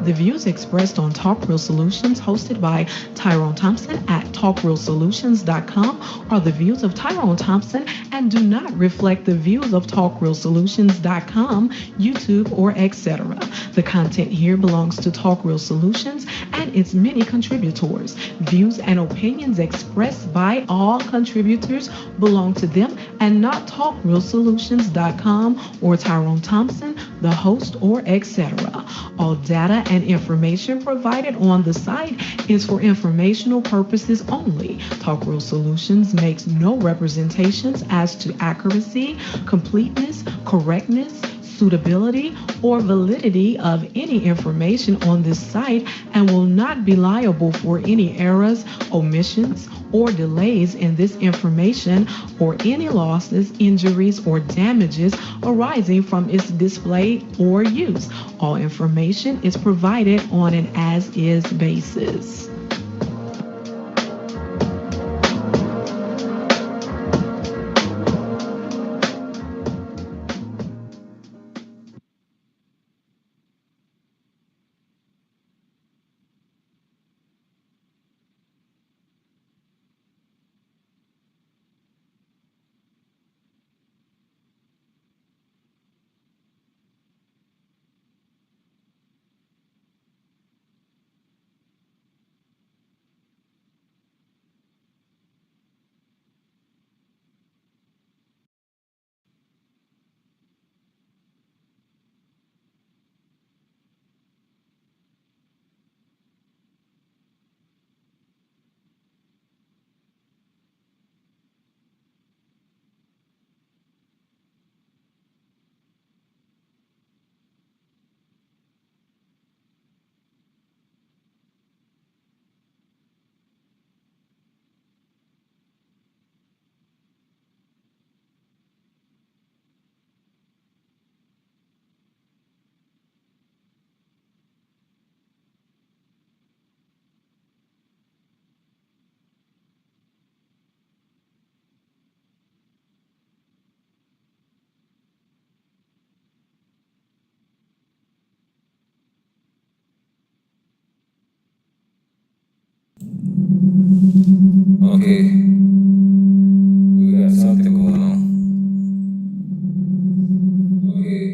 The views expressed on Talk Real Solutions, hosted by Tyrone Thompson at talkrealsolutions.com, are the views of Tyrone Thompson and do not reflect the views of talkrealsolutions.com, YouTube, or etc. The content here belongs to Talk Real Solutions and its many contributors. Views and opinions expressed by all contributors belong to them and not talkrealsolutions.com or Tyrone Thompson, the host, or etc. All data and information provided on the site is for informational purposes only. Talk Real Solutions makes no representations as to accuracy, completeness, correctness, suitability, or validity of any information on this site and will not be liable for any errors, omissions, or delays in this information or any losses, injuries, or damages arising from its display or use. All information is provided on an as-is basis. Okay, we got something going on. Okay,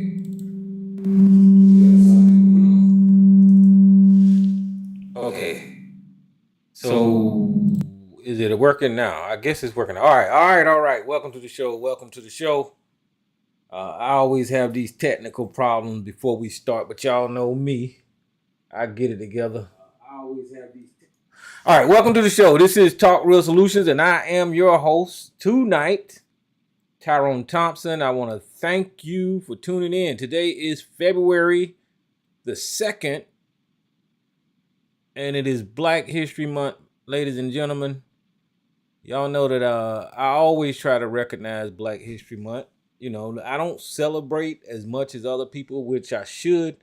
we got something going on. Okay, so is it working now? I guess it's working. All right. Welcome to the show. I always have these technical problems before we start, but y'all know me. I get it together. I always have these. All right, welcome to the show. This is Talk Real Solutions, and I am your host tonight, Tyrone Thompson. I want to thank you for tuning in. Today is February the 2nd, and it is Black History Month, ladies and gentlemen. Y'all know that I always try to recognize Black History Month. You know, I don't celebrate as much as other people, which I should,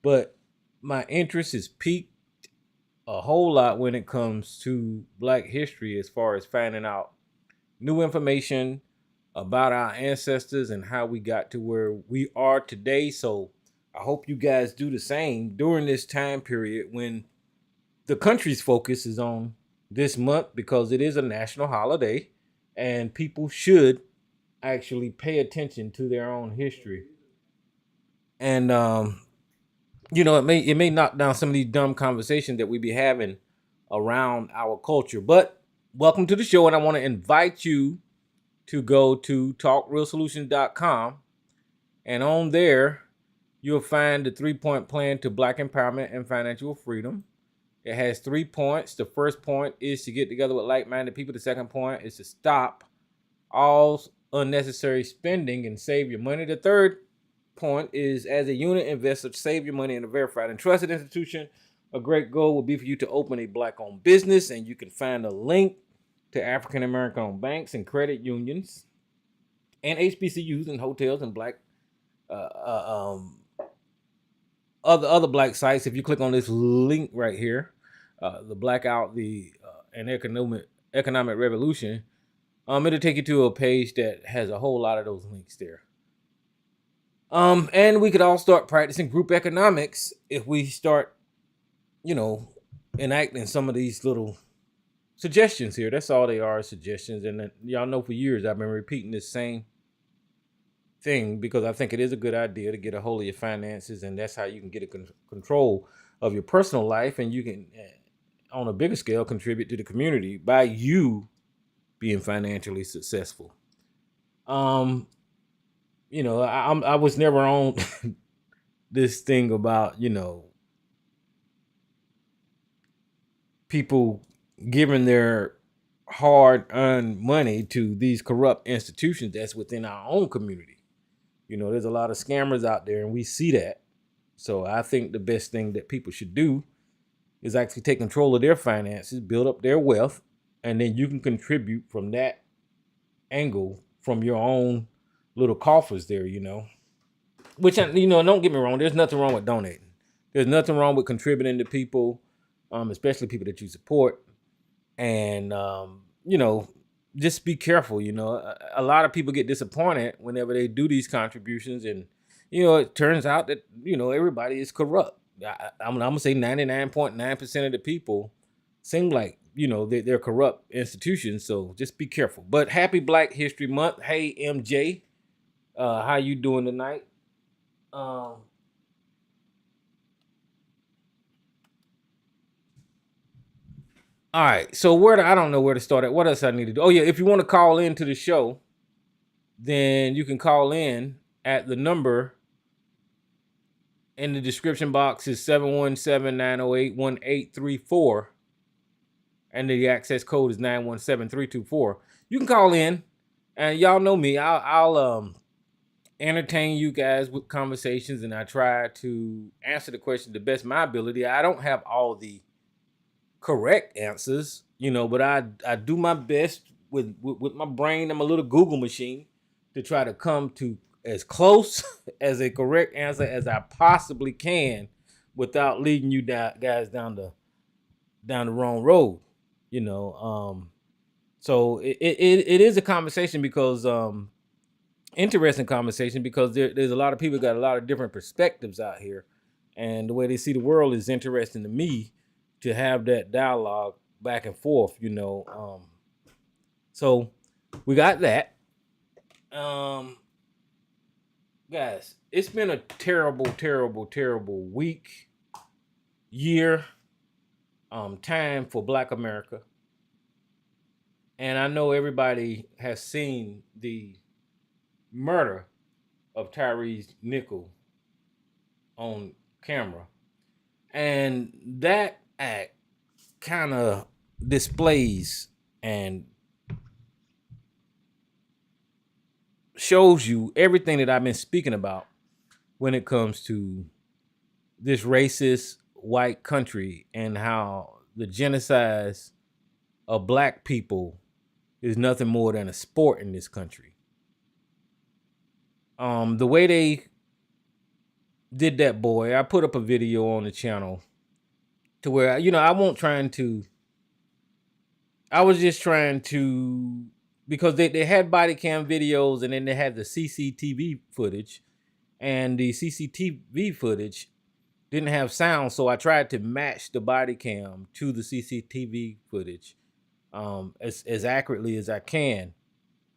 but my interest is piqued a whole lot when it comes to Black history as far as finding out new information about our ancestors and how we got to where we are today. So I hope you guys do the same during this time period when the country's focus is on this month, because it is a national holiday and people should actually pay attention to their own history. And it may knock down some of these dumb conversations that we be having around our culture. But welcome to the show, and I want to invite you to go to talkrealsolutions.com, and on there you'll find the 3-point plan to Black empowerment and financial freedom. It has 3 points. The first point is to get together with like-minded people. The second point is to stop all unnecessary spending and save your money. The third point is, as a unit investor, save your money in a verified and trusted institution. A great goal would be for you to open a Black-owned business, and you can find a link to African American-owned banks and credit unions and HBCUs and hotels and Black other Black sites. If you click on this link right here, the Blackout, and economic revolution, it'll take you to a page that has a whole lot of those links there. And we could all start practicing group economics if we start you know, enacting some of these little suggestions here. That's all they are, suggestions. And y'all know for years I've been repeating this same thing because I think it is a good idea to get a hold of your finances, and that's how you can get a control of your personal life, and you can, on a bigger scale, contribute to the community by you being financially successful. I was never on this thing about people giving their hard-earned money to these corrupt institutions that's within our own community. There's a lot of scammers out there, and we see that. So I think the best thing that people should do is actually take control of their finances, build up their wealth, and then you can contribute from that angle from your own little coffers there, Which, don't get me wrong, there's nothing wrong with donating. There's nothing wrong with contributing to people, especially people that you support. And, just be careful. A lot of people get disappointed whenever they do these contributions, and it turns out that everybody is corrupt. I'm gonna say 99.9% of the people seem like they're corrupt institutions. So just be careful. But happy Black History Month. Hey MJ, how you doing tonight? All right, so I don't know where to start at. What else I need to do? Oh yeah, if you want to call into the show, then you can call in at the number in the description box is 717-908-1834, and the access code is 917-324. You can call in, and y'all know me. I'll entertain you guys with conversations, and I try to answer the question the best of my ability. I don't have all the correct answers, but I do my best with my brain. I'm a little Google machine to try to come to as close as a correct answer as I possibly can without leading you guys down the wrong road. So it is a conversation because interesting conversation because there's a lot of people got a lot of different perspectives out here, and the way they see the world is interesting to me to have that dialogue back and forth, so we got that. Guys, it's been a terrible, terrible, terrible week, year, time for Black America. And I know everybody has seen the murder of Tyre Nichols on camera. And that act kind of displays and shows you everything that I've been speaking about when it comes to this racist white country and how the genocide of Black people is nothing more than a sport in this country. The way they did that boy, I put up a video on the channel to where, I was just trying to, because they had body cam videos and then they had the CCTV footage, and the CCTV footage didn't have sound. So I tried to match the body cam to the CCTV footage as accurately as I can.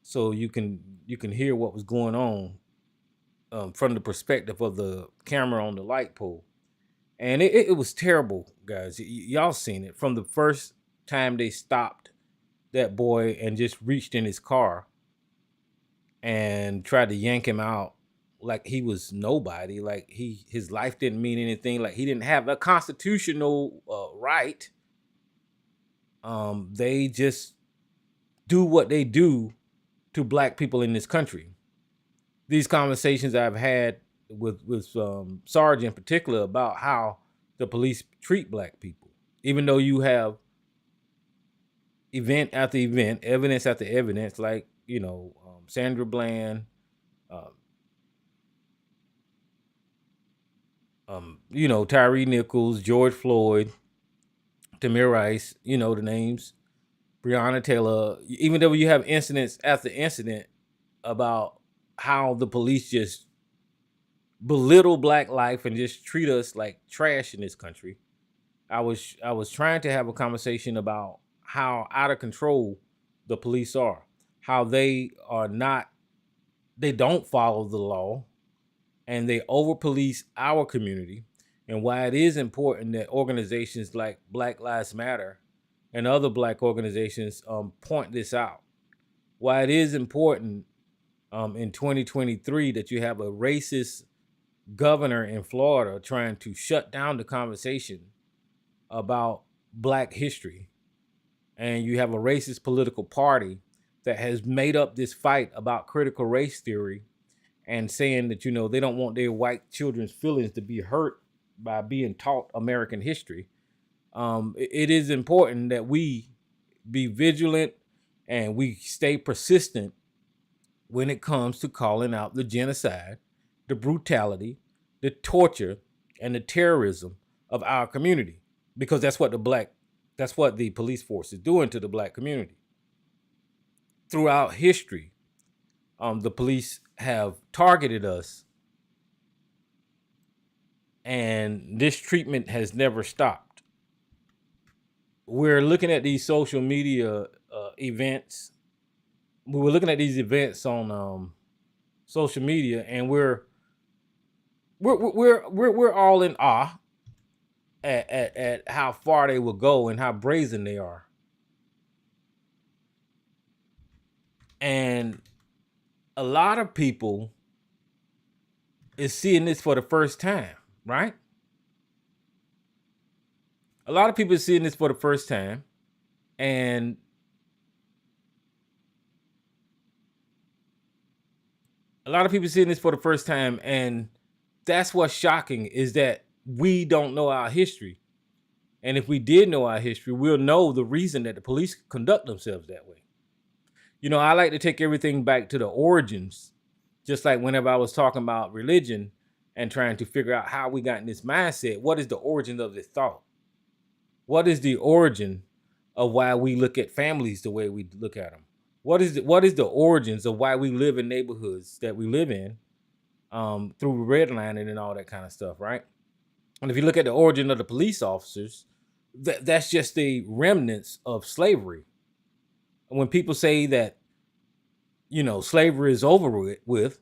So you can hear what was going on from the perspective of the camera on the light pole. And it was terrible, guys. Y'all seen it from the first time they stopped that boy and just reached in his car and tried to yank him out like he was nobody, like his life didn't mean anything, like he didn't have a constitutional right. They just do what they do to Black people in this country. These conversations I've had with Sarge in particular about how the police treat Black people, even though you have event after event, evidence after evidence, like Sandra Bland, Tyre Nichols, George Floyd, Tamir Rice, the names, Breonna Taylor. Even though you have incidents after incident about how the police just belittle Black life and just treat us like trash in this country. I was trying to have a conversation about how out of control the police are, how they don't follow the law, and they over police our community, and why it is important that organizations like Black Lives Matter and other Black organizations point this out. Why it is important in 2023 that you have a racist governor in Florida trying to shut down the conversation about Black history, and you have a racist political party that has made up this fight about critical race theory and saying that they don't want their white children's feelings to be hurt by being taught American history. It is important that we be vigilant and we stay persistent when it comes to calling out the genocide, the brutality, the torture, and the terrorism of our community, because that's what the police force is doing to the Black community. Throughout history, the police have targeted us, and this treatment has never stopped. We're looking at these social media events. We were looking at these events on social media, and we're all in awe at how far they will go and how brazen they are. And a lot of people is seeing this for the first time, right? A lot of people are seeing this for the first time, and that's what's shocking, is that we don't know our history. And if we did know our history, we'll know the reason that the police conduct themselves that way. I like to take everything back to the origins, just like whenever I was talking about religion and trying to figure out how we got in this mindset. What is the origin of this thought? What is the origin of why we look at families the way we look at them? What is the origins of why we live in neighborhoods that we live in through redlining and all that kind of stuff, right? And if you look at the origin of the police officers, that's just the remnants of slavery. When people say that, slavery is over with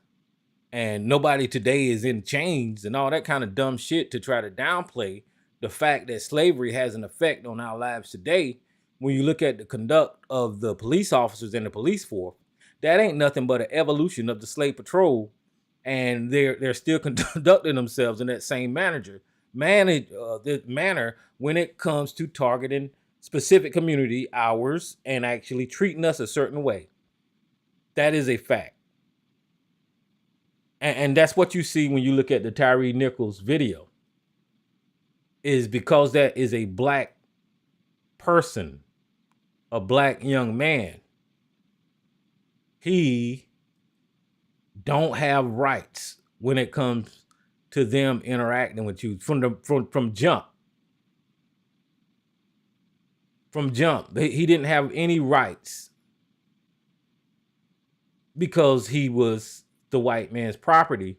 and nobody today is in chains and all that kind of dumb shit to try to downplay the fact that slavery has an effect on our lives today, when you look at the conduct of the police officers and the police force, that ain't nothing but an evolution of the slave patrol, and they're still conducting themselves in that same manner when it comes to targeting specific community hours and actually treating us a certain way. That is a fact. And that's what you see when you look at the Tyree Nichols video, is because that is a Black person, a Black young man. He don't have rights when it comes to them interacting with you from jump. From jump, he didn't have any rights because he was the white man's property,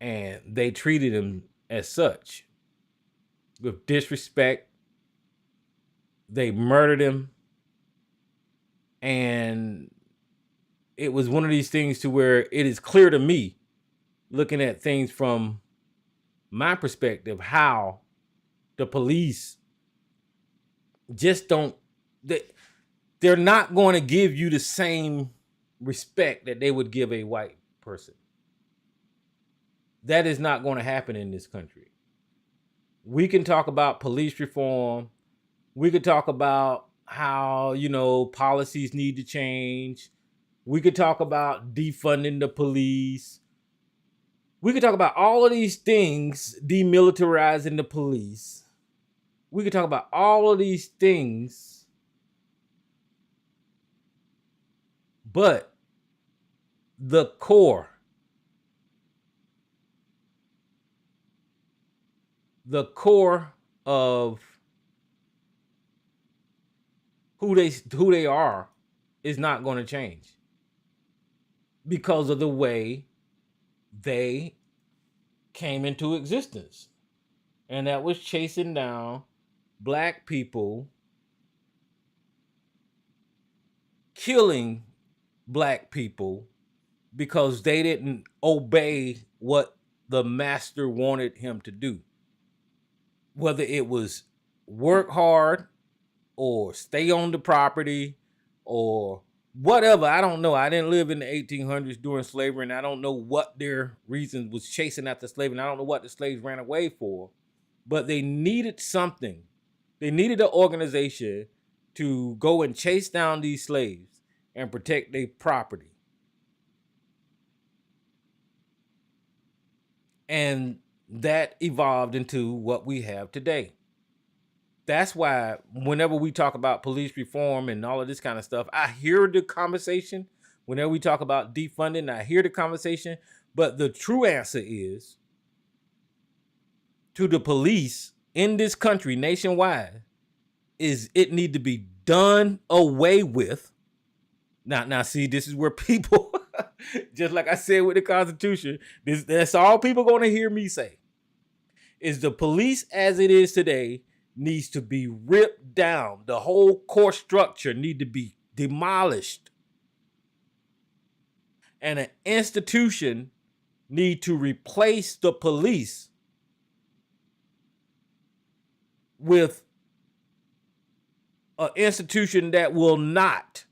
and they treated him as such with disrespect. They murdered him, and it was one of these things to where it is clear to me, looking at things from my perspective, how the police just they're not going to give you the same respect that they would give a white person. That is not going to happen in this country. We can talk about police reform. We could talk about how, policies need to change. We could talk about defunding the police. We could talk about all of these things, demilitarizing the police. We could talk about all of these things, but the core of who they are is not going to change because of the way they came into existence. and that was chasing down black people, killing black people because they didn't obey what the master wanted him to do. Whether it was work hard or stay on the property or whatever, I don't know. I didn't live in the 1800s during slavery, and I don't know what their reasons was chasing after slavery, and I don't know what the slaves ran away for, but they needed something. They needed an organization to go and chase down these slaves and protect their property. And that evolved into what we have today. That's why whenever we talk about police reform and all of this kind of stuff, I hear the conversation. Whenever we talk about defunding, I hear the conversation. But the true answer is, to the police in this country nationwide, is it need to be done away with. Now see, this is where people, just like I said with the Constitution, that's all people going to hear me say, is the police as it is today needs to be ripped down. The whole core structure need to be demolished. And an institution need to replace the police with an institution that will not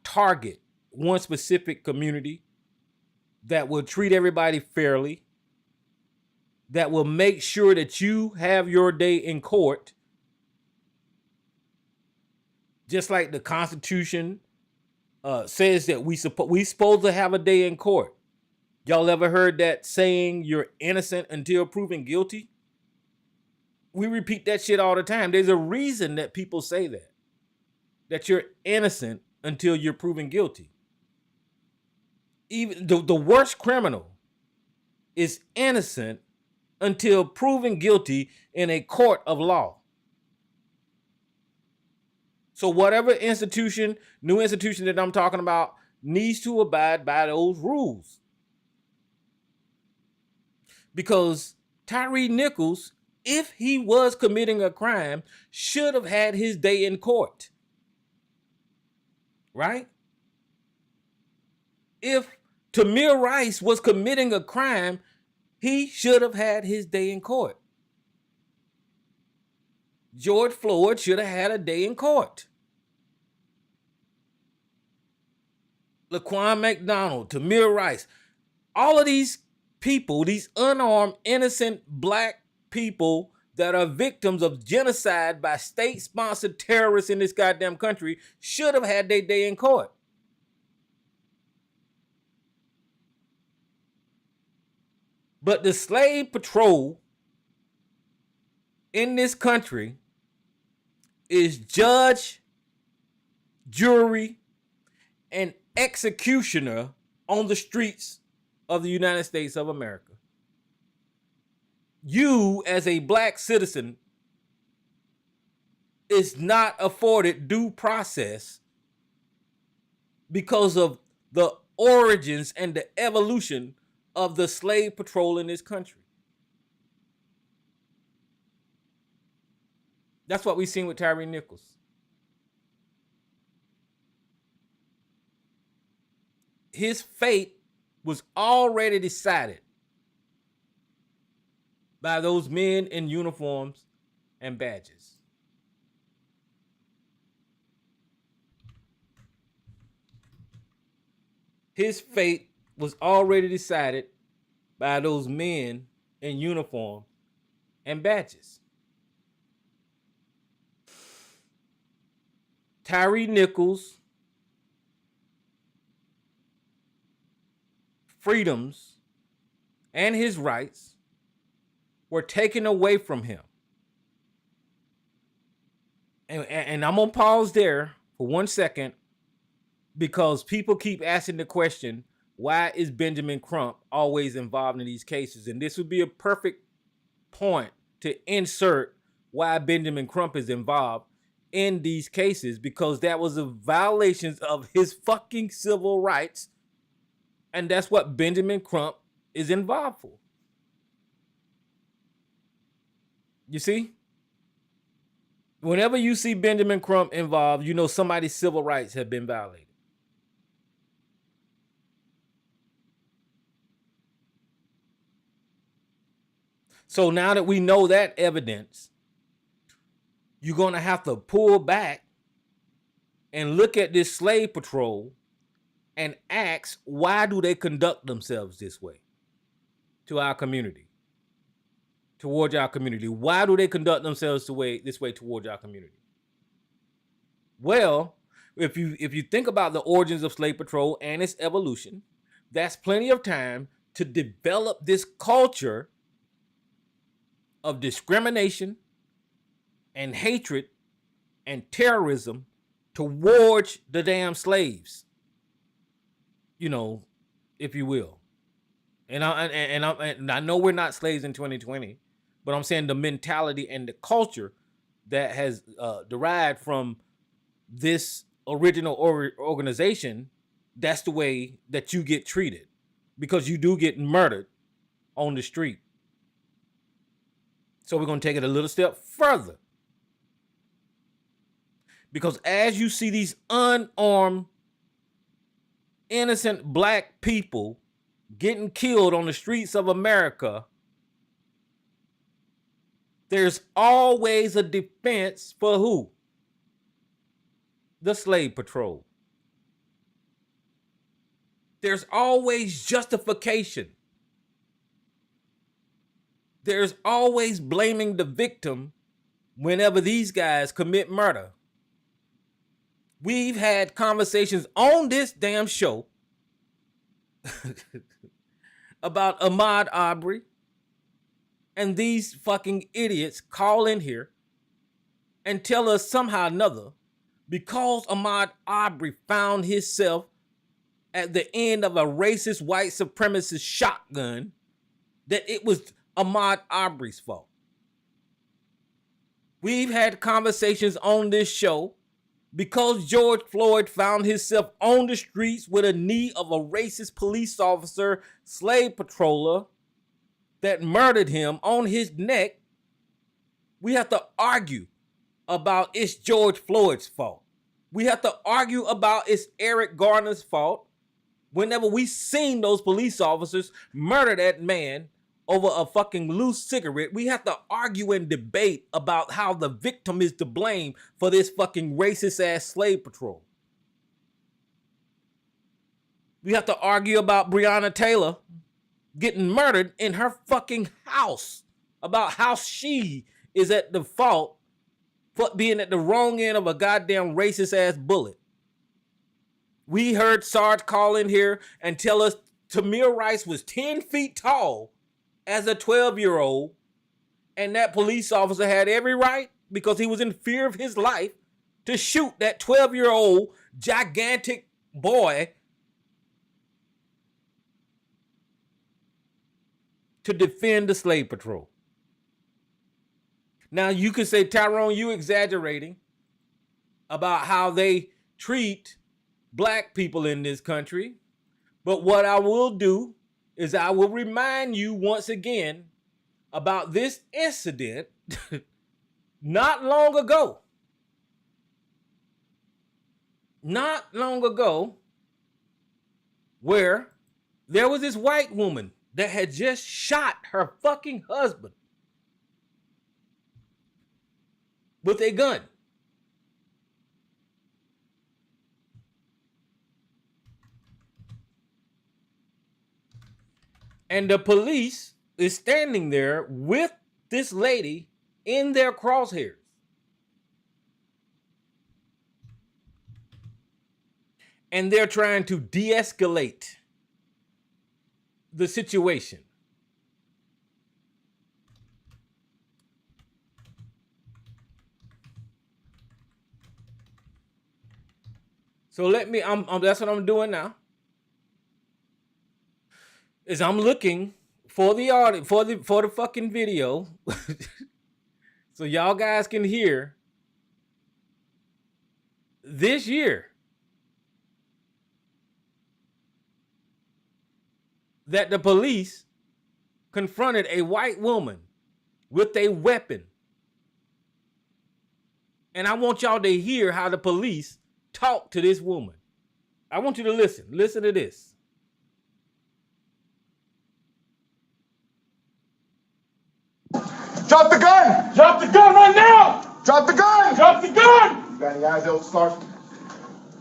target one specific community, that will treat everybody fairly, that will make sure that you have your day in court, just like the Constitution says that we supposed to have a day in court. Y'all ever heard that saying, you're innocent until proven guilty? We repeat that shit all the time. There's a reason that people say that you're innocent until you're proven guilty. Even the worst criminal is innocent until proven guilty in a court of law. So whatever institution, new institution that I'm talking about, needs to abide by those rules. Because Tyree Nichols, if he was committing a crime, should have had his day in court. Right? If Tamir Rice was committing a crime, he should have had his day in court. George Floyd should have had a day in court. Laquan McDonald, Tamir Rice, all of these people, these unarmed, innocent black people that are victims of genocide by state-sponsored terrorists in this goddamn country, should have had their day in court. But the slave patrol in this country is judge, jury, and executioner on the streets of the United States of America. You, as a black citizen, is not afforded due process because of the origins and the evolution of the slave patrol in this country. That's what we've seen with Tyree Nichols. His fate was already decided by those men in uniforms and badges. His fate was already decided by those men in uniform and badges. Tyree Nichols' freedoms and his rights were taken away from him. And I'm going to pause there for 1 second, because people keep asking the question, why is Benjamin Crump always involved in these cases? And this would be a perfect point to insert why Benjamin Crump is involved in these cases, because that was a violation of his fucking civil rights. And that's what Benjamin Crump is involved for. You see? Whenever you see Benjamin Crump involved, you know somebody's civil rights have been violated. So now that we know that evidence, you're going to have to pull back and look at this slave patrol and ask, why do they conduct themselves this way to our community, towards our community? Why do they conduct themselves this way towards our community? Well, if you think about the origins of slave patrol and its evolution, that's plenty of time to develop this culture of discrimination and hatred and terrorism towards the damn slaves, you know, if you will. And I know we're not slaves in 2020, but I'm saying the mentality and the culture that has derived from this original organization, that's the way that you get treated, because you do get murdered on the street. So we're going to take it a little step further. Because as you see these unarmed, innocent black people getting killed on the streets of America, there's always a defense for who? The slave patrol. There's always justification. There's always blaming the victim whenever these guys commit murder. We've had conversations on this damn show about Ahmaud Arbery, and these fucking idiots call in here and tell us somehow or another, because Ahmaud Arbery found himself at the end of a racist white supremacist shotgun, that it was Ahmaud Arbery's fault. We've had conversations on this show because George Floyd found himself on the streets with a knee of a racist police officer, slave patroller that murdered him on his neck. We have to argue about it's George Floyd's fault. We have to argue about it's Eric Garner's fault whenever we seen those police officers murder that man over a fucking loose cigarette. We have to argue and debate about how the victim is to blame for this fucking racist ass slave patrol. We have to argue about Breonna Taylor getting murdered in her fucking house, about how she is at the fault for being at the wrong end of a goddamn racist ass bullet. We heard Sarge call in here and tell us Tamir Rice was 10 feet tall as a 12-year-old, and that police officer had every right, because he was in fear of his life, to shoot that 12-year-old gigantic boy to defend the slave patrol. Now you could say, Tyrone, you exaggerating about how they treat black people in this country. But what I will do is I will remind you once again about this incident not long ago. Not long ago, where there was this white woman that had just shot her fucking husband with a gun. And the police is standing there with this lady in their crosshairs. And they're trying to de-escalate the situation. So that's what I'm doing now. Is I'm looking for the audio, for the fucking video, so y'all guys can hear. This year, that the police confronted a white woman with a weapon And I want y'all to hear how the police talk to this woman. I want you to listen. Listen to this. Drop the gun! Drop the gun right now! Drop the gun! Drop the gun! You got any eyes, old Scarf?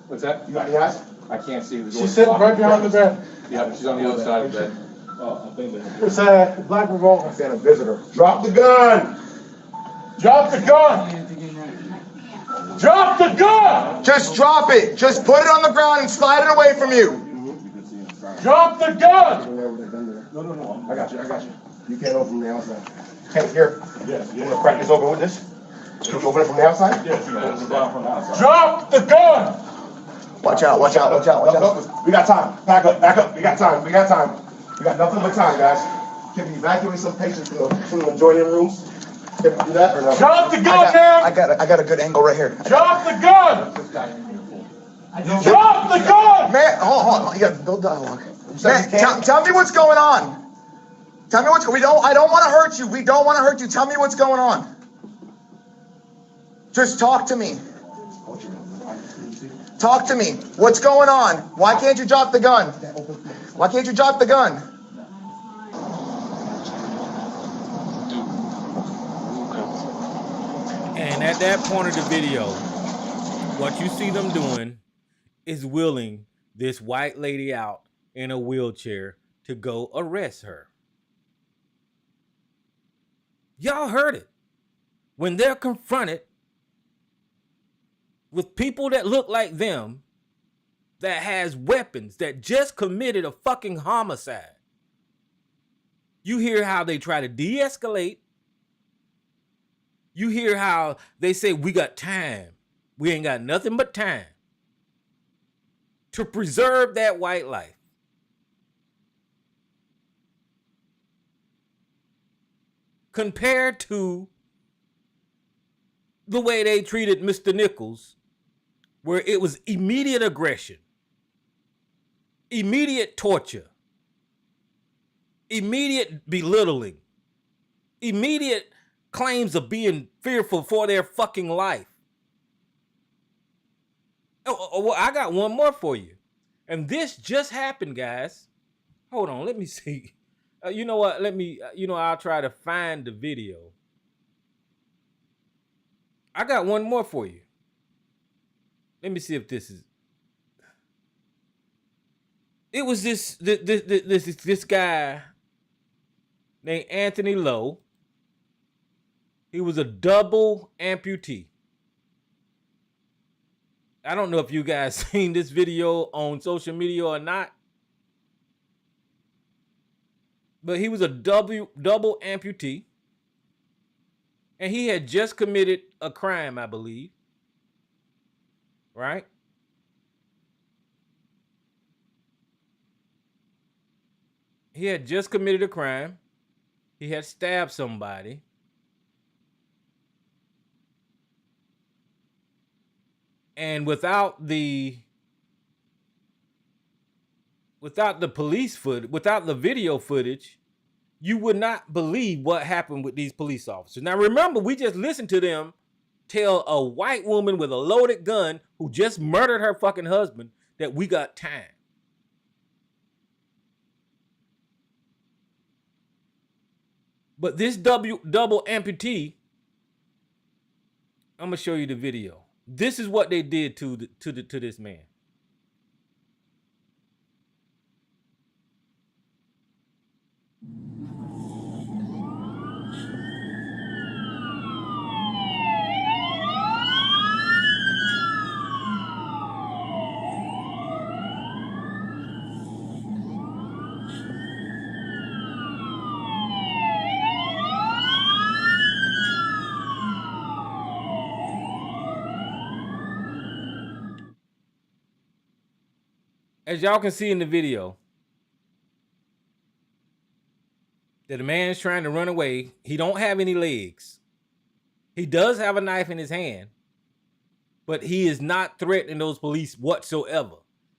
What's that? You got any eyes? I can't see. She's sitting right behind the bed. Yeah, she's on the other side of the bed. Oh, I think that. It's a black revolver. I'm saying a visitor. Drop the gun! Drop the gun! Drop the gun! Just drop it. Just put it on the ground and slide it away from you. Drop the gun! No. I got you. You can't open from the outside. Hey, here. Yes, You want to crack this open with this? Can you open it from the outside? Yes, you hold it down from the outside. Drop the gun! Watch out. We got time. Back up. We got time. We got nothing but time, guys. Can we evacuate some patients from the adjoining rooms? Can we do that or no? Drop the gun now! I got a good angle right here. Drop the gun! Drop the gun! Man, hold on. You got to build dialogue. Man, tell me what's going on. Tell me what's going on. I don't want to hurt you. We don't want to hurt you. Tell me what's going on. Just talk to me. Talk to me. What's going on? Why can't you drop the gun? Why can't you drop the gun? And at that point of the video, what you see them doing is wheeling this white lady out in a wheelchair to go arrest her. Y'all heard it. When they're confronted with people that look like them, that has weapons, that just committed a fucking homicide, you hear how they try to de-escalate. You hear how they say, we got time. We ain't got nothing but time to preserve that white life. Compared to the way they treated Mr. Nichols, where it was immediate aggression, immediate torture, immediate belittling, immediate claims of being fearful for their fucking life. Oh, I got one more for you. And this just happened, guys. Hold on, let me see. You know what? I'll try to find the video. I got one more for you. Let me see if this is. It was this guy named Anthony Lowe. He was a double amputee. I don't know if you guys seen this video on social media or not, but he was a double amputee, and he had just committed a crime, I believe. Right? He had just committed a crime. He had stabbed somebody. And without the police footage, without the video footage, you would not believe what happened with these police officers. Now remember, we just listened to them tell a white woman with a loaded gun who just murdered her fucking husband that we got time. But this double amputee, I'm gonna show you the video. This is what they did to this man. As y'all can see in the video, that the man's trying to run away. He don't have any legs. He does have a knife in his hand, but he is not threatening those police whatsoever.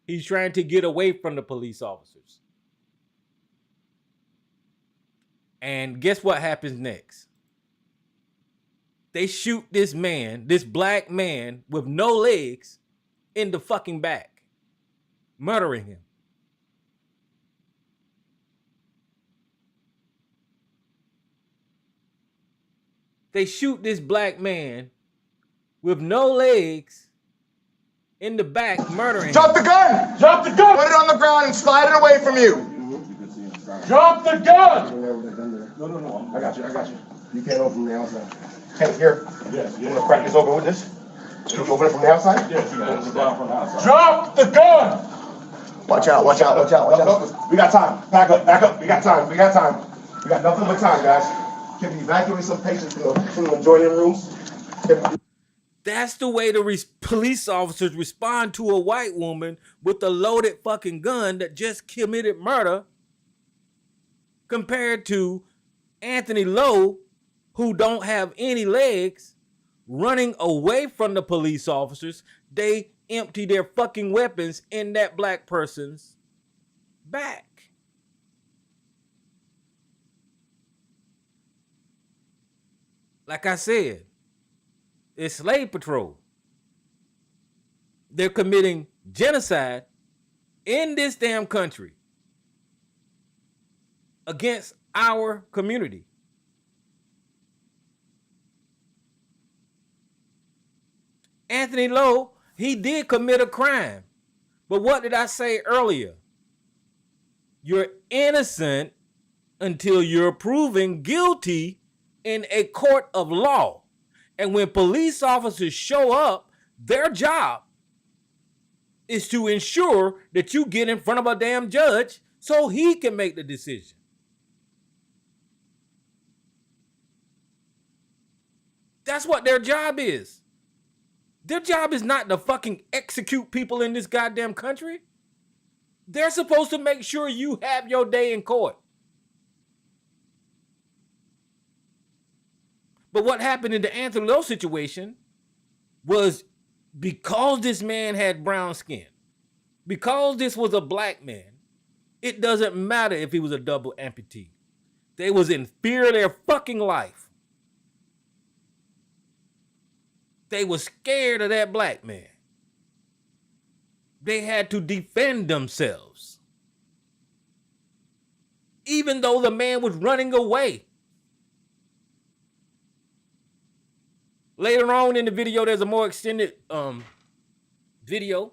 He's trying to get away from the police officers. And guess what happens next? They shoot this man, this black man with no legs, in the fucking back, murdering him. They shoot this black man with no legs in the back, murdering him. Drop the gun! Drop the gun! Put it on the ground and slide it away from you. Drop the gun! No. I got you. You can't open from the outside. Hey, here. Yes. You want to crack this open with this? You open it from the outside? Yes, you hold it down from the outside. Drop the gun! Watch out. We got time. Back up. We got time. We got nothing but time, guys. Can we evacuate some patients from the adjoining rooms? That's the way the police officers respond to a white woman with a loaded fucking gun that just committed murder, compared to Anthony Lowe, who don't have any legs, running away from the police officers. They empty their fucking weapons in that black person's back. Like I said, it's slave patrol. They're committing genocide in this damn country against our community. Anthony Lowe, he did commit a crime. But what did I say earlier? You're innocent until you're proven guilty in a court of law. And when police officers show up, their job is to ensure that you get in front of a damn judge so he can make the decision. That's what their job is. Their job is not to fucking execute people in this goddamn country. They're supposed to make sure you have your day in court. But what happened in the Anthony Lowe situation was, because this man had brown skin, because this was a black man, it doesn't matter if he was a double amputee. They was in fear of their fucking life. They were scared of that black man. They had to defend themselves. Even though the man was running away. Later on in the video, there's a more extended video.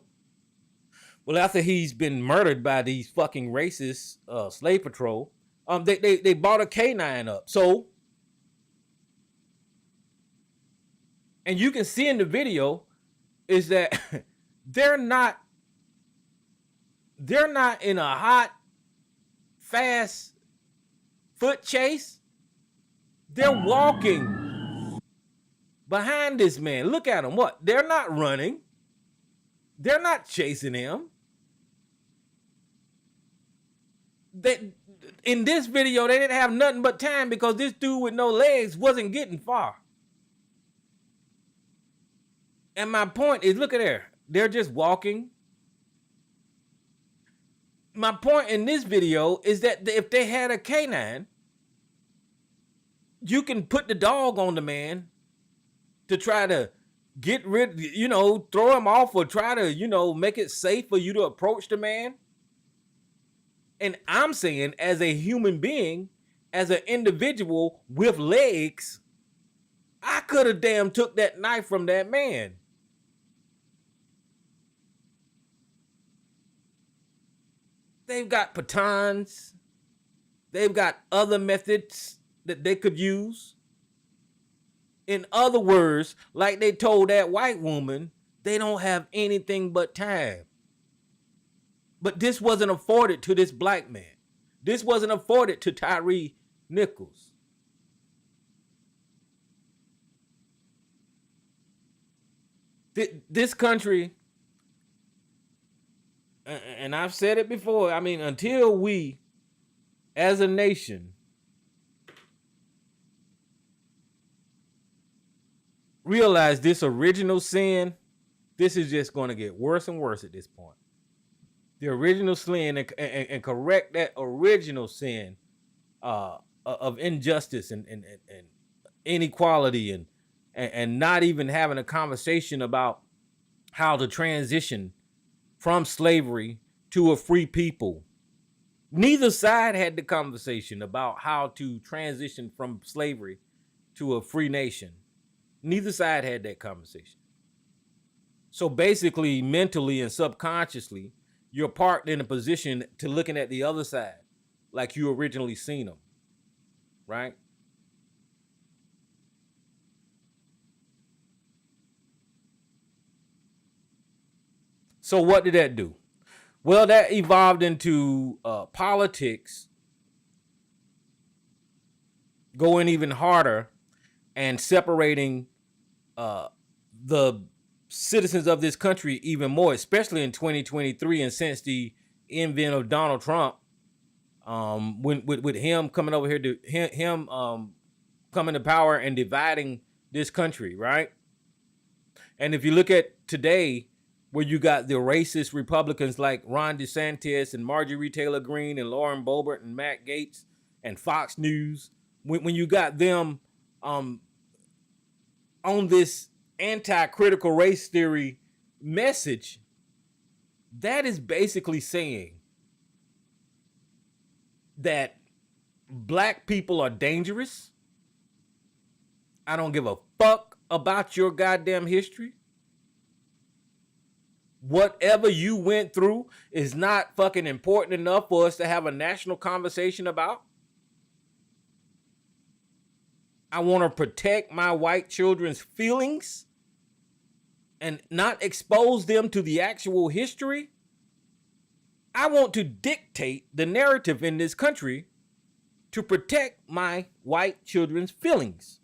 Well, after he's been murdered by these fucking racist slave patrol, they bought a K9 up. So, and you can see in the video is that they're not in a hot, fast foot chase. They're walking behind this man. Look at them. What? They're not running. They're not chasing him. In this video, they didn't have nothing but time because this dude with no legs wasn't getting far. And my point is, look at there. They're just walking. My point in this video is that if they had a K9, you can put the dog on the man to try to get rid, throw him off, or try to, make it safe for you to approach the man. And I'm saying, as a human being, as an individual with legs, I could have damn took that knife from that man. They've got batons. They've got other methods that they could use. In other words, like they told that white woman, they don't have anything but time. But this wasn't afforded to this black man. This wasn't afforded to Tyree Nichols. This country, and I've said it before, I mean, until we, as a nation, realize this original sin, this is just going to get worse and worse at this point. The original sin and correct that original sin of injustice and inequality and not even having a conversation about how to transition from slavery to a free people. Neither side had the conversation about how to transition from slavery to a free nation. Neither side had that conversation. So basically, mentally and subconsciously, you're parked in a position to looking at the other side like you originally seen them, right? So what did that do? Well, that evolved into politics going even harder and separating the citizens of this country even more, especially in 2023 and since the advent of Donald Trump. When with him coming over here to him coming to power and dividing this country, right? And if you look at today, where you got the racist Republicans like Ron DeSantis and Marjorie Taylor Greene and Lauren Boebert and Matt Gaetz and Fox News, when you got them on this anti-critical race theory message, that is basically saying that black people are dangerous. I don't give a fuck about your goddamn history. Whatever you went through is not fucking important enough for us to have a national conversation about. I want to protect my white children's feelings and not expose them to the actual history. I want to dictate the narrative in this country to protect my white children's feelings.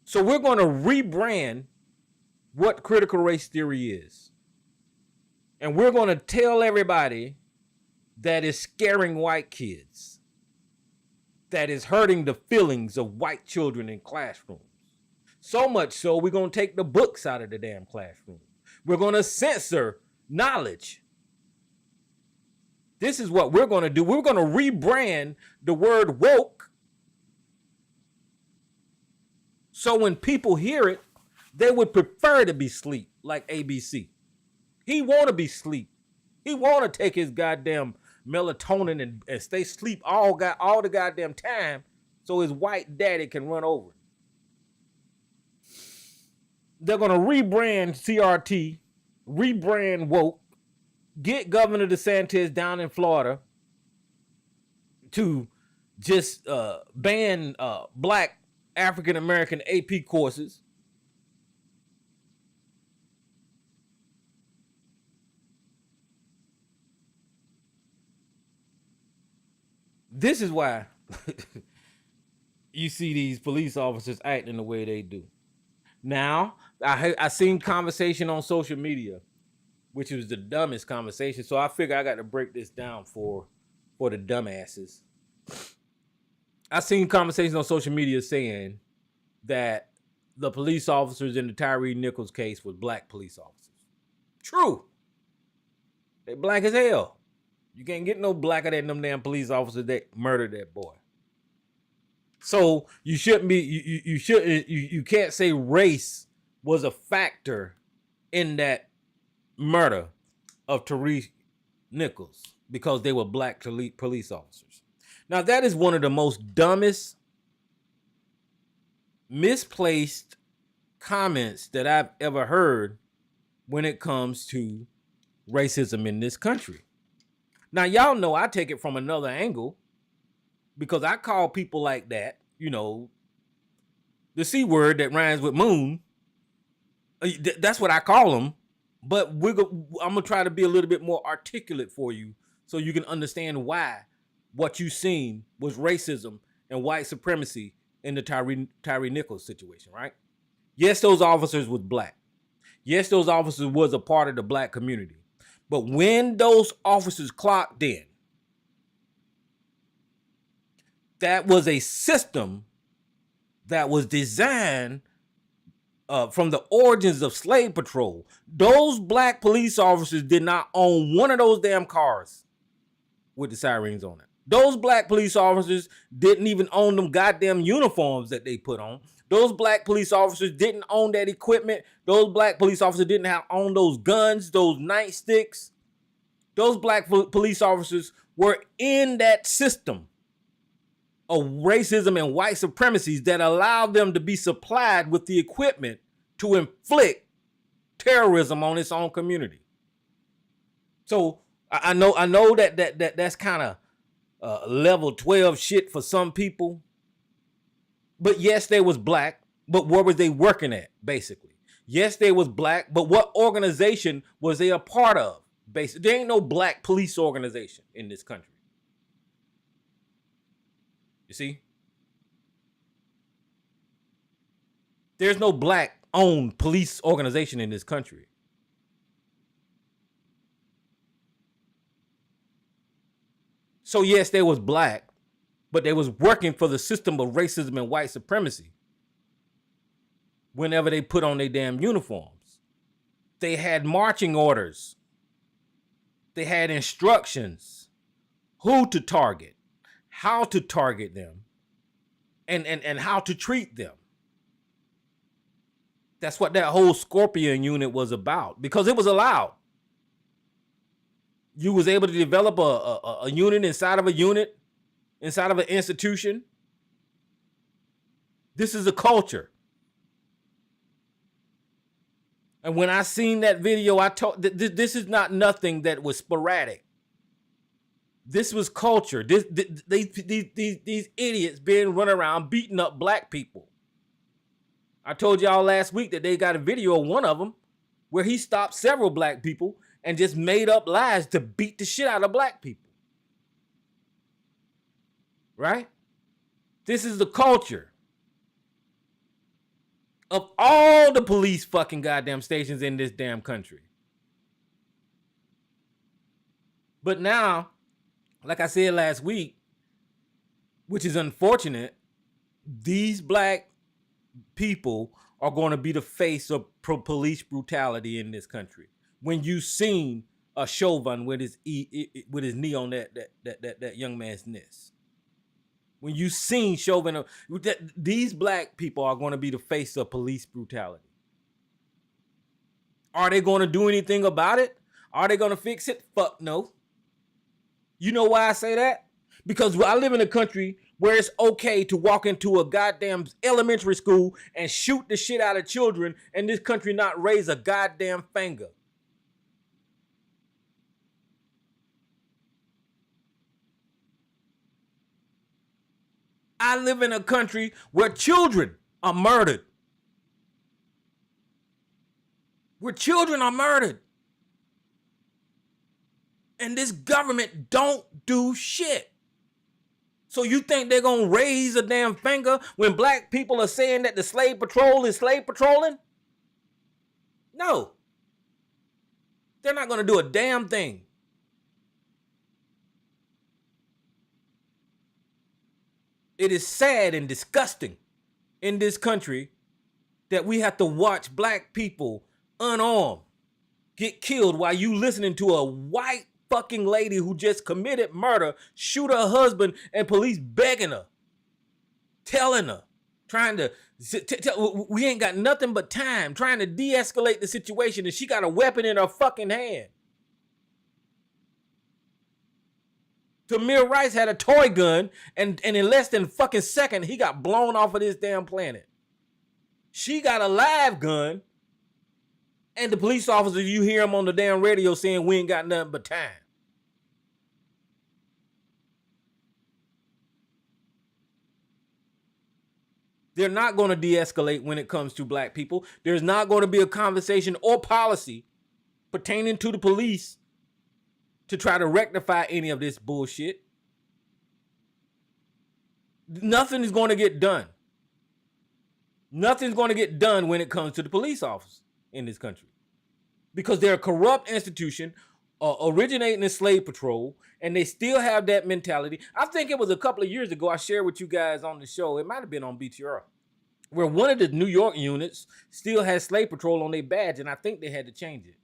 So we're going to rebrand what critical race theory is. And we're going to tell everybody that is scaring white kids, that is hurting the feelings of white children in classrooms. So much so, we're going to take the books out of the damn classroom. We're going to censor knowledge. This is what we're going to do. We're going to rebrand the word woke. So when people hear it, they would prefer to be asleep like ABC. He want to be asleep. He want to take his goddamn melatonin and stay asleep all the goddamn time so his white daddy can run over. They're going to rebrand CRT, rebrand woke, get Governor DeSantis down in Florida to just ban black African-American AP courses. This is why you see these police officers acting the way they do. Now, I seen conversation on social media, which was the dumbest conversation. So I figure I got to break this down for the dumbasses. I seen conversations on social media saying that the police officers in the Tyree Nichols case were black police officers. True. They black as hell. You can't get no blacker than them damn police officers that murdered that boy. So you shouldn't be, you can't say race was a factor in that murder of Tyree Nichols because they were black police officers. Now that is one of the most dumbest, misplaced comments that I've ever heard when it comes to racism in this country. Now, y'all know I take it from another angle because I call people like that, you know, the C word that rhymes with moon. That's what I call them. But I'm going to try to be a little bit more articulate for you so you can understand why what you seen was racism and white supremacy in the Tyree Nichols situation, right? Yes, those officers was black. Yes, those officers was a part of the black community. But when those officers clocked in, that was a system that was designed from the origins of slave patrol. Those black police officers did not own one of those damn cars with the sirens on it. Those black police officers didn't even own them goddamn uniforms that they put on. Those black police officers didn't own that equipment. Those black police officers didn't own those guns, those nightsticks. Those black police officers were in that system of racism and white supremacies that allowed them to be supplied with the equipment to inflict terrorism on its own community. So I know that's kind of level 12 shit for some people. But yes, they was black, but where was they working at, basically? Yes, they was black, but what organization was they a part of? Basically, there ain't no black police organization in this country. You see? There's no black-owned police organization in this country. So yes, they was black, but they was working for the system of racism and white supremacy. Whenever they put on their damn uniforms, they had marching orders. They had instructions, who to target, how to target them, and how to treat them. That's what that whole Scorpion unit was about, because it was allowed. You was able to develop a unit inside of a unit, inside of an institution. This is a culture. And when I seen that video, I told this is not nothing that was sporadic. This was culture. These idiots being run around beating up black people. I told y'all last week that they got a video of one of them where he stopped several black people and just made up lies to beat the shit out of black people. Right? This is the culture of all the police fucking goddamn stations in this damn country. But now, like I said last week, which is unfortunate, these black people are going to be the face of police brutality in this country. When you seen a Chauvin with his knee on that young man's nest. When you seen Chauvin, these black people are going to be the face of police brutality. Are they going to do anything about it? Are they going to fix it? Fuck no. You know why I say that? Because I live in a country where it's okay to walk into a goddamn elementary school and shoot the shit out of children, and this country not raise a goddamn finger. I live in a country where children are murdered. Where children are murdered. And this government don't do shit. So you think they're going to raise a damn finger when black people are saying that the slave patrol is slave patrolling? No. They're not going to do a damn thing. It is sad and disgusting in this country that we have to watch black people unarmed get killed while you listening to a white fucking lady who just committed murder shoot her husband and police begging her, telling her, trying to we ain't got nothing but time, trying to de-escalate the situation, and she got a weapon in her fucking hand. Tamir Rice had a toy gun, and in less than a fucking second, he got blown off of this damn planet. She got a live gun, and the police officer, you hear him on the damn radio saying we ain't got nothing but time. They're not going to de-escalate when it comes to black people. There's not going to be a conversation or policy pertaining to the police to try to rectify any of this bullshit. Nothing is going to get done. Nothing's going to get done when it comes to the police office in this country. Because they're a corrupt institution originating in slave patrol, and they still have that mentality. I think it was a couple of years ago I shared with you guys on the show, it might have been on BTR, where one of the New York units still has slave patrol on their badge, and I think they had to change it.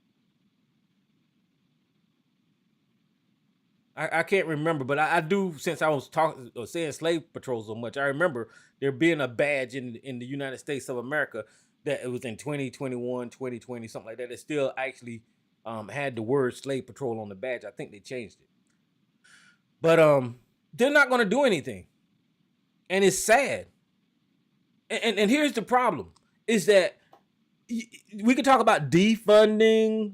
I can't remember, but I do, since I was talking or saying slave patrol so much, I remember there being a badge in the United States of America that it was in 2021, 2020, something like that. It still actually had the word slave patrol on the badge. I think they changed it. But they're not going to do anything. And it's sad. And here's the problem, is that we could talk about defunding,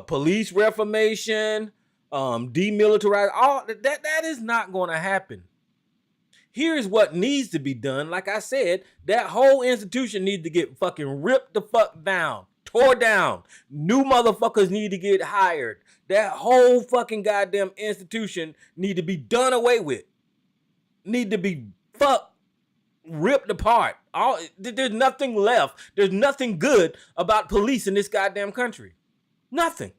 police reformation, demilitarize, all that is not going to happen. Here's what needs to be done. Like I said, that whole institution needs to get fucking ripped the fuck down, tore down. New motherfuckers need to get hired. That whole fucking goddamn institution need to be done away with. Need to be ripped apart. There's nothing left. There's nothing good about police in this goddamn country. Nothing.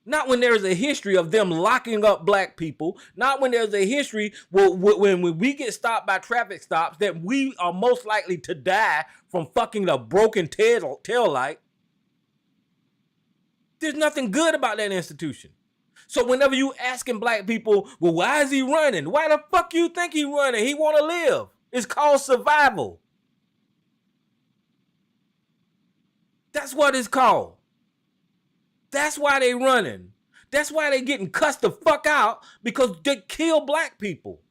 Not when there's a history of them locking up black people. Not when there's a history when we get stopped by traffic stops that we are most likely to die from fucking a broken tail light. There's nothing good about that institution. So whenever you asking black people, well, why is he running? Why the fuck you think he running? He want to live. It's called survival. That's what it's called. That's why they running. That's why they getting cussed the fuck out, because they kill black people.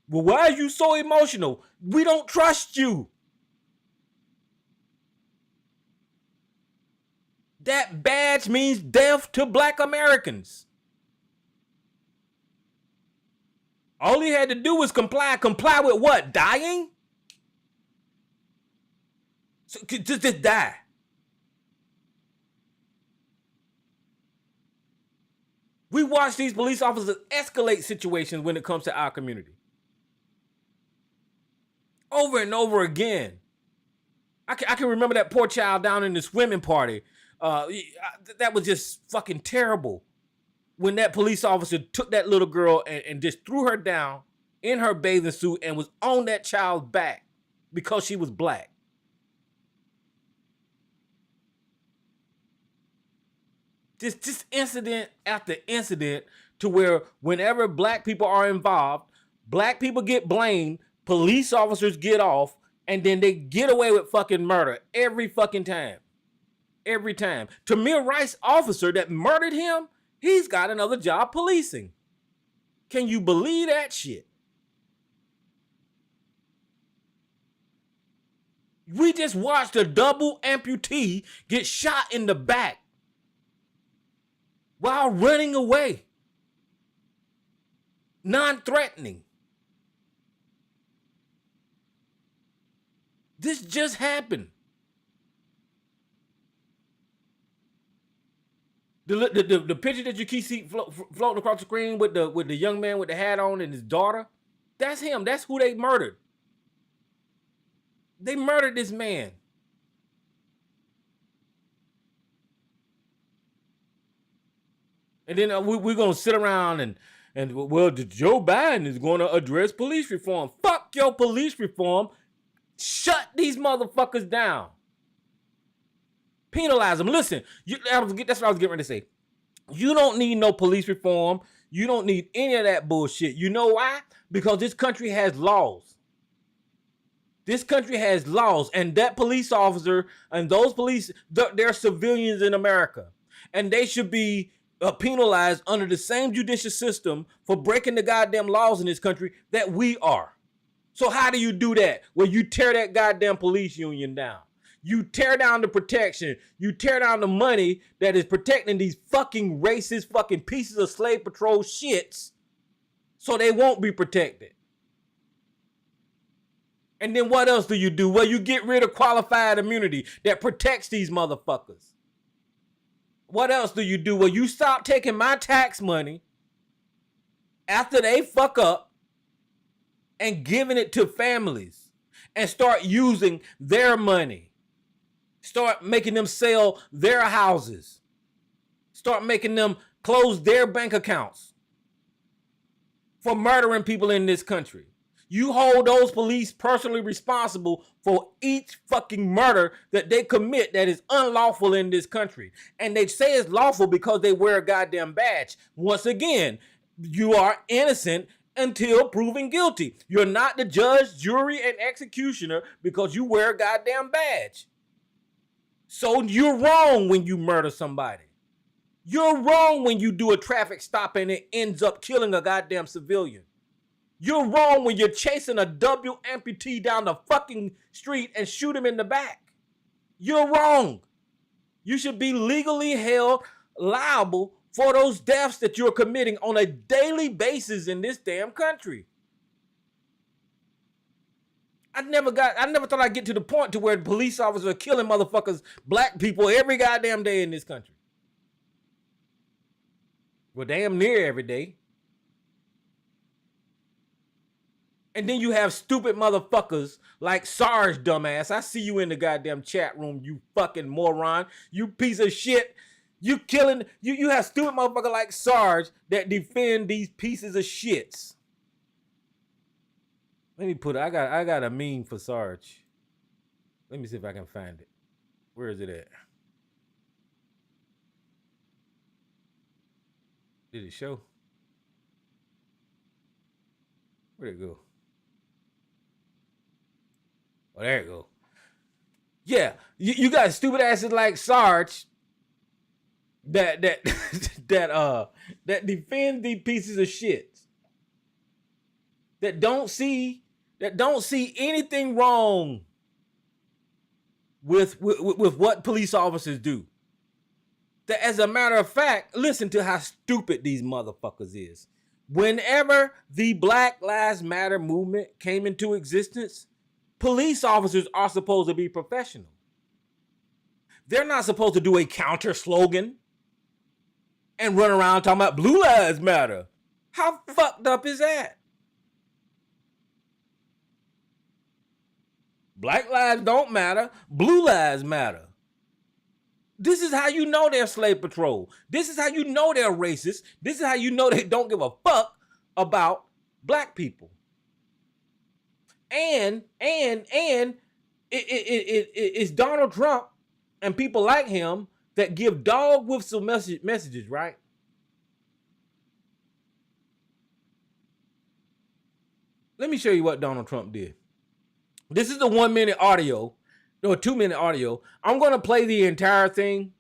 Well, why are you so emotional? We don't trust you. That badge means death to black Americans. All he had to do was comply. Comply with what? Dying? So just die. We watch these police officers escalate situations when it comes to our community. Over and over again. I can remember that poor child down in the swimming party. That was just fucking terrible. When that police officer took that little girl and just threw her down in her bathing suit and was on that child's back because she was black. Just incident after incident, to where whenever black people are involved, black people get blamed, police officers get off, and then they get away with fucking murder every fucking time. Every time. Tamir Rice officer that murdered him, he's got another job policing. Can you believe that shit? We just watched a double amputee get shot in the back while running away. Non-threatening. This just happened. The picture that you keep seeing floating across the screen with the young man with the hat on and his daughter, that's him. That's who they murdered. They murdered this man. And then we're going to sit around and well, Joe Biden is going to address police reform. Fuck your police reform. Shut these motherfuckers down. Penalize them. Listen, that's what I was getting ready to say. You don't need no police reform. You don't need any of that bullshit. You know why? Because this country has laws. This country has laws, and that police officer and those police, they're civilians in America, and they should be penalized under the same judicial system for breaking the goddamn laws in this country that we are. So how do you do that? Well, you tear that goddamn police union down. You tear down the protection. You tear down the money that is protecting these fucking racist fucking pieces of slave patrol shits so they won't be protected. And then what else do you do? Well, you get rid of qualified immunity that protects these motherfuckers. What else do you do? Well, you stop taking my tax money after they fuck up and giving it to families and start using their money. Start making them sell their houses. Start making them close their bank accounts for murdering people in this country. You hold those police personally responsible for each fucking murder that they commit that is unlawful in this country. And they say it's lawful because they wear a goddamn badge. Once again, you are innocent until proven guilty. You're not the judge, jury, and executioner because you wear a goddamn badge. So you're wrong when you murder somebody. You're wrong when you do a traffic stop and it ends up killing a goddamn civilian. You're wrong when you're chasing a double amputee down the fucking street and shoot him in the back. You're wrong. You should be legally held liable for those deaths that you're committing on a daily basis in this damn country. I never thought I'd get to the point to where police officers are killing motherfuckers, black people, every goddamn day in this country. Well, damn near every day. And then you have stupid motherfuckers like Sarge, dumbass. I see you in the goddamn chat room, you fucking moron. You piece of shit. You killing, you have stupid motherfucker like Sarge that defend these pieces of shits. Let me put it, I got a meme for Sarge. Let me see if I can find it. Where is it at? Did it show? Where'd it go? Oh, there it go. Yeah, you got stupid asses like Sarge that defend these pieces of shit. That don't see anything wrong with what police officers do. That, as a matter of fact, listen to how stupid these motherfuckers is. Whenever the Black Lives Matter movement came into existence, police officers are supposed to be professional. They're not supposed to do a counter slogan and run around talking about Blue Lives Matter. How fucked up is that? Black lives don't matter. Blue lives matter. This is how you know they're slave patrol. This is how you know they're racist. This is how you know they don't give a fuck about black people. And it's Donald Trump and people like him that give dog whistle messages, right? Let me show you what Donald Trump did. This is the 1 minute audio, or 2 minute audio. I'm going to play the entire thing,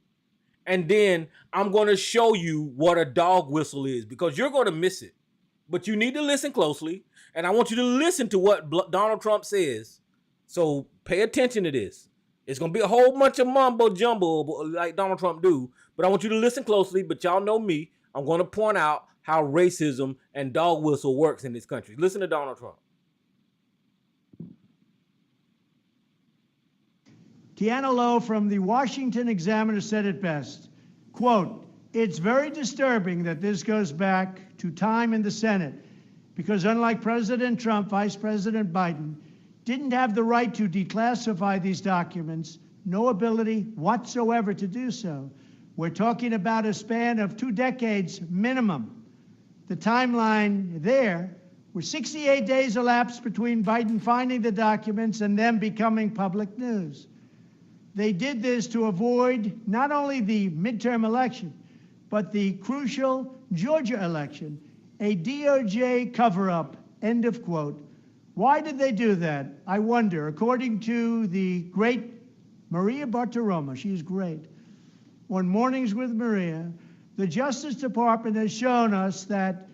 and then I'm going to show you what a dog whistle is, because you're going to miss it. But you need to listen closely, and I want you to listen to what Donald Trump says. So pay attention to this. It's going to be a whole bunch of mumbo jumbo like Donald Trump do, but I want you to listen closely. But y'all know me. I'm going to point out how racism and dog whistle works in this country. Listen to Donald Trump. Tiana Lowe from the Washington Examiner said it best, quote, "It's very disturbing that this goes back to time in the Senate, because unlike President Trump, Vice President Biden didn't have the right to declassify these documents, no ability whatsoever to do so. We're talking about a span of 2 decades minimum. The timeline there, where 68 days elapsed between Biden finding the documents and them becoming public news. They did this to avoid not only the midterm election, but the crucial Georgia election, a DOJ cover-up," end of quote. Why did they do that? I wonder. According to the great Maria Bartiromo, she's great, on Mornings with Maria, the Justice Department has shown us that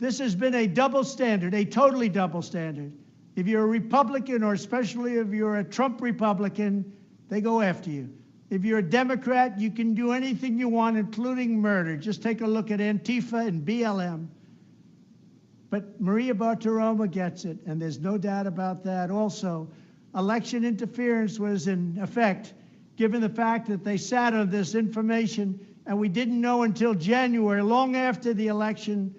this has been a double standard, a totally double standard. If you're a Republican, or especially if you're a Trump Republican, they go after you. If you're a Democrat, you can do anything you want, including murder. Just take a look at Antifa and BLM. But Maria Bartiromo gets it, and there's no doubt about that. Also, election interference was in effect, given the fact that they sat on this information and we didn't know until January, long after the election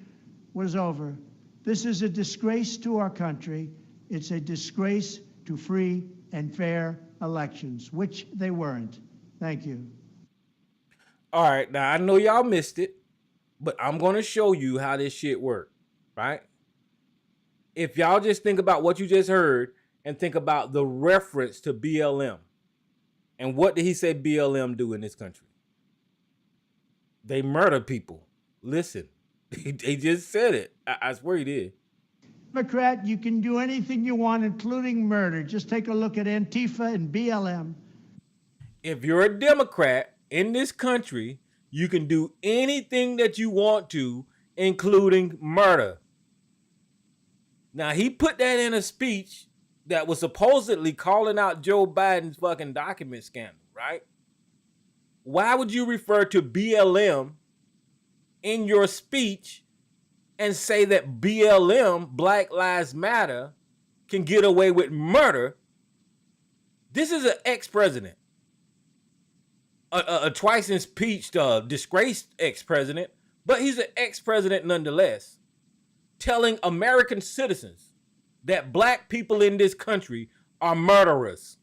was over. This is a disgrace to our country. It's a disgrace to free and fair elections, which they weren't. Thank you. All right, now I know y'all missed it, but I'm going to show you how this shit works, right? If y'all just think about what you just heard and think about the reference to BLM, and what did he say BLM do in this country? They murder people. Listen, he just said it. I swear he did. Democrat, you can do anything you want, including murder. Just take a look at Antifa and BLM. If you're a Democrat in this country, you can do anything that you want to, including murder. Now, he put that in a speech that was supposedly calling out Joe Biden's fucking document scandal, right? Why would you refer to BLM in your speech and say that BLM, Black Lives Matter, can get away with murder? This is an ex-president, a twice impeached, disgraced ex-president, but he's an ex-president nonetheless, telling American citizens that black people in this country are murderers.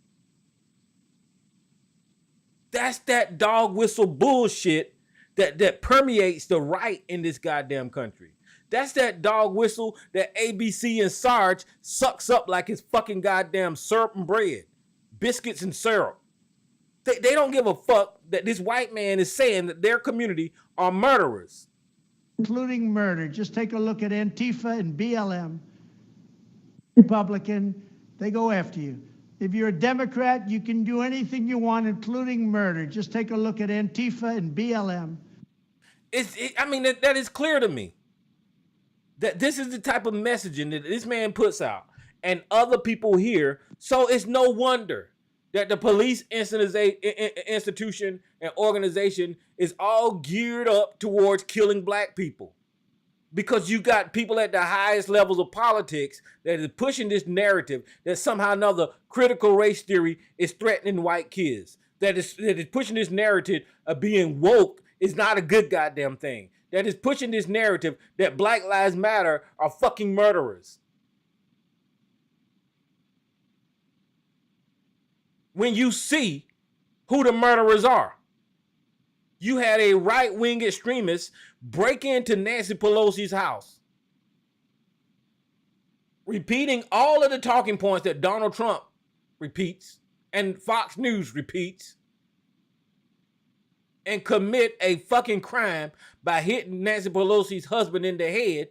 That's that dog whistle bullshit that permeates the right in this goddamn country. That's that dog whistle that ABC and Sarge sucks up like it's fucking goddamn syrup and bread, biscuits and syrup. They don't give a fuck that this white man is saying that their community are murderers. Including murder. Just take a look at Antifa and BLM. Republican, they go after you. If you're a Democrat, you can do anything you want, including murder. Just take a look at Antifa and BLM. That is clear to me. That this is the type of messaging that this man puts out and other people hear. So it's no wonder that the police institution and organization is all geared up towards killing black people. Because you got people at the highest levels of politics that is pushing this narrative that somehow or another critical race theory is threatening white kids. That is pushing this narrative of being woke is not a good goddamn thing. That is pushing this narrative that Black Lives Matter are fucking murderers. When you see who the murderers are. You had a right-wing extremist break into Nancy Pelosi's house, repeating all of the talking points that Donald Trump repeats and Fox News repeats, and commit a fucking crime by hitting Nancy Pelosi's husband in the head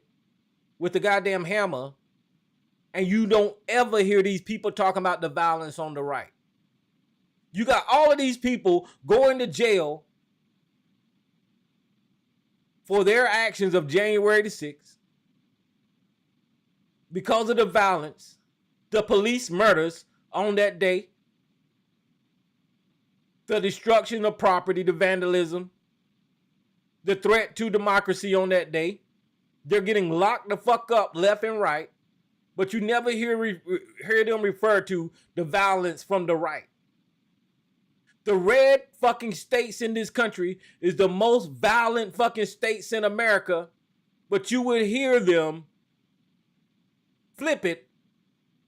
with the goddamn hammer, and you don't ever hear these people talking about the violence on the right. You got all of these people going to jail for their actions of January the 6th because of the violence, the police murders on that day, the destruction of property, the vandalism, the threat to democracy on that day. They're getting locked the fuck up left and right, but you never hear them refer to the violence from the right. The red fucking states in this country is the most violent fucking states in America, but you would hear them flip it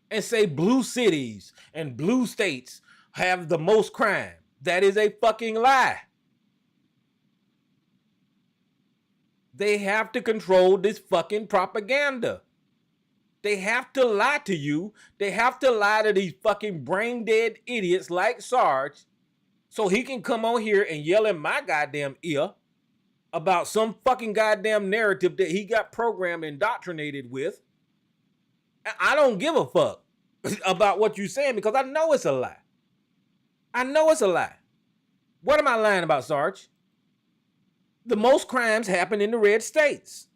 and say blue cities and blue states have the most crime. That is a fucking lie. They have to control this fucking propaganda. They have to lie to you. They have to lie to these fucking brain dead idiots like Sarge, so he can come on here and yell in my goddamn ear about some fucking goddamn narrative that he got programmed, indoctrinated with. I don't give a fuck about what you're saying because I know it's a lie. I know it's a lie. What am I lying about, Sarge? The most crimes happen in the red states.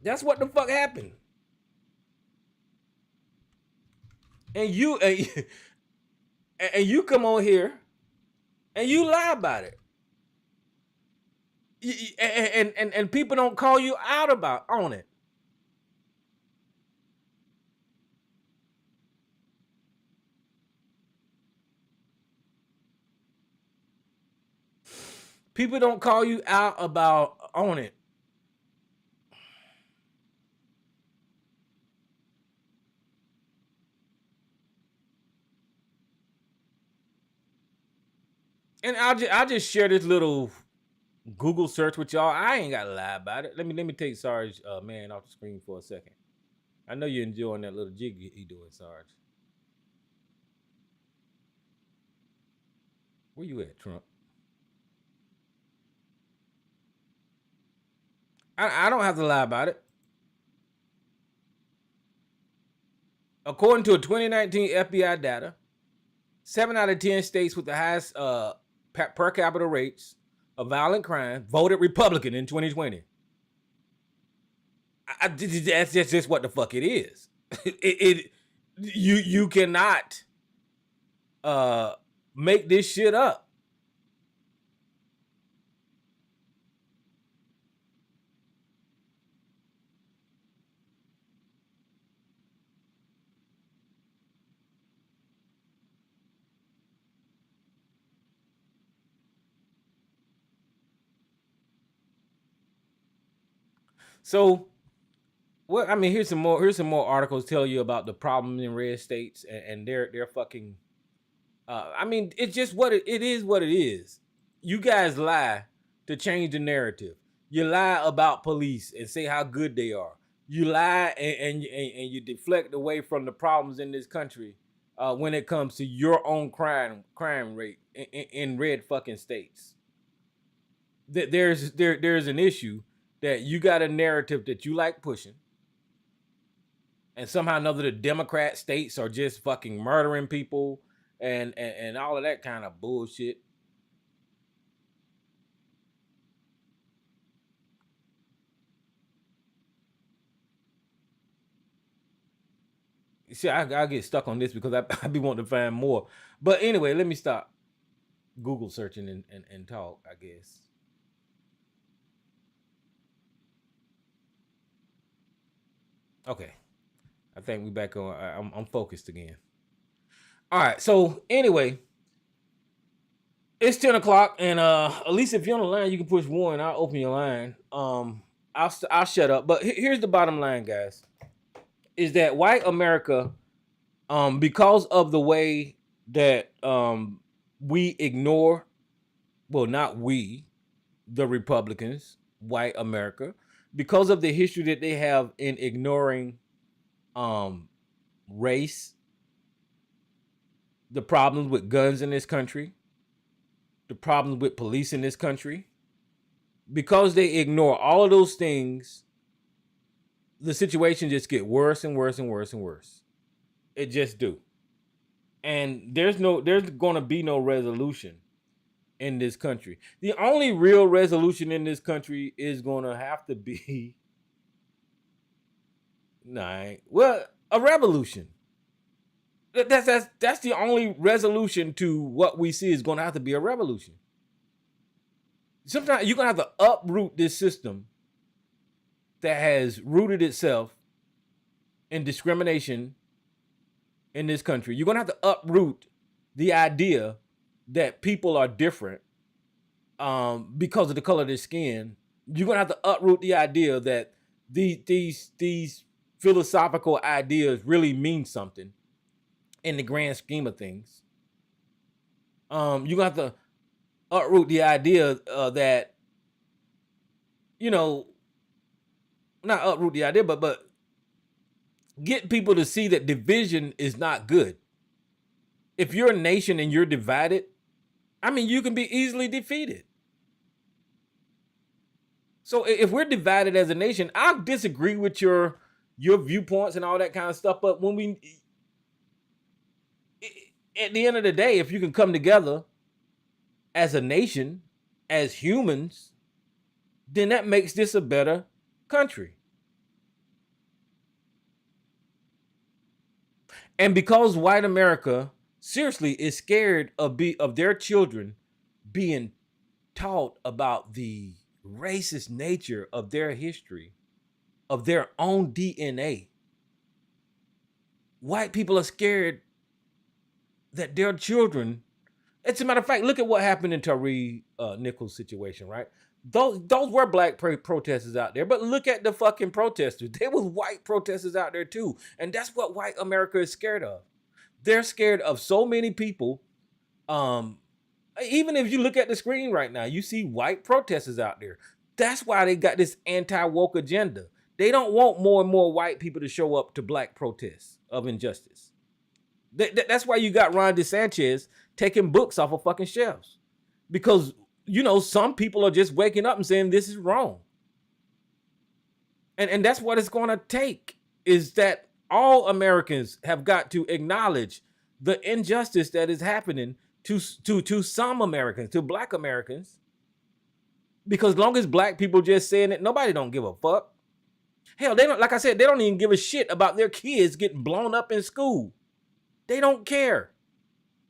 That's what the fuck happened. And you come on here and you lie about it. And people don't call you out on it. People don't call you out on it. And I'll just share this little Google search with y'all. I ain't gotta lie about it. Let me take Sarge man off the screen for a second. I know you're enjoying that little jig he doing, Sarge. Where you at, Trump? I don't have to lie about it. According to a 2019 FBI data, 7 out of 10 states with the highest per capita rates of violent crime voted Republican in 2020. That's just what the fuck it is. You cannot make this shit up. So, well, I mean, here's some more articles tell you about the problem in red states and their fucking. I mean, it's just what it is. What it is. You guys lie to change the narrative. You lie about police and say how good they are. You lie and you deflect away from the problems in this country when it comes to your own crime rate in red fucking states. There's an issue that you got a narrative that you like pushing, and somehow or another the Democrat states are just fucking murdering people and all of that kind of bullshit. See, I get stuck on this because I be wanting to find more. But anyway, let me stop Google searching and talk, I guess. Okay. I think we back on. I'm focused again. All right. So anyway, it's 10 o'clock, and at least if you're on the line, you can push 1. I'll open your line. I'll shut up. But here's the bottom line, guys, is that white America, because of the way that we ignore, well, not we, the Republicans, white America, because of the history that they have in ignoring race, the problems with guns in this country, the problems with police in this country, because they ignore all of those things, the situation just get worse and worse and worse and worse. It just do. And there's going to be no resolution in this country. The only real resolution in this country is going to have to be a revolution. That's the only resolution to what we see is going to have to be a revolution. Sometimes you're going to have to uproot this system that has rooted itself in discrimination in this country. You're going to have to uproot the idea that people are different because of the color of their skin. You're going to have to uproot the idea that these philosophical ideas really mean something in the grand scheme of things. You're going to have to uproot the idea that, not uproot the idea, but get people to see that division is not good. If you're a nation and you're divided, I mean, you can be easily defeated. So if we're divided as a nation, I'll disagree with your viewpoints and all that kind of stuff. But when at the end of the day, if you can come together as a nation, as humans, then that makes this a better country. And because white America seriously is scared of their children being taught about the racist nature of their history, of their own DNA, white people are scared that their children, as a matter of fact, look at what happened in Tyree Nichols' situation, right? Those were black protesters out there, but look at the fucking protesters. There was white protesters out there too. And that's what white America is scared of. They're scared of so many people Even if you look at the screen right now, you see white protesters out there. That's why they got this anti-woke agenda. They don't want more and more white people to show up to black protests of injustice. That's why you got Ron DeSantis taking books off of fucking shelves. Because, some people are just waking up and saying this is wrong. And that's what it's going to take, is that all Americans have got to acknowledge the injustice that is happening to some Americans, to black Americans. Because as long as black people just saying it, nobody don't give a fuck. Hell, they don't, like I said, they don't even give a shit about their kids getting blown up in school. They don't care.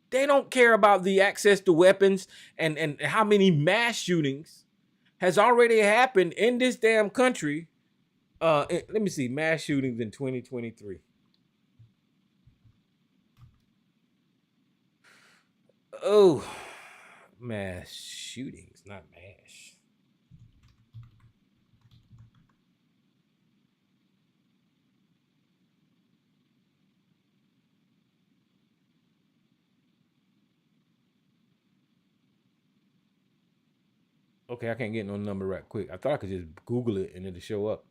They don't care about the access to weapons and how many mass shootings has already happened in this damn country. Let me see, mass shootings in 2023. Oh, mass shootings, not mash. Okay, I can't get no number right quick. I thought I could just Google it and it'll show up.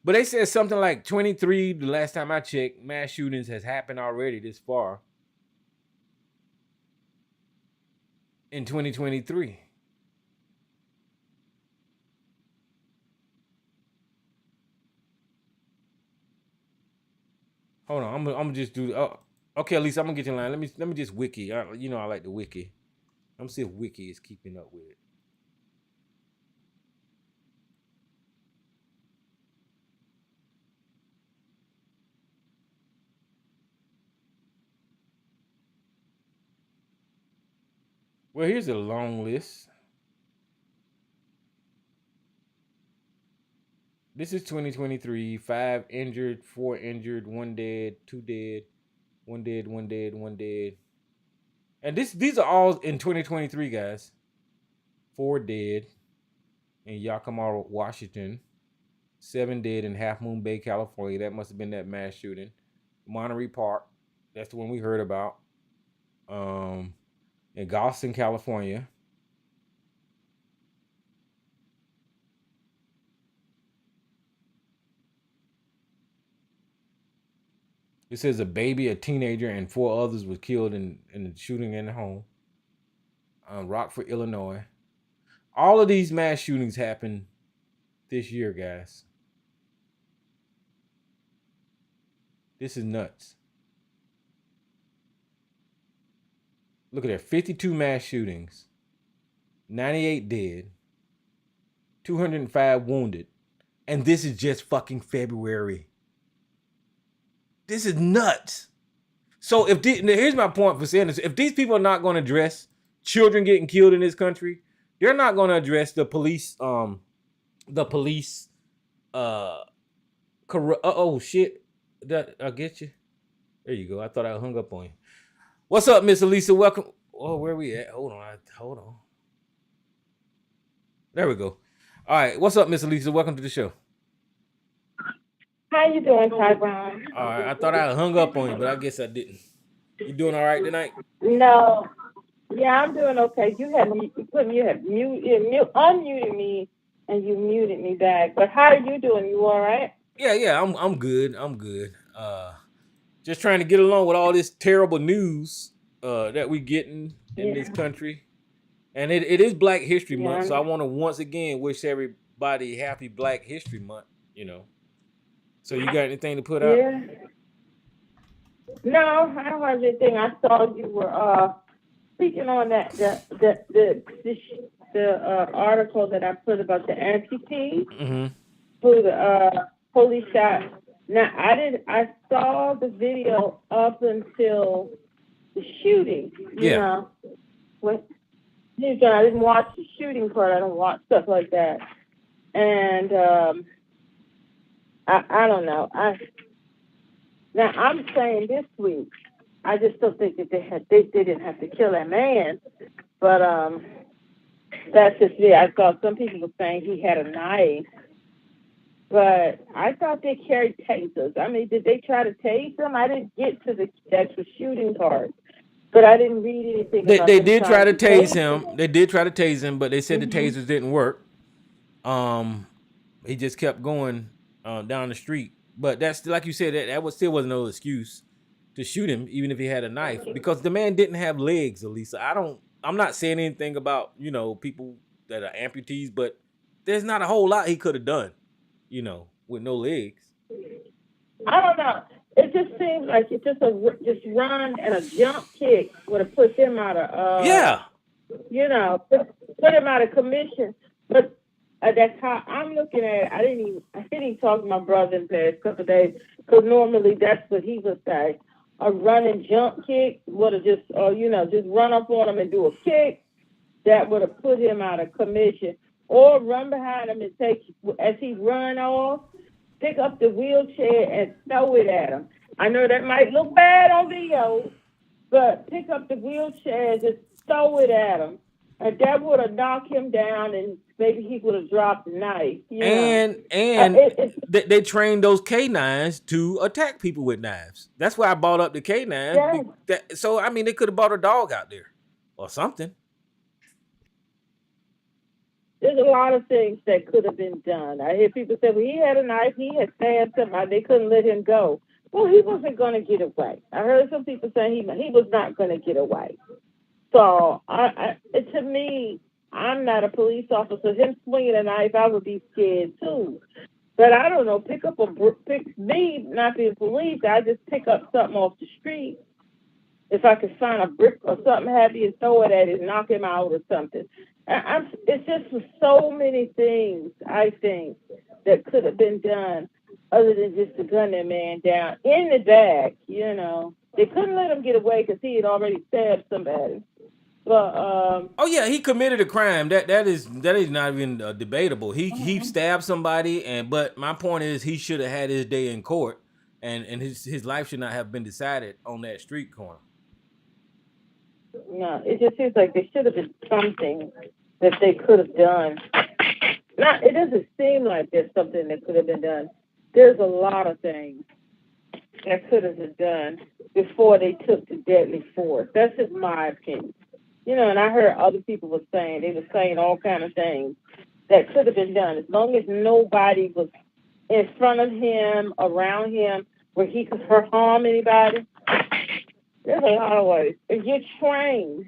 But they said something like 23, the last time I checked, mass shootings has happened already this far in 2023. Hold on, I'm gonna just do. Okay, Lisa, I'm gonna get you in line. Let me just wiki. I like the wiki. I'm gonna see if wiki is keeping up with it. Well, here's a long list. This is 2023. 5 injured, 4 injured, 1 dead, 2 dead, 1 dead, 1 dead, 1 dead. And these are all in 2023, guys. 4 dead in Yakima, Washington. 7 dead in Half Moon Bay, California. That must have been that mass shooting. Monterey Park. That's the one we heard about. In Galveston, California. It says a baby, a teenager, and 4 others were killed in the shooting in the home. Rockford, Illinois. All of these mass shootings happened this year, guys. This is nuts. Look at that, 52 mass shootings, 98 dead, 205 wounded, and this is just fucking February. This is nuts. So here's my point for saying this. If these people are not going to address children getting killed in this country, they're not going to address the police, oh shit, that I'll get you. There you go. I thought I hung up on you. What's up, Miss Elisa? Welcome. Oh, where we at? Hold on. There we go. All right. What's up, Miss Elisa? Welcome to the show. How you doing, Tyrone? All right. I thought I hung up on you, but I guess I didn't. You doing all right tonight? No. Yeah, I'm doing okay. You had unmuted me, and you muted me back. But how are you doing? You all right? Yeah. I'm good. Just trying to get along with all this terrible news that we getting in this country. And it is Black History Month, so I want to once again wish everybody happy Black History Month, So you got anything to put out? Yeah. No, I don't have anything. I saw you were speaking on that the article that I put about the amputees who the police shot. Now I saw the video up until the shooting. I didn't watch the shooting part. I don't watch stuff like that. And I don't know. Now I'm saying this week, I just don't think that they didn't have to kill that man. But that's just it. I thought some people were saying he had a knife. But I thought they carried tasers. I mean, did they try to tase them? I didn't get to the actual shooting part. But I didn't read anything They about they them did try trying to to tase tase him. They did try to tase him, but they said the him. tasers didn't work. He just kept going down the street. But that's like you said, that was still wasn't no excuse to shoot him, even if he had a knife, because the man didn't have legs. Elisa, I'm not saying anything about people that are amputees, but there's not a whole lot he could have done, with no legs. I don't know. It just seems like it's just run and a jump kick would have put him out of Yeah. put him out of commission. But that's how I'm looking at it. I didn't even talk to my brother in the past couple of days because normally that's what he would say. A run and jump kick would have just run up on him and do a kick that would have put him out of commission, or run behind him and as he run off, pick up the wheelchair and throw it at him. I know that might look bad on video, but pick up the wheelchair and just throw it at him. And that would have knocked him down and maybe he would have dropped the knife. And they trained those K9s to attack people with knives. That's why I brought up the K9s. Yeah. So, I mean, they could have brought a dog out there or something. There's a lot of things that could have been done. I hear people say, well, he had a knife, he had stabbed somebody, they couldn't let him go. Well, he wasn't going to get away. I heard some people saying he was not going to get away. So, to me, I'm not a police officer. Him swinging a knife, I would be scared too. But I don't know, me not being police, I just pick up something off the street. If I could find a brick or something heavy and throw it at it, knock him out or something. It's just so many things, I think, that could have been done other than just to gun that man down in the back, They couldn't let him get away because he had already stabbed somebody. But he committed a crime. That is not even debatable. He stabbed somebody, but my point is he should have had his day in court, and his life should not have been decided on that street corner. No, it just seems like there should have been something that they could have done. It doesn't seem like there's something that could have been done. There's a lot of things that could have been done before they took the deadly force. That's just my opinion. And I heard other people were saying all kind of things that could have been done. As long as nobody was in front of him, around him, where he could harm anybody. There's a lot of ways. If you're trained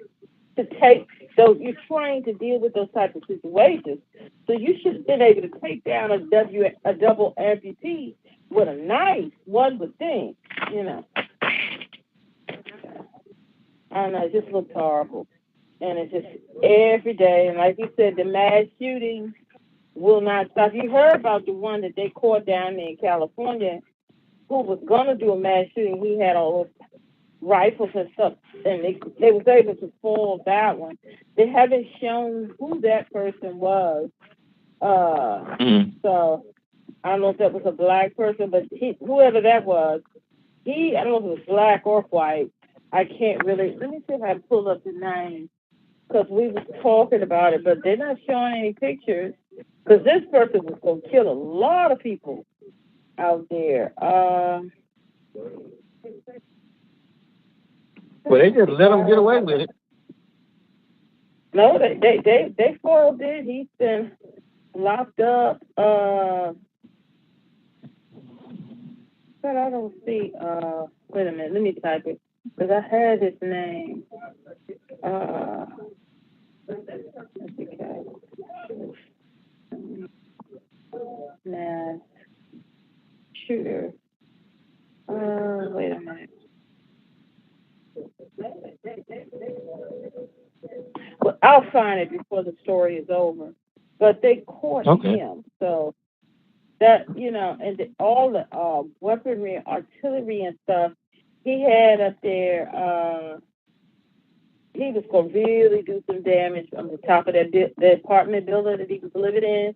you're trained to deal with those types of situations. So you should have been able to take down a double amputee with a knife, one would think, I don't know, it just looks horrible. And it's just every day. And like you said, the mass shootings will not stop. You heard about the one that they caught down there in California who was going to do a mass shooting. He had all those rifles and stuff, and they was able to foil that one. They haven't shown who that person was. So I don't know if that was a black person, but whoever that was, I don't know if it was black or white. I can't really. Let me see if I pull up the name, because we was talking about it, but they're not showing any pictures. Because this person was going to kill a lot of people out there. Well, they just let him get away with it. No, they foiled it. He's been locked up. But I don't see. Wait a minute. Let me type it, because I had his name. Mass shooter. Wait a minute. Well, I'll find it before the story is over. But they caught him, so that and all the weaponry, artillery, and stuff he had up there. He was going to really do some damage on the top of that apartment building that he was living in.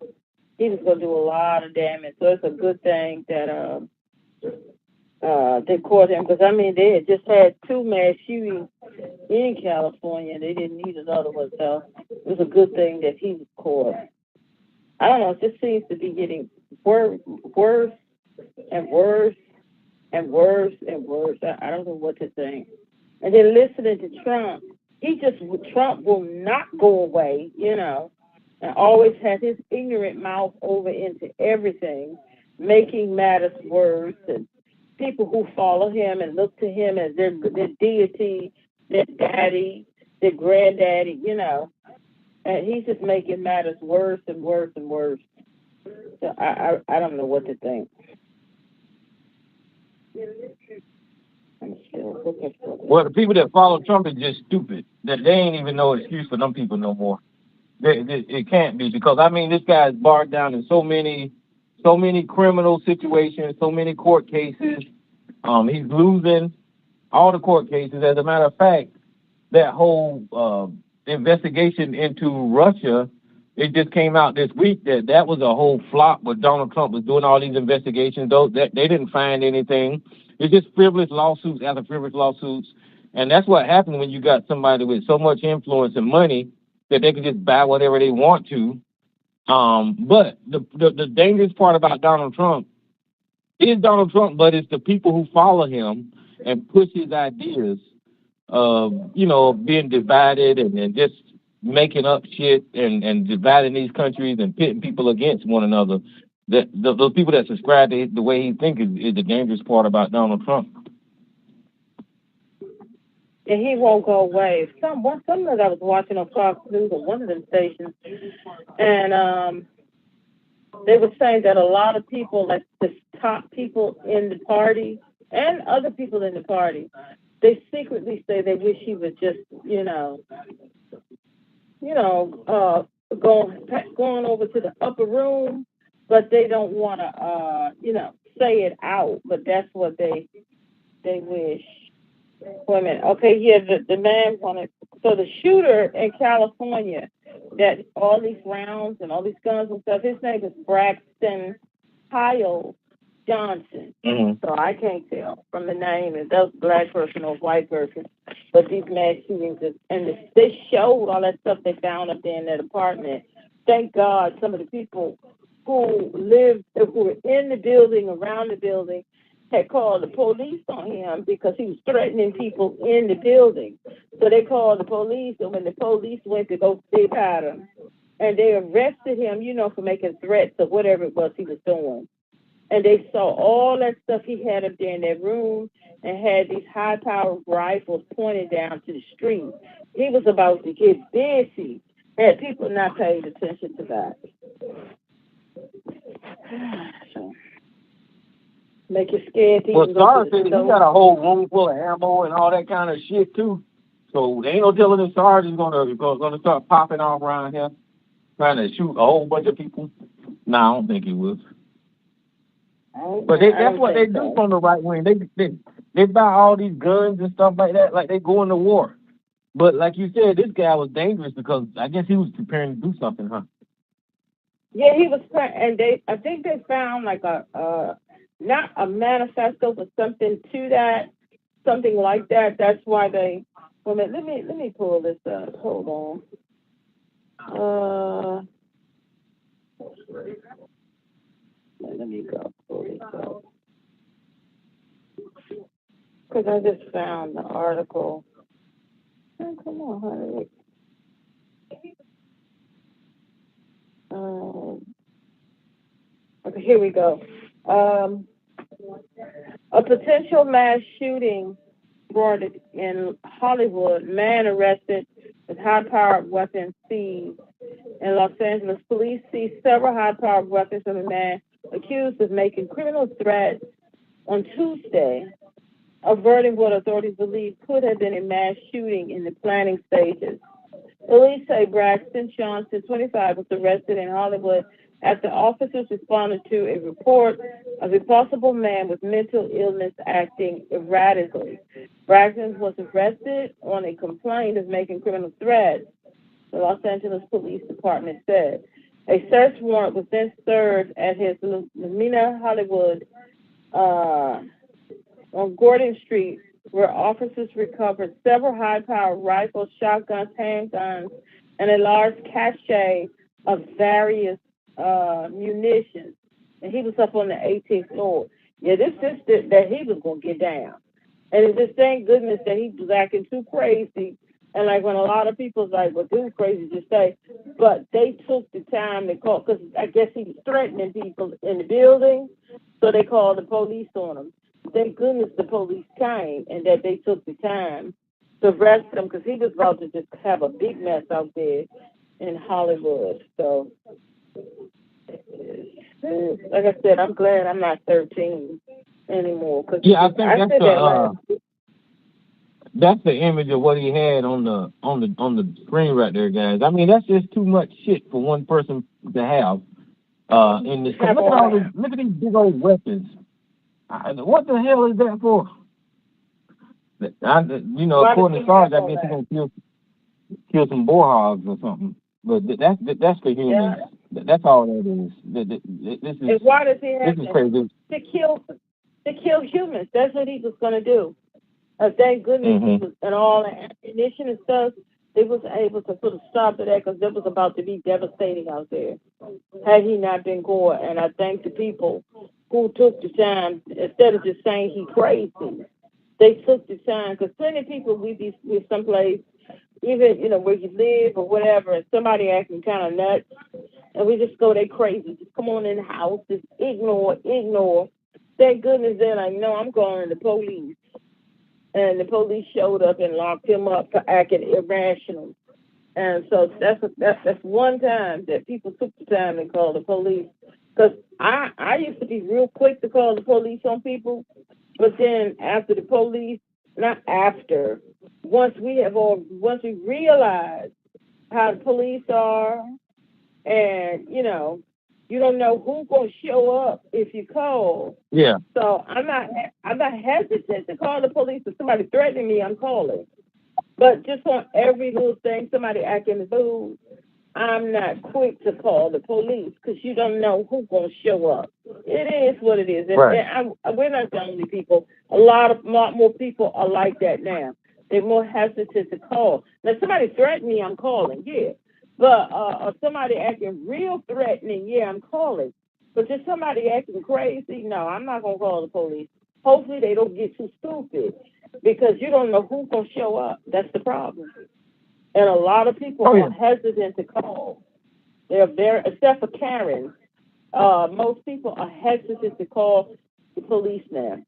He was going to do a lot of damage. So it's a good thing that they caught him, because they had just had 2 mass shootings in California. They didn't need another one, so it was a good thing that he was caught. I don't know. It just seems to be getting worse and worse and worse and worse. I don't know what to think. and then listening to Trump. Trump will not go away, and always has his ignorant mouth over into everything, making matters worse. And people who follow him and look to him as their deity, their daddy, their granddaddy, and he's just making matters worse and worse and worse. So I don't know what to think. I'm still looking for this. Well, the people that follow Trump is just stupid. That they ain't even no excuse for them people no more. It can't be, because I mean this guy's barred down in so many criminal situations, so many court cases. He's losing all the court cases. As a matter of fact, that whole investigation into Russia, it just came out this week that was a whole flop. Where Donald Trump was doing all these investigations, though that they didn't find anything. It's just frivolous lawsuits after frivolous lawsuits, and that's what happens when you got somebody with so much influence and money that they can just buy whatever they want to. But the dangerous part about Donald Trump is Donald Trump, but it's the people who follow him and push his ideas of, being divided and just making up shit and dividing these countries and pitting people against one another. Those people that subscribe to the way he thinks is the dangerous part about Donald Trump. And he won't go away. Something that I was watching on Fox News on one of them stations, and they were saying that a lot of people, like the top people in the party and other people in the party, they secretly say they wish he was just, going over to the upper room, but they don't want to, say it out. But that's what they wish. Wait a minute. Okay, yeah, the man wanted. So the shooter in California, that all these rounds and all these guns and stuff, his name is Braxton Kyle Johnson. Mm-hmm. So I can't tell from the name if that's a black person or a white person. But these mass shootings, they showed all that stuff they found up there in that apartment. Thank God some of the people who were in the building, around the building, had called the police on him because he was threatening people in the building. So they called the police, and when the police went to go stick at him, and they arrested him, for making threats of whatever it was he was doing. And they saw all that stuff he had up there in that room and had these high-powered rifles pointed down to the street. He was about to get busy. Had people not paid attention to that. So, make you scared. Well, Sarah said he got a whole room full of ammo and all that kind of shit too. So there ain't no telling if Sarge is gonna start popping off around here, trying to shoot a whole bunch of people. No, I don't think he will. But that's what they do from the right wing. They buy all these guns and stuff like that, like they go into war. But like you said, this guy was dangerous because I guess he was preparing to do something, huh? Yeah, he was, and I think they found like not a manifesto, but something to that, something like that. That's why they. Well, let me pull this up. Hold on. Let me go pull this up because I just found the article. Oh, come on, honey. Okay, here we go. A potential mass shooting reported in Hollywood. Man arrested with high-powered weapons seized. In Los Angeles, police seized several high-powered weapons from a man accused of making criminal threats on Tuesday, averting what authorities believe could have been a mass shooting in the planning stages. Police say Braxton Johnson, 25, was arrested in Hollywood after officers responded to a report of a possible man with mental illness acting erratically. Braxton was arrested on a complaint of making criminal threats, the Los Angeles Police Department said. A search warrant was then served at his Lamina Hollywood on Gordon Street, where officers recovered several high-powered rifles, shotguns, handguns, and a large cache of various munitions. And he was up on the 18th floor. Yeah, this that he was going to get down. And it's just thank goodness that he was acting too crazy. And like when a lot of people's like, well, dude, crazy, just say, but they took the time to call because I guess he was threatening people in the building, so they called the police on him. Thank goodness the police came and that they took the time to arrest him because he was about to just have a big mess out there in Hollywood. So, like I said, I'm glad I'm not 13 anymore. Cause Yeah, I think I that's said that last that's the image of what he had on the screen right there, guys. I mean, that's just too much shit for one person to have. In this, have look at all all that. this, look at these big old weapons. What the hell is that for? Why does According he to Sarge, have I all guess he's that? gonna kill some boar hogs or something. But that's for Yeah. humans. That's all that is. This And is why does he have this is that? crazy. To kill humans. That's what he was gonna do. Thank goodness he was, and all the ammunition and stuff, they was able to put a stop to that because it was about to be devastating out there. Had he not been caught, and I thank the people who took the time instead of just saying he crazy. They took the time because plenty of people we be with someplace, even where you live or whatever, and somebody acting kind of nuts, and we just go they crazy. Just come on in the house, just ignore. Thank goodness that I know I'm calling the police. And the police showed up and locked him up for acting irrational. And so that's one time that people took the time to call the police. Because I used to be real quick to call the police on people, but then after the police, not after, once we realize how the police are, and you don't know who's gonna show up if you call. Yeah. So I'm not hesitant to call the police. If somebody threatening me, I'm calling. But just on every little thing, somebody acting a fool, I'm not quick to call the police because you don't know who's gonna show up. It is what it is, and, Right. we're not the only people. A lot more people are like that now. They're more hesitant to call. Now, somebody threatened me, I'm calling. Yeah. But somebody acting real threatening, yeah, I'm calling. But just somebody acting crazy, no, I'm not gonna call the police. Hopefully they don't get too stupid because you don't know who's gonna show up. That's the problem. And a lot of people are hesitant to call. They're very, except for Karen, most people are hesitant to call the police now.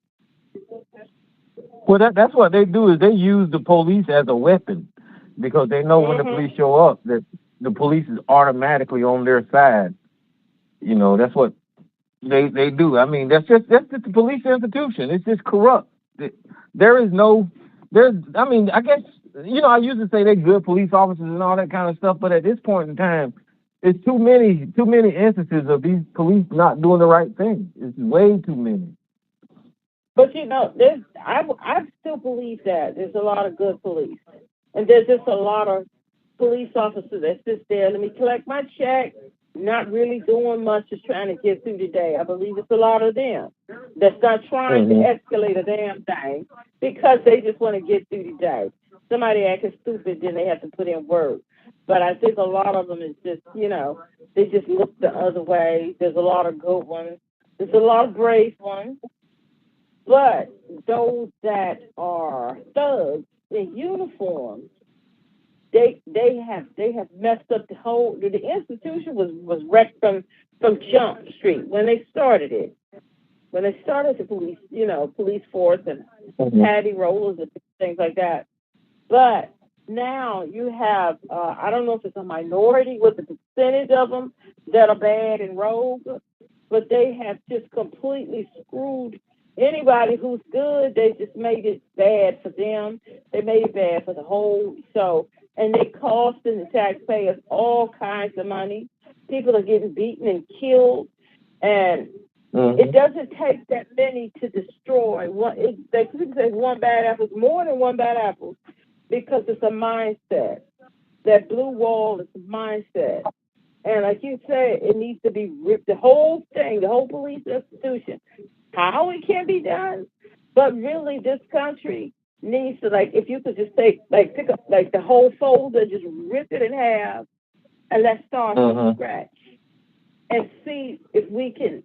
Well, that's what they do is they use the police as a weapon because they know when the police show up that the police is automatically on their side. That's what they do. I mean, that's just the police institution. It's just corrupt. I guess, I used to say they're good police officers and all that kind of stuff, but at this point in time, it's too many instances of these police not doing the right thing. It's way too many. But I still believe that there's a lot of good police, and there's just a lot of police officers that sit there. Let me collect my check, not really doing much, just trying to get through the day. I believe it's a lot of them that's not trying to escalate a damn thing because they just want to get through the day. Somebody acting stupid, then they have to put in work. But I think a lot of them is just, they just look the other way. There's a lot of good ones. There's a lot of brave ones. But those that are thugs in uniforms, they have messed up the institution was wrecked from Jump Street when they started it. When they started the police force and patty rollers and things like that. But now you have I don't know if it's a minority with the percentage of them that are bad and rogue, but they have just completely screwed anybody who's good. They just made it bad for them. They made it bad for the whole. And they costing the taxpayers all kinds of money. People are getting beaten and killed, and it doesn't take that many to destroy one. They say one bad apple is more than one bad apple because it's a mindset. That blue wall is a mindset. And like you said, it needs to be ripped. The whole thing, the whole police institution, how it can be done. But really, this country needs to, if you could just pick up, the whole folder, just rip it in half, and let's start from scratch and see if we can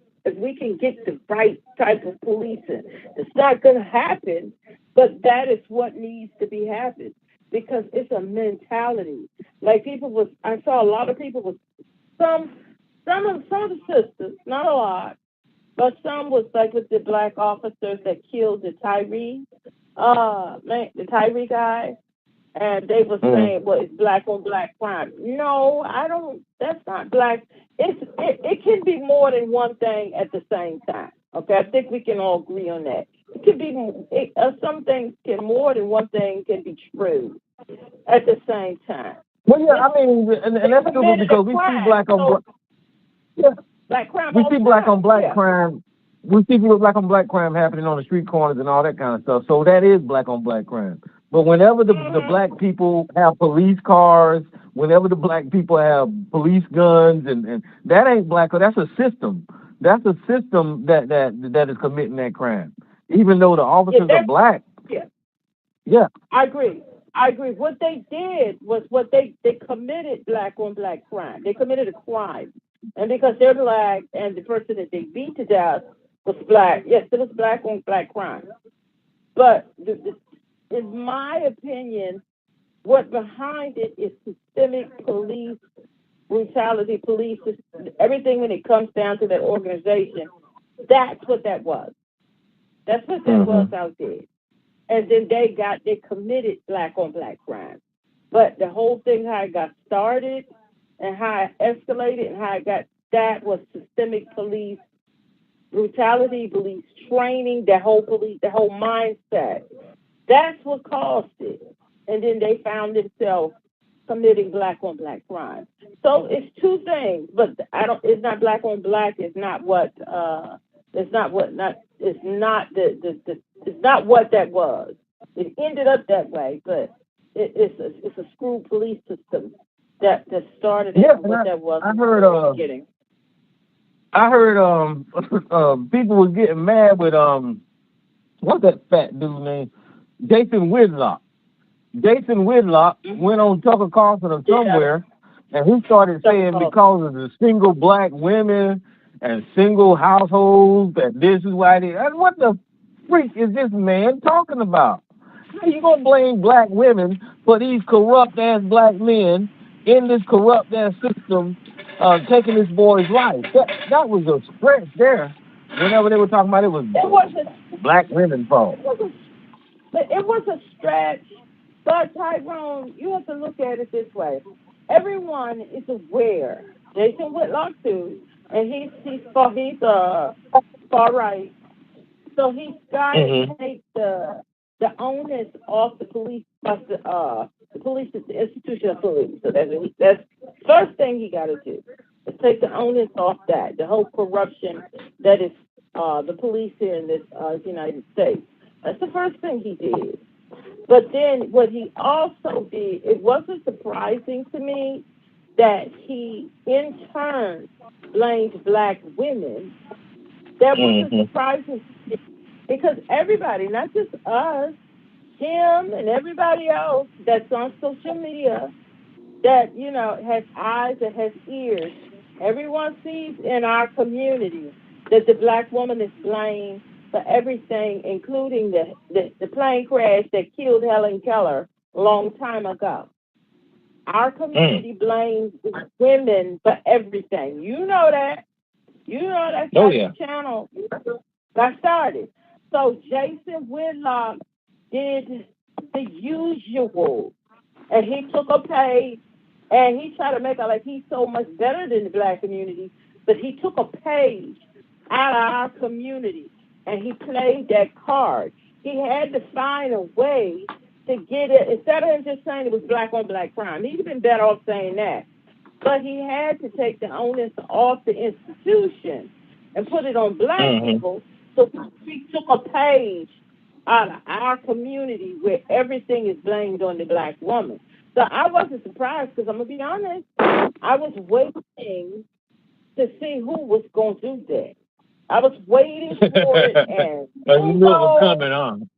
get the right type of policing. It's not going to happen, But that is what needs to be happening because it's a mentality. Like I saw a lot of people with some of the sisters, not a lot, but some was like with the black officers that killed the Tyree guy, and they were saying, well, it's black on black crime. No, I don't. That's not black. It can be more than one thing at the same time. Okay, I think we can all agree on that. It could be some things can more than one thing can be true at the same time. Well, yeah, I mean, and that's stupid because we see black on black. Yeah, black crime. We see black on black yeah. crime. We see black on black crime happening on the street corners and all that kind of stuff. So that is black on black crime. But whenever the black people have police cars, whenever the black people have police guns, and that ain't black. That's a system. That's a system that is committing that crime. Even though the officers are black. Yeah. Yeah. I agree. What they did was they committed black on black crime. They committed a crime. And because they're black and the person that they beat to death was black, yes, it was black on black crime. But in my opinion, what behind it is systemic police brutality, police, everything when it comes down to that organization. That's what that was. That's what that was out there. And then they committed black on black crime. But the whole thing, how it got started and how it escalated and how it got, that was systemic police brutality, police training, the whole mindset. That's what caused it. And then they found themselves committing black on black crime. So it's two things, but it's not black on black. It's not what that was. It ended up that way, but it's a screw police system that started it. What that was. I heard people was getting mad with what's that fat dude name? Jason Whitlock. Jason Whitlock went on Tucker Carlson or somewhere, and he started saying because of the single black women and single households that this is why they. What the freak is this man talking about? How you gonna blame black women for these corrupt ass black men in this corrupt ass system taking this boy's life? That was a stretch there. Whenever they were talking about it was black women's fault. It was a stretch, but Tyrone, you have to look at it this way. Everyone is aware. Jason Whitlock too, and he's far right. So he's got to take the onus off the police, the police, the institution of police. So that's first thing he got to do. Is take the onus off that, the whole corruption that is the police here in this United States. That's the first thing he did. But then what he also did, it wasn't surprising to me that he in turn blamed black women. That wasn't surprising to me because everybody, not just us, him and everybody else that's on social media that, has eyes and has ears, everyone sees in our community that the black woman is blamed for everything, including the plane crash that killed Helen Keller a long time ago. Our community blames women for everything. You know that. That's how the channel got started. So Jason Whitlock did the usual, and he took a page, and he tried to make it like he's so much better than the black community, but he took a page out of our community. And he played that card. He had to find a way to get it. Instead of him just saying it was black on black crime, he'd have been better off saying that. But he had to take the onus off the institution and put it on black people. So he took a page out of our community where everything is blamed on the black woman. So I wasn't surprised because I'm going to be honest. I was waiting to see who was going to do that. I was waiting for it, and you knew it was coming on.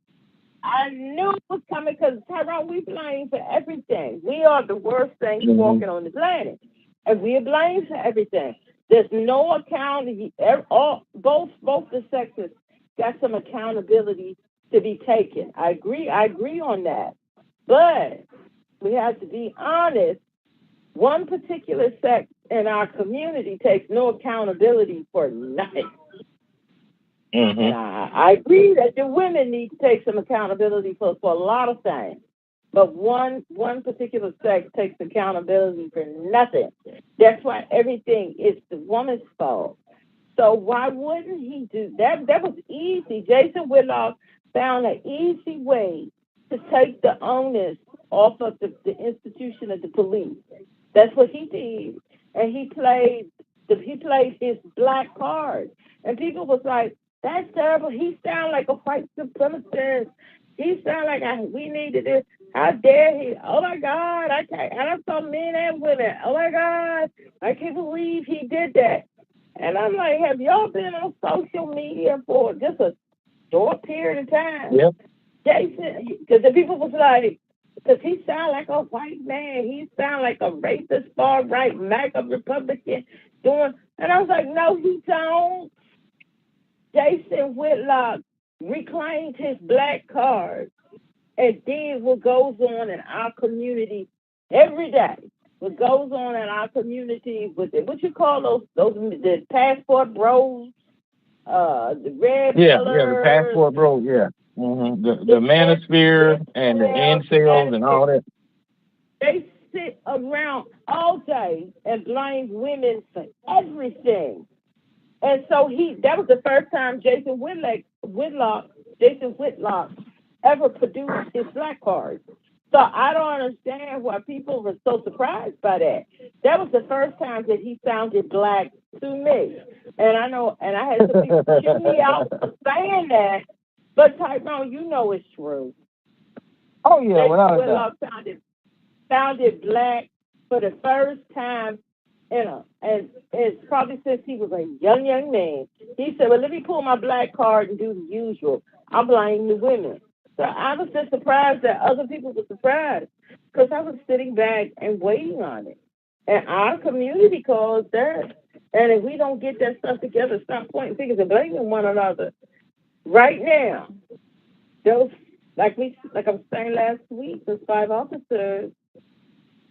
I knew it was coming because Tyrone, we blame for everything. We are the worst thing walking on the planet, and we are blamed for everything. There's no accountability. Both the sexes got some accountability to be taken. I agree on that. But we have to be honest. One particular sect in our community takes no accountability for nothing. Mm-hmm. And I agree that the women need to take some accountability for a lot of things. But one particular sect takes accountability for nothing. That's why everything is the woman's fault. So why wouldn't he do that? That was easy. Jason Whitlock found an easy way to take the onus off of the institution of the police. That's what he did, and he played his black card, and people was like, "That's terrible. He sound like a white supremacist. He sound like we needed this. How dare he? Oh my God! I can't. I saw men and women. Oh my God! I can't believe he did that." And I'm like, "Have y'all been on social media for just a short period of time?" Yep. Jason, because the people was like, because he sound like a white man. He sound like a racist, far-right, MAGA Republican doing. And I was like, no, he don't. Jason Whitlock reclaimed his black card and did what goes on in our community every day. What goes on in our community with what you call those the passport bros, the red the passport bros, yeah. Mm-hmm. The manosphere and the incels and all that. They sit around all day and blame women for everything. And so that was the first time Jason Whitlock ever produced his black card. So I don't understand why people were so surprised by that. That was the first time that he sounded black to me. And I know, and I had some people shoot me out for saying that. But Tyrone, you know it's true. Oh yeah, without a doubt. Sounded black for the first time, and it's probably since he was a young man. He said, "Well, let me pull my black card and do the usual. I blame the women." So I was just surprised that other people were surprised because I was sitting back and waiting on it. And our community calls that. And if we don't get that stuff together, stop pointing fingers and blaming one another. Right now, those like I was saying last week, those 5 officers,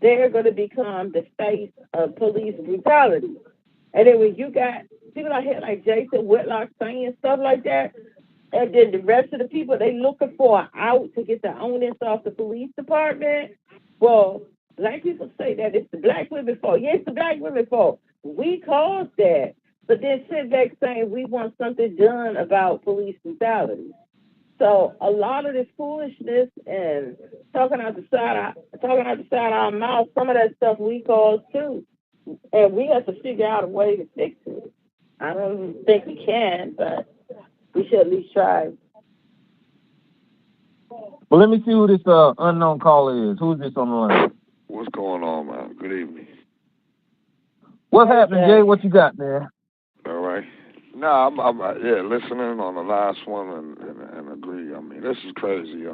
they're going to become the face of police brutality. And then when you got people out here like Jason Whitlock saying stuff like that, and then the rest of the people, they looking for an out to get the onus off the police department. Well, black people say that it's the black women's fault. Yeah, it's the black women's fault. We caused that. But then sit back saying we want something done about police brutality. So a lot of this foolishness and talking out the side of our mouth, some of that stuff we caused too. And we have to figure out a way to fix it. I don't think we can, but we should at least try. Well, let me see who this unknown caller is. Who's this on the line? What's going on, man? Good evening. What's happening, Jay? What you got, man? All right. No, I'm listening on the last one and agree. I mean, this is crazy.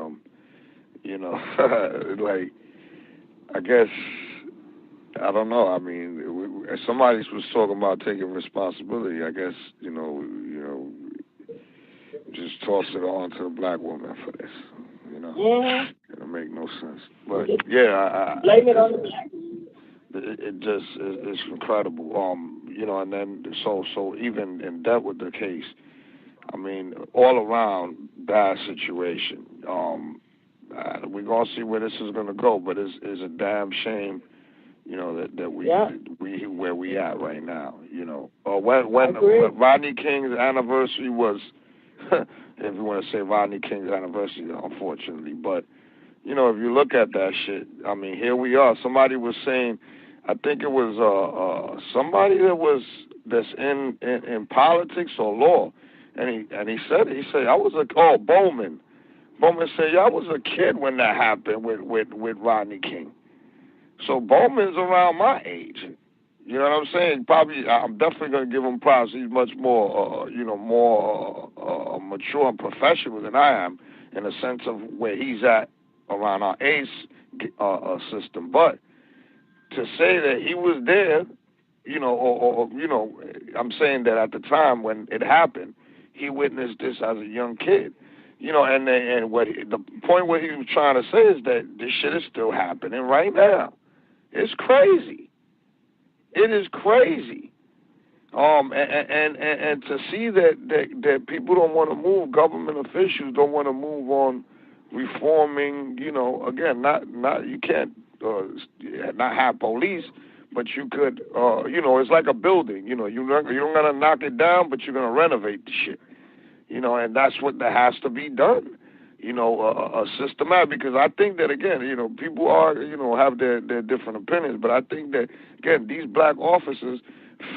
Like, I guess, I don't know. I mean, somebody was talking about taking responsibility. I guess, just toss it on to the black woman for this. Yeah. It'll make no sense. But yeah, blame it on the black. It just it's incredible. And then so even in that with the case, I mean, all around bad situation. We're gonna see where this is gonna go, but it's a damn shame, that we where we at right now. When Rodney King's anniversary was, if you want to say Rodney King's anniversary, unfortunately, but if you look at that shit, I mean, here we are. Somebody was saying, I think it was somebody that's in politics or law, and he said I was Bowman. Bowman said, I was a kid when that happened with Rodney King. So Bowman's around my age. You know what I'm saying? Probably, I'm definitely going to give him props. He's much more, more mature and professional than I am in the sense of where he's at around our age system. But to say that he was there, I'm saying that at the time when it happened, he witnessed this as a young kid. You know, and what the point what he was trying to say is that this shit is still happening right now. It's crazy. It is crazy. And to see that people don't want to move, government officials don't want to move on reforming. You know, again, not you can't not have police, but you could. You know, it's like a building. You know, you don't gonna knock it down, but you're gonna renovate the shit. You know, and that's what that has to be done. You know, a systematic, because I think that, again, you know, people are, you know, have their different opinions, but I think that, again, these black officers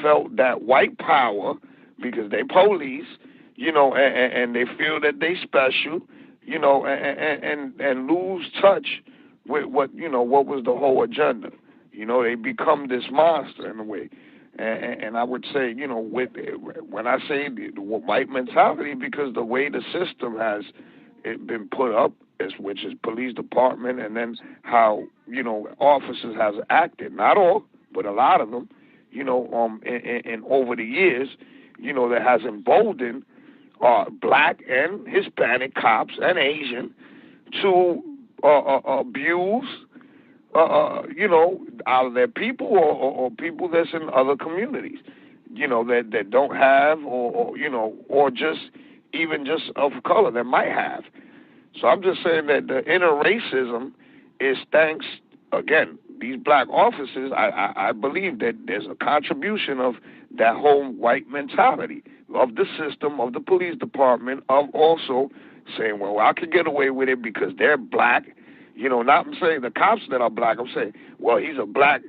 felt that white power because they police, you know, and they feel that they special, you know, and lose touch with what, you know, what was the whole agenda. You know, they become this monster in a way. And I would say, you know, when I say the white mentality, because the way the system has been put up, which is police department, and then how, you know, officers has acted, not all, but a lot of them, you know, and over the years, you know, that has emboldened black and Hispanic cops and Asian to abuse, you know, either their people or people that's in other communities, you know, that don't have, or you know, or just even just of color that might have. So I'm just saying that the interracism is thanks, again, these black officers. I believe that there's a contribution of that whole white mentality of the system, of the police department, of also saying, well, I could get away with it because they're black. You know, not I'm saying the cops that are black. I'm saying, well, he's a black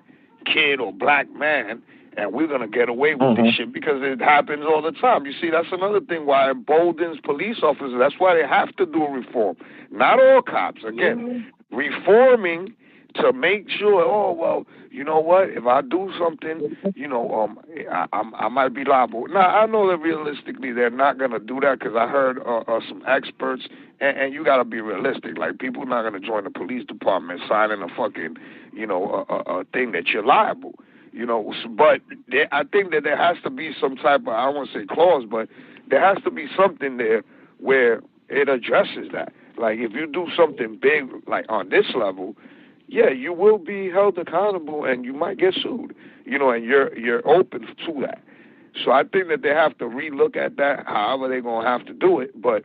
kid or black man, and we're going to get away with this shit because it happens all the time. You see, that's another thing why emboldens police officers. That's why they have to do a reform. Not all cops. Again, reforming to make sure, oh, well, you know what, if I do something, you know, I might be liable. Now, I know that realistically they're not going to do that because I heard some experts, and you got to be realistic. Like, people are not going to join the police department signing a fucking, you know, a thing that you're liable. You know, but I think that there has to be some type of, I don't want to say clause, but there has to be something there where it addresses that. Like, if you do something big, like on this level, yeah, you will be held accountable and you might get sued, you know, and you're open to that. So I think that they have to relook at that, however they're going to have to do it. But,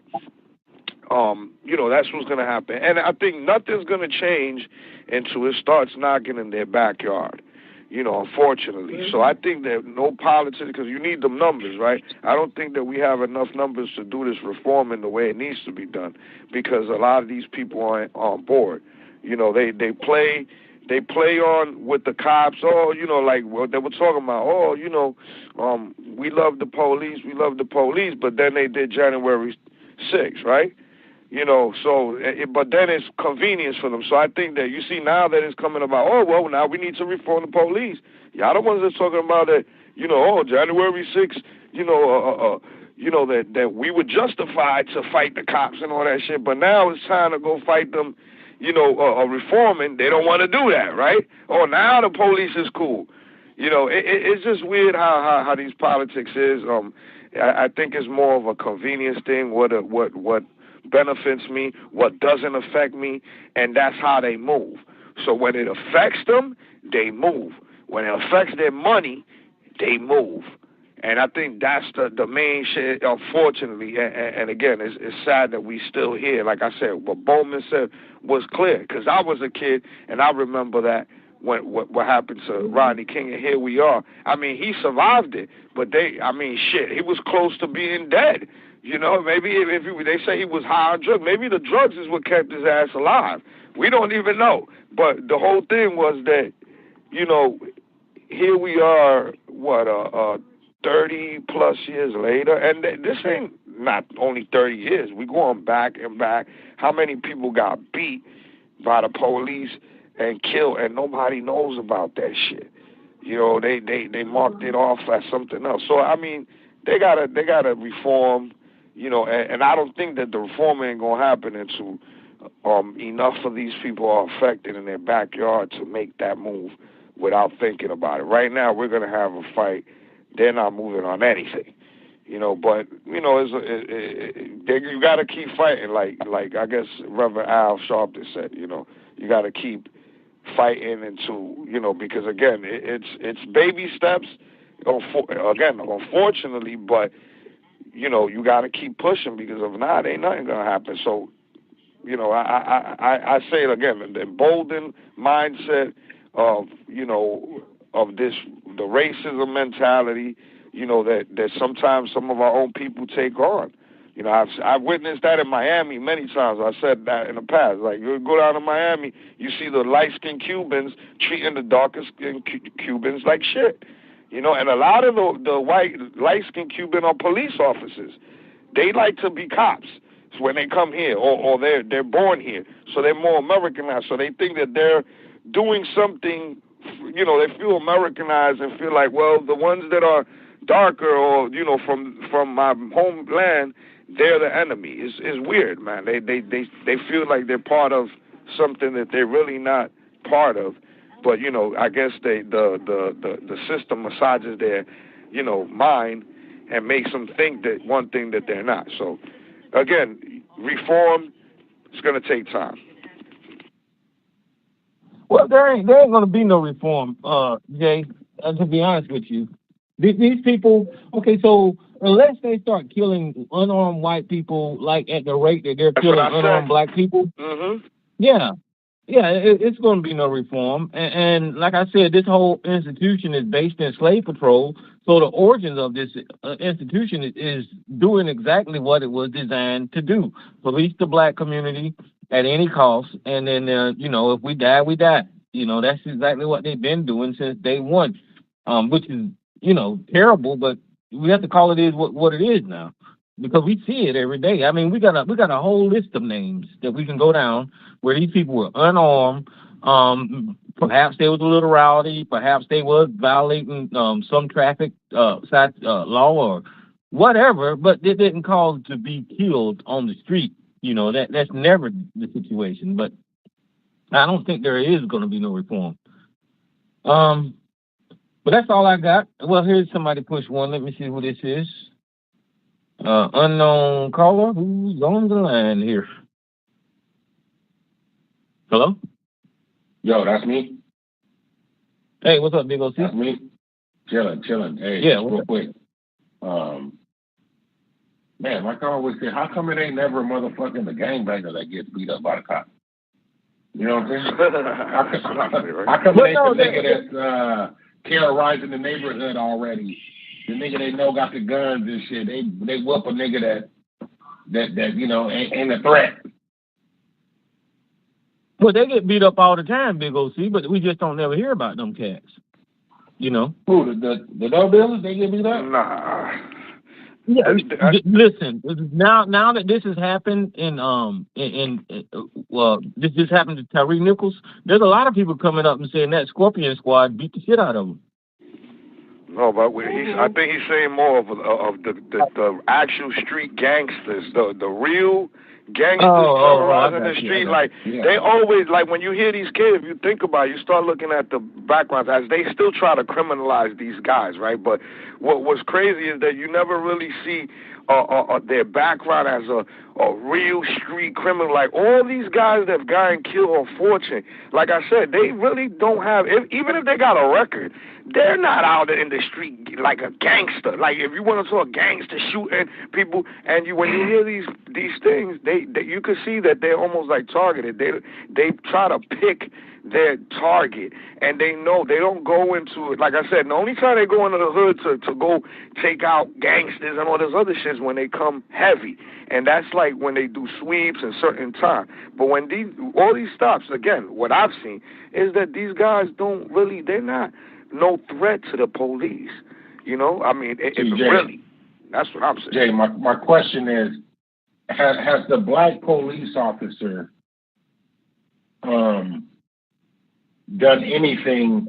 you know, that's what's going to happen. And I think nothing's going to change until it starts knocking in their backyard, you know, unfortunately. So I think that no politics, because you need them numbers, right? I don't think that we have enough numbers to do this reform in the way it needs to be done because a lot of these people aren't on board. You know, they play on with the cops. Oh, you know, like what they were talking about. Oh, you know, we love the police, but then they did January 6th, right? You know, so, but then it's convenience for them. So I think that you see now that it's coming about, oh, well, now we need to reform the police. Y'all the ones that's talking about that, you know, oh, January 6th, you know, that we were justified to fight the cops and all that shit. But now it's time to go fight them, you know, reforming. They don't want to do that, right? Oh, now the police is cool. You know, it's just weird how these politics is. I think it's more of a convenience thing. What benefits me, what doesn't affect me, and that's how they move. So when it affects them, they move. When it affects their money, they move. And I think that's the main shit, unfortunately. And again, it's sad that we still here. Like I said, what Bowman said was clear, because I was a kid, and I remember that when what happened to Rodney King, and here we are. I mean, he survived it, but he was close to being dead. You know, maybe if they say he was high on drugs, maybe the drugs is what kept his ass alive. We don't even know. But the whole thing was that, you know, here we are, 30 plus years later, and this ain't not only 30 years. We going back and back. How many people got beat by the police and killed, and nobody knows about that shit? You know, they marked it off as something else. So I mean, they gotta reform. You know, and I don't think that the reform ain't gonna happen until enough of these people are affected in their backyard to make that move without thinking about it. Right now, we're gonna have a fight. They're not moving on anything. You know, but you know, you got to keep fighting. Like I guess Reverend Al Sharpton said, you know, you got to keep fighting into, you know, because again, it's baby steps. Again, unfortunately, but you know, you got to keep pushing because if not, ain't nothing gonna happen. So, you know, I say it again, the emboldened mindset of, you know, of the racism mentality, you know, that sometimes some of our own people take on. You know, I've witnessed that in Miami many times. I said that in the past. Like, you go down to Miami, you see the light-skinned Cubans treating the darker-skinned Cubans like shit. You know, and a lot of the white light-skinned Cuban are police officers. They like to be cops when they come here, or they're born here, so they're more Americanized. So they think that they're doing something. You know, they feel Americanized and feel like, well, the ones that are darker or, you know, from my homeland, they're the enemy. It's weird, man. They feel like they're part of something that they're really not part of. But, you know, I guess the system massages their, you know, mind and makes them think that one thing that they're not. So, again, reform is going to take time. Well, there ain't going to be no reform, Jay. To be honest with you, these people. Okay, so unless they start killing unarmed white people like at the rate that they're killing unarmed black people, yeah, it's going to be no reform. And like I said, this whole institution is based in slave patrol. So the origins of this institution is doing exactly what it was designed to do: police the black community at any cost. And then, you know, if we die, we die. You know, that's exactly what they've been doing since day one, which is, you know, terrible. But we have to call it what it is now, because we see it every day. I mean, we got a whole list of names that we can go down where these people were unarmed. Perhaps they was a little rowdy. Perhaps they was violating some traffic law or whatever, but they didn't cause to be killed on the street. You know, that's never the situation. But I don't think there is going to be no reform. But that's all I got. Well, here's somebody push one. Let me see who this is. Unknown caller. Who's on the line here? Hello? Yo, that's me. Hey, what's up, Big OC? That's me. Chilling. Hey, yeah, real quick. Man, like I always say, how come it ain't never a motherfucking the gangbanger that gets beat up by the cops? You know what I'm saying? How come it ain't the nigga that's terrorizing the neighborhood already? The nigga they know got the guns and shit. They whoop a nigga that you know ain't a threat. Well, they get beat up all the time, Big OC, but we just don't never hear about them cats. You know? Who, the dope dealers, they get beat up? Nah. Yeah, listen. Now that this has happened this just happened to Tyree Nichols. There's a lot of people coming up and saying that Scorpion Squad beat the shit out of him. No, but I think he's saying more of the actual street gangsters, the real gangsters terrorizing the street. They always, like, when you hear these kids, if you think about it, you start looking at the backgrounds as they still try to criminalize these guys, right? But what's crazy is that you never really see their background as a real street criminal. Like, all these guys that have gotten killed on Fortune, like I said, they really don't have, even if they got a record, they're not out in the street like a gangster. Like, if you want to talk gangster shooting people, and when you hear these things, they you can see that they're almost like targeted. They try to pick their target, and they know they don't go into it. Like I said, the only time they go into the hood to go take out gangsters and all this other shit is when they come heavy, and that's like when they do sweeps in certain time. But when all these stops, again, what I've seen is that these guys they're not no threat to the police. You know, I mean, really, that's what I'm saying. Jay, my question is, has the black police officer done anything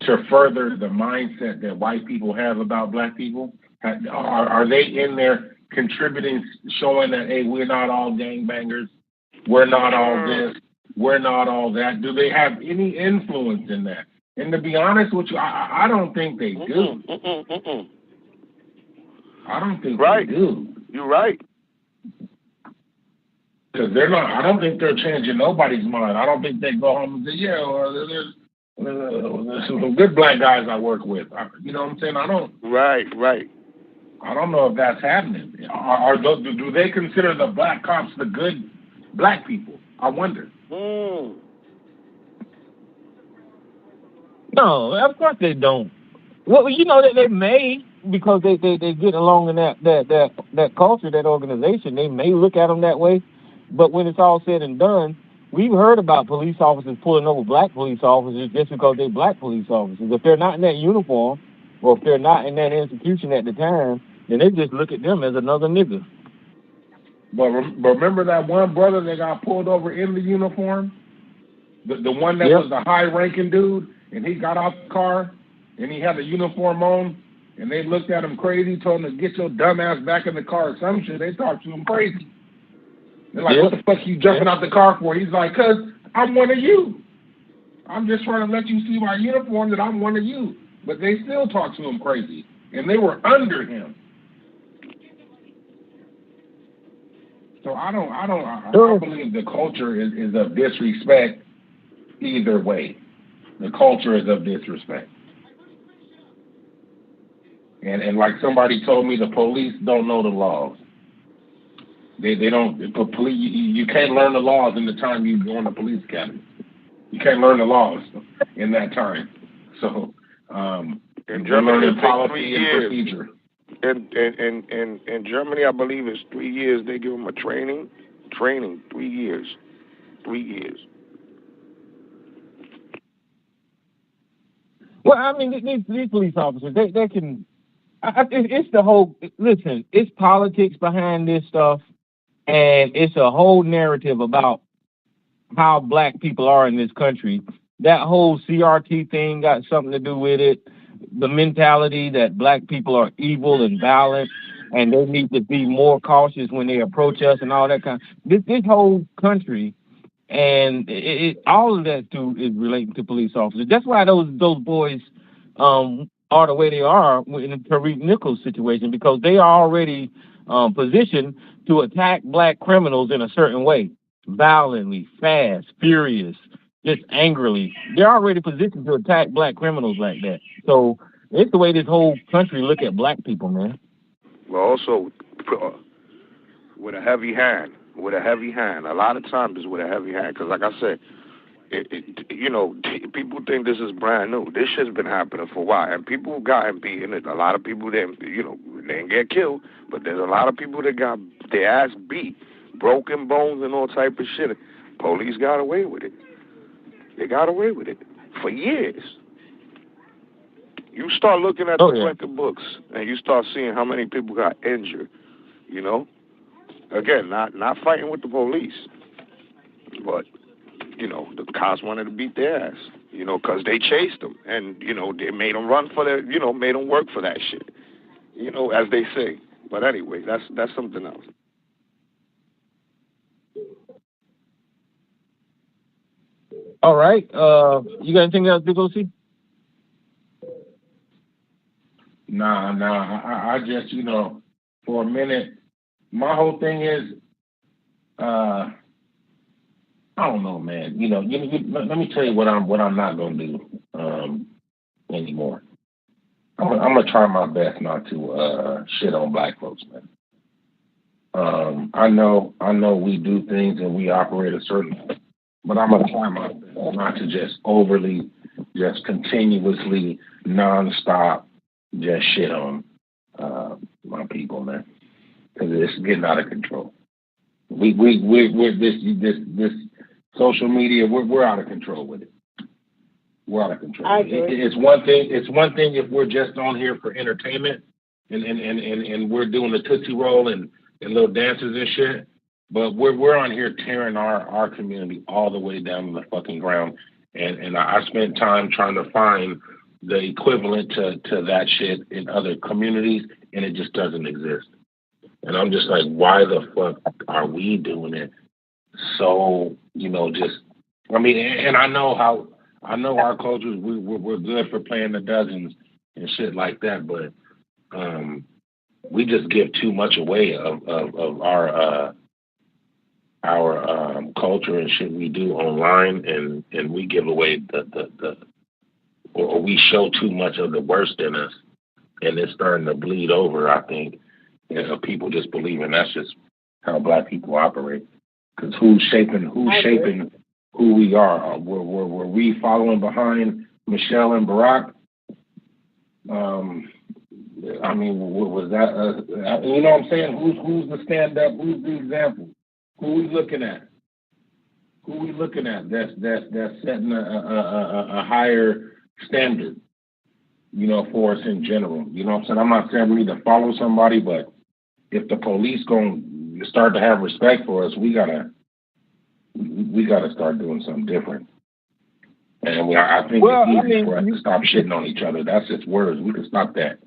to further the mindset that white people have about black people? Are they in there contributing, showing that, hey, we're not all gangbangers, we're not all this, we're not all that? Do they have any influence in that? And to be honest with you, I don't think they do. I don't think Right. they do. You're right. Because they're not. I don't think they're changing nobody's mind. I don't think they go home and say, "Yeah, well, there's some good black guys I work with." You know what I'm saying? I don't. Right. I don't know if that's happening. Do they consider the black cops the good black people? I wonder. No, of course they don't. Well, you know that they may, because they get along in that culture, that organization. They may look at them that way, but when it's all said and done, we've heard about police officers pulling over black police officers just because they're black police officers. If they're not in that uniform, or if they're not in that institution at the time, then they just look at them as another nigga. But remember that one brother that got pulled over in the uniform? The one that was the high-ranking dude, and he got out the car, and he had the uniform on, and they looked at him crazy, told him to get your dumb ass back in the car or some shit. They talked to him crazy. They're like, what the fuck you jumping out the car for? He's like, 'cause I'm one of you. I'm just trying to let you see my uniform that I'm one of you. But they still talk to him crazy. And they were under him. So I believe the culture is of disrespect either way. The culture is of disrespect. And like somebody told me, the police don't know the laws. They don't. You can't learn the laws in the time you go in the police academy. You can't learn the laws in that time. So in Germany, learning policy and procedure. In Germany, I believe it's 3 years. They give them a training. 3 years. 3 years. Well, I mean, these police officers, they can. It's the whole. Listen, it's politics behind this stuff, and it's a whole narrative about how black people are in this country. That whole CRT thing got something to do with it. The mentality that black people are evil and violent, and they need to be more cautious when they approach us, and all that kind. This whole country, and all of that too is relating to police officers. That's why those boys are the way they are in the Tariq Nichols situation, because they are already positioned to attack black criminals in a certain way, violently, fast, furious, just angrily. They're already positioned to attack black criminals like that. So it's the way this whole country look at black people, man. Well, also with a heavy hand. A lot of times it's with a heavy hand, because like I said, people think this is brand new. This shit's been happening for a while, and people got beaten. A lot of people didn't get killed, but there's a lot of people that got their ass beat, broken bones and all type of shit. Police got away with it. They got away with it for years. You start looking at the record books, and you start seeing how many people got injured. Again, not fighting with the police, but the cops wanted to beat their ass, because they chased them, and they made them run for made them work for that shit, as they say. But anyway, that's something else. All right, you got anything else, Big OC? Nah. I just, for a minute, my whole thing is, I don't know, man. Let me tell you what I'm not gonna do anymore. I'm gonna try my best not to shit on black folks, man. I know we do things and we operate a certain way, but I'm gonna try my best not to just overly, just continuously, nonstop, just shit on my people, man, because it's getting out of control. We're this social media, we're out of control with it. We're out of control. It's one thing if we're just on here for entertainment and we're doing the Tootsie Roll and little dances and shit, but we're on here tearing our community all the way down to the fucking ground. And I spent time trying to find the equivalent to that shit in other communities, and it just doesn't exist. And I'm just like, why the fuck are we doing it? So, and I know our cultures, we're good for playing the dozens and shit like that, but we just give too much away of our culture and shit we do online, and we give away or we show too much of the worst in us, and it's starting to bleed over. I think people just believing that's just how Black people operate. Because who's shaping who we are? Were we following behind Michelle and Barack? I mean, was that? You know what I'm saying? Who's the stand up? Who's the example? Who we looking at? Who we looking at? That's setting a higher standard, you know, for us in general. You know what I'm saying? I'm not saying we need to follow somebody, but if the police gonna start to have respect for us, we gotta start doing something different. And I think it's easy for us to stop shitting on each other. That's just words. We can stop that.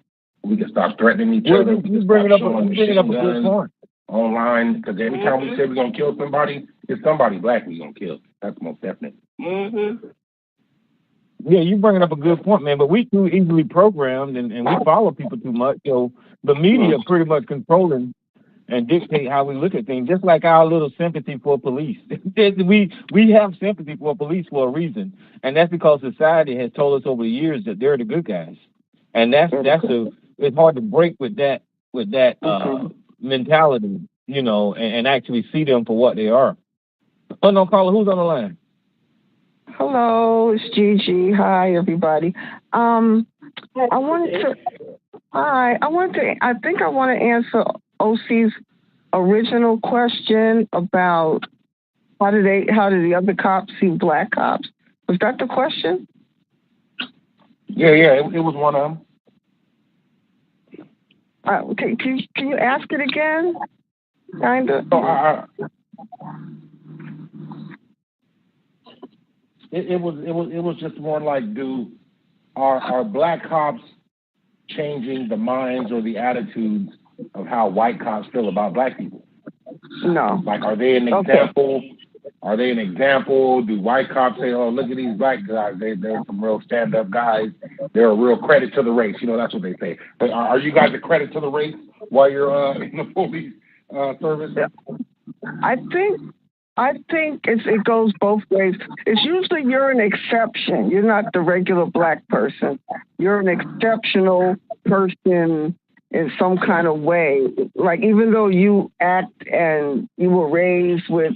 We can stop threatening each other. We can stop showing machine guns online. Because every time we say we're gonna kill somebody, it's somebody Black we're gonna kill. That's most definite. Yeah, you bringing up a good point, man. But we too easily programmed, and we follow people too much. So the media pretty much controlling and dictate how we look at things, just like our little sympathy for police. we have sympathy for police for a reason, and that's because society has told us over the years that they're the good guys, and it's hard to break with that mentality, you know, and actually see them for what they are. Oh no, Carla, who's on the line? Hello, it's Gigi. Hi, everybody. I think I want to answer OC's original question about how do the other cops see Black cops? Was that the question? Yeah, it was one of them. Okay, can you ask it again? Kinda. It was just more like, are Black cops changing the minds or the attitudes of how white cops feel about Black people? No. Like, are they an example? Are they an example? Do white cops say, "Oh, look at these Black guys? They're some real stand-up guys. They're a real credit to the race." You know, that's what they say. But are you guys a credit to the race while you're in the police service? I think it goes both ways. It's usually you're an exception. You're not the regular Black person. You're an exceptional person in some kind of way. Like, even though you act and you were raised with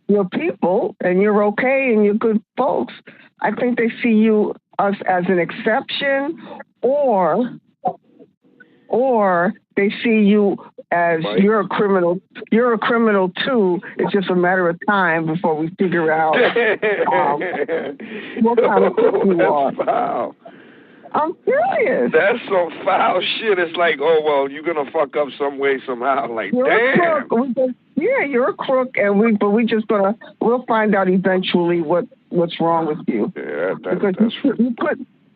your people and you're okay and you're good folks, I think they see us as an exception, or they see you as you're a criminal. You're a criminal too. It's just a matter of time before we figure out what kind of crook you are. Wow. I'm serious. That's some foul shit. It's like, oh well, you're gonna fuck up some way somehow. Like, you're damn. A crook. You're a crook, and we'll find out eventually what's wrong with you. Yeah, because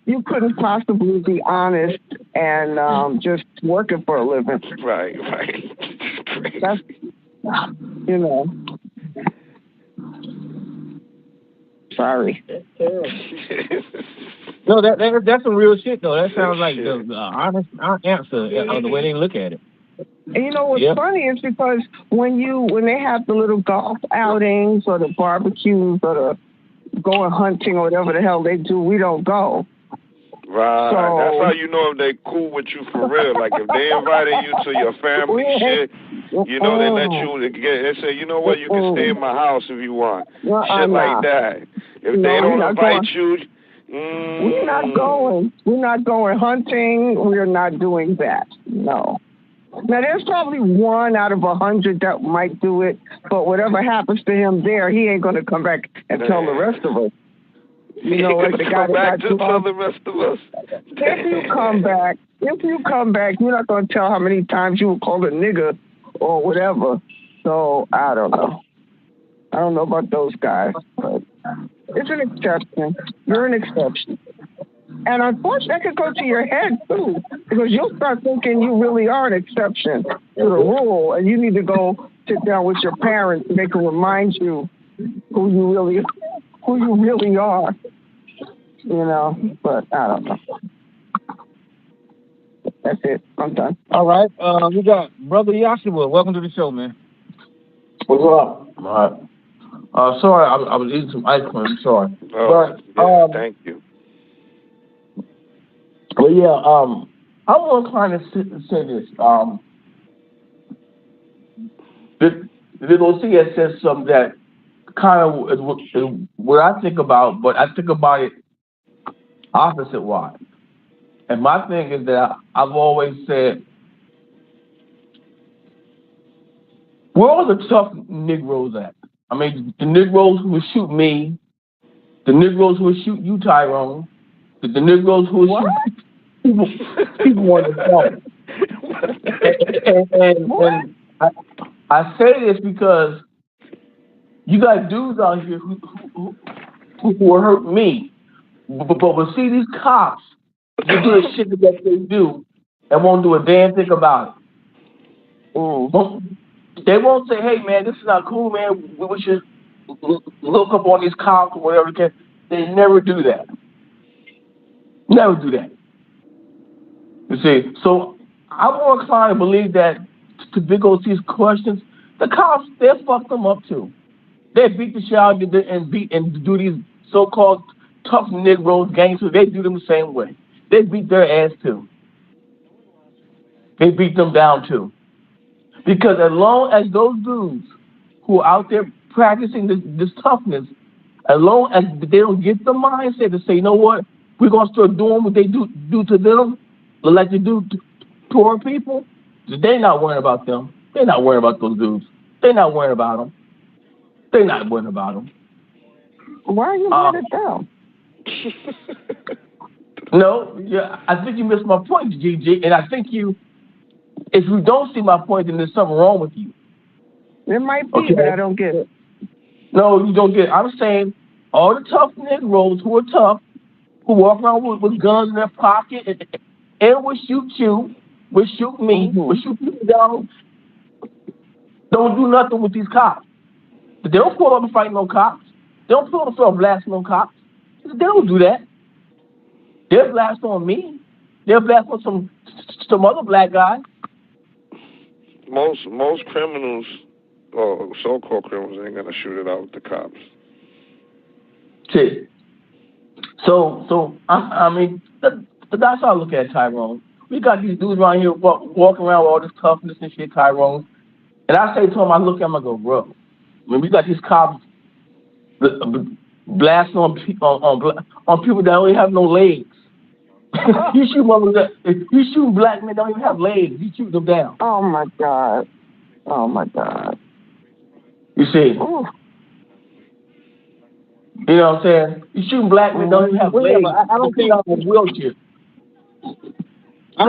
you couldn't possibly be honest and just working for a living. Right. That's, you know. Sorry. No, that's some real shit though. That sounds like the honest answer of the way they look at it. And you know what's funny is because when they have the little golf outings or the barbecues or the going hunting or whatever the hell they do, we don't go. Right. So, that's how you know if they cool with you for real. Like if they invited you to your family shit, you know, they let you they say, you know what, you can stay in my house if you want. Shit like that. If they don't invite you, we're not going. We're not going hunting. We're not doing that. No. Now, there's probably 1 out of 100 that might do it, but whatever happens to him there, he ain't going to come back and tell the rest of us. You know, like the guy that tell the rest of us. If you come back, you're not going to tell how many times you were called a nigger or whatever. So, I don't know. I don't know about those guys, but it's an exception. You're an exception. And unfortunately, that could go to your head, too, because you'll start thinking you really are an exception to the rule, and you need to go sit down with your parents and they can remind you who you really are, you know, but I don't know. That's it. I'm done. All right. We got Brother Joshua. Welcome to the show, man. What's up? All right. Sorry, I was eating some ice cream. Sorry. Oh, But yeah, thank you. Well, yeah. I want to kind of say this. The little C has said something that kind of is what I think about, but I think about it opposite wise. And my thing is that I've always said, where are the tough Negroes at? I mean, the Negroes who would shoot me, the Negroes who would shoot you, Tyrone, the Negroes who would shoot people on the phone. And I say this because you got dudes out here who will hurt me. But we see these cops who do the shit that they do and won't do a damn thing about it. They won't say, hey, man, this is not cool, man. We should look up on these cops or whatever. They never do that. Never do that. You see, so I'm more inclined to believe that to Big OC's questions, the cops, they'll fuck them up too. They beat the shit out and do these so-called tough Negroes, gangsters. They do them the same way. They beat their ass too. They beat them down too. Because as long as those dudes who are out there practicing this toughness, as long as they don't get the mindset to say, you know what, we're going to start doing what they do to them, like they do to poor people, they're not worrying about them. They're not worrying about those dudes. They're not worrying about them. They're not worrying about them. Why are you mad at them? No, yeah, I think you missed my point, GG, and I think if you don't see my point, then there's something wrong with you. There might be, but I don't get it. No, you don't get it. I'm saying all the tough Negroes who are tough, who walk around with guns in their pocket and will shoot you, will shoot me, will shoot people down, don't do nothing with these cops. They don't pull up and fight no cops. They don't pull up and blast no cops. They don't do that. They'll blast on me. They'll blast on some other black guy. Most criminals, or so-called criminals, ain't gonna shoot it out with the cops. See. So I mean, that's how I look at it, Tyrone. We got these dudes around here walking around with all this toughness and shit, Tyrone. And I say to him, I look at him, I go, bro, I mean, we got these cops blasting on people that don't have no legs. You shoot black men that don't even have legs. You shoot them down. Oh my God. Oh my God. You see? Ooh. You know what I'm saying? You shooting black men don't even have legs. I don't think I'm in a wheelchair. I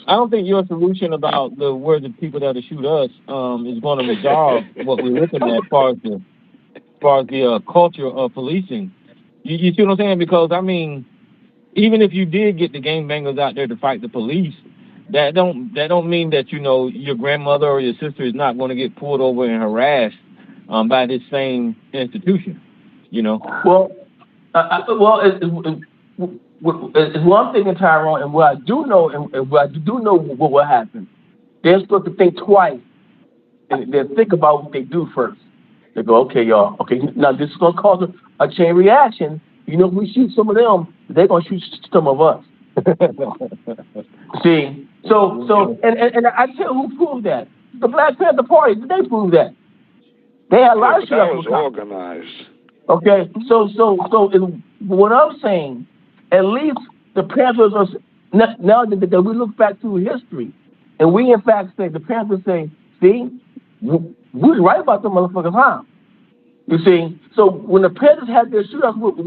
don't think your solution about the words of people that will shoot us is going to resolve what we're looking at as far as the culture of policing. You see what I'm saying? Because I mean, even if you did get the gangbangers out there to fight the police, that don't mean that your grandmother or your sister is not going to get pulled over and harassed by this same institution. Well, it's one thing in Tyrone, and what I do know, and what I do know what will happen. They're supposed to think twice, and they think about what they do first. They go, okay, y'all. Okay, now this is gonna cause a chain reaction. If we shoot some of them, they're gonna shoot some of us. See, so, and I tell who proved that. The Black Panther Party. They proved that. They had a lot of shit. That was organized. Okay, so what I'm saying, at least the Panthers are, now that we look back through history, and we in fact say, the Panthers say, see, we was right about them motherfuckers, huh? You see, so when the Panthers had their shootouts with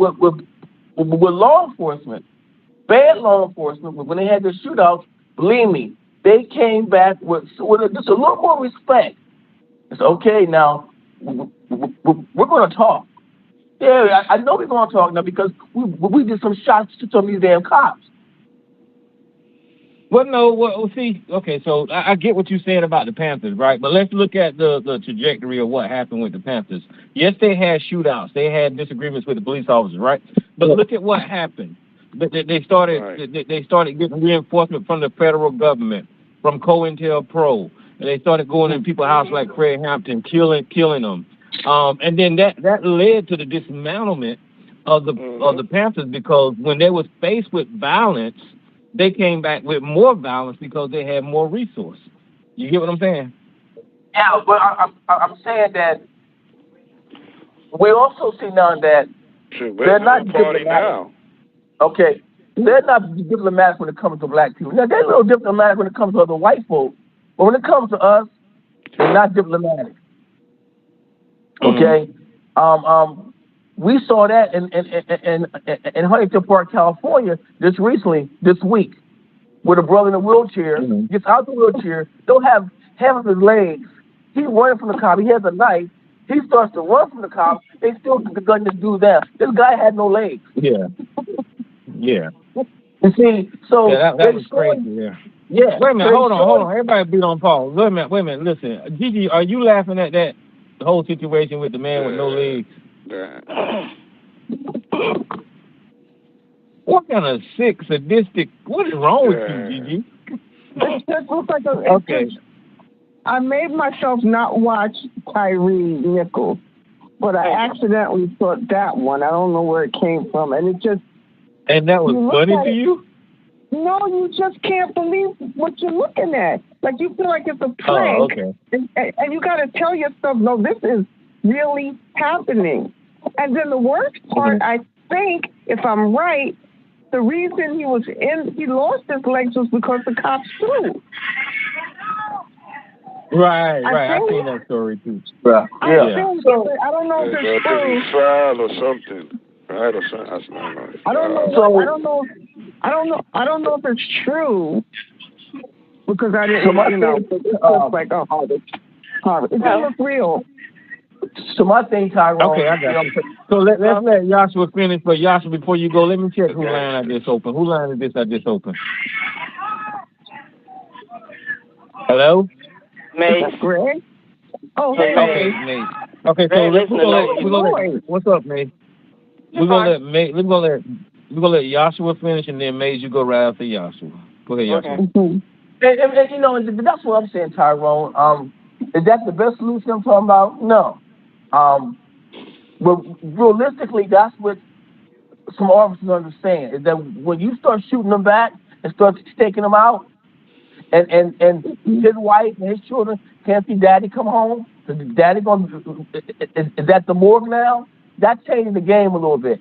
law enforcement, bad law enforcement, when they had their shootouts, believe me, they came back with just a little more respect. It's okay now, we're going to talk. Yeah, I know we're going to talk now because we did some shots to some of these damn cops. See, okay, so I get what you're saying about the Panthers, right? But let's look at the trajectory of what happened with the Panthers. Yes, they had shootouts. They had disagreements with the police officers, right? But look at what happened. They started getting reinforcement from the federal government, from COINTELPRO, and they started going in people's house like Fred Hampton, killing them. And then that led to the dismantlement of the Panthers, because when they was faced with violence, they came back with more violence because they had more resources. You get what I'm saying? Yeah, but I'm saying that we also see now that they're not diplomatic. Now. Okay, they're not diplomatic when it comes to black people. Now, they're a little diplomatic when it comes to other white folk, but when it comes to us, they're not diplomatic. Okay? We saw that in Huntington Park, California, this week, where the brother in a wheelchair gets out the wheelchair, don't have half of his legs. He's running from the cop. He has a knife. He starts to run from the cop. They still gun this dude down. This guy had no legs. Yeah. Yeah. You see, so that was crazy. Yeah. Yeah. Wait a minute. Hold on. Everybody be on pause. Wait a minute. Listen, Gigi, are you laughing at that whole situation with the man with no legs? What kind of sick, sadistic? What is wrong with you, Gigi? It just looks like okay. I made myself not watch Tyre Nichols, but I accidentally saw that one. I don't know where it came from, and it just. And that was funny to you? No, you just can't believe what you're looking at. Like, you feel like it's a prank. Oh, okay. And you got to tell yourself, no, this is really happening. And then the worst part, I think, if I'm right, the reason he lost his legs was because the cops threw. Right. I've seen that story too. Yeah. I don't know if it's true. Trial or something. Right, or something. I don't know. I don't know if it's true, because I didn't. It's like it doesn't look real. So my thing, Tyrone. Okay, I got you. So let's let Joshua finish. But Joshua, before you go, let me check who line I just opened. Who line is this I just opened? Hello? May. Greg? Oh, hey. Okay, May. Okay, so we're gonna let, what's up, May? We're gonna let Joshua finish, and then May, you go right after Joshua. Go ahead, Joshua. And you know, that's what I'm saying, Tyrone. Is that the best solution I'm talking about? No. But realistically, that's what some officers understand, is that when you start shooting them back and start taking them out, and his wife and his children can't see daddy come home, is at the morgue now, that's changing the game a little bit.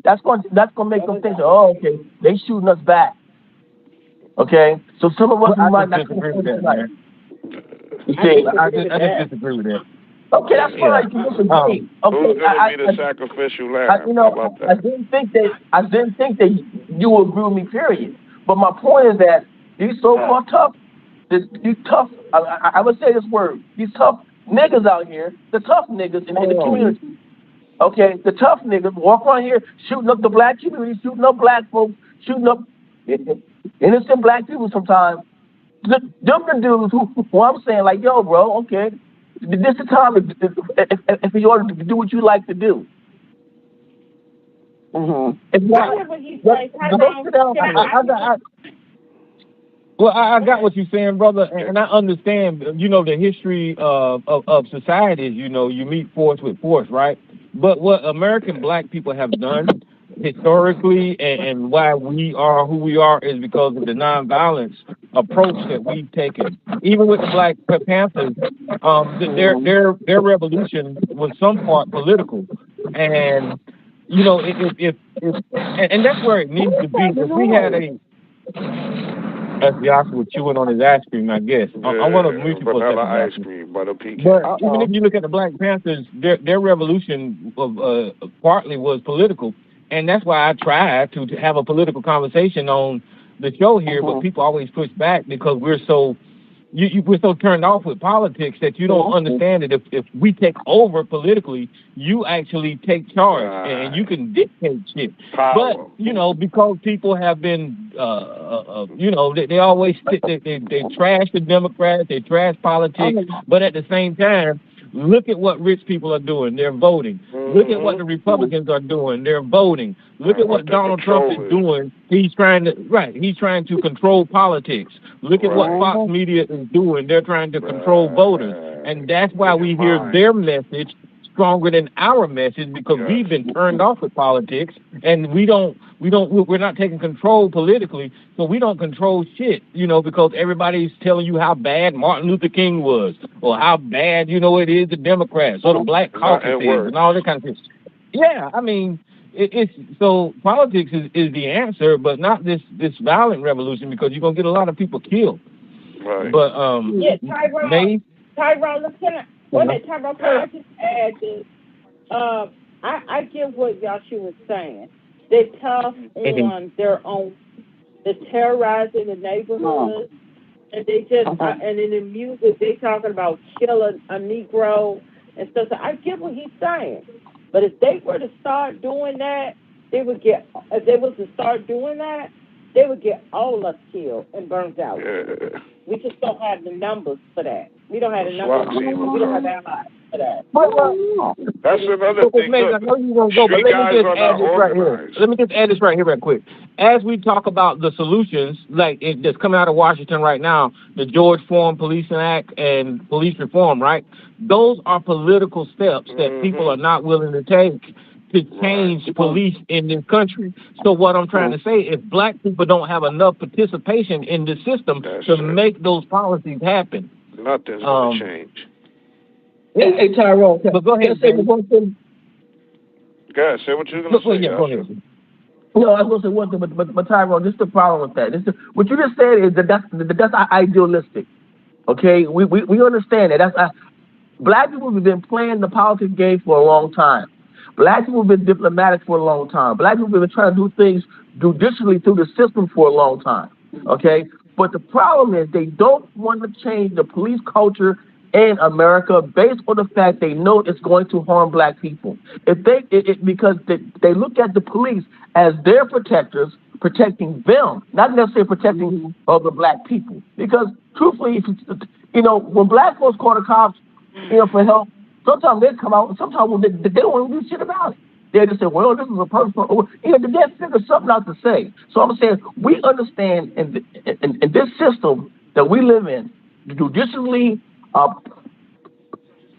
That's going to make them think, oh, okay, they shooting us back. Okay, so some of us might not disagree with that, man. I just disagree with that. Okay, that's fine. You can disagree. Okay, who's going to be the sacrificial lamb? I didn't think that you would agree with me. Period. But my point is that these so-called these tough. I would say this word. These tough niggas out here, the tough niggas in the community. Okay, the tough niggas walk around here shooting up the black community, shooting up black folks, shooting up innocent black people sometimes. Them the dudes who I'm saying, like, yo, bro, okay, this is the time if you order to do what you like to do. Well, I got what you're saying, brother, and I understand, the history of societies, you meet force with force, right? But what American black people have done historically and why we are who we are is because of the nonviolence approach that we've taken. Even with the Black Panthers, their revolution was some part political. And, if and that's where it needs to be. If we had that's Joshua chewing on his ice cream, I guess. I want to mute you for a second. Ice cream, but even if you look at the Black Panthers, their revolution partly was political, and that's why I tried to have a political conversation on the show here. But people always push back because we're so we're so turned off with politics that you don't understand that if we take over politically, you actually take charge and you can dictate shit. Power. But because people have been, they always they trash the Democrats, they trash politics, but at the same time, Look at what rich people are doing. They're voting. Look at what the Republicans are doing. They're voting. Look at what Donald Trump is doing. He's trying to control politics. Look at what Fox Media is doing. They're trying to control voters. And that's why we hear their message stronger than our message, because we've been turned off with politics, and we're not taking control politically, so we don't control shit, because everybody's telling you how bad Martin Luther King was, or how bad, it is the Democrats, or the Black Caucus is, and all that kind of thing. Yeah, I mean, it's so politics is the answer, but not this violent revolution, because you're going to get a lot of people killed. Right. But, Tyrone, Tyrone, can I just add this? I get what Yahshua was saying. They're tough on their own. They're terrorizing the neighborhoods. And they just, and in the music, they talking about killing a Negro and stuff. So I get what he's saying. But if they were to start doing that, they would get all us killed and burnt out. Yeah. We just don't have the numbers for that. We don't have the numbers. We don't have the allies for that. That's another thing. I know you won't go, but let me just add this right here real quick. As we talk about the solutions, like that's coming out of Washington right now, the George Floyd Policing Act and police reform, right? Those are political steps that people are not willing to take to change police in this country. So what I'm trying to say is black people don't have enough participation in the system to make those policies happen. Nothing's going to change. Hey, Tyrone, but go ahead. Say one thing. Go ahead, say what you're going to say. Yeah, go ahead. No, I was going to say one thing, but Tyrone, just to follow with that. What you just said is that's idealistic. Okay? We understand that. Black people have been playing the politics game for a long time. Black people have been diplomatic for a long time. Black people have been trying to do things judicially through the system for a long time. Okay? But the problem is they don't want to change the police culture in America based on the fact they know it's going to harm black people. Because they look at the police as their protectors, protecting them, not necessarily protecting other black people. Because truthfully, when black folks call the cops, for help, sometimes they come out, and sometimes they don't want to do shit about it. They just say, well, this is a personal, they figure something out to say. So I'm saying we understand in this system that we live in, judicially,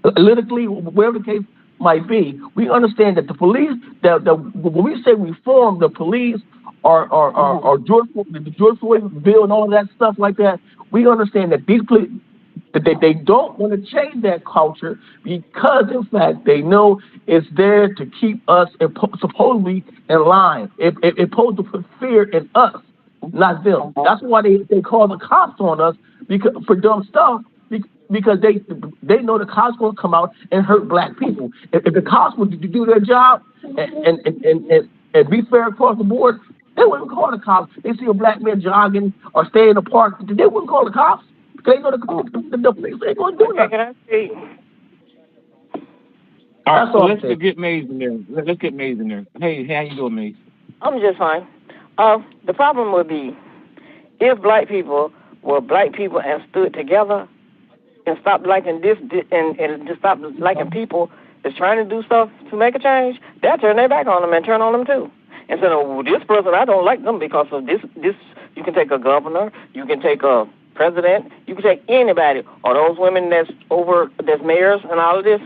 politically, whatever the case might be, we understand that the police, that when we say reform, the police are the George Floyd bill and all that stuff like that, we understand that these police, they don't want to change that culture because, in fact, they know it's there to keep us supposedly in line. It's supposed to put fear in us, not them. That's why they call the cops on us for dumb stuff, because they know the cops going to come out and hurt black people. If the cops would do their job and be fair across the board, they wouldn't call the cops. They see a black man jogging or stay in the park, they wouldn't call the cops. They know the police ain't going to do nothing. All right, so let's get Maze in there. Let's get Maze in there. Hey, how you doing, Maze? I'm just fine. The problem would be if black people were black people and stood together and stopped liking this and just stopped liking people that's trying to do stuff to make a change, they'll turn their back on them and turn on them too. And say, well, this person, I don't like them because of this. You can take a governor, you can take a president, you can take anybody, or those women that's mayors and all of this.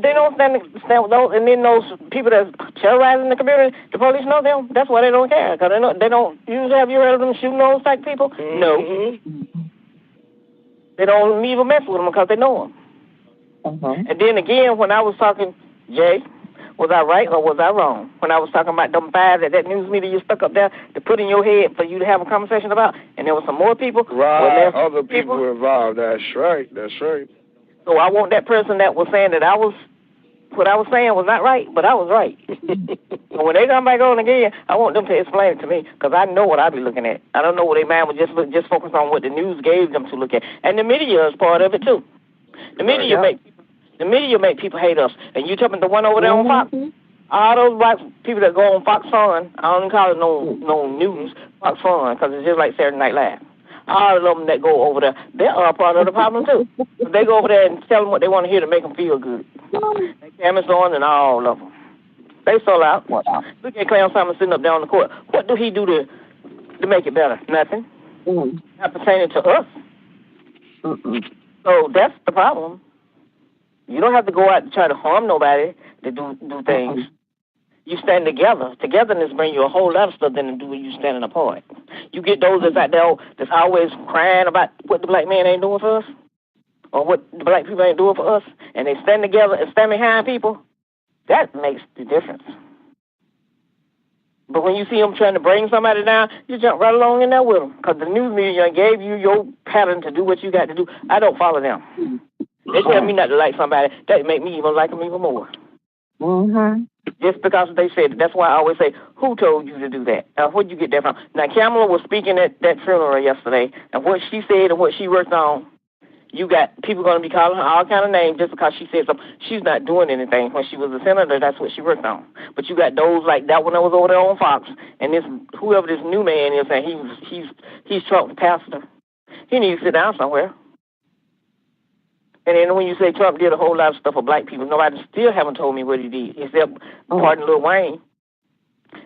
They don't stand with those, and then those people that's terrorizing the community, the police know them. That's why they don't care, because they don't usually have you heard of them shooting those type of people? Mm-hmm. No. They don't even mess with them because they know them. Mm-hmm. And then again, when I was talking, Jay, was I right or was I wrong? When I was talking about them 5 that news media you stuck up there to put in your head for you to have a conversation about, and there were some more people. Right, other people involved. That's right. So I want that person that was saying that what I was saying was not right, but I was right. So when they come back on again, I want them to explain it to me, because I know what I be looking at. I don't know what they mind would just focus on what the news gave them to look at. And the media is part of it too. The media make people hate us. And you talking the one over there on Fox? All those black people that go on Fox Fun, I don't call it no news, Fox Fun, because it's just like Saturday Night Live. all of them that go over there, they're all part of the problem too. They go over there and tell them what they want to hear to make them feel good. Like Cameron Thorne and all of them. They sold out. Look at Clarence Thomas sitting up there on the court. What do he do to make it better? Nothing. Not pertaining to us. So that's the problem. You don't have to go out and try to harm nobody to do things. You stand together. Togetherness brings you a whole lot of stuff than to do you standing apart. You get those that's out there that's always crying about what the black man ain't doing for us or what the black people ain't doing for us, and they stand together and stand behind people. That makes the difference. But when you see them trying to bring somebody down, you jump right along in there with them because the news media gave you your pattern to do what you got to do. I don't follow them. They tell me not to like somebody. That make me even like them even more. Just because they said it. That's why I always say, who told you to do that? Where'd you get that from? Now, Kamala was speaking at that funeral yesterday, and what she said and what she worked on, you got people going to be calling her all kind of names just because she said something. She's not doing anything. When she was a senator, that's what she worked on. But you got those like that one that was over there on Fox, and this whoever this new man is, and he's Trump's pastor. He needs to sit down somewhere. And then when you say Trump did a whole lot of stuff for black people, nobody still haven't told me what he did, except pardon Lil Wayne.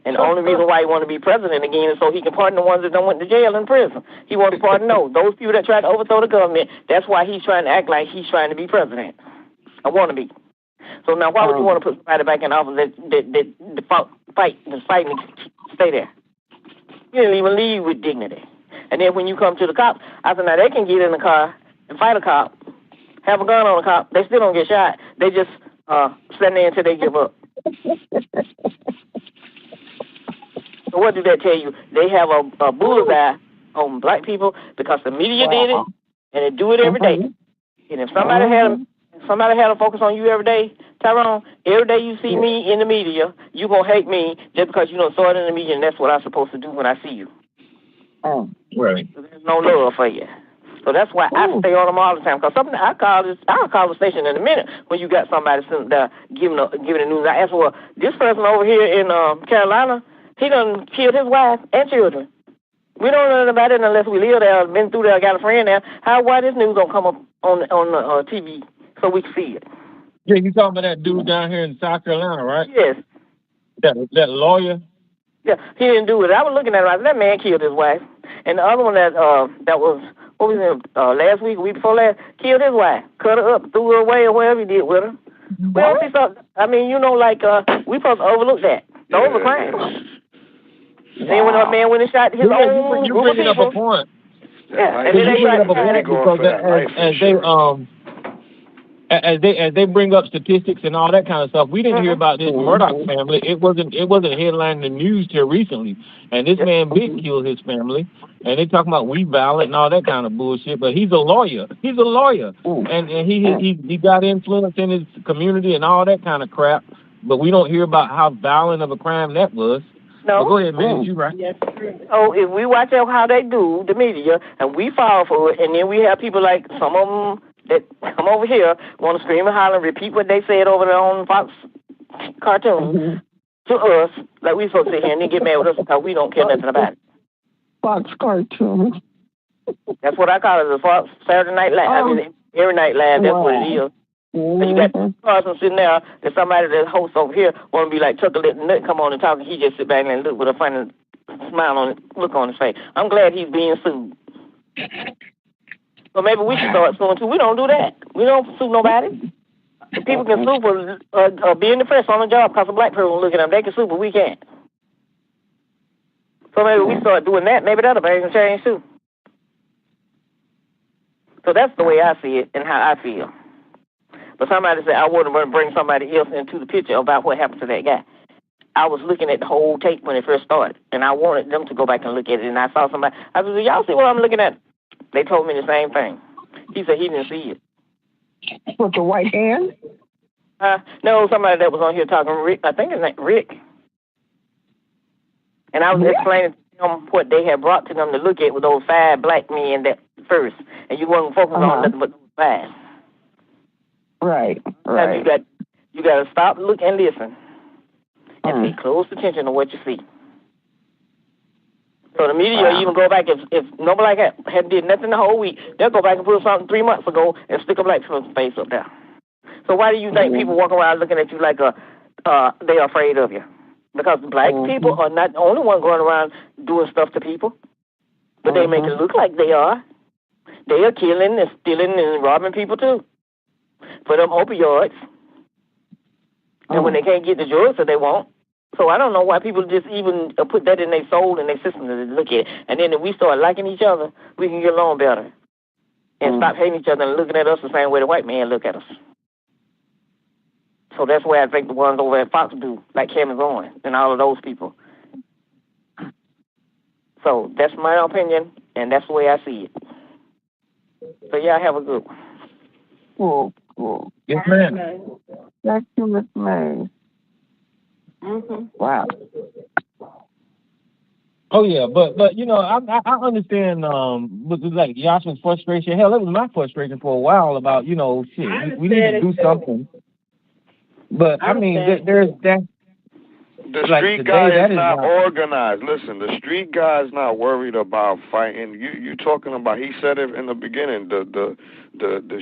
And the only reason why he want to be president again is so he can pardon the ones that done went to jail and prison. He wants to pardon those people that tried to overthrow the government. That's why he's trying to act like he's trying to be president. I want to be. So now why would you want to put somebody back in office that fight to stay there? You didn't even leave with dignity. And then when you come to the cops, I said, now they can get in the car and fight a cop, have a gun on a cop. They still don't get shot. They just stand there until they give up. So what did that tell you? They have a bullseye on black people because the media did it, and they do it every day. And if somebody had a focus on you every day, Tyrone, every day you see me in the media, you gonna hate me just because you don't saw it in the media, and that's what I'm supposed to do when I see you. Right. So there's no love for you. So that's why I stay on them all the time. Because I'll call the station in a minute when you got somebody sitting there giving the news. I asked, well, this person over here in Carolina, he done killed his wife and children. We don't know about it unless we live there, been through there, got a friend there. Why this news don't come up on TV so we can see it? Yeah, you talking about that dude down here in South Carolina, right? Yes. That lawyer? Yeah, he didn't do it. I was looking at him. I said, that man killed his wife. And the other one that was, what was it, last week, week before last, killed his wife, cut her up, threw her away or whatever he did with her. Well, we supposed to overlook that. Those are crimes. Then when a man went and shot his own you group of bringing up a people. point. Yeah, and then they tried to as they bring up statistics and all that kind of stuff, we didn't hear about this Murdoch family. It wasn't headlining the news till recently. And this man big killed his family, and they talking about we violent and all that kind of bullshit. But he's a lawyer. And he got influence in his community and all that kind of crap. But we don't hear about how violent of a crime that was. No. Well, go ahead, man. You right. Yes. So if we watch out how they do the media and we fall for it, and then we have people like some of them that come over here want to scream and holler and repeat what they said over there on Fox cartoons to us, like we supposed to sit here and then get mad with us because we don't care nothing about it. Fox cartoons. That's what I call it, the Fox Saturday Night Live. I mean, every night live. That's what it is. And you got person sitting there that somebody that hosts over here want to be like Tucker, let the nut come on and talk, and he just sit back and look with a funny smile look on his face. I'm glad he's being sued. So maybe we should start suing too. We don't do that. We don't sue nobody. If people can sue for being depressed on the job because a black person looking at them, they can sue, but we can't. So maybe we start doing that. Maybe that'll bring a change too. So that's the way I see it and how I feel. But somebody said, I want to bring somebody else into the picture about what happened to that guy. I was looking at the whole tape when it first started, and I wanted them to go back and look at it, and I saw somebody. I said, y'all see what I'm looking at? They told me the same thing. He said he didn't see it. With the white hand? No, somebody that was on here talking, Rick. I think his name Rick. And I was explaining to them what they had brought to them to look at with those 5 black men that first, and you wasn't focusing on nothing but those 5. Right. You got to stop, look, and listen, and pay close attention to what you see. So the media even go back if no black had did nothing the whole week, they'll go back and put something 3 months ago and stick a black person's face up there. So why do you think people walk around looking at you like they're afraid of you? Because black people are not the only one going around doing stuff to people, but they make it look like they are. They are killing and stealing and robbing people too for them opioids. And when they can't get the drugs that they want. So I don't know why people just even put that in their soul and their system to look at it. And then if we start liking each other, we can get along better. And stop hating each other and looking at us the same way the white man look at us. So that's why I think the ones over at Fox do, like Kevin Owens and all of those people. So that's my opinion, and that's the way I see it. So yeah, have a good one. Cool. Yes, ma'am. Thank you, Miss May. Wow. Oh yeah, but you know, I understand with like Yasha's frustration. Hell, it was my frustration for a while about, you know, shit. We need to do something. But I mean, there's that. The like street today, guy that is not organized. Listen, the street guy is not worried about fighting. You talking about? He said it in the beginning. The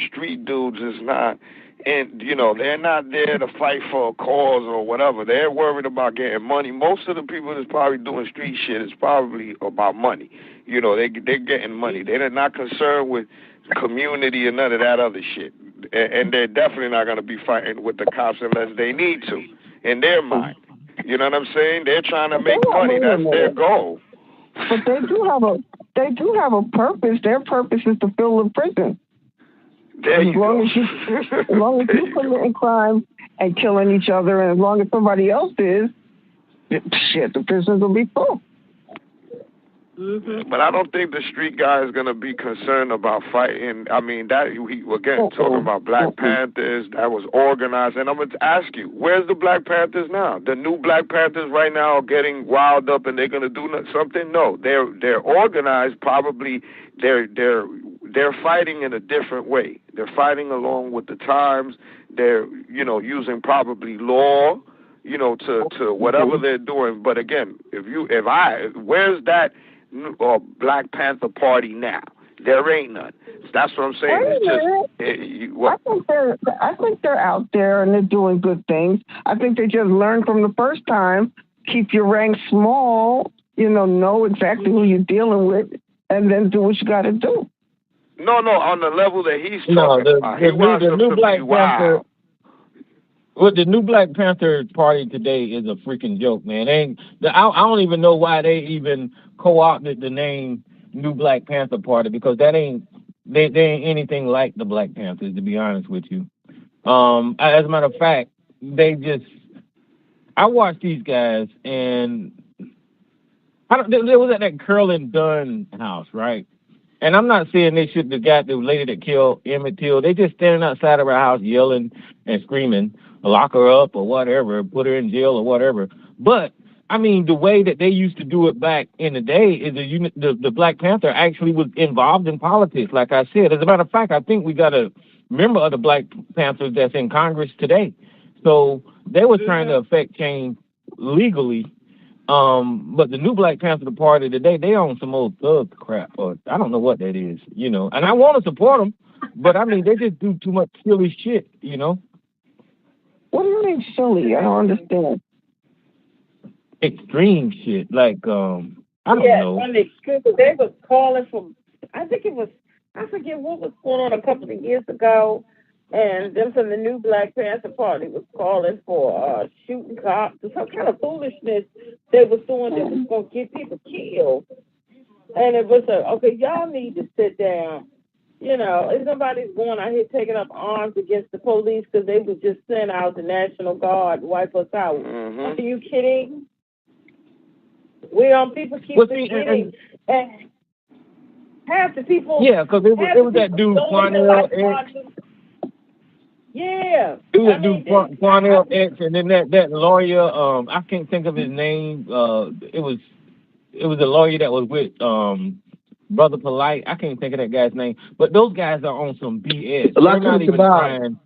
street dudes is not, and you know, they're not there to fight for a cause or whatever. They're worried about getting money. Most of the people that's probably doing street shit is probably about money. You know, they're getting money. They're not concerned with community and none of that other shit. And they're definitely not going to be fighting with the cops unless they need to, in their mind. You know what I'm saying? They're trying to make money. That's their goal. But they do have a purpose. Their purpose is to fill the prison. There you go. As long as you committing crime and killing each other, and as long as somebody else is, shit, the prisons will be full. But I don't think the street guy is going to be concerned about fighting. I mean, that again, talking about Black Panthers, that was organized. And I'm going to ask you, where's the Black Panthers now? The new Black Panthers right now are getting riled up and they're going to do something? No, they're organized. Probably they're fighting in a different way. They're fighting along with the times. They're, you know, using probably law, you know, to whatever they're doing. But again, where's that Black Panther Party now? There ain't none. That's what I'm saying. It's just, I think they're out there and they're doing good things. I think they just learned from the first time. Keep your ranks small. You know exactly who you're dealing with, and then do what you got to do. No, on the level that he's talking about. The new Black Panther. Well, the new Black Panther Party today is a freaking joke, man. I don't even know why they even co-opted the name New Black Panther Party, because they ain't anything like the Black Panthers, to be honest with you. As a matter of fact, I watched these guys, and they was at that Curlin Dunn house, right? And I'm not saying they should have got the lady that killed Emmett Till. They just standing outside of her house yelling and screaming, lock her up or whatever, put her in jail or whatever. But, I mean, the way that they used to do it back in the day is the Black Panther actually was involved in politics, like I said. As a matter of fact, I think we got a member of the Black Panthers that's in Congress today. So they were trying to affect change legally. But the new Black Panther Party today, they own some old thug crap, or I don't know what that is, you know. And I want to support them, but I mean, they just do too much silly shit, you know. What do you mean silly? I don't understand. Extreme shit, like I don't know. Yeah, extreme. They was calling for. I forget what was going on a couple of years ago. And them from the new Black Panther Party was calling for shooting cops or some kind of foolishness they was doing that was going to get people killed. And it was okay, y'all need to sit down. You know, if nobody's going out here taking up arms against the police because they was just sent out the National Guard to wipe us out. Are you kidding? People keep forgetting. And half the people... Yeah, because it was that dude, Quanell X. Yeah. It was Quanell X, and then that lawyer, I can't think of his name. It was a lawyer that was with Brother Polite. I can't think of that guy's name. But those guys are on some BS. They're not even trying.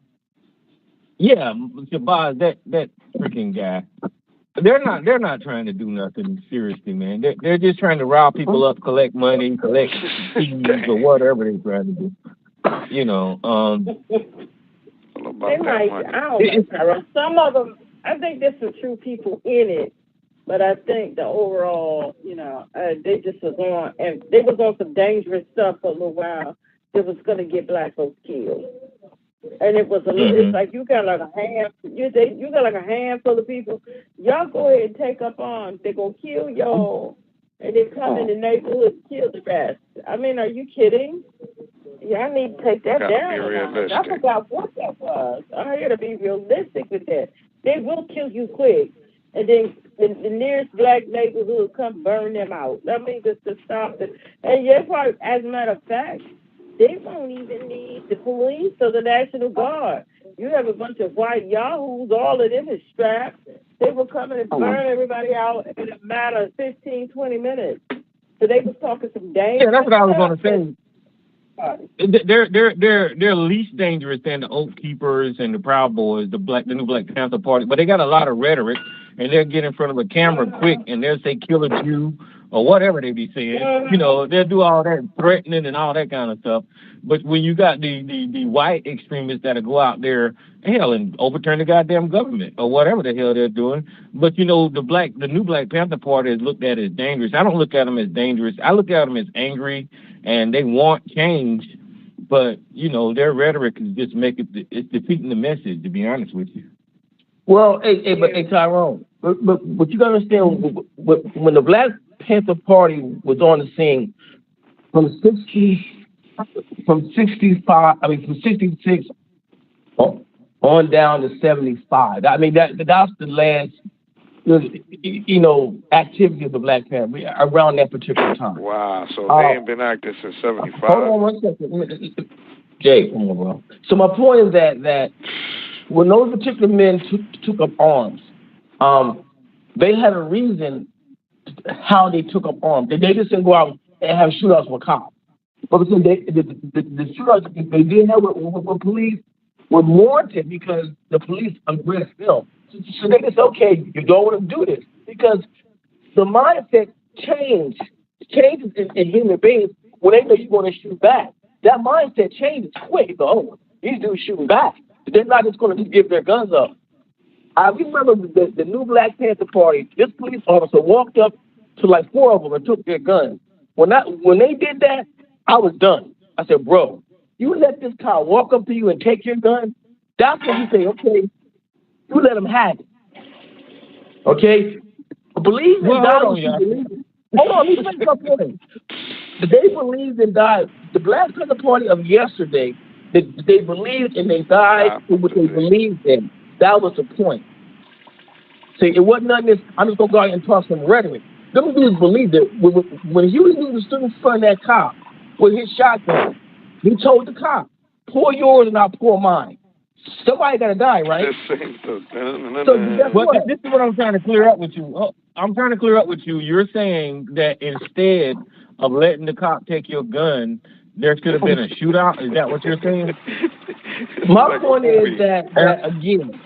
Yeah, Shabazz, that freaking guy. They're not trying to do nothing seriously, man. They're just trying to rile people up, collect money, collect fees, or whatever they're trying to do. You know, They might, I don't know, Tyrone. Some of them, I think there's some true people in it, but I think the overall, they just was on, and they was on some dangerous stuff for a little while that was going to get black folks killed. And it was it's like you got like a handful of people. Y'all go ahead and take up arms. They're going to kill y'all, and they come in the neighborhood and kill the rest. I mean, are you kidding? Yeah, I need to take that down. I forgot what that was. I had to be realistic with that. They will kill you quick, and then the nearest black neighborhood come burn them out. I mean, just to stop it. And yeah, probably, as a matter of fact, they won't even need the police or the National Guard. You have a bunch of white yahoos, all of them is strapped. They will come in and burn everybody out in a matter of 15, 20 minutes. So they was talking some dangerous. Yeah, that's what I was going to say. They're least dangerous than the Oath Keepers and the Proud Boys, the new Black Panther Party, but they got a lot of rhetoric, and they'll get in front of a camera quick, and they'll say "kill a Jew" or whatever they be saying. You know, they'll do all that threatening and all that kind of stuff. But when you got the white extremists that'll go out there, hell, and overturn the goddamn government or whatever the hell they're doing. But you know, the new Black Panther Party is looked at as dangerous. I don't look at them as dangerous. I look at them as angry, and they want change. But you know, their rhetoric is just it's defeating the message. To be honest with you. Well, hey, Tyrone, but you gotta understand, when the Black Panther Party was on the scene from 66 on down to 75. I mean, that's the last, activity of the Black Panther around that particular time. Wow, so they ain't been active since 75. Hold on 1 second. Jay, come on, bro. So my point is that when those particular men took up arms, they had a reason how they took up arms. They just didn't go out and have shootouts with cops. But because the shootouts they did have with police were warranted because the police aggressed them. So they just, okay, you don't want to do this. Because the mindset changes in human beings when they know you're going to shoot back. That mindset changes quick. Oh, these dudes shooting back. They're not just going to just give their guns up. I remember the new Black Panther Party, this police officer walked up to like 4 of them and took their guns. When they did that, I was done. I said, bro, you let this cop walk up to you and take your gun? That's when you say, okay, you let him have it. Okay? Believe and die. Hold on, let me make my point. They believed and died. The Black Panther Party of yesterday, they believed and they died for what they believed in. That was the point. See, it wasn't nothing this, I'm just going to go out and talk some rhetoric. Them dudes believed it. When Huey Newton stood in front of that cop with his shotgun, he told the cop, pour yours and I'll pour mine. Somebody got to die, right? This is what I'm trying to clear up with you. I'm trying to clear up with you. You're saying that instead of letting the cop take your gun, there should have been a shootout? Is that what you're saying? My point is that again,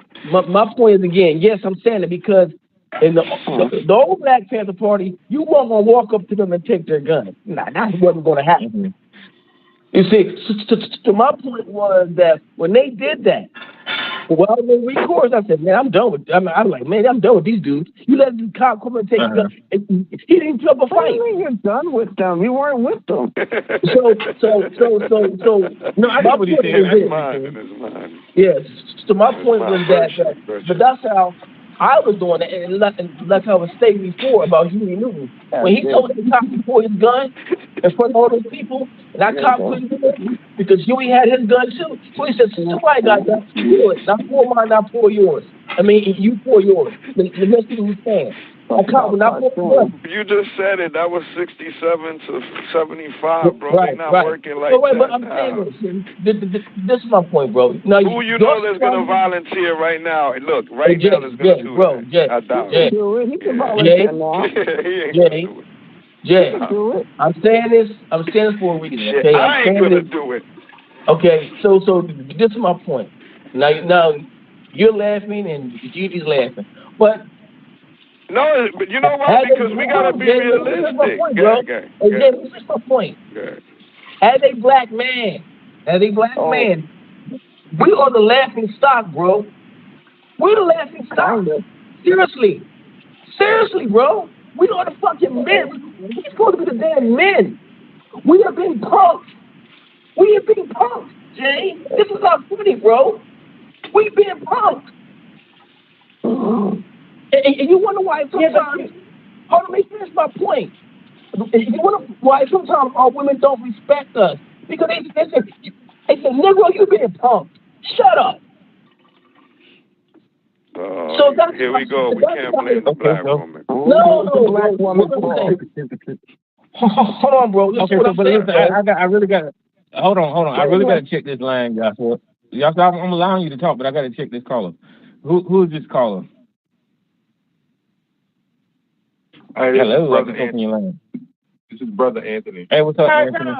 yes, I'm saying it because in the old Black Panther Party, you weren't going to walk up to them and take their gun. Nah, that wasn't going to happen. You see, so my point was that when they did that, well, when we chorused, I said, man, I'm done with them. I'm like, man, I'm done with these dudes. You let the cop come and take your gun. He didn't jump a fight. You're done with them. You weren't with them. So no, I got what he's saying. That's mine. Yes. So my point was that but that's how I was doing it, and like I was stating before about Huey Newton. When he told the cop to pull his gun in front of all those people, and that cop couldn't do it because Huey had his gun too. So he said, somebody got that. Do it. Not pour mine, not pour yours. I mean, you pour yours. The next thing was saying. You just said it. That was 67 to 75, bro. Right, They're not right. working like so, wait, that. But I'm saying this is my point, bro. Now, who you know that's going to volunteer right now? Look, right now that's going to do it. I doubt it. He can volunteer now. Jay, I'm saying this for a reason. Okay, I ain't going to do it. Okay, so this is my point. Now you're laughing and Gigi's laughing, but No, but you know what? Because we gotta be realistic. This is my point. As a black man, we are the laughing stock, bro. We're the laughing stock. Seriously, bro. We are the fucking men. We're supposed to be the damn men. We are being punked. Jay. This is not funny, bro. We being punked. And you wonder why sometimes... Hold on, let me finish my point. You wonder why sometimes our women don't respect us. Because they say, Negro, you being punked. Shut up. So that's here we go. We can't blame the black woman. No, black woman. Hold on, bro. Okay, so, but listen, I really got to... Hold on. I really got to check this line, Joshua. I'm allowing you to talk, but I got to check this caller. Who is this caller? Hello, Brother Anthony. This is Brother Anthony. Hey, what's up, Anthony?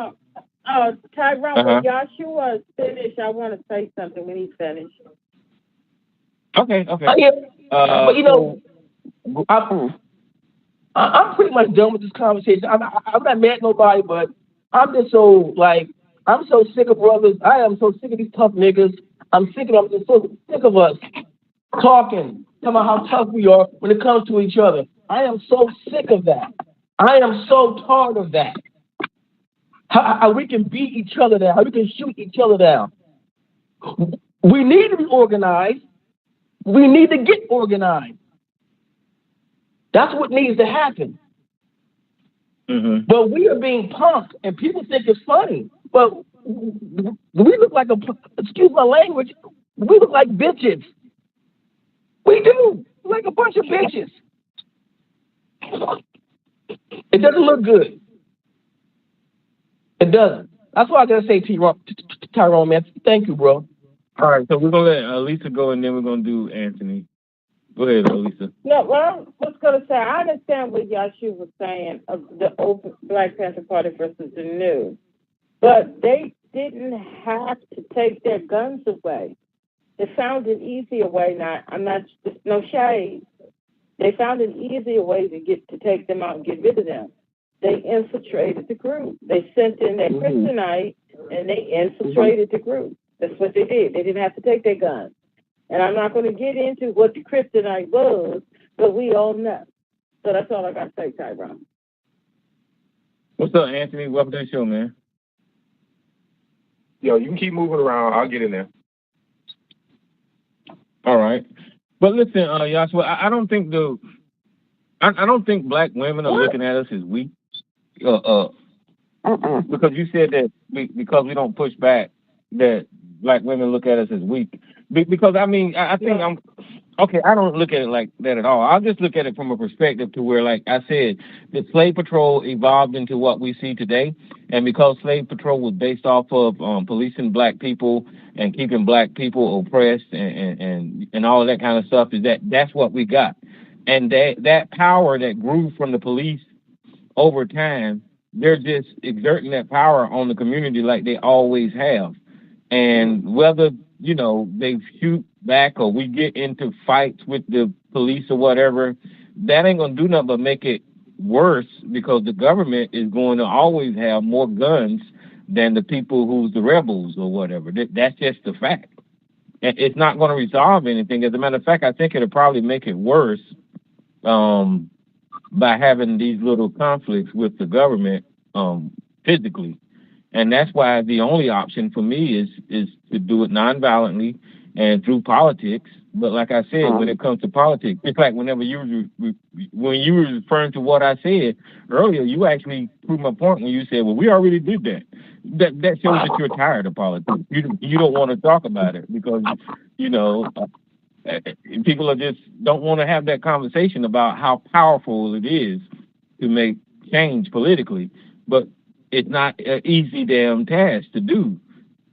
Tyrone, when Yahshua is finished, I want to say something when he's finished. Okay. But you know, I'm pretty much done with this conversation. I'm not mad at nobody, but I'm just so I'm so sick of brothers. I am so sick of these tough niggas. I'm just so sick of us talking about how tough we are when it comes to each other. I am so sick of that. I am so tired of that. How we can beat each other down, how we can shoot each other down. We need to be organized. We need to get organized. That's what needs to happen. Mm-hmm. But we are being punked, and people think it's funny. But we look like excuse my language, we look like bitches. We do. Like a bunch of bitches. It doesn't look good. It doesn't. That's why I gotta say Tyrone, man. Thank you, bro. All right, so we're gonna let Lisa go, and then we're gonna do Anthony. Go ahead, Lisa. No, well, I was going to say, I understand what Yahshua was saying of the old Black Panther Party versus the new, but they didn't have to take their guns away. They found an easier way. Now, no shade. They found an easier way to take them out and get rid of them. They infiltrated the group. They sent in their kryptonite and they infiltrated the group. That's what they did. They didn't have to take their guns. And I'm not going to get into what the kryptonite was, but we all know. So that's all I got to say, Tyrone. What's up, Anthony? Welcome to the show, man. Yo, you can keep moving around. I'll get in there. All right. But listen, Yahshua, I don't think I don't think black women are looking at us as weak. Because you said that because we don't push back, that black women look at us as weak. Because I mean, I think I don't look at it like that at all. I'll just look at it from a perspective to where, like I said, the slave patrol evolved into what we see today. And because slave patrol was based off of policing black people and keeping black people oppressed and all of that kind of stuff, that's what we got. And that power that grew from the police over time, they're just exerting that power on the community like they always have. And whether, they shoot back or we get into fights with the police or whatever, that ain't going to do nothing but make it worse, because the government is going to always have more guns than the people who's the rebels or whatever. That's just the fact. And it's not going to resolve anything. As a matter of fact, I think it'll probably make it worse by having these little conflicts with the government physically. And that's why the only option for me is to do it nonviolently and through politics. But like I said, when it comes to politics, it's like when you were referring to what I said earlier, you actually proved my point when you said, well, we already did that. That shows that you're tired of politics. You don't want to talk about it because, people are just don't want to have that conversation about how powerful it is to make change politically. But it's not an easy damn task to do.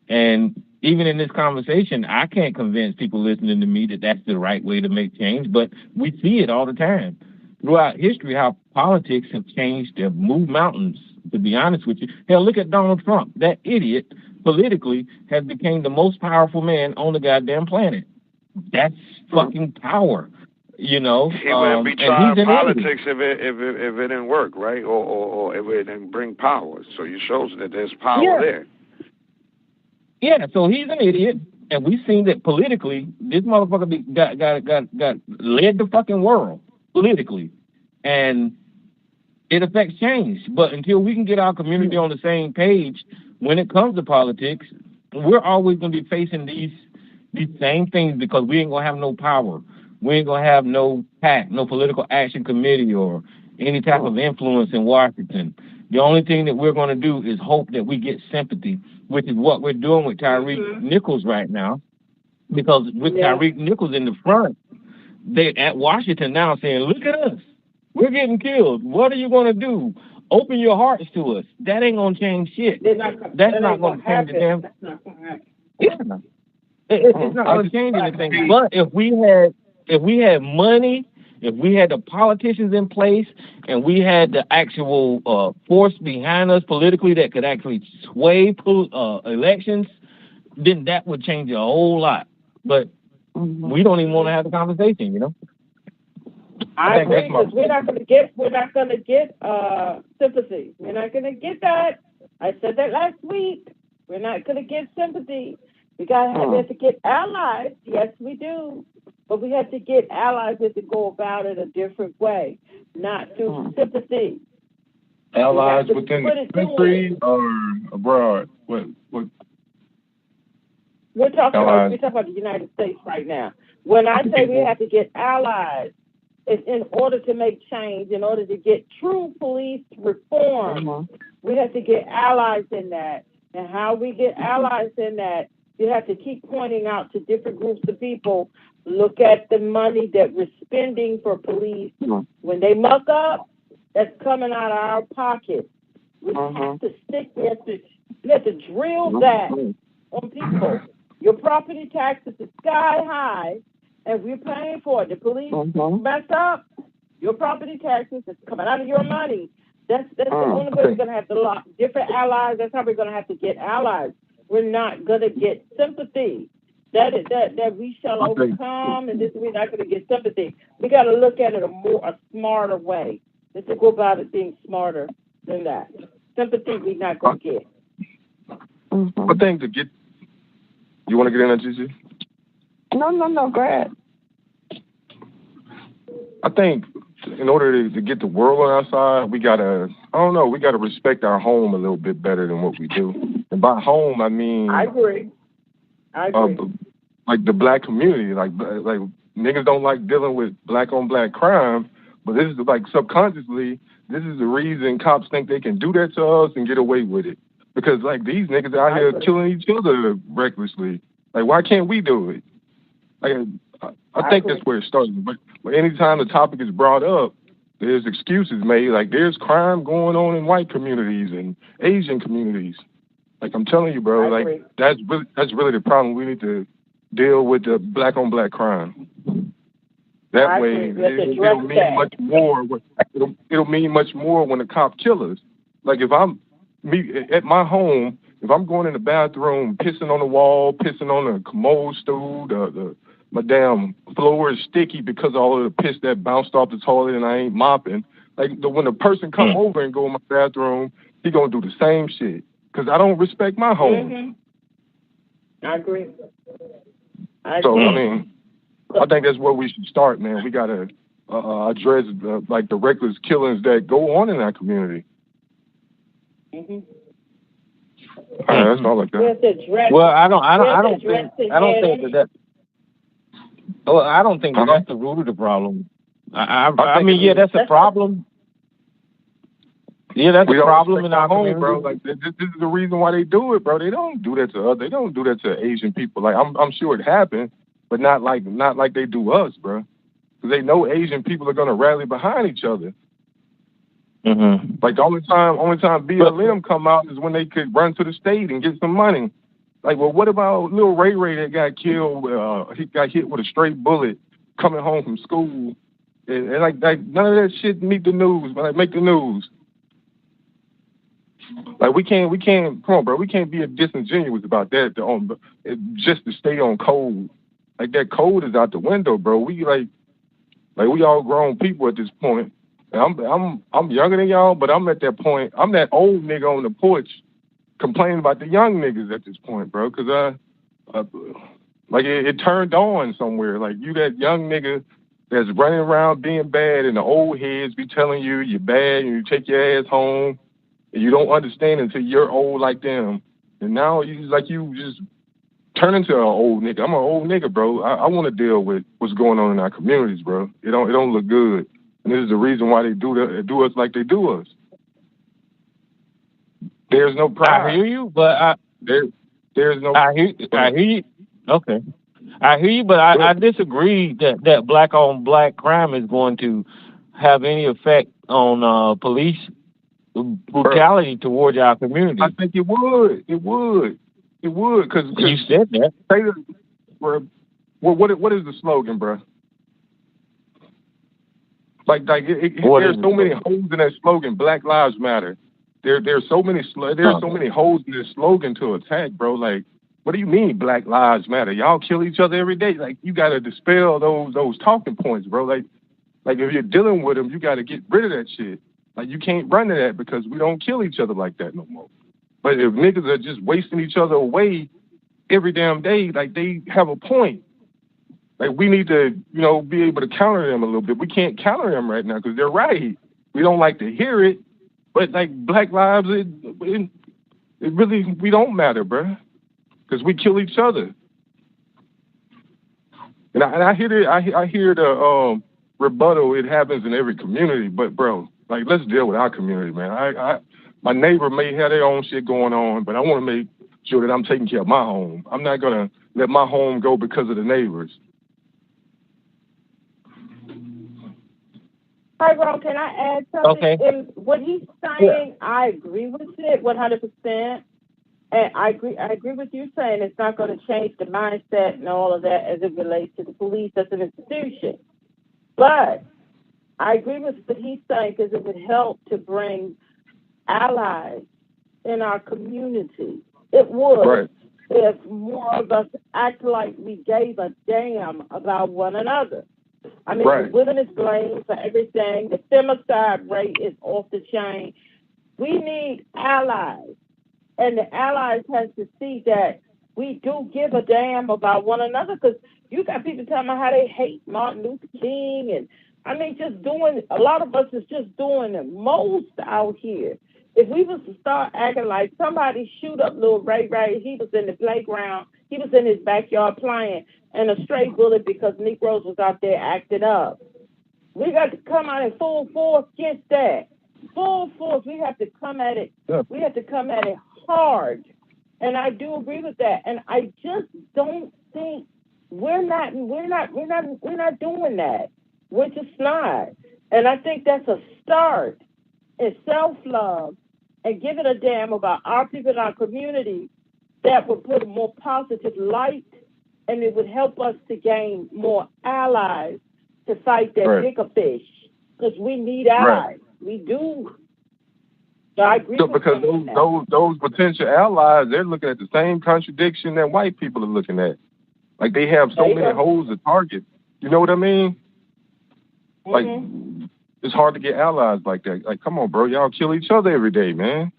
And even in this conversation, I can't convince people listening to me that that's the right way to make change, but we see it all the time throughout history, how politics have changed, have moved mountains, to be honest with you. Hell, look at Donald Trump. That idiot politically has become the most powerful man on the goddamn planet. That's fucking power. You know, he wouldn't be and trying he's an idiot. politics if it didn't work, right? Or if it didn't bring power. So it shows that there's power there. Yeah, so he's an idiot, and we've seen that politically, this motherfucker got led the fucking world politically, and it affects change. But until we can get our community on the same page when it comes to politics, we're always going to be facing these same things because we ain't going to have no power. We ain't going to have no PAC, no political action committee or any type of influence in Washington. The only thing that we're going to do is hope that we get sympathy, which is what we're doing with Tyreek Nichols right now. Because with Tyreek Nichols in the front, they're at Washington now saying, look at us. We're getting killed. What are you going to do? Open your hearts to us. That ain't going to change shit. That's not going to change the damn. It's not going to change anything. But if we had money, if we had the politicians in place, and we had the actual force behind us politically that could actually sway elections, then that would change a whole lot. But we don't even want to have the conversation, you know. I agree, because we're not going to get sympathy. We're not going to get that. I said that last week. We're not going to get sympathy. We have to get allies. Yes, we do. But we have to get allies that to go about it a different way, not through sympathy. Allies within the country or abroad? What? We're talking about the United States right now. When I say we have to get allies, it's in order to make change, in order to get true police reform, we have to get allies in that. And how we get allies in that, you have to keep pointing out to different groups of people, look at the money that we're spending for police. When they muck up, that's coming out of our pocket. We have to we have to drill that on people. Your property taxes are sky high, and we're paying for it. The police mess up, your property taxes is coming out of your money. That's the only way we're going to have to lock different allies. That's how we're going to have to get allies. We're not going to get sympathy. That we shall overcome, and we're not going to get sympathy. We got to look at it a smarter way. Let's go about it being smarter than that. Sympathy we're not going to get. I think to get. You want to get in that, Gigi? No. Go ahead. I think in order to get the world on our side, we gotta respect our home a little bit better than what we do. And by home, I mean I agree. Like the black community, like niggas don't like dealing with black on black crime, but this is like subconsciously, this is the reason cops think they can do that to us and get away with it. Because like these niggas out here killing each other recklessly. Like why can't we do it? Like I think that's where it started. But anytime the topic is brought up, there's excuses made. Like there's crime going on in white communities and Asian communities. Like I'm telling you, bro. Like that's really the problem. We need to deal with the black on black crime. That way, it'll mean much more. It'll mean much more when the cop kill us. Like if I'm at my home, if I'm going in the bathroom, pissing on the wall, pissing on the commode stool, my damn floor is sticky because of all of the piss that bounced off the toilet and I ain't mopping. Like when a person come over and go in my bathroom, he gonna do the same shit because I don't respect my home. I agree. So I mean, I think that's where we should start, man. We gotta address like the reckless killings that go on in our community. That's all like that. Well, I don't think that's the root of the problem. I mean, yeah, that's a problem. Yeah, that's a problem in our home, bro. Like this is the reason why they do it, bro. They don't do that to us. They don't do that to Asian people. Like I'm sure it happened, but not like they do us, bro. Because they know Asian people are gonna rally behind each other. Like the only time BLM come out is when they could run to the state and get some money. Like, well, what about little Ray that got killed? He got hit with a straight bullet coming home from school, and like none of that shit make the news. But like, make the news. Like we can't. Come on, bro. We can't be disingenuous about that. Just to stay on code. Like that code is out the window, bro. We like Like, we all grown people at this point. And I'm younger than y'all, but I'm at that point. I'm that old nigga on the porch complaining about the young niggas at this point, bro. Because like it turned on somewhere. Like, you that young nigga that's running around being bad, and the old heads be telling you you're bad and you take your ass home, and you don't understand until you're old like them. And now you just turn into an old nigga. I'm an old nigga, bro. I want to deal with what's going on in our communities, bro. It don't look good. And this is the reason why they do us like they do us. There's no pride. I hear you, but there's no. I hear you. Okay. I hear you, but I disagree that black on black crime is going to have any effect on police brutality towards our community. I think it would. It would. Cause you said that. What is the slogan, bro? Like there's so many holes in that slogan. Black Lives Matter. There's so many holes in this slogan to attack, bro. Like, what do you mean Black Lives Matter? Y'all kill each other every day. Like, you gotta dispel those talking points, bro. Like if you're dealing with them, you gotta get rid of that shit. Like, you can't run to that because we don't kill each other like that no more. But if niggas are just wasting each other away every damn day, like, they have a point. Like, we need to, be able to counter them a little bit. We can't counter them right now because they're right. We don't like to hear it, but, like, black lives, it really, we don't matter, bro, because we kill each other. And I hear the rebuttal. It happens in every community, but, bro, like, let's deal with our community, man. My neighbor may have their own shit going on, but I want to make sure that I'm taking care of my home. I'm not going to let my home go because of the neighbors. Hi, Ron, can I add something? Okay. In what he's saying, I agree with it 100%. And I agree with you saying it's not going to change the mindset and all of that as it relates to the police as an institution. But I agree with what he's saying because it would help to bring allies in our community. It would. Right. If more of us act like we gave a damn about one another. I mean, right. Women is blamed for everything. The femicide rate is off the chain. We need allies. And the allies has to see that we do give a damn about one another, because you got people telling me how they hate Martin Luther King, and I mean, a lot of us is just doing the most out here. If we was to start acting like somebody shoot up little Ray, he was in the playground, he was in his backyard playing, and a stray bullet because Negroes was out there acting up. We got to come out in full force against that. Full force. We have to come at it. Yeah. We have to come at it hard. And I do agree with that. And I just don't think we're not doing that. We're just not. And I think that's a start in self-love and giving a damn about our people in our community that would put a more positive light, and it would help us to gain more allies to fight that bigger fish, because we need allies. Right. We do. So I agree with because those potential allies, they're looking at the same contradiction that white people are looking at. Like, they have so many holes to target. You know what I mean? Like, it's hard to get allies like that. Like, come on, bro. Y'all kill each other every day, man.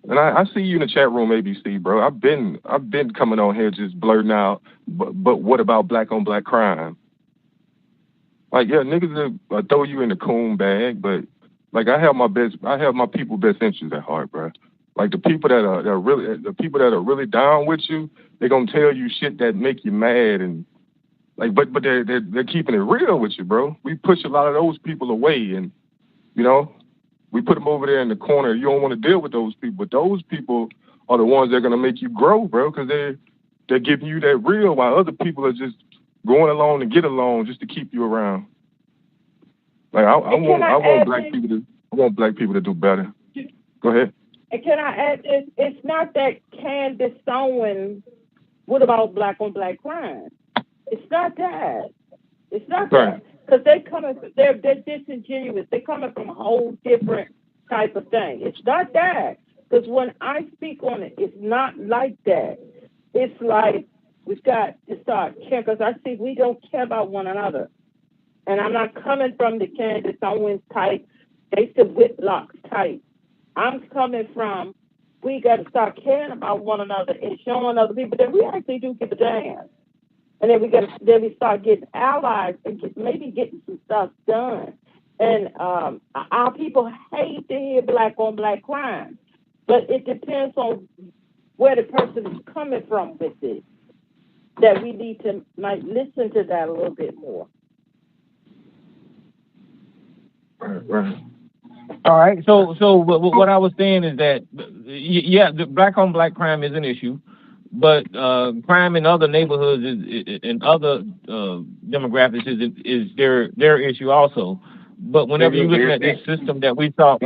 And I see you in the chat room, ABC, bro. I've been coming on here just blurting out, but what about black on black crime? Like, yeah, niggas will throw you in the coon bag, but like, I have my people's best interests at heart, bro. Like, the people that are really down with you, they're gonna tell you shit that make you mad, and like, but they're keeping it real with you, bro. We push a lot of those people away, and we put them over there in the corner. You don't want to deal with those people, but those people are the ones that are gonna make you grow, bro, because they're giving you that real, while other people are just going along to get along just to keep you around. Like, I want black people to do better. Go ahead. And can I add this? It's not that Candace Owens, what about black on black crime? It's not that. It's not that. Because they're disingenuous. They're coming from a whole different type of thing. It's not that. Because when I speak on it, it's not like that. It's like we've got to start caring, because I see we don't care about one another. And I'm not coming from the Candace Owens type, Asa Whitlock type. I'm coming from, we got to start caring about one another and showing other people that we actually do give a damn. And then we start getting allies and maybe getting some stuff done. And our people hate to hear black on black crime, but it depends on where the person is coming from with it. That we need to might listen to that a little bit more. Right. All right. So what I was saying is that, yeah, the black on black crime is an issue, but crime in other neighborhoods in other demographics is their issue also. But whenever you're looking at this system that we saw,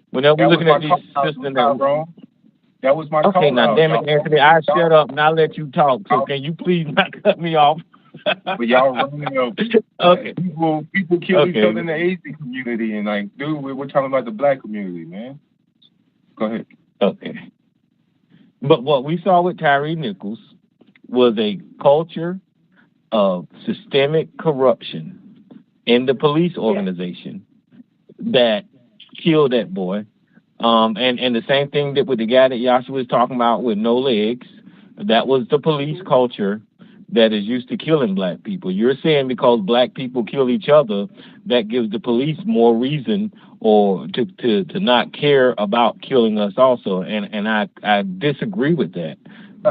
whenever we're looking at this system that was my okay, now damn it, Anthony, I shut up and I let you talk. So can you please not cut me off? But y'all running up. Okay. People kill each other in the Asian community, and like, dude, we're talking about the black community, man. Go ahead. Okay. But what we saw with Tyre Nichols was a culture of systemic corruption in the police organization that killed that boy. And the same thing that with the guy that Yasha was talking about with no legs, that was the police culture that is used to killing black people. You're saying because black people kill each other, that gives the police more reason or to not care about killing us also. And I disagree with that.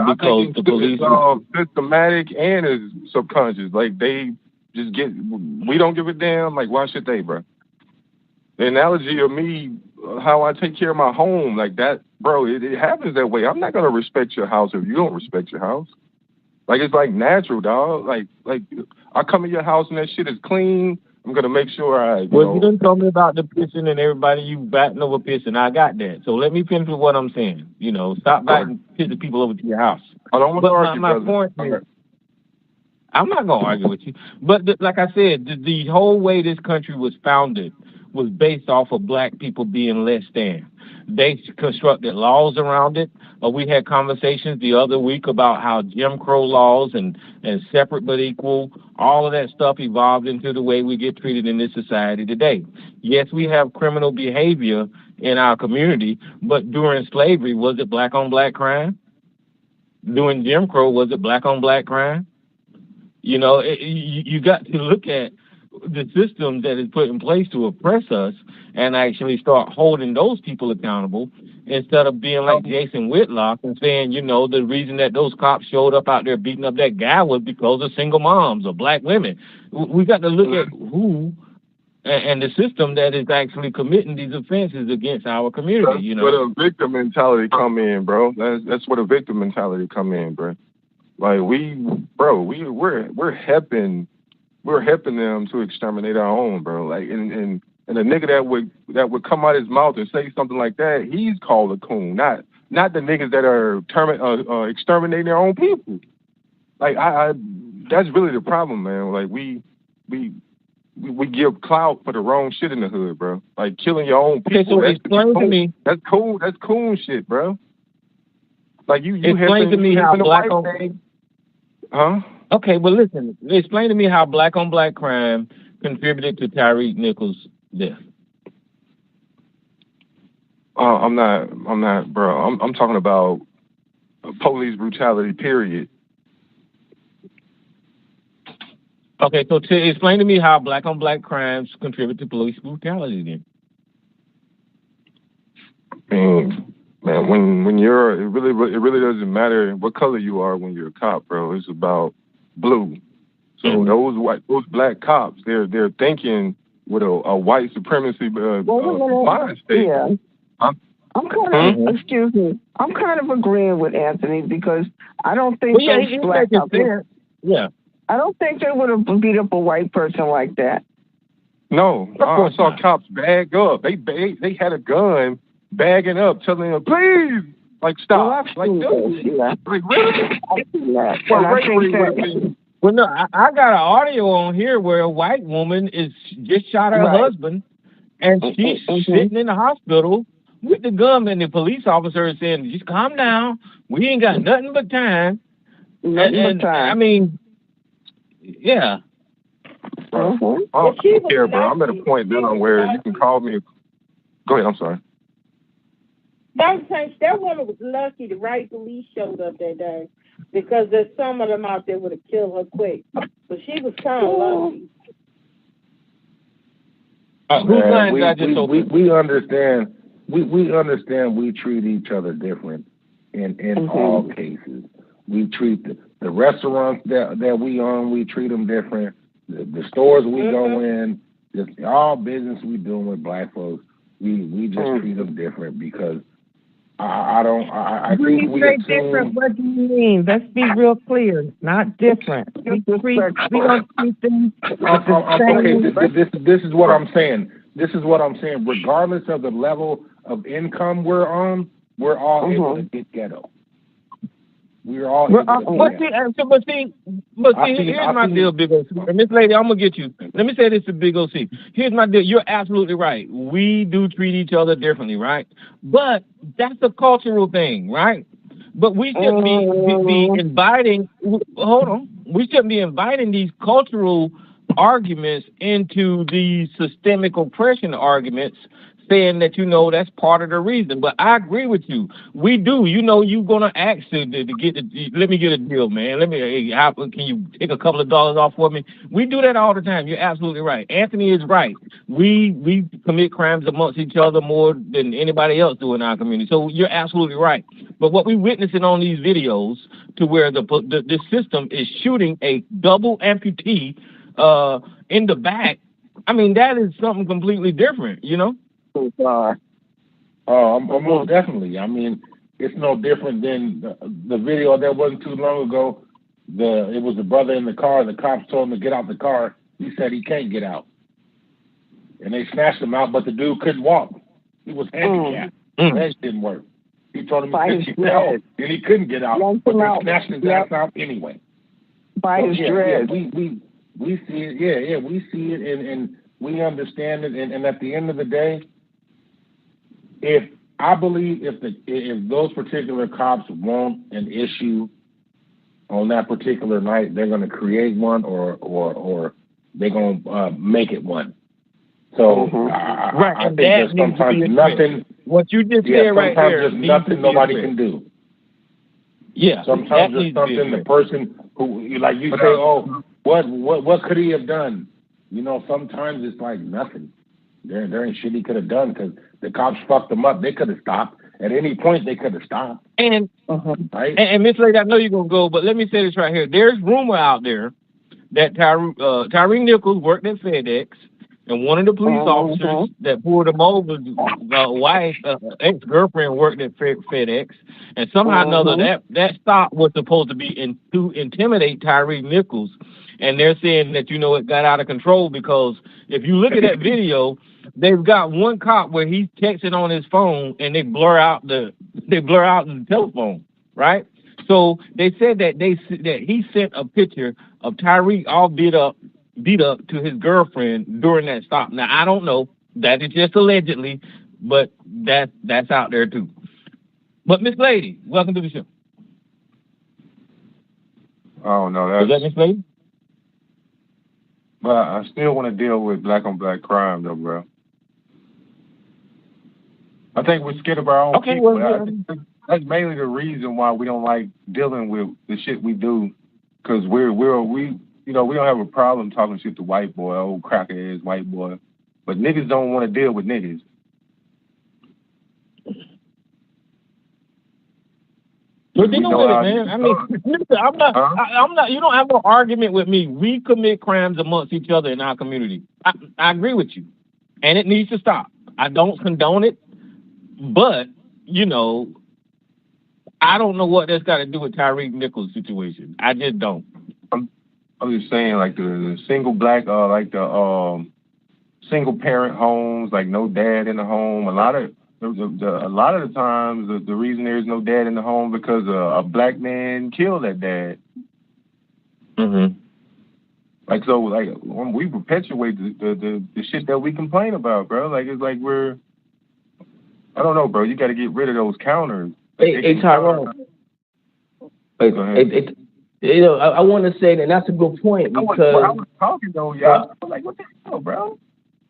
Because the police is systematic and is subconscious. Like they just we don't give a damn. Like why should they, bro? The analogy of me, how I take care of my home, like that, bro, it happens that way. I'm not gonna respect your house if you don't respect your house. Like it's like natural, dog. Like I come in your house and that shit is clean. I'm gonna make sure you didn't tell me about the pissing and everybody you batting over pissing. I got that. So let me finish with what I'm saying. You know, stop batting pissing people over to your house. I don't want to argue, my point is, I'm not gonna argue with you. But like I said, the whole way this country was founded was based off of black people being less than. They constructed laws around it. We had conversations the other week about how Jim Crow laws and separate but equal, all of that stuff evolved into the way we get treated in this society today. Yes, we have criminal behavior in our community, but during slavery, was it black on black crime? During Jim Crow, was it black on black crime? You know, you got to look at the system that is put in place to oppress us and actually start holding those people accountable instead of being like Jason Whitlock and saying, you know, the reason that those cops showed up out there beating up that guy was because of single moms or black women. We got to look at who and the system that is actually committing these offenses against our community. You know, where the victim mentality come in, bro. That's where the victim mentality come in, bro. Like we're helping them to exterminate our own, bro. Like and a nigga that would come out his mouth and say something like that, he's called a coon, not the niggas that are exterminating their own people. Like I that's really the problem, man. Like we give clout for the wrong shit in the hood, bro. Like killing your own people. Okay, so explain to me. That's cool. That's coon shit, bro. Like you explain to me how black on. Huh? Okay, well listen. Explain to me how black on black crime contributed to Tyre Nichols' death. I'm not, bro. I'm talking about police brutality. Period. Okay, so to explain to me how black on black crimes contribute to police brutality, then. Man, when you're, it really doesn't matter what color you are when you're a cop, bro. It's about blue. So those black cops, they're thinking with a white supremacy mind state. Yeah. I'm kind of, excuse me, I'm kind of agreeing with Anthony because I don't think those black cops. Yeah. I don't think they would have beat up a white person like that. No, I saw cops bag up. They had a gun bagging up, telling them, please, like, stop. Like, dude. Yeah. Like, really? Well, no, I got an audio on here where a white woman is just shot her husband, and she's sitting in the hospital with the gun, and the police officer is saying, just calm down. We ain't got nothing but time. I mean, yeah. I don't care, bro. I'm at a point now where you can call me. Go ahead. I'm sorry. I'm saying that woman was lucky the right police showed up that day, because there's some of them out there would have killed her quick. But she was kind of lucky. We understand. We understand. We treat each other different in all cases. We treat the restaurants that we own. We treat them different. The stores we go in, all business we doing with black folks, we just treat them different because I When think you we say assume. different, what do you mean? Let's be real clear. Not different. We don't treat them the same. Okay, this is what I'm saying. This is what I'm saying. Regardless of the level of income we're on, we're all able to get ghetto. We're all able to get ghetto. But see, here's my deal, Big OC. And Miss Lady, I'm gonna get you. Let me say this to Big OC. Here's my deal. You're absolutely right. We do treat each other differently, right? But that's a cultural thing, right? But we shouldn't be inviting. Hold on. We shouldn't be inviting these cultural arguments into these systemic oppression arguments, saying that, that's part of the reason. But I agree with you. We do. You're going to ask to get let me get a deal, man. Can you take a couple of dollars off for me? We do that all the time. You're absolutely right. Anthony is right. We commit crimes amongst each other more than anybody else do in our community. So you're absolutely right. But what we're witnessing on these videos, to where the system is shooting a double amputee in the back, I mean, that is something completely different, Most definitely. I mean, it's no different than the video that wasn't too long ago. It was the brother in the car. The cops told him to get out the car. He said he can't get out, and they snatched him out. But the dude couldn't walk. He was handicapped. His legs didn't work. He told him he couldn't get out, and he couldn't get out. But they snatched his ass out anyway. By his dread. We see it. Yeah, we see it, and we understand it. And at the end of the day, if those particular cops want an issue on that particular night, they're going to create one, or they're going to make it one. So I think there's sometimes nothing. What you just said right there. Sometimes there's nothing nobody can do. Yeah. Sometimes there's something the person who, like you say, oh, what could he have done? Sometimes it's like nothing. There ain't shit he could have done because the cops fucked them up. They could have stopped. At any point, they could have stopped. And right? And Miss Lady, I know you're gonna go, but let me say this right here. There's rumor out there that Tyree Nichols worked at FedEx, and one of the police officers that pulled him over, wife, ex-girlfriend, worked at FedEx, and somehow or another that stop was supposed to be to intimidate Tyree Nichols. And they're saying that, it got out of control because if you look at that video, they've got one cop where he's texting on his phone and they blur out the telephone, right? So they said that he sent a picture of Tyreek all beat up to his girlfriend during that stop. Now I don't know. That is just allegedly, but that's out there too. But Miss Lady, welcome to the show. Oh no, is that Miss Lady? But I still want to deal with black on black crime, though, bro. I think we're scared of our own people. I think that's mainly the reason why we don't like dealing with the shit we do, because we don't have a problem talking shit to white boy, old cracker ass white boy, but niggas don't want to deal with niggas. But deal with it, man. I mean, I'm not. You don't have no argument with me. We commit crimes amongst each other in our community. I agree with you, and it needs to stop. I don't condone it, but I don't know what that's got to do with Tyree Nichols' situation. I just don't. I'm just saying, like the single black, like the single parent homes, like no dad in the home. A lot of the times, the reason there's no dad in the home because a black man killed that dad. Mm-hmm. Like so, like when we perpetuate the shit that we complain about, bro. Like it's like I don't know, bro. You got to get rid of those counters. Hey Tyrone. I want to say that that's a good point because I was talking though, y'all. I was like, what the hell, bro?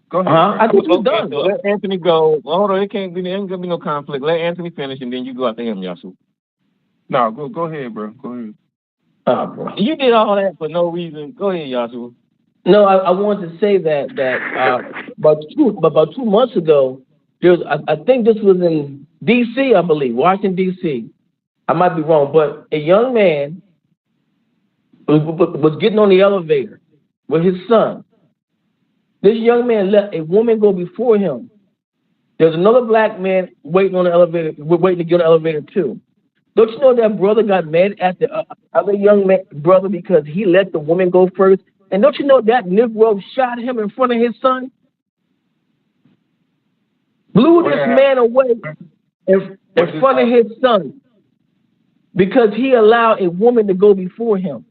Go ahead. I think you're done. So let Anthony go. Well, hold on, there ain't gonna be no conflict. Let Anthony finish, and then you go after him, Yasu. No, go ahead, bro. Go ahead. Bro. You did all that for no reason. Go ahead, Yasu. No, I wanted to say that about 2 months ago, I think this was in D.C., I believe, Washington, D.C. I might be wrong, but a young man was getting on the elevator with his son. This young man let a woman go before him. There's another black man waiting on the elevator, waiting to get on the elevator too. Don't you know that brother got mad at the other young brother because he let the woman go first? And don't you know that Negro shot him in front of his son? Blew this man away in front of his son because he allowed a woman to go before him.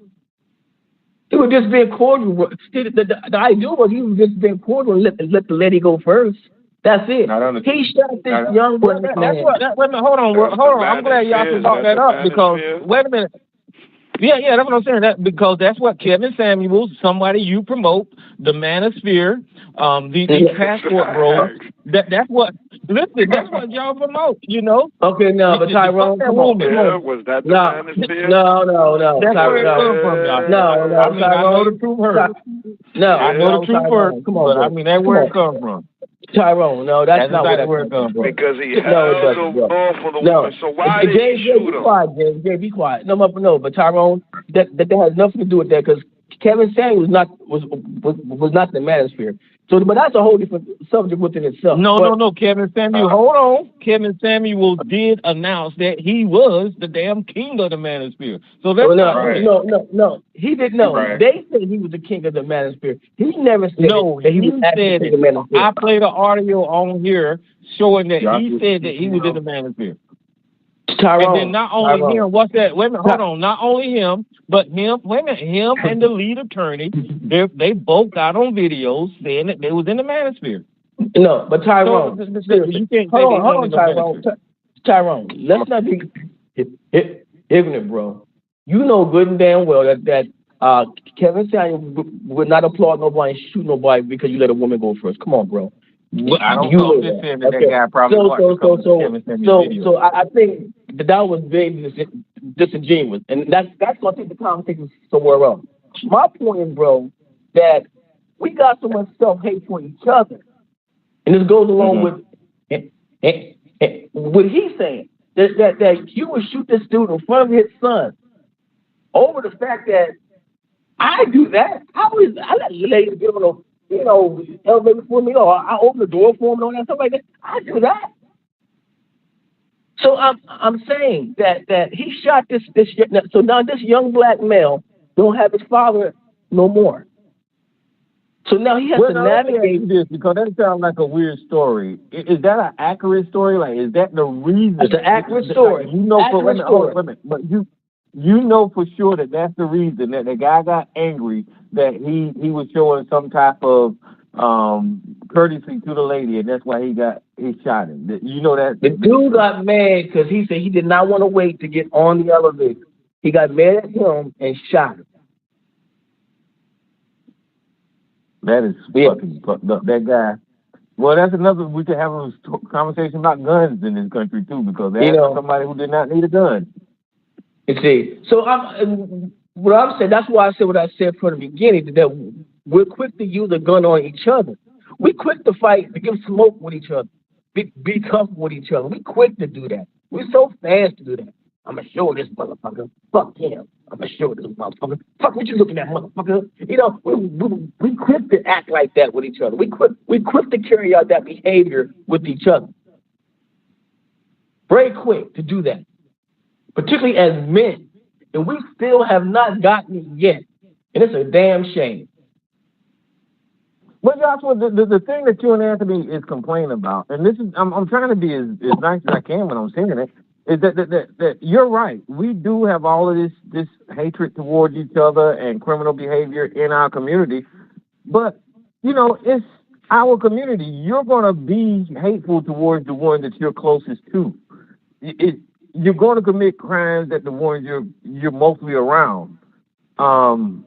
He was just being cordial. The idea was he was just being cordial and let the lady go first. That's it. He shot this young black man. That's what. Wait a minute. Hold on. I'm glad y'all can talk that up because wait a minute. Yeah, that's what I'm saying. That because that's what Kevin Samuels, somebody you promote, the Manosphere, the passport bro. That's what. Listen, that's what y'all promote. You know. Okay, no, but Tyrone, come on. Was that the Manosphere? No. That's where it comes from, y'all. No. I mean, I know the truth hurt. No, I know the truth hurt. Come on, but I mean, that's where it comes from. Tyrone, no, that's not where it comes from. Because he held the ball for the woman. So why did he shoot him? Jay, be quiet. No, but Tyrone, that has nothing to do with that because Kevin Samuels was not the Manosphere. So, but that's a whole different subject within itself. No. Kevin Samuels, hold on. Kevin Samuels did announce that he was the damn king of the Manosphere. So that's no. He didn't know. Right. They said he was the king of the Manosphere. He never said that he was actually the king of the Manosphere. I played an audio on here showing that he said that he was in the Manosphere. Tyrone, and then not only him, what's that? Wait a minute, hold on. Not only him, but him. Wait a minute, him and the lead attorney. They both got on videos saying that they was in the Manosphere. No, but Tyrone, you can't hold on, Tyrone. Tyrone, let's not be ignorant, bro. You know good and damn well that Kevin Samuels would not applaud nobody and shoot nobody because you let a woman go first. Come on, bro. Well, I don't know. I'm just saying that guy probably So I think that was very disingenuous, and that's going to take the conversation somewhere else. My point is, bro, that we got so much self-hate for each other, and this goes along with what he's saying that you would shoot this dude in front of his son over the fact that I do that. I let ladies get on elevator for me, or I open the door for him and all that stuff like that. I do that. So I'm saying that he shot this. So now this young black male don't have his father no more. So now he has to navigate this because that sounds like a weird story. Is that an accurate story? Like, is that the reason? It's an accurate story. You know, but you know for sure that that's the reason that the guy got angry, that he was showing some type of courtesy to the lady, and that's why he shot him. You know that the dude got mad because he said he did not want to wait to get on the elevator. He got mad at him and shot him. That is fucking fucked up. That guy. Well, that's another. We could have a conversation about guns in this country too, because there's somebody who did not need a gun. You see, so what I'm saying, that's why I said what I said from the beginning, that we're quick to use a gun on each other. We're quick to fight, to give smoke with each other, be tough with each other. We're quick to do that. We're so fast to do that. I'm going to show this motherfucker. Fuck him. I'm going to show this motherfucker. Fuck what you looking at, motherfucker. You know, we quick to act like that with each other. We quick to carry out that behavior with each other. Very quick to do that, particularly as men. And we still have not gotten it yet. And it's a damn shame. Well, Joshua, the thing that you and Anthony is complaining about, and this is, I'm trying to be as nice as I can when I'm saying it, is that you're right. We do have all of this hatred towards each other and criminal behavior in our community. But, you know, it's our community. You're going to be hateful towards the one that you're closest to. You're going to commit crimes that the ones you're mostly around. And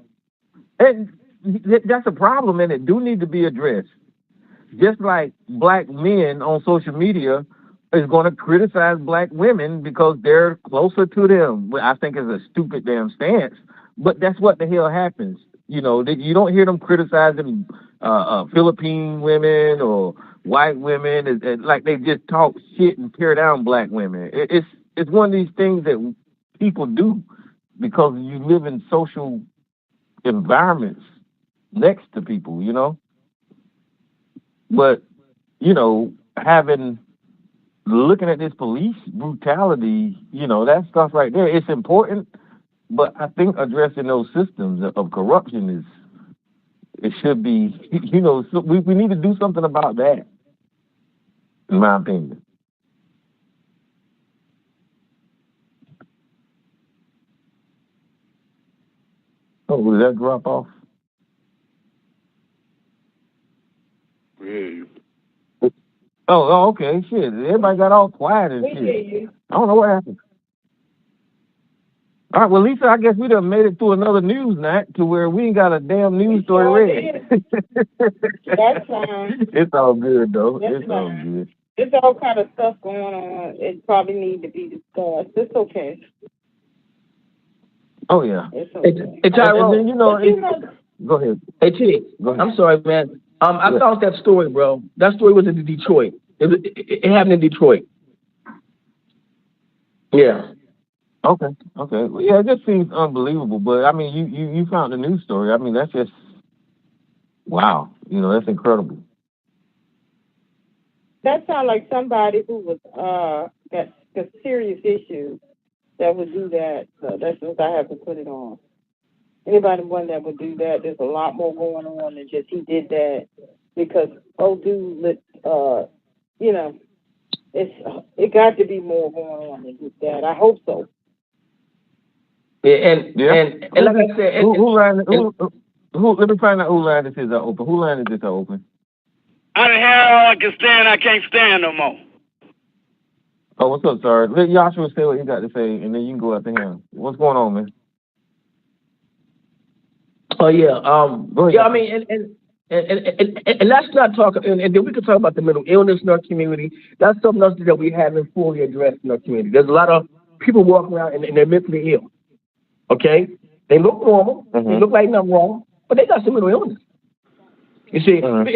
that's a problem, and it do need to be addressed. Just like black men on social media is going to criticize black women because they're closer to them. I think it's a stupid damn stance, but that's what the hell happens. You know, you don't hear them criticizing Philippine women or white women. It's like they just talk shit and tear down black women. It's one of these things that people do because you live in social environments next to people, you know. But, you know, looking at this police brutality, you know, that stuff right there, it's important, but I think addressing those systems of corruption it should be, you know, so we need to do something about that, in my opinion. Oh, did that drop off? Yeah. Oh, okay, shit. Everybody got all quiet and shit. I don't know what happened. All right, well, Lisa, I guess we done made it through another news night to where we ain't got a damn news story ready. That's fine. It's all good, though. That's It's all fine. good. There's all kind of stuff going on. It probably need to be discussed. It's okay. Oh, yeah. It's okay. Hey, Tyrone. And then, you know, go ahead. Hey, T. Go ahead. I'm sorry, man. I Yeah. found that story, bro. That story was in Detroit. It happened in Detroit. Yeah. Okay. Well, yeah, it just seems unbelievable. But, I mean, you found the news story. I mean, that's just, wow. You know, that's incredible. That sounds like somebody who was got serious issues that would do that. So that's what I have to put it on. Anybody one that would do that, there's a lot more going on than just he did that because dude, you know, it got to be more going on than just that. I hope so. Yeah, and like I said, let me find out who line this is open. Who line is this open? I done had all I can stand. I can't stand no more. Oh, what's up, sir? Let Joshua say what he got to say, and then you can go after him. What's going on, man? Oh yeah, Go ahead. yeah. I mean, and let's not talk. And then we can talk about the mental illness in our community. That's something else that we haven't fully addressed in our community. There's a lot of people walking around and they're mentally ill. Okay, they look normal. Mm-hmm. They look like nothing wrong, but they got some mental illness. You see, and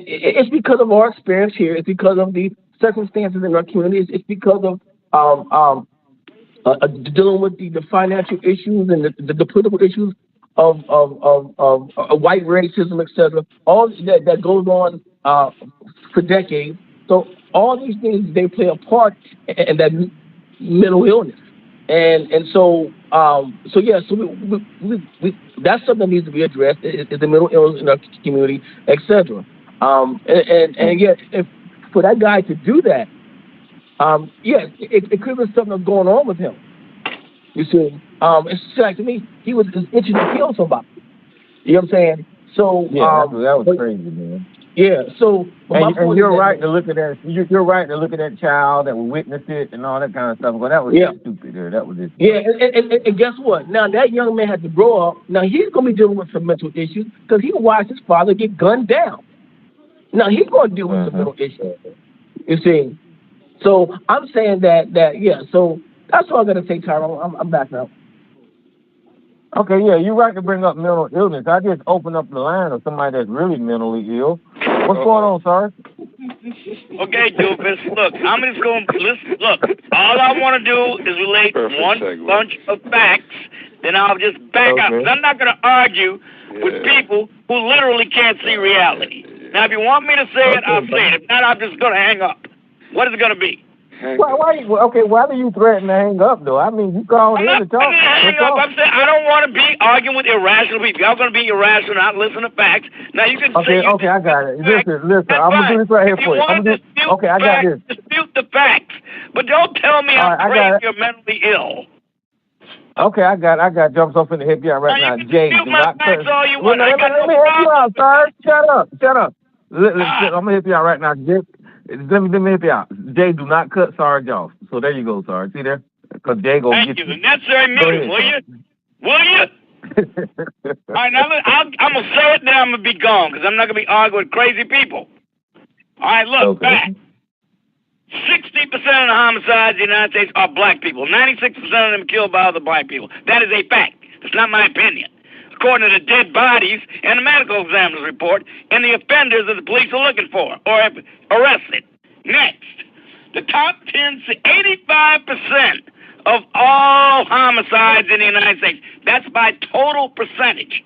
it's because of our experience here. It's because of the circumstances in our community. It's because of dealing with the financial issues and the political issues of white racism, etc. All that goes on for decades. So all these things, they play a part in that mental illness. And so yeah, so we that's something that needs to be addressed is the mental illness in our community, etc. And yet, if for that guy to do that, yes, it could be something that's going on with him. You see, it's like to me, he was itching to kill somebody. You know what I'm saying? So yeah, that was crazy, man. Yeah. So and you're right to look at that. You're right to look at that child that witnessed it and all that kind of stuff. Well, that was just stupid. There, that was just. Yeah, and guess what? Now that young man had to grow up. Now he's gonna be dealing with some mental issues because he watched his father get gunned down. Now he's gonna deal with some mental issues. You see. So I'm saying that yeah. So that's all I'm gonna say, Tyrone. I'm back now. Okay, yeah, you're right to bring up mental illness. I just opened up the line of somebody that's really mentally ill. What's going on, sir? Okay, Doofus. Look, I'm just going to listen. Look, all I want to do is relate one bunch of facts. Then I'll just back up. 'Cause I'm not going to argue with people who literally can't see reality. Now, if you want me to say it, I'll say it. If not, I'm just going to hang up. What is it going to be? Why do you threaten to hang up, though? I mean, you called in to talk. I'm not hang up. I'm saying I don't want to be arguing with irrational people. Y'all going to be irrational, not listen to facts. Now, you can say... Okay, I got it. Listen, I'm going to do this right here for you. I got this. Dispute the facts, but don't tell me I'm crazy or mentally ill. Okay, I got jumps off in the hip yard right now. Jay, do not cut. All you want. Let me help you out, sir. Shut up. I'm going to help you out right now. Let me help you out. Jay, do not cut Sarge off. So there you go, Sarge. See there? Because Jay go get you. Thank you. The necessary muting, will you? Will you? All right, now I'm going to say it, then I'm going to be gone, because I'm not going to be arguing with crazy people. All right, look, back. 60% of the homicides in the United States are black people. 96% of them killed by other black people. That is a fact. It's not my opinion. According to the dead bodies and the medical examiner's report and the offenders that the police are looking for or have arrested. Next, the top 10, 85% of all homicides in the United States, that's by total percentage,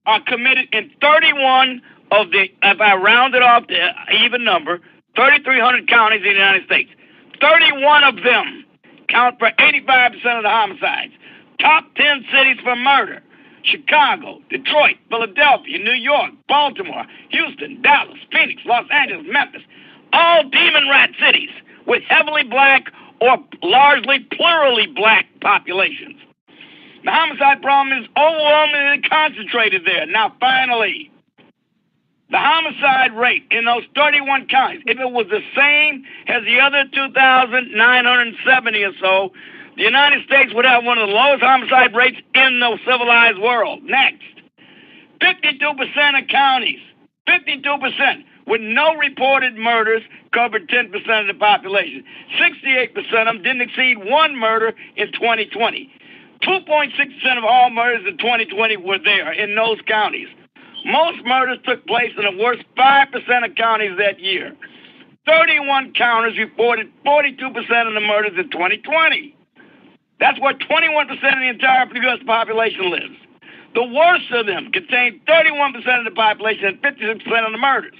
are committed in 31 of the, if I round it off to even number, 3,300 counties in the United States. 31 of them count for 85% of the homicides. Top 10 cities for murder: Chicago, Detroit, Philadelphia, New York, Baltimore, Houston, Dallas, Phoenix, Los Angeles, Memphis. All demon rat cities with heavily black or largely plurally black populations. The homicide problem is overwhelmingly concentrated there. Now, finally, the homicide rate in those 31 counties, if it was the same as the other 2,970 or so, the United States would have one of the lowest homicide rates in the civilized world. Next, 52% of counties, 52%, with no reported murders covered 10% of the population. 68% of them didn't exceed one murder in 2020. 2.6% of all murders in 2020 were there in those counties. Most murders took place in the worst 5% of counties that year. 31 counties reported 42% of the murders in 2020. That's where 21% of the entire U.S. population lives. The worst of them contained 31% of the population and 56% of the murders.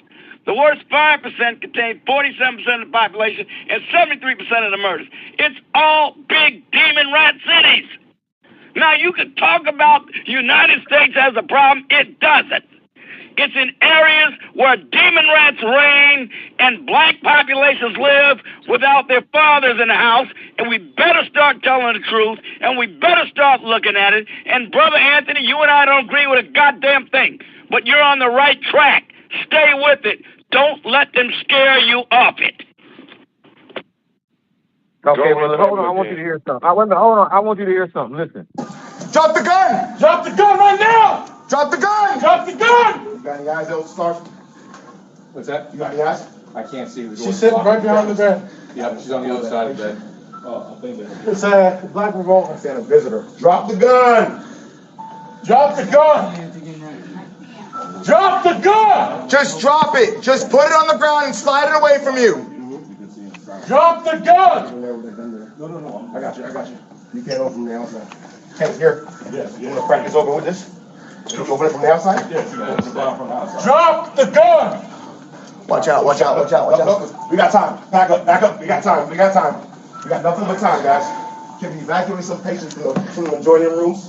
The worst 5% contained 47% of the population and 73% of the murders. It's all big demon rat cities. Now, you can talk about the United States has a problem. It doesn't. It's in areas where demon rats reign and black populations live without their fathers in the house, and we better start telling the truth, and we better start looking at it. And, Brother Anthony, you and I don't agree with a goddamn thing, but you're on the right track. Stay with it. Don't let them scare you off it. Okay, well, hold on. I want you to hear something. Hold on. I want you to hear something. Listen. Drop the gun! Drop the gun right now! Drop the gun! Drop the gun! You got any eyes, Elder Stars? What's that? You got any eyes? I can't see. She's sitting right behind the bed. Yeah, she's on the other side of the bed. Oh, I think that. It's a black revolver. I said a visitor. Drop the gun! Drop the gun! Drop the gun! Just drop it. Just put it on the ground and slide it away from you. Drop the gun! No. I got you. You can't open from the outside. Hey, here. Yes. You want to crack this open with this? Can you open it from the outside? Yes, you open it down from the outside. Drop the gun! Watch out. We got time. Back up. We got time. We got nothing but time, guys. Can we evacuate some patients from the adjoining rooms?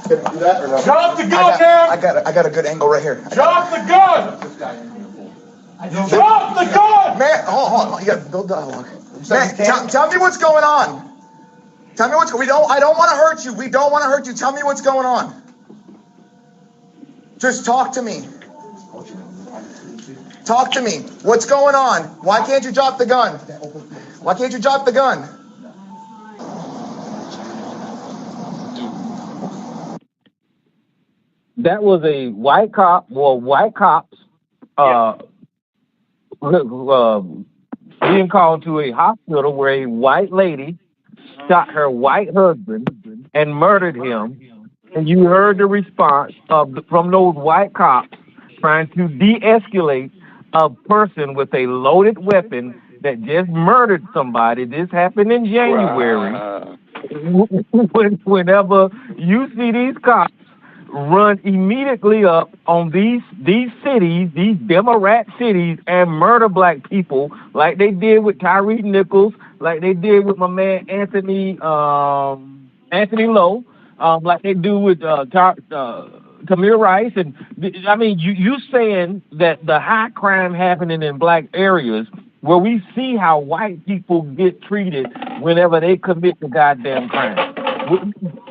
Can we do that or no? Drop the gun now! I got a good angle right here. Drop the gun! Drop the gun! Man, hold on. You got to build dialogue. Man, tell me what's going on. Tell me what's going on. I don't want to hurt you. We don't want to hurt you. Tell me what's going on. Just talk to me. Talk to me. What's going on? Why can't you drop the gun? Why can't you drop the gun? That was a white cop, white cops being called to a hospital where a white lady shot her white husband and murdered him. And you heard the response from those white cops trying to de-escalate a person with a loaded weapon that just murdered somebody. This happened in January. Whenever you see these cops run immediately up on these cities, these Democrat cities, and murder black people like they did with Tyree Nichols, like they did with my man Anthony Lowe, like they do with Tamir Rice. And I mean, you saying that the high crime happening in black areas where we see how white people get treated whenever they commit the goddamn crime.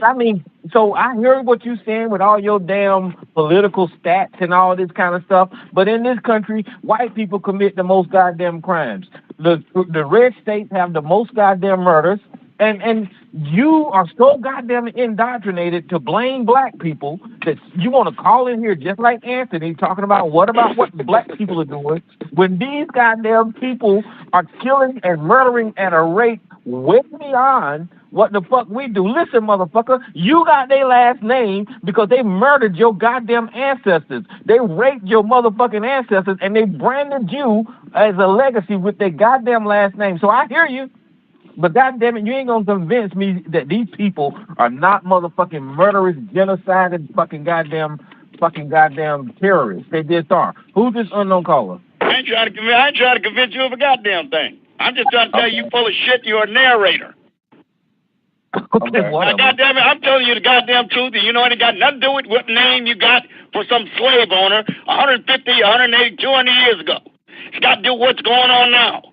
I mean, so I heard what you're saying with all your damn political stats and all this kind of stuff, but in this country, white people commit the most goddamn crimes. The red states have the most goddamn murders. And you are so goddamn indoctrinated to blame black people that you want to call in here just like Anthony talking about what the black people are doing when these goddamn people are killing and murdering at a rate way beyond what the fuck we do. Listen, motherfucker, you got their last name because they murdered your goddamn ancestors. They raped your motherfucking ancestors and they branded you as a legacy with their goddamn last name. So I hear you. But goddamn it, you ain't gonna convince me that these people are not motherfucking murderous, genocided, fucking goddamn terrorists. They just are. Who's this unknown caller? I ain't trying to convince you of a goddamn thing. I'm just trying to tell you full of shit. You're a narrator. Okay, whatever. Now, goddamn it, I'm telling you the goddamn truth, and you know it ain't got nothing to do with what name you got for some slave owner 150, 180, 200 years ago. It's got to do with what's going on now.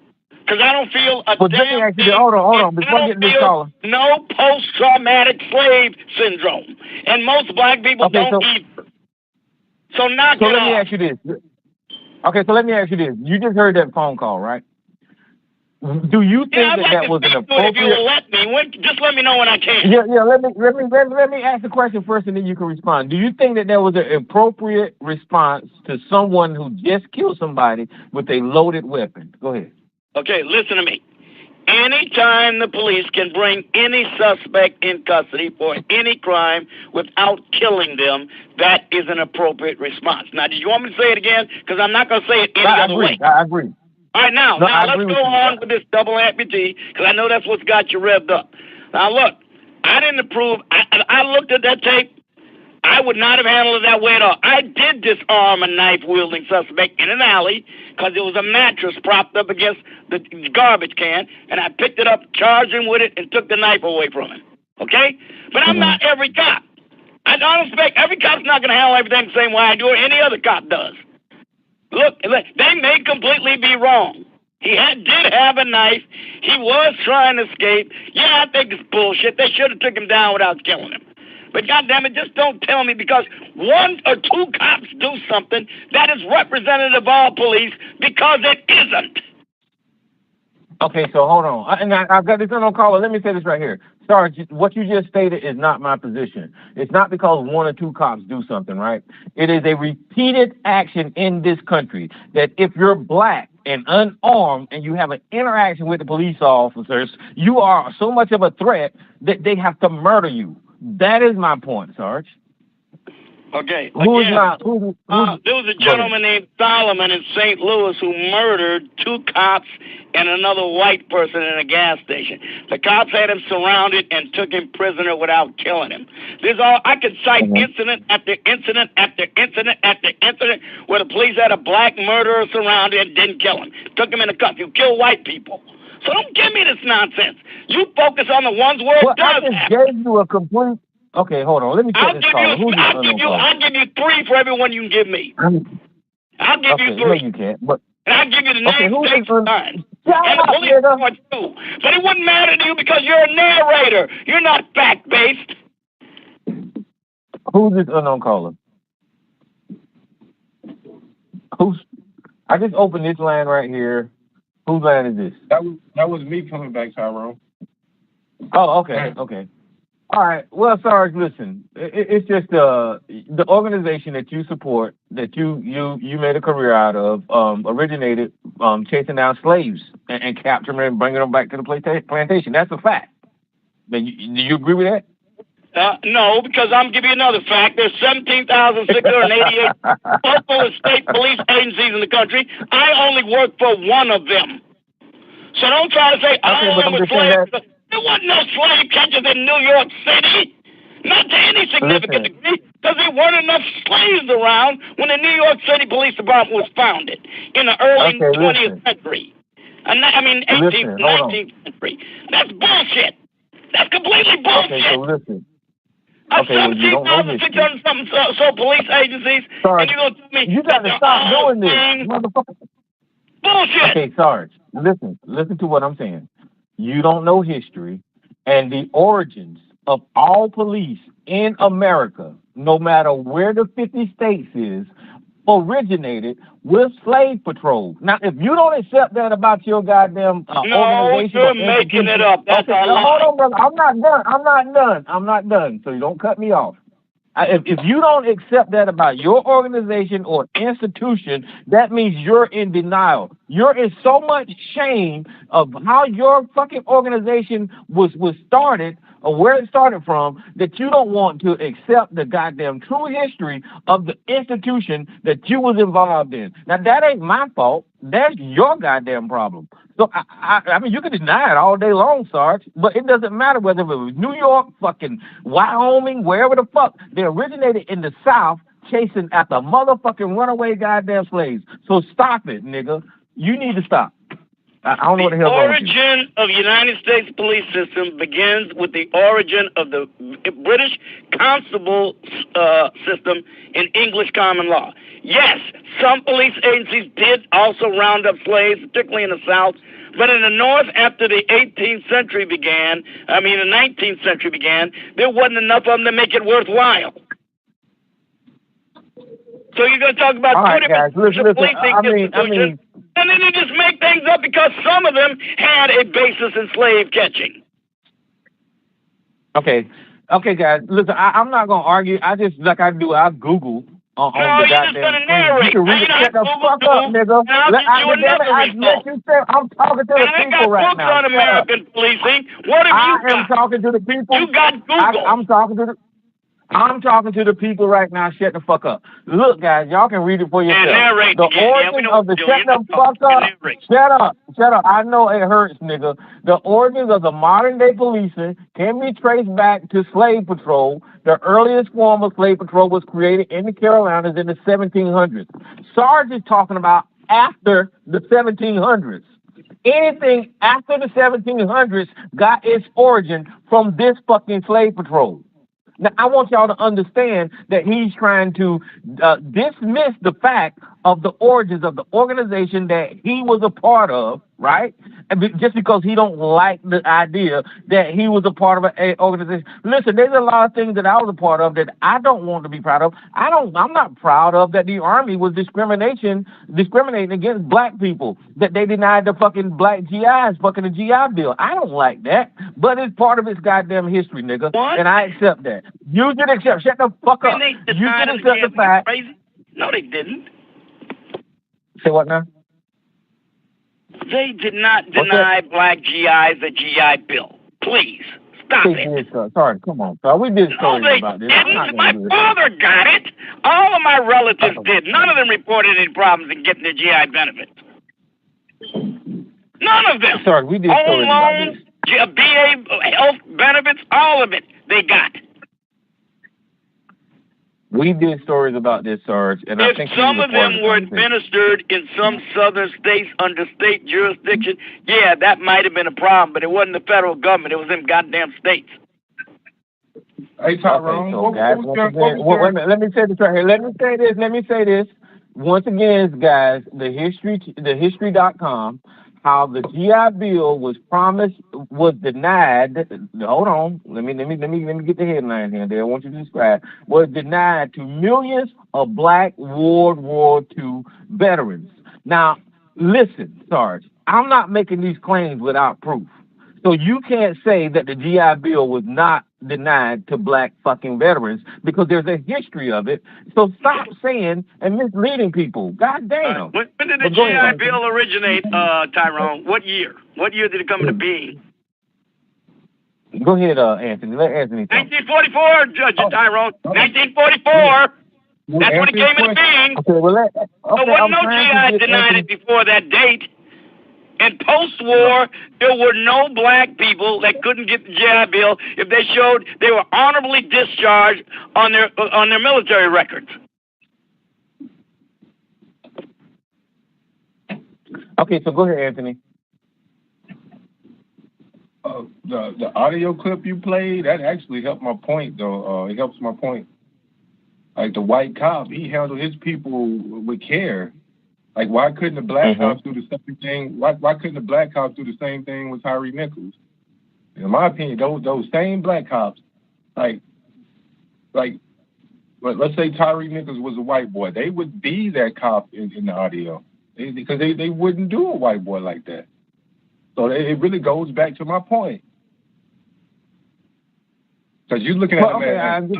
Because I don't feel a damn thing. Hold on. Before I get this caller. No post-traumatic slave syndrome. And most black people don't either. So knock it off. Let me ask you this. Okay, so let me ask you this. You just heard that phone call, right? Do you think that was an appropriate... If you will let me. Just let me know when I can. Yeah, let me ask the question first and then you can respond. Do you think that there was an appropriate response to someone who just killed somebody with a loaded weapon? Go ahead. Okay, listen to me. Anytime the police can bring any suspect in custody for any crime without killing them, that is an appropriate response. Now, do you want me to say it again? Because I'm not going to say it any other way. I agree. All right, now let's go on with this double amputee, because I know that's what's got you revved up. Now, look, I didn't approve. I looked at that tape. I would not have handled it that way at all. I did disarm a knife-wielding suspect in an alley because it was a mattress propped up against the garbage can, and I picked it up, charged him with it, and took the knife away from him. Okay? But I'm not every cop. I don't expect every cop's not going to handle everything the same way I do or any other cop does. Look, they may completely be wrong. He did have a knife. He was trying to escape. Yeah, I think it's bullshit. They should have took him down without killing him. But goddammit, just don't tell me because one or two cops do something that is representative of all police because it isn't. Okay, so hold on. And I've got this on caller. Let me say this right here. Sarge, what you just stated is not my position. It's not because one or two cops do something, right? It is a repeated action in this country that if you're black and unarmed and you have an interaction with the police officers, you are so much of a threat that they have to murder you. That is my point, Sarge. Okay. There was a gentleman named Solomon in St. Louis who murdered two cops and another white person in a gas station. The cops had him surrounded and took him prisoner without killing him. I could cite incident after incident after incident after incident where the police had a black murderer surrounded and didn't kill him. Took him in the cuff. You kill white people. So don't give me this nonsense. You focus on the ones where it does happen. I just gave you a complete... Okay, hold on. Let me check this call. I'll give you 3 for every one you can give me. I'll give you 3. No, you can't. But and I'll give you the name, dates, and time. And the police report too. But it wouldn't matter to you because you're a narrator. You're not fact-based. Who's this unknown caller? I just opened this line right here. Whose line is this? That was me coming back, Tyrone. Oh, okay, okay. All right. Well, Sarge, listen. It's just the organization that you support, that you made a career out of, originated chasing down slaves and capturing them and bringing them back to the plantation. That's a fact. Do you agree with that? No, because I'm giving you another fact. There's 17,688 local and state police agencies in the country. I only work for one of them. So don't try to say, all of them were slaves. There wasn't no slave catchers in New York City. Not to any significant degree, because there weren't enough slaves around when the New York City Police Department was founded in the early 20th century. 18th, 19th century. That's bullshit. That's completely bullshit. Okay, so listen. 17,600 something so police agencies, Sarge, and you're going to tell me you got to stop doing this, motherfucker. Bullshit. Okay, Sarge, listen to what I'm saying. You don't know history and the origins of all police in America, no matter where the 50 states is, originated with slave patrol. Now, if you don't accept that about your goddamn No, organization, you're making it up. That's okay, a now, lie. hold on, brother. I'm not done. So you don't cut me off. If you don't accept that about your organization or institution, that means you're in denial. You're in so much shame of how your fucking organization was started or where it started from that you don't want to accept the goddamn true history of the institution that you was involved in. Now, that ain't my fault. That's your goddamn problem. So, I mean, you can deny it all day long, Sarge, but it doesn't matter whether it was New York, fucking Wyoming, wherever the fuck. They originated in the South chasing after motherfucking runaway goddamn slaves. So stop it, nigga. You need to stop. I don't know what the hell wrong with you. The origin of the United States police system begins with the origin of the British constable system in English common law. Yes, some police agencies did also round up slaves, particularly in the South, but in the North, after the 19th century began, there wasn't enough of them to make it worthwhile. So you're going to talk about all right, guys, listen, and then you just make things up because some of them had a basis in slave catching. Okay, guys, listen, I'm not going to argue. I just, like I do, I Google on the goddamn screen. You can read it. Shut the fuck up, nigga. I'm talking to the people right now. On American policing. What have you got? I am talking to the people. You got Google. I'm talking to the people right now. Shut the fuck up. Look, guys, y'all can read it for yourself. The origin of the shut the fuck up. Shut up. I know it hurts, nigga. The origins of the modern day policing can be traced back to slave patrol. The earliest form of slave patrol was created in the Carolinas in the 1700s. Sarge is talking about after the 1700s. Anything after the 1700s got its origin from this fucking slave patrol. Now, I want y'all to understand that he's trying to dismiss the fact of the origins of the organization that he was a part of, right? And just because he don't like the idea that he was a part of an organization. Listen, there's a lot of things that I was a part of that I don't want to be proud of. I'm not proud of that the Army was discriminating against black people, that they denied the fucking black GIs fucking the GI Bill. I don't like that, but it's part of its goddamn history, nigga. What? And I accept that. You should accept. Shut the fuck up. You should accept the fact. No, they didn't. Say what now? They did not deny black GIs the GI Bill. Please, stop it. Sorry, come on, sir. We did stories about this. My father got it. All of my relatives did. None of them reported any problems in getting the GI benefits. None of them. Sorry, we did stories about this. BA health benefits, all of it, they got. We did stories about this, Sarge, and I think some of them were administered in some southern states under state jurisdiction, yeah, that might have been a problem, but it wasn't the federal government. It was them goddamn states. Hey, Tyrone. Let me say this right here. Let me say this. Once again, guys, the history.com, how the GI Bill was promised, was denied. Hold on, let me get the headline here. There, I want you to describe. Was denied to millions of Black World War II veterans. Now, listen, Sarge, I'm not making these claims without proof. So you can't say that the GI Bill was not denied to black fucking veterans because there's a history of it. So stop saying and misleading people. God damn. When did the GI Bill originate, Tyrone? What year? What year did it come into being? Go ahead, Anthony. Let Anthony talk. 1944, Judge Tyrone. 1944. That's when it came into being. Okay, well, there wasn't no GI denied it before that date. And post-war, there were no black people that couldn't get the GI Bill if they showed they were honorably discharged on their military records. Okay, so go ahead, Anthony. The audio clip you played, that actually helped my point, though. It helps my point. Like the white cop, he handled his people with care. Like, why couldn't the black cops do the same thing? Why couldn't the black cops do the same thing with Tyree Nichols? In my opinion, those same black cops, like But let's say Tyree Nichols was a white boy. They would be that cop in the audio. Because they wouldn't do a white boy like that. So it really goes back to my point. Because you're looking at him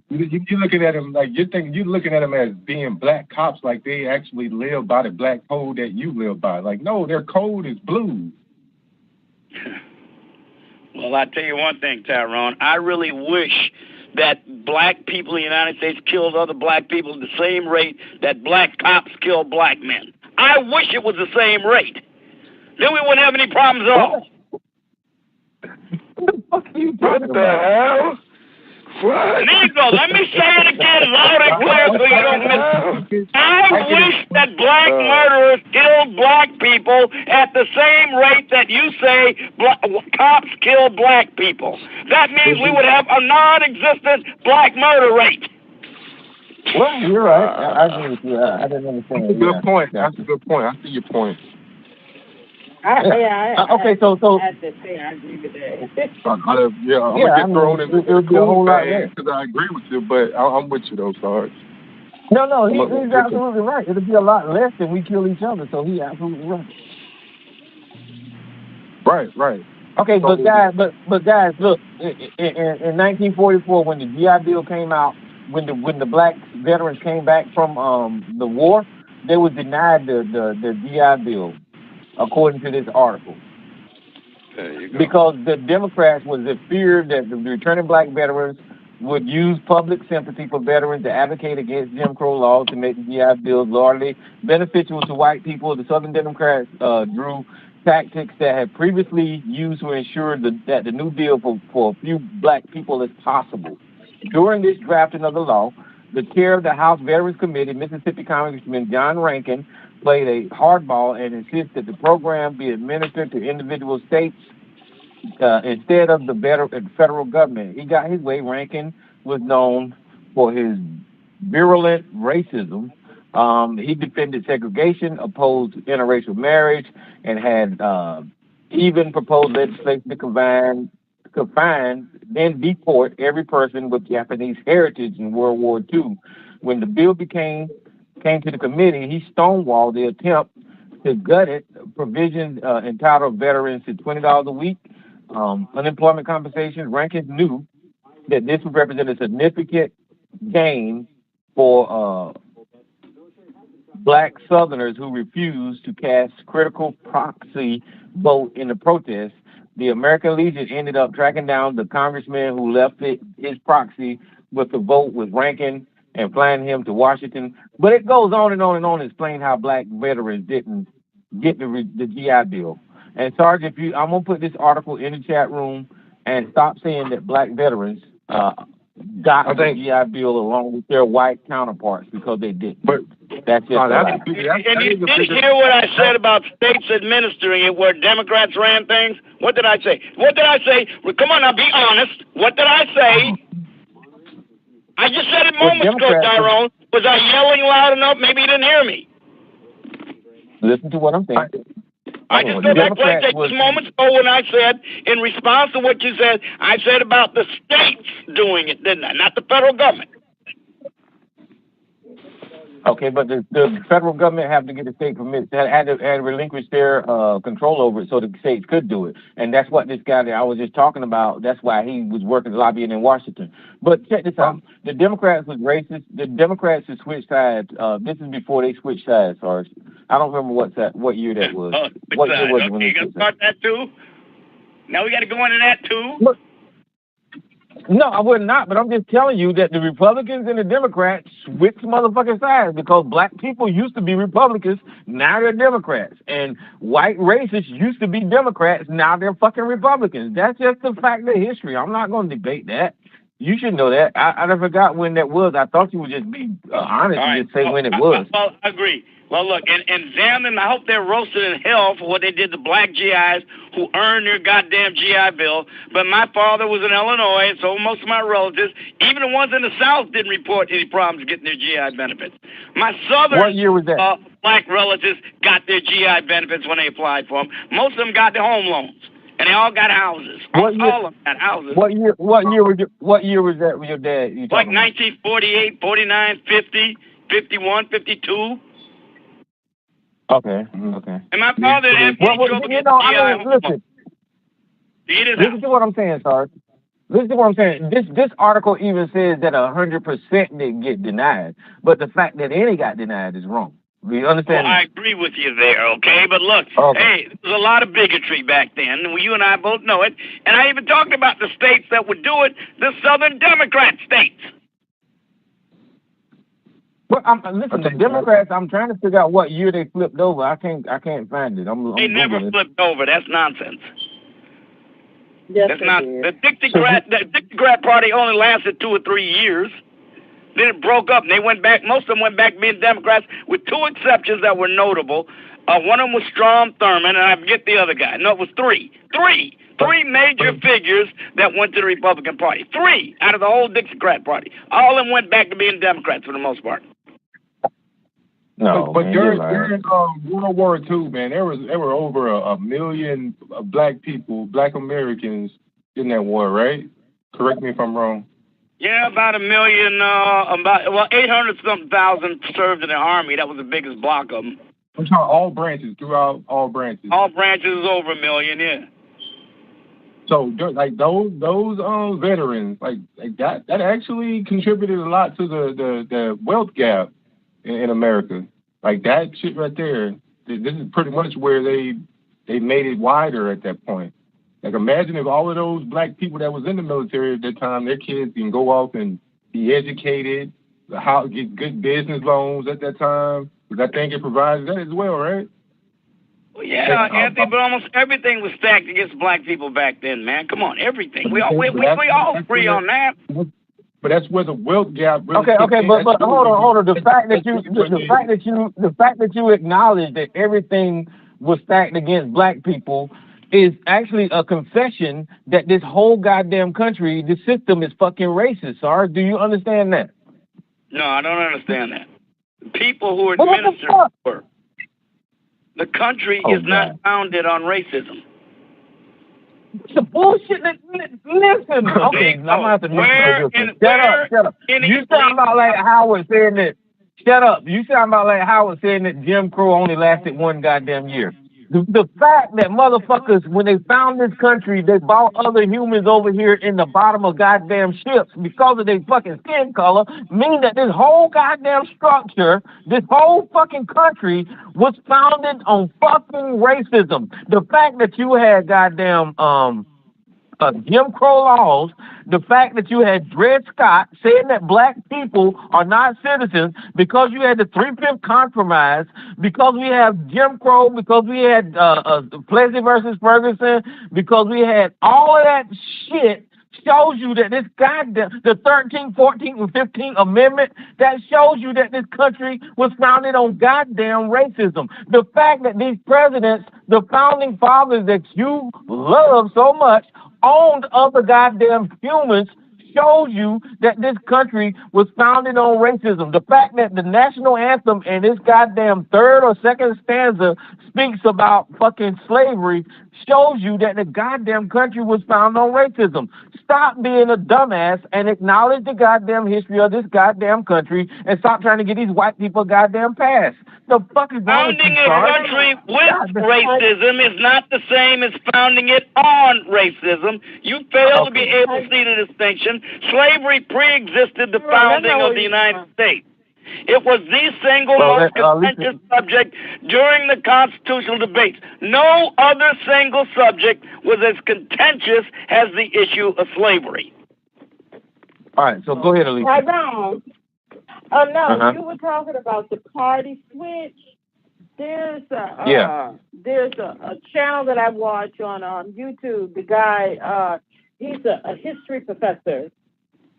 you're looking at him like you're looking at him as being black cops, like they actually live by the black code that you live by. Like, no, their code is blue. Well, I tell you one thing, Tyrone. I really wish that black people in the United States killed other black people at the same rate that black cops kill black men. I wish it was the same rate. Then we wouldn't have any problems at all. What the hell? What? Negro, let me say it again loud and clear so you don't miss. I wish that black murderers killed black people at the same rate that you say cops kill black people. That means we would have a non-existent black murder rate. Well, you're right. I agree with you. I didn't understand. That's a good point. That's a good point. I see your point. Okay, so I have to say I agree with that. I'm gonna get thrown in the cool bag because I agree with you, but I'm with you though, Sarge. No, he's absolutely right. It'll be a lot less than we kill each other, so he's absolutely right. Right. Okay, but guys, look, in 1944 when the GI Bill came out, when the black veterans came back from the war, they were denied the GI Bill, according to this article. There you go. Because the Democrats was the fear that the returning black veterans would use public sympathy for veterans to advocate against Jim Crow laws to make the GI Bill largely beneficial to white people. The Southern Democrats drew tactics that had previously used to ensure that the New Deal for a few black people as possible. During this drafting of the law, the chair of the House Veterans Committee, Mississippi Congressman John Rankin, played a hardball and insisted that the program be administered to individual states instead of the federal government. He got his way. Rankin was known for his virulent racism. He defended segregation, opposed interracial marriage, and had even proposed legislation to confine, then deport every person with Japanese heritage in World War II. When the bill came to the committee, he stonewalled the attempt to gut it. Provisions entitled veterans to $20 a week, unemployment compensation. Rankin knew that this would represent a significant gain for black Southerners who refused to cast critical proxy vote in the protest. The American Legion ended up tracking down the congressman who left his proxy with the vote with Rankin and flying him to Washington. But it goes on and on and on to explain how black veterans didn't get the GI Bill. And Sarge, I'm going to put this article in the chat room and stop saying that black veterans got the GI Bill along with their white counterparts, because they didn't. But that's just and you did hear what I said about states administering it where Democrats ran things? What did I say? Well, come on now, be honest. What did I say? I just said it moments ago, Tyrone. Was I yelling loud enough? Maybe you didn't hear me. Listen to what I'm saying. I just said I played that just moments ago when I said, in response to what you said, I said about the states doing it, didn't I? Not the federal government. Okay, but the federal government have to get the state permits. Had to relinquish their control over it so the states could do it. And that's what this guy that I was just talking about, that's why he was working lobbying in Washington. But check this out. The Democrats was racist. The Democrats had switched sides. This is before they switched sides, Sarge. I don't remember what year that was. What year was it when you got to start that too? Now we got to go into that too? Look, no, I would not, but I'm just telling you that the Republicans and the Democrats switched motherfucking sides, because black people used to be Republicans, now they're Democrats. And white racists used to be Democrats, now they're fucking Republicans. That's just the fact of history. I'm not going to debate that. You should know that. I forgot when that was. I thought you would just be honest and just say when it was. Well, I agree. Well, look, and damn them, I hope they're roasted in hell for what they did to black GIs who earned their goddamn GI Bill. But my father was in Illinois, and so most of my relatives, even the ones in the South, didn't report any problems getting their GI benefits. My Southern what year was that? Black relatives got their GI benefits when they applied for them. Most of them got their home loans. And they all got houses. What year? All of them got houses. What year was that with your dad? You Like talking about? 1948, 49, 50, 51, 52. Okay. And my father had Well, trouble you getting know, GI I mean, Home. listen. Listen to what I'm saying, Sarge. Listen to what I'm saying. This article even says that 100% didn't get denied, but the fact that any got denied is wrong. Do you understand? Well, I agree with you there, okay? But look, hey, there was a lot of bigotry back then. You and I both know it. And I even talked about the states that would do it, the Southern Democrat states. But listen, the Democrats. I'm trying to figure out what year they flipped over. I can't find it. They never Googling it. flipped over. That's nonsense. Yes, That's not the Dixiecrat Party only lasted 2 or 3 years. Then it broke up, and they went back. Most of them went back being Democrats, with 2 exceptions that were notable. One of them was Strom Thurmond, and I forget the other guy. No, it was 3. 3 major figures that went to the Republican Party. 3 out of the whole Dixiecrat Party. All of them went back to being Democrats for the most part. No, but during World War II, man, there were over a million black people, black Americans in that war, right? Correct me if I'm wrong. Yeah, about 1 million, 800-something thousand served in the Army. That was the biggest block of them. I'm talking all branches, throughout all branches. All branches is over 1 million, yeah. So, like those veterans, like that actually contributed a lot to the wealth gap in America. Like that shit right there. This is pretty much where they made it wider at that point. Like imagine if all of those black people that was in the military at that time, their kids can go off and be educated, get good business loans at that time. Because I think it provides that as well, right? Well, yeah, Anthony, but almost everything was stacked against black people back then, man. Come on, everything. We all agree on that. But that's where the wealth gap really Okay, but hold on. The fact that you acknowledge that everything was stacked against black people is actually a confession that this whole goddamn country, the system is fucking racist, Sarge. Do you understand that? No, I don't understand that. The people who administer the country is not founded on racism. The bullshit. Listen. Okay, I'm gonna have to shut up. You sound about like Howard saying that. Shut up. You sound about like Howard saying that Jim Crow only lasted 1 goddamn year. The fact that motherfuckers, when they found this country, they brought other humans over here in the bottom of goddamn ships because of their fucking skin color, mean that this whole goddamn structure, this whole fucking country was founded on fucking racism. The fact that you had goddamn Jim Crow laws, the fact that you had Dred Scott saying that black people are not citizens, because you had the 3/5 compromise, because we have Jim Crow, because we had Plessy versus Ferguson, because we had all of that shit, shows you that this goddamn, the 13th, 14th, and 15th Amendment, that shows you that this country was founded on goddamn racism. The fact that these presidents, the founding fathers that you love so much, owned other goddamn humans, shows you that this country was founded on racism. The fact that the national anthem in this goddamn 3rd or 2nd stanza speaks about fucking slavery shows you that the goddamn country was founded on racism. Stop being a dumbass and acknowledge the goddamn history of this goddamn country and stop trying to get these white people goddamn pass. The fuck is wrong with you, Founding a country with racism is not the same as founding it on racism. You fail to be able to see the distinction. Slavery pre-existed the founding of the United States. It was the single most contentious subject during the constitutional debates. No other single subject was as contentious as the issue of slavery. All right, so go ahead, Alicia. Tyrone. Oh, no, you were talking about the party switch. There's a channel that I watch on YouTube. The guy, he's a history professor.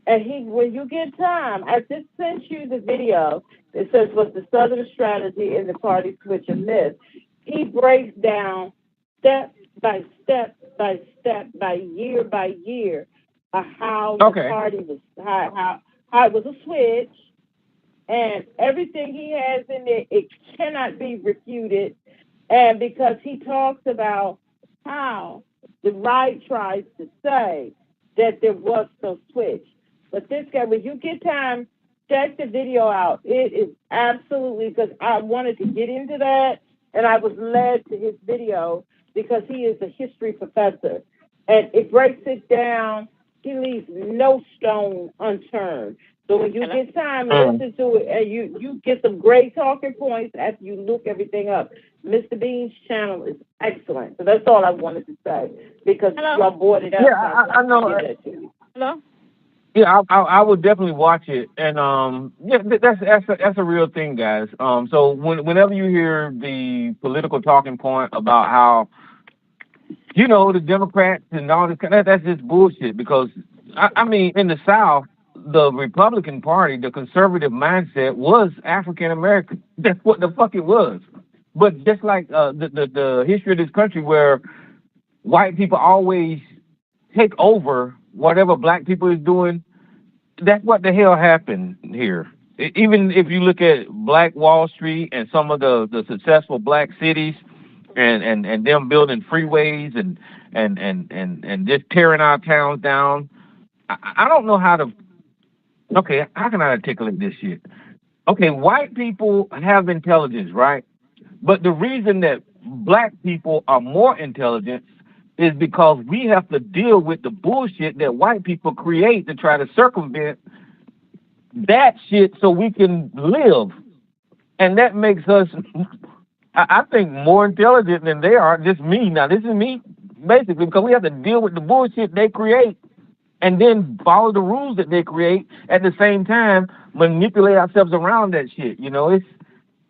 And when you get time, I just sent you the video that says what's the Southern strategy in the party switch and this. He breaks down step by step by step by year how the party was, how it was a switch, and everything he has in there, it cannot be refuted. And because he talks about how The right tries to say that there was no switch. But this guy, when you get time, check the video out. It is absolutely, because I wanted to get into that, and I was led to his video because he is a history professor. And it breaks it down. He leaves no stone unturned. So when you get time, listen to it, and you get some great talking points after you look everything up. Mr. Bean's channel is excellent. So that's all I wanted to say, because y'all brought it up. Yeah, I know. Hello? Yeah, I would definitely watch it, and yeah, that's a real thing, guys. So whenever you hear the political talking point about how, you know, the Democrats and all this, that's just bullshit. Because I mean, in the South, the Republican Party, the conservative mindset was African American. That's what the fuck it was. But just like the history of this country, where white people always take over whatever black people is doing, that's what the hell happened here. Even if you look at Black Wall Street and some of the successful black cities, and them building freeways and just tearing our towns down, I don't know how to. Okay, how can I articulate this shit? Okay, white people have intelligence, right? But the reason that black people are more intelligent is because we have to deal with the bullshit that white people create to try to circumvent that shit so we can live. And that makes us, I think, more intelligent than they are. Just me. Now, this is me, basically, because we have to deal with the bullshit they create and then follow the rules that they create, at the same time manipulate ourselves around that shit. You know,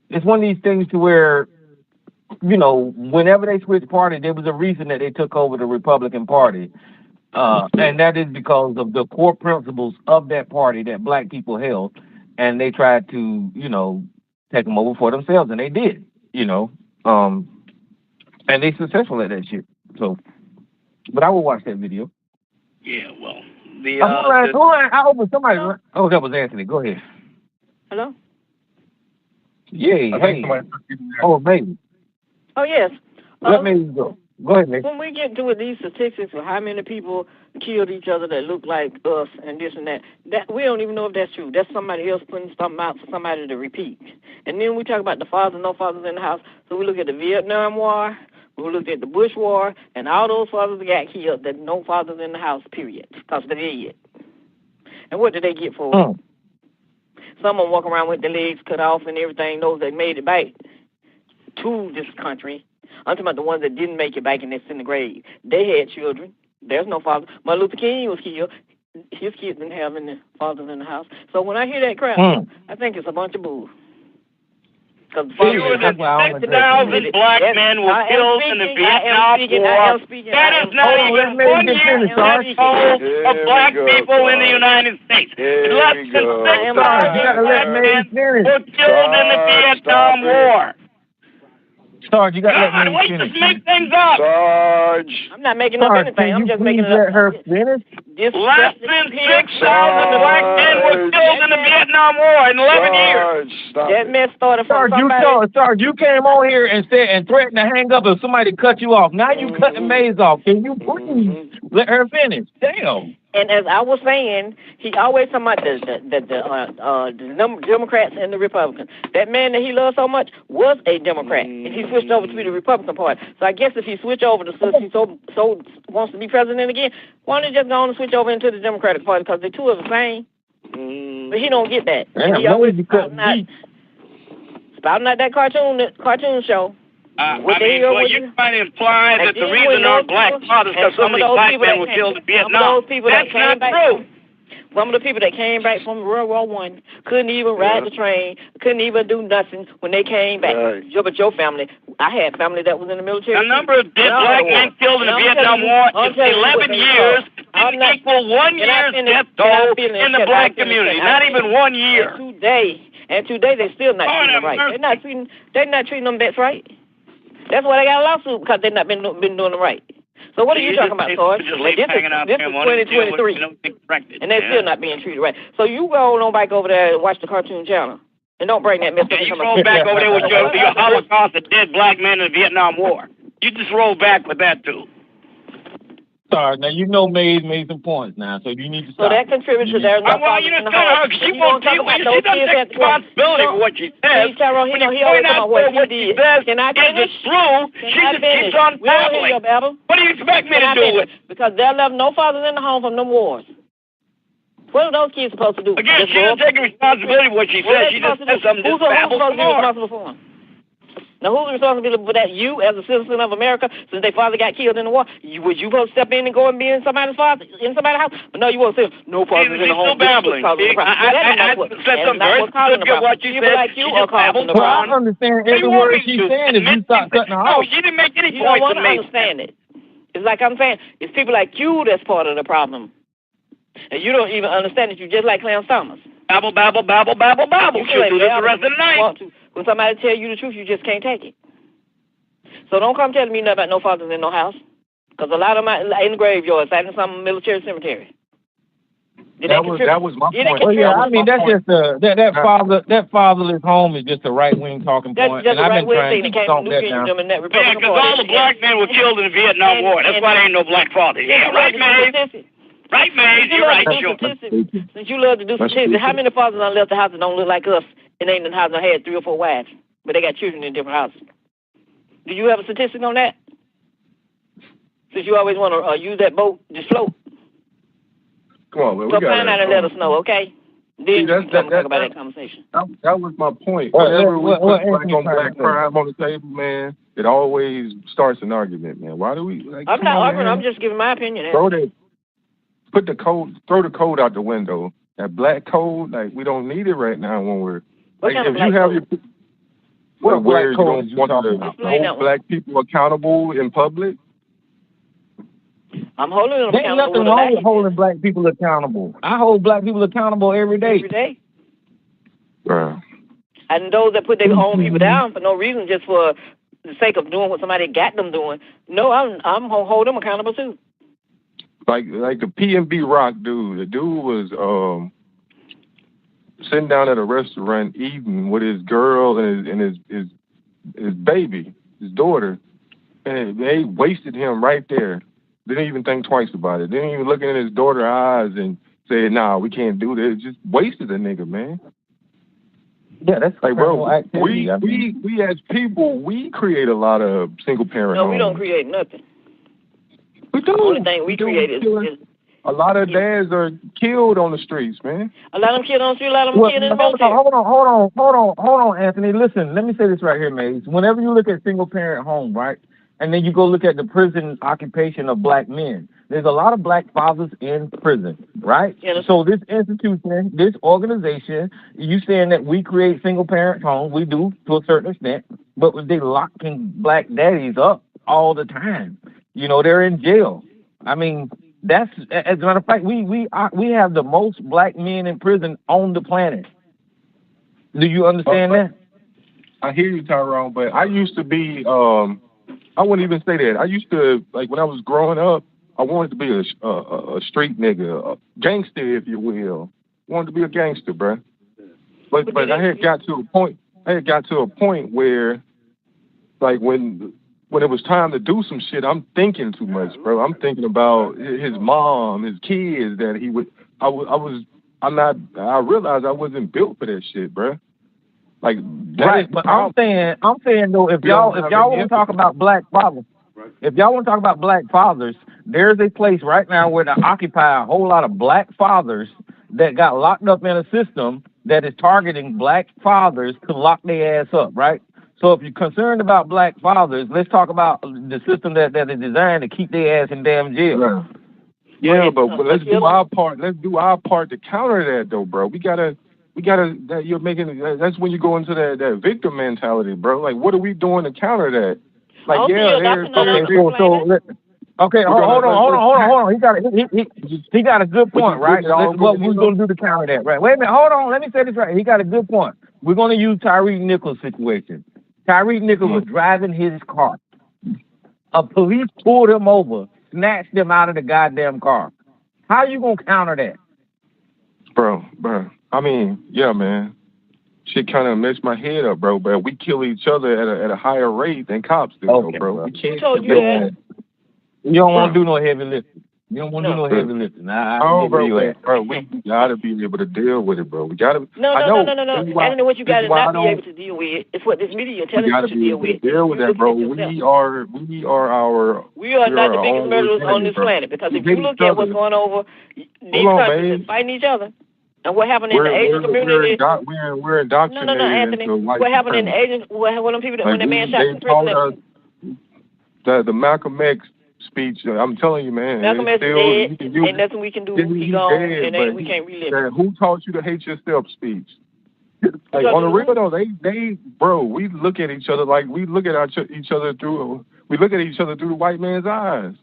it's one of these things to where, you know, whenever they switched party, there was a reason that they took over the Republican Party. And that is because of the core principles of that party that black people held. And they tried to, you know, take them over for themselves. And they did, you know. And they successful at that shit. So, but I will watch that video. Yeah, well, I opened somebody. Oh, that was Anthony. Go ahead. Hello? Yay. Hey. Oh, baby. Oh, yes. Let me go. Go ahead, Nick. When we get to these statistics of how many people killed each other that look like us and this and that we don't even know if that's true. That's somebody else putting something out for somebody to repeat. And then we talk about the fathers, no fathers in the house. So we look at the Vietnam War, we look at the Bush War, and all those fathers that got killed, that no fathers in the house, period, because they did. And what did they get for it? Some of them walk around with their legs cut off and everything, knows they made it back to this country. I'm talking about the ones that didn't make it back and that's in the grave. They had children. There's no father. Martin Luther King was killed. His kids didn't have any fathers in the house. So when I hear that crap, I think it's a bunch of bull. Fewer than 6,000 black men were killed in the Vietnam War. That is not even 1 year of black people in the United States. Less than 6,000 black men were killed in the Vietnam War. Sarge, you got to let me finish. Just make things up. Sarge. I'm not making up anything. I'm just making it up. Let her finish? Less than 6,000 black men were killed in the Vietnam War in 11 years. That mess started from somebody. Sarge, you came on here and said and threatened to hang up if somebody cut you off. Now you cutting Mays off. Can you please let her finish? Damn. And as I was saying, he always talking about the Democrats and the Republicans. That man that he loves so much was a Democrat, and he switched over to be the Republican Party. So I guess if he switched over to, since he so wants to be president again, why don't he just go on and switch over into the Democratic Party, because the two are the same. But he don't get that. Yeah, he always spouting out that cartoon show. I mean, well, you're trying to imply that the reason there are black fathers because some of these black men were killed in Vietnam. That's not true. Some of the people that came back from World War I couldn't even ride the train, couldn't even do nothing when they came back. But your family, I had family that was in the military. The number of dead black men killed in the Vietnam War is 11 years. Didn't equal 1 year's death toll in the black community. Not even 1 year. And today they're still not treating them right. They're not treating them vets right. That's why they got a lawsuit, because they've not been doing it right. So what are you talking about, Sarge? This is 2023, and they're still not being treated right. So you roll on back over there and watch the Cartoon Channel, and don't bring that mess up. You roll back over there with your Holocaust of dead black men in the Vietnam War. You just roll back with that too. Sorry, now you know Maze made some points now, so you need to stop. So that contributes to there's no well, you know, she won't deal with it. She doesn't take responsibility for what she says. When you point out what she says, is it true? She just keeps on babbling. What do you expect me to do with it? Because there left no fathers in the home from them wars. What are those kids supposed to do? Again, she doesn't take responsibility for what she says. She just says something just babbles supposed to be responsible for them? Now, who's responsible for that? You, as a citizen of America, since their father got killed in the war, was you supposed to step in and go and be in somebody's father, in somebody's house? But no, you won't say, no fathers in the home. She's still babbling. I said something very specific what you said. Like you are causing the I problem. understand every word she's saying if you stop cutting her off. No, she didn't make any You don't points want to to me. understand it. It's like I'm saying, it's people like you that's part of the problem. And you don't even understand it. You're just like Clarence Thomas. Babble, babble, babble, babble, babble. She'll do this the rest of the night. When somebody tell you the truth, you just can't take it. So don't come telling me nothing about no fathers in no house. Because a lot of them are in the graveyard, sat in some military cemetery. That was my point. Well, yeah, I mean, that's just that fatherless home is just a right-wing talking point. That's and I've been trying to stomp that down. Yeah, because all the black men were killed in the Vietnam War. That's why there ain't no black father. Yeah, right, Maze? Right, Maze? You're right, sure. Since you love to do statistics, how many fathers done left the house that don't look like us and ain't in the house and had 3 or 4 wives, but they got children in different houses? Do you have a statistic on that? Since you always want to use that boat, just float. Come on, man. So find out and let us know, okay? Then you can talk about that conversation. That was my point. Whenever we put black on black crime on the table, man, it always starts an argument, man. Why do we? Like, I'm not arguing. I'm just giving my opinion. Throw the code out the window. That black code, like we don't need it right now when we're what like kind if of black you have code? your what where black you code don't want to hold black people accountable in public. I'm holding them There's accountable. nothing wrong with holding black people accountable. I hold black people accountable every day. Every day. Right. And those that put their own people down for no reason, just for the sake of doing what somebody got them doing. No, I'm gonna hold them accountable too. Like the P&B Rock dude. The dude was sitting down at a restaurant eating with his girl and his baby, his daughter, and they wasted him right there. Didn't even think twice about it. Didn't even look in his daughter's eyes and say, "Nah, we can't do this." Just wasted the nigga, man. Yeah, that's like, bro. We as people, we create a lot of single parent. No, we don't create nothing. We do. The only thing we create is a lot of dads are killed on the streets, man. A lot of them killed on the street. A lot of them killed in the military. Hold on, Anthony. Listen, let me say this right here, Maze. Whenever you look at single parent home, right, and then you go look at the prison occupation of black men, there's a lot of black fathers in prison, right? Yeah, so this institution, this organization, you saying that we create single parent homes, we do to a certain extent, but they locking black daddies up all the time. You know, they're in jail. I mean, that's, as a matter of fact, we have the most black men in prison on the planet. Do you understand that? I hear you, Tyrone, but I used to be, I wouldn't even say that. I used to, like, when I was growing up, I wanted to be a street nigga, a gangster, if you will. I wanted to be a gangster, bruh. But I had got to a point where, like, when it was time to do some shit, I'm thinking too much, bro. I'm thinking about his mom, his kids, that he would. I realized I wasn't built for that shit, bro. Like, right, but I'm saying though, if y'all want to talk about black fathers, if y'all want to talk about black fathers, there's a place right now where they occupy a whole lot of black fathers that got locked up in a system that is targeting black fathers to lock their ass up, right? So if you're concerned about black fathers, let's talk about the system that is designed to keep their ass in damn jail. Right. Yeah, but let's do our part. Let's do our part to counter that, though, bro. We gotta. You're making. That's when you go into that victim mentality, bro. Like, what are we doing to counter that? Like, okay, hold on. He got a good point, right? What we're gonna do to counter that, right? Wait a minute, hold on. Let me say this right. He got a good point. We're gonna use Tyreek Nichols' situation. Tyreek Nichols was driving his car. A police pulled him over, snatched him out of the goddamn car. How you gonna counter that? Bro. I mean, yeah, man. Shit kind of messed my head up, bro. But we kill each other at a higher rate than cops do, bro. We can't. You don't want to do no heavy lifting. You don't want to do no heavy lifting. I Oh, agree with you. bro, we gotta be able to deal with it, bro. We gotta. No. I know. I don't know what you got to not be able to deal with. It's what this media tells We us gotta to be deal able to with. deal with that, bro. We are our. We are not the our biggest own murderers on enemy, this bro. planet because We if you hate look each at what's other. going over, these Hold on, countries man. are fighting each other. And what happened in the Asian community? We're indoctrinated No, Anthony. into white What happened in the supremacy. Asian? What them people that when Like that man shot they the taught president? us that the Malcolm X speech. I'm telling you, man. Malcolm it's X is still, dead. you can use Ain't nothing we can do. it. He He's gone, dead, and but we can't relive that it. who taught you to hate yourself speech? Like on the real though, bro, we look at each other like we look at each other through the white man's eyes.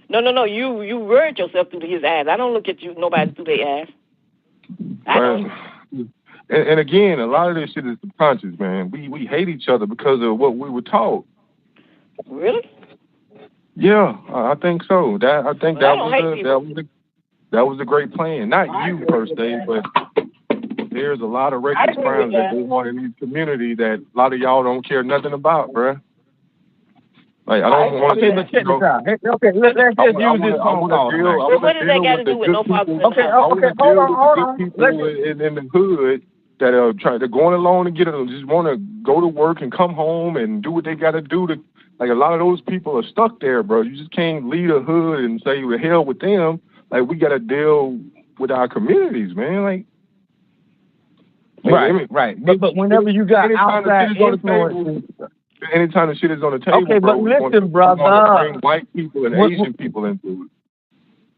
No. You word yourself through his eyes. I don't look at you nobody through their eyes. I don't. And again, a lot of this shit is subconscious, man. We hate each other because of what we were taught. Really? Yeah, I think so. That was a great plan. Not you per se, but there's a lot of reckless crimes that go on in this community that a lot of y'all don't care nothing about, bruh. Like I don't want to. Okay, but check this out. Okay, let's just use this phone call. What does that got to do with no fathers in the Okay, house? hold on. People in the hood that are going along to get it, just want to go to work and come home and do what they got to do to. Like a lot of those people are stuck there, bro. You just can't lead a hood and say the hell with them. Like we got to deal with our communities, man. Like. Right. But whenever you got outside influence. Anytime the shit is on the table, okay, but listen, brother. Bring white people and Asian people into it.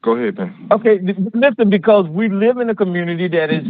Go ahead, man. Okay, listen, because we live in a community that is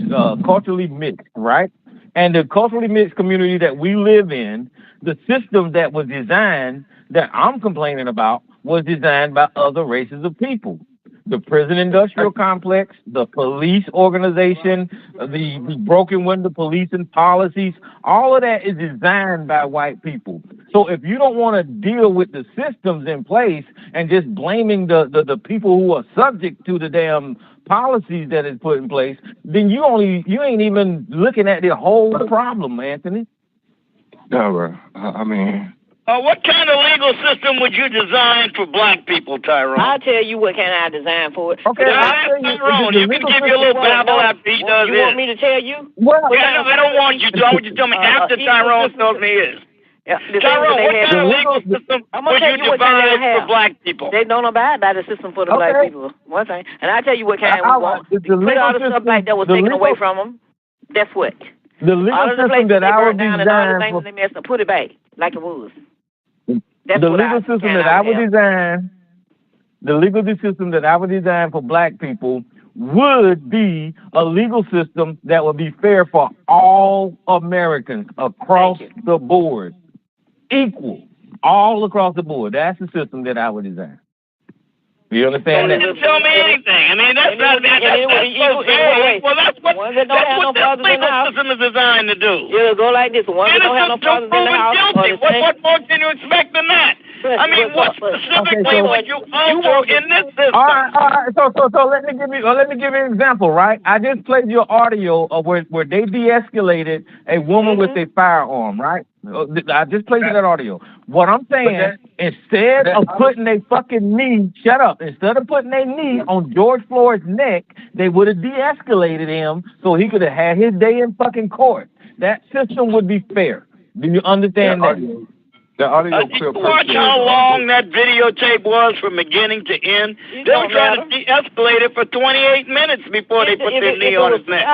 culturally mixed, right? And the culturally mixed community that we live in, the system that was designed, that I'm complaining about, was designed by other races of people. The prison industrial complex, the police organization, the broken window policing policies, all of that is designed by white people. So if you don't want to deal with the systems in place and just blaming the people who are subject to the damn policies that is put in place, then you ain't even looking at the whole problem, Anthony. No, bro. I mean... what kind of legal system would you design for black people, Tyrone? I'll tell you what kind I design for it. Okay, Tyrone, you can give you a little babble after he does You want me to tell you? I don't want you to. I want you to tell me after Tyrone tells me his. Yeah, Tyrone, what kind of legal system would you devise for black people? They don't abide by the system for the black people. One thing. And I'll tell you what kind we want. Put all the stuff back that was taken away from them. That's what. The legal system that I would design for... They messed up, put it back like it was. The legal system that I would design for black people would be a legal system that would be fair for all Americans across the board. Equal. All across the board. That's the system that I would design. You understand that? They didn't tell me anything. I mean, that's so vague. Well, that's what this legal system is designed to do. It'll go like this. One that don't have no fathers in the house. Guilty. What more can you expect than that? I mean, what specifically would you alter in this system? All right. So let me give you an example, right? I just played your audio of where they de-escalated a woman with a firearm, right? I just played that audio. What I'm saying, instead of putting a fucking knee, shut up. Instead of putting a knee on George Floyd's neck, they would have de-escalated him so he could have had his day in fucking court. That system would be fair. Do you understand that? The audio did you watch how long that videotape was from beginning to end? They were trying to de-escalate it for 28 minutes before they put their knee on his neck.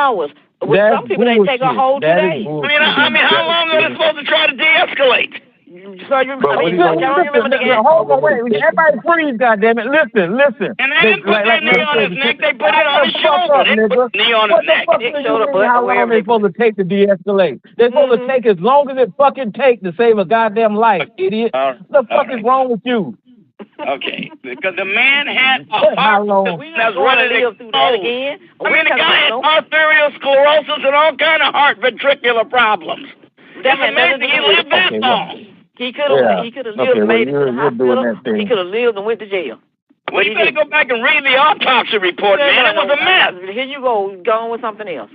With some people, they take a whole day. I mean, how long are they supposed to try to de-escalate? So you remember the game? Hold on, wait. Everybody freeze, goddammit. Listen. And they didn't put their knee on his neck. They put it on his shoulder. They put the knee on his neck. How long are they supposed to take to de-escalate? They're supposed to take as long as it fucking takes to save a goddamn life, idiot. What the fuck is wrong with you? Okay, because the man had a heart that's ready to explode. I mean, the guy had arterial sclerosis and all kind of heart ventricular problems. That's amazing. He lived that long. He could have lived, made it to the hospital. He could have lived and went to jail. Well, you better go back and read the autopsy report, man. It was a mess. Here you go on with something else.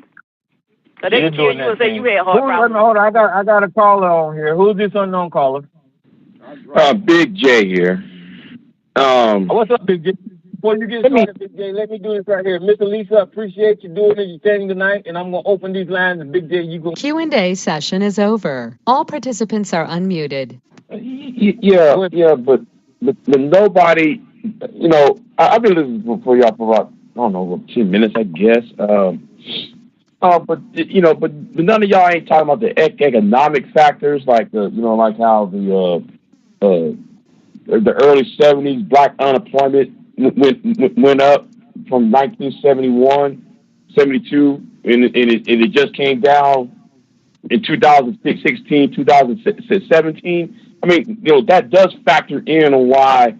So they can kill you and say you had heart problems. Hold on, I got a caller on here. Who's this unknown caller? Big J here. What's up, Big J? Before you get started, Big J, let me do this right here. Mr. Lisa, appreciate you doing it. You're standing tonight, and I'm going to open these lines, and Big J, you go. Q&A session is over. All participants are unmuted. Yeah, but nobody, you know, I've been listening for y'all for about, I don't know, 10 minutes, I guess. But you know, but none of y'all ain't talking about the economic factors, like like how the early '70s black unemployment went up from 1971, 72, and it just came down in 2016, 2017. I mean, that does factor in on why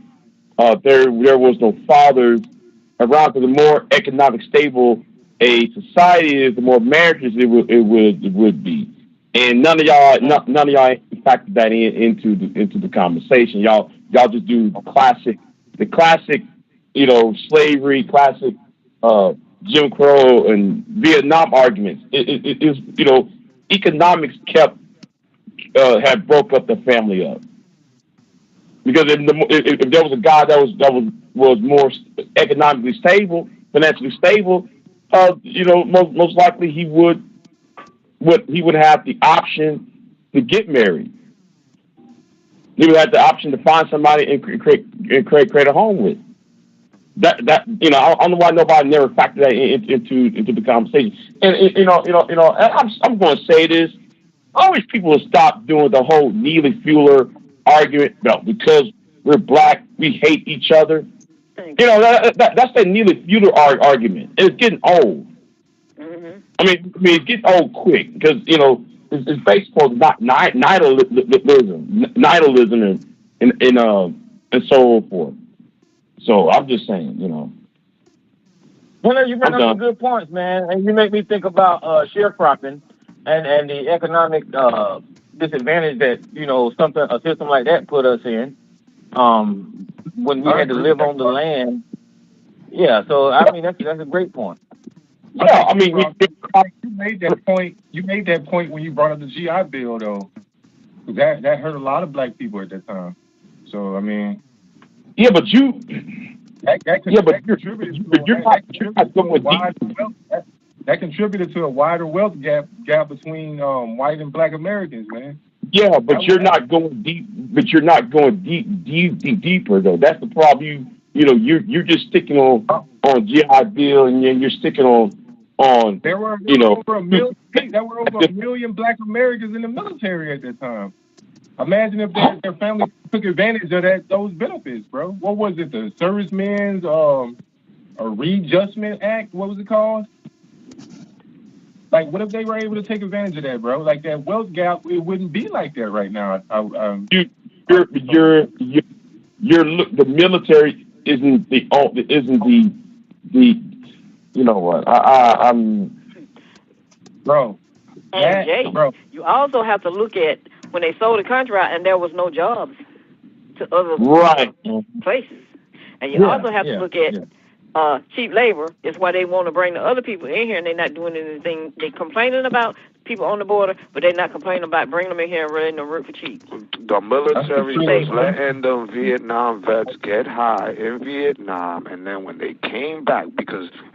there was no fathers around. Because the more economic stable a society is, the more marriages it would be. And none of y'all factored that into the conversation. Y'all just do the classic, slavery, classic Jim Crow and Vietnam arguments. It is, economics had broke up the family up. Because if there was a guy that was more economically stable, financially stable, most likely he would have the option to get married. He would have the option to find somebody and create a home with. I don't know why nobody never factored that into the conversation. And I'm going to say this. I wish people would stop doing the whole Neely Fuller argument. No, because we're black, we hate each other. That's the Neely Fuller argument. It's getting old. Mm-hmm. I mean, it's getting old quick because it's based on nihilism and so forth. So I'm just saying, Well, you bring up some good points, man, and you make me think about sharecropping and the economic disadvantage that a system like that put us in. When we had to live on the land. Yeah, so I mean that's a great point. Yeah, I mean you made that point. You made that point when you brought up the GI Bill, though. That hurt a lot of black people at that time. So I mean, yeah, but you're that contributed to a wider wealth gap between white and black Americans, man. Yeah, but you're not going deep. But you're not going deeper though. That's the problem. You're just sticking on GI Bill, and you're sticking on. There were over a million black Americans in the military at that time. Imagine if their family took advantage of those benefits, bro. What was it? The Servicemen's a Readjustment Act? What was it called? Like, what if they were able to take advantage of that, bro? Like that wealth gap, it wouldn't be like that right now. The military isn't the I'm bro. And Jay, you also have to look at when they sold the country out and there was no jobs to other places, and you also have to look at cheap labor. Is why they want to bring the other people in here, and they're not doing anything. They're complaining about people on the border, but they're not complaining about bringing them in here and letting them work for cheap. The military was letting the Vietnam vets get high in Vietnam, and then when they came back,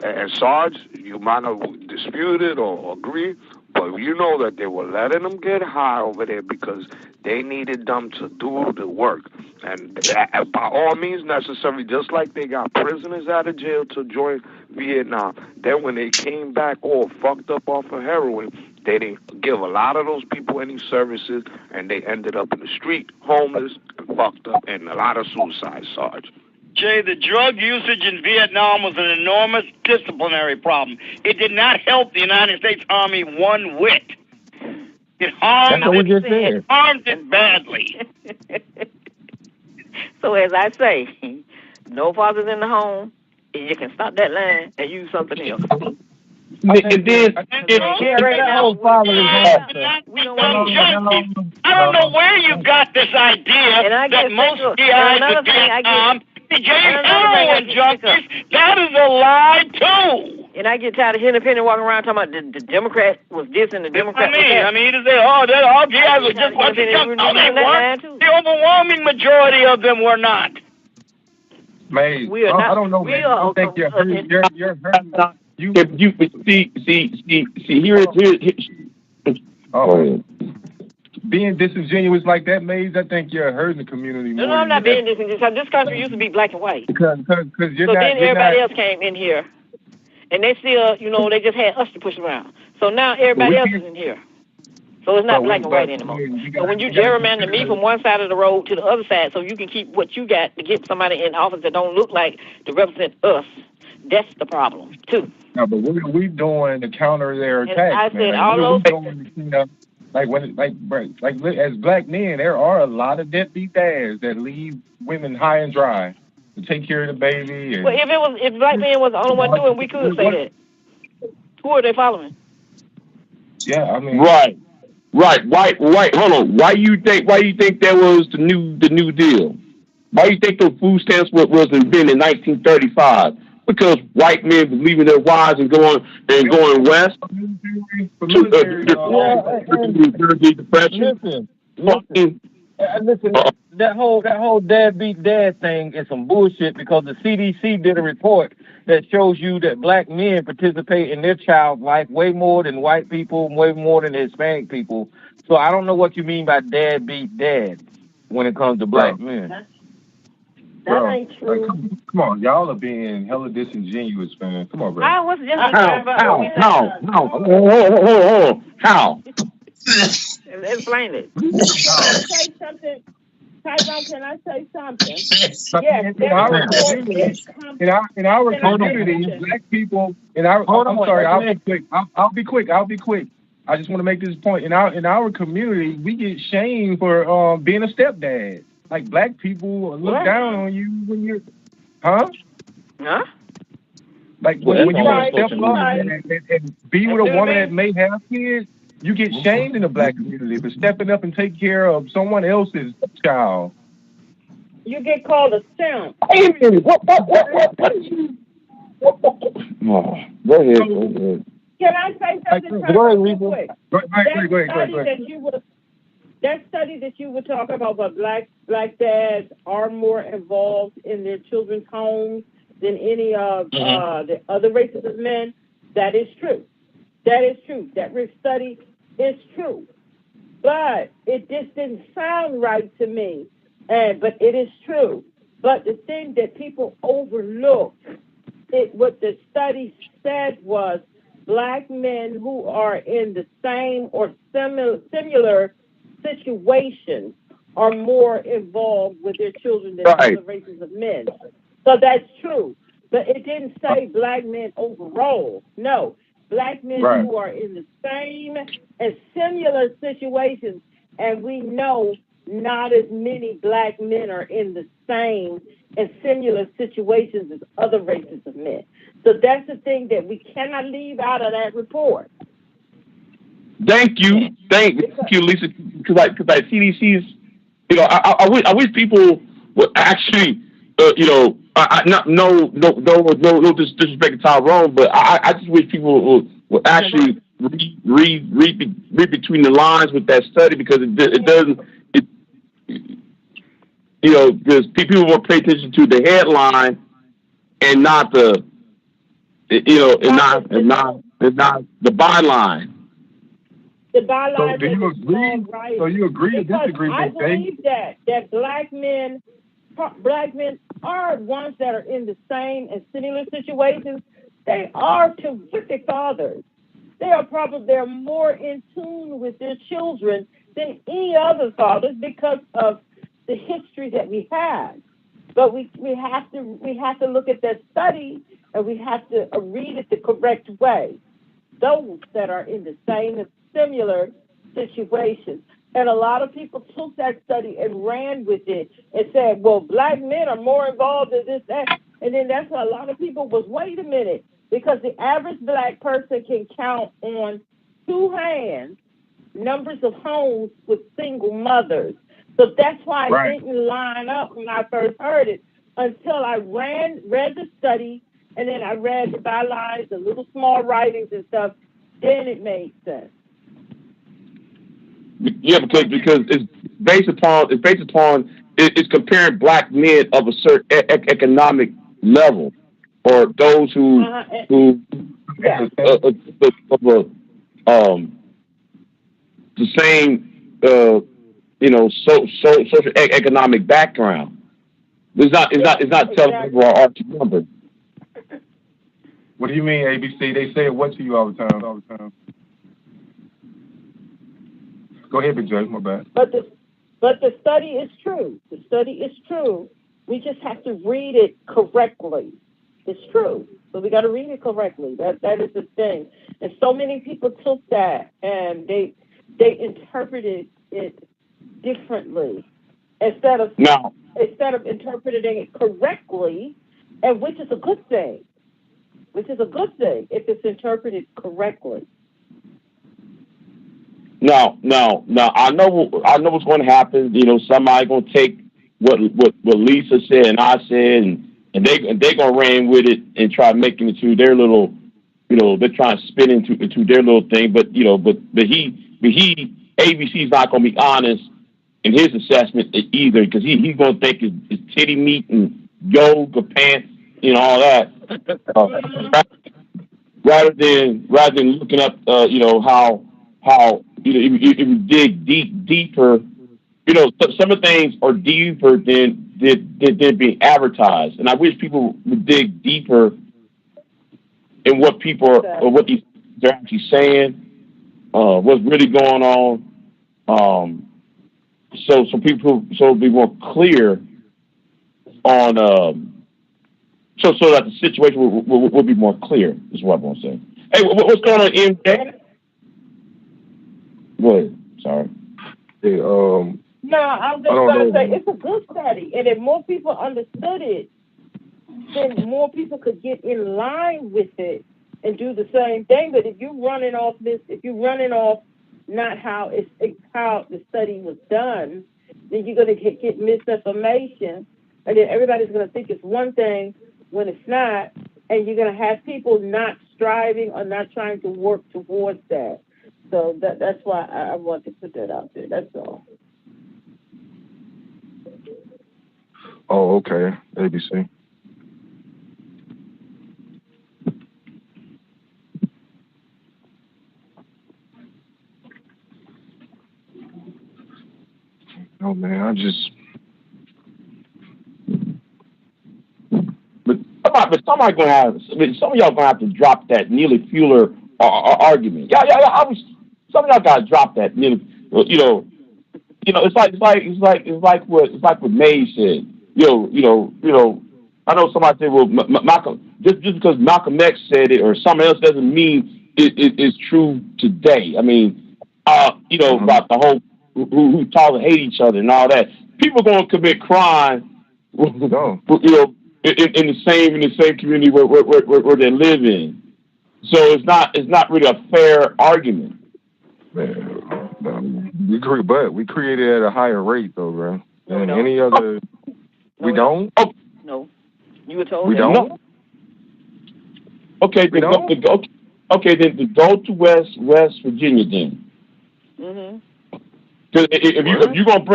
and Sarge, you might not dispute it or agree, but you know that they were letting them get high over there because they needed them to do the work. And by all means necessary, just like they got prisoners out of jail to join Vietnam. Then when they came back all fucked up off of heroin, they didn't give a lot of those people any services, and they ended up in the street, homeless, and fucked up, and a lot of suicides, Sarge. Jay, the drug usage in Vietnam was an enormous disciplinary problem. It did not help the United States Army one whit. It harmed it badly. So as I say, no fathers in the home, and you can stop that line and use something else. And then, I don't know where you got this idea that most GIs in Vietnam became heroin junkies. That is a lie, too. And I get tired of hearing Penny walking around talking about the Democrat was this and the Democrat was that. I mean, you say, all GIs were just bunch of junkies. No, they weren't. The overwhelming majority of them were not. Maze, We are I not. don't know, We man. are. I think you're hurting. You're hurting. You. If you see here. Oh, being disingenuous like that, Maze, I think you're hurting the community No, more I'm than not you're being this. This country used to be black and white. because you're So not. then You're everybody not. else came in here, and they still, they just had us to push around. So now everybody else is in here. So it's not black and white anymore. So when you gerrymander me from one side of the road to the other side, so you can keep what you got to get somebody in office that don't look like to represent us, that's the problem too. No, but what are we doing to counter their attacks, I said man? all What those. are we doing to, like as black men, there are a lot of deadbeat dads that leave women high and dry to take care of the baby. And Well, if black men was the only one doing, we could say that. Who are they following? Yeah, I mean. Right. Hold on. Why you think that was the new deal? Why you think those food stamps was invented in 1935? Because white men were leaving their wives and going west to the depression. Listen, that whole deadbeat dad thing is some bullshit because the CDC did a report that shows you that black men participate in their child's life way more than white people, way more than Hispanic people. So I don't know what you mean by deadbeat dad when it comes to black men. That ain't true. Like, come on, y'all are being hella disingenuous, man. Come on, bro. I was just How? Explain it. Can I say something? Tyrone, can I say something? Yes, in our community, black people. I'll be quick. I just want to make this point. In our community, we get shamed for being a stepdad. Like black people look down on you when you're, Huh? Like when you want to step up and be with a woman that may have kids, you get shamed in the black community for stepping up and take care of someone else's child. You get called a simp. Wait a minute. What is you? Go ahead. Can I say something? Go ahead, Reba. Go ahead. That study that you were talking about, but black dads are more involved in their children's homes than any of the other races of men. That is true. That study is true. But it just didn't sound right to me. But it is true. But the thing that people overlooked, what the study said was black men who are in the same or similar situations are more involved with their children than other races of men. So that's true. But it didn't say black men overall. No. Black men who are in the same and similar situations, and we know not as many black men are in the same and similar situations as other races of men. So that's the thing that we cannot leave out of that report. Thank you, Lisa. Because I CDC's, I wish people would actually, no disrespect to Tyrone, but I just wish people would actually read between the lines with that study because it doesn't, because people will pay attention to the headline and not the, and not the byline. The byline. So do you agree? Right. So you agree or disagree? I believe that black men are ones that are in the same and similar situations. They are terrific fathers. They're more in tune with their children than any other fathers because of the history that we have. But we have to look at that study and we have to read it the correct way. Those that are in the same and similar situations. And a lot of people took that study and ran with it and said, well, black men are more involved in this, that. And then that's what a lot of people was, wait a minute, because the average black person can count on two hands numbers of homes with single mothers. So that's why it didn't line up when I first heard it until I read the study, and then I read the bylines, the little small writings and stuff. Then it made sense. Yeah, because it's based upon is comparing black men of a certain economic level, or those who the same social economic background. It's not telling overall arching number. What do you mean, ABC? They say what to you all the time? Go ahead, Big J. My bad. But the study is true. The study is true. We just have to read it correctly. It's true, but we got to read it correctly. That is the thing. And so many people took that and they interpreted it differently instead of interpreting it correctly, and which is a good thing. Which is a good thing if it's interpreted correctly. No. I know what's going to happen. Somebody going to take what Lisa said and I said, and they going to ran with it and try making it into their little, they're trying to spin into their little thing. But ABC's not going to be honest in his assessment either, because he's going to think it's titty meat and yoga pants, all that. Rather than looking up, how if you dig deeper, some of the things are deeper than being advertised, and I wish people would dig deeper in what people are, or what they're actually saying, what's really going on, so it'll be more clear on. So that the situation will be more clear, is what I want to say. Hey, what's going on, MJ? Go ahead. Sorry. Hey, No, I'm just going to say it's a good study, and if more people understood it, then more people could get in line with it and do the same thing. But if you're running off not how how the study was done, then you're going to get misinformation, and then everybody's going to think it's one thing when it's not, and you're going to have people not striving or not trying to work towards that. So that's why I want to put that out there. That's all. Oh, okay. ABC. Oh man, I just. But somebody gonna have. Some of y'all gonna have to drop that Neely Fuller argument. Yeah. Some of y'all gotta drop that. It's like what May said. I know somebody said, well, Malcolm, just because Malcolm X said it or someone else doesn't mean it's true today. I mean, about the whole who tolerate hate each other and all that. People gonna commit crime, in the same community where they live in. So it's not really a fair argument. Man, we created at a higher rate though, bro. Than any other. We don't. Oh no, you were told we don't. No. Okay, then go to West Virginia then. Mm-hmm. Because if you gonna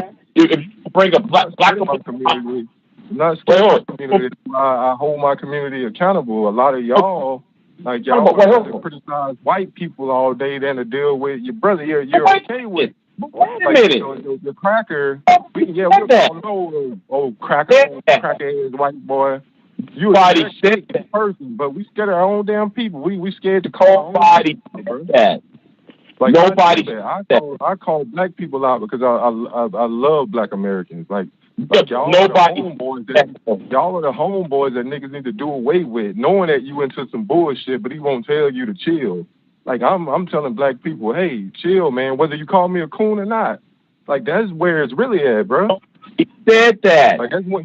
bring a black community, not scared of community. I hold my community accountable. A lot of y'all. Like y'all criticize white people all day than to deal with your brother. You're okay with. Wait a minute. The cracker. We cracker white boy. You a said person, but we scared our own damn people. We scared to call nobody that. Like nobody. I call black people out because I love black Americans. Like y'all nobody. Y'all are the homeboys that niggas need to do away with, knowing that you into some bullshit, but he won't tell you to chill. Like I'm telling black people, hey, chill, man. Whether you call me a coon or not, like that's where it's really at, bro. He said that. Like that's what.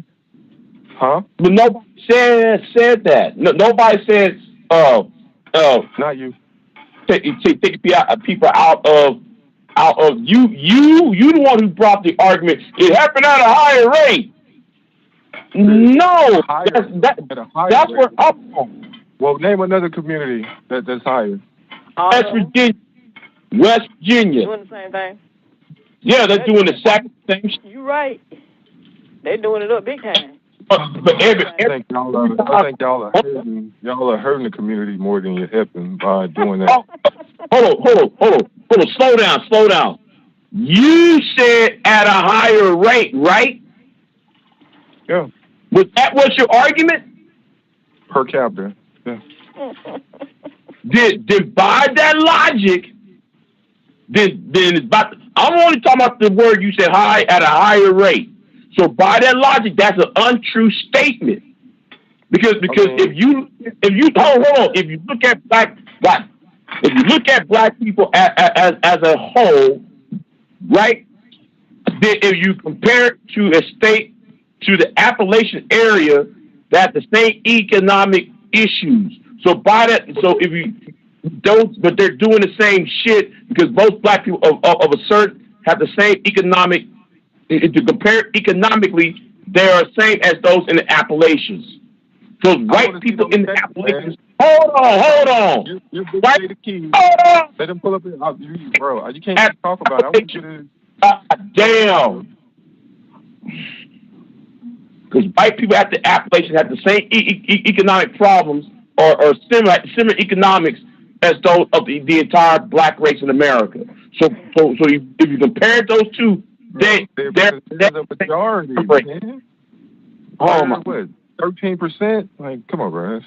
Huh? But nobody said that. No, nobody said. Not you. Take people out of you. You the one who brought the argument. It happened at a higher rate. No, that's where I'm from. Well, name another community that's higher. West Virginia. Doing the same thing. Yeah, they're doing the exact same. You're right. They doing it up big time. But I think y'all are hurting the community more than you're helping by doing that. Hold on. Slow down. You said at a higher rate, right? Yeah. Was that what's your argument? Per capita. Yeah. Then by that logic, then I'm only talking about the word you said high at a higher rate. So by that logic, that's an untrue statement. Because if you hold on, if you look at black people as a whole, right? Then if you compare it to a state, to the Appalachian area, that the same economic issues. So by that, so if you don't, but they're doing the same shit because both black people of a certain have the same economic. If you compare economically, they are the same as those in the Appalachians. Those white people in the Appalachians. Hold on. You're right? the key. Hold on. Let them pull up. Bro, you can't talk about it. I want you to. Damn. Because white people at the Appalachians have the same economic problems or similar economics as those of the entire black race in America. So if you compare those two, they're the majority. Man. Oh my! What? 13%? Like, come on, bro.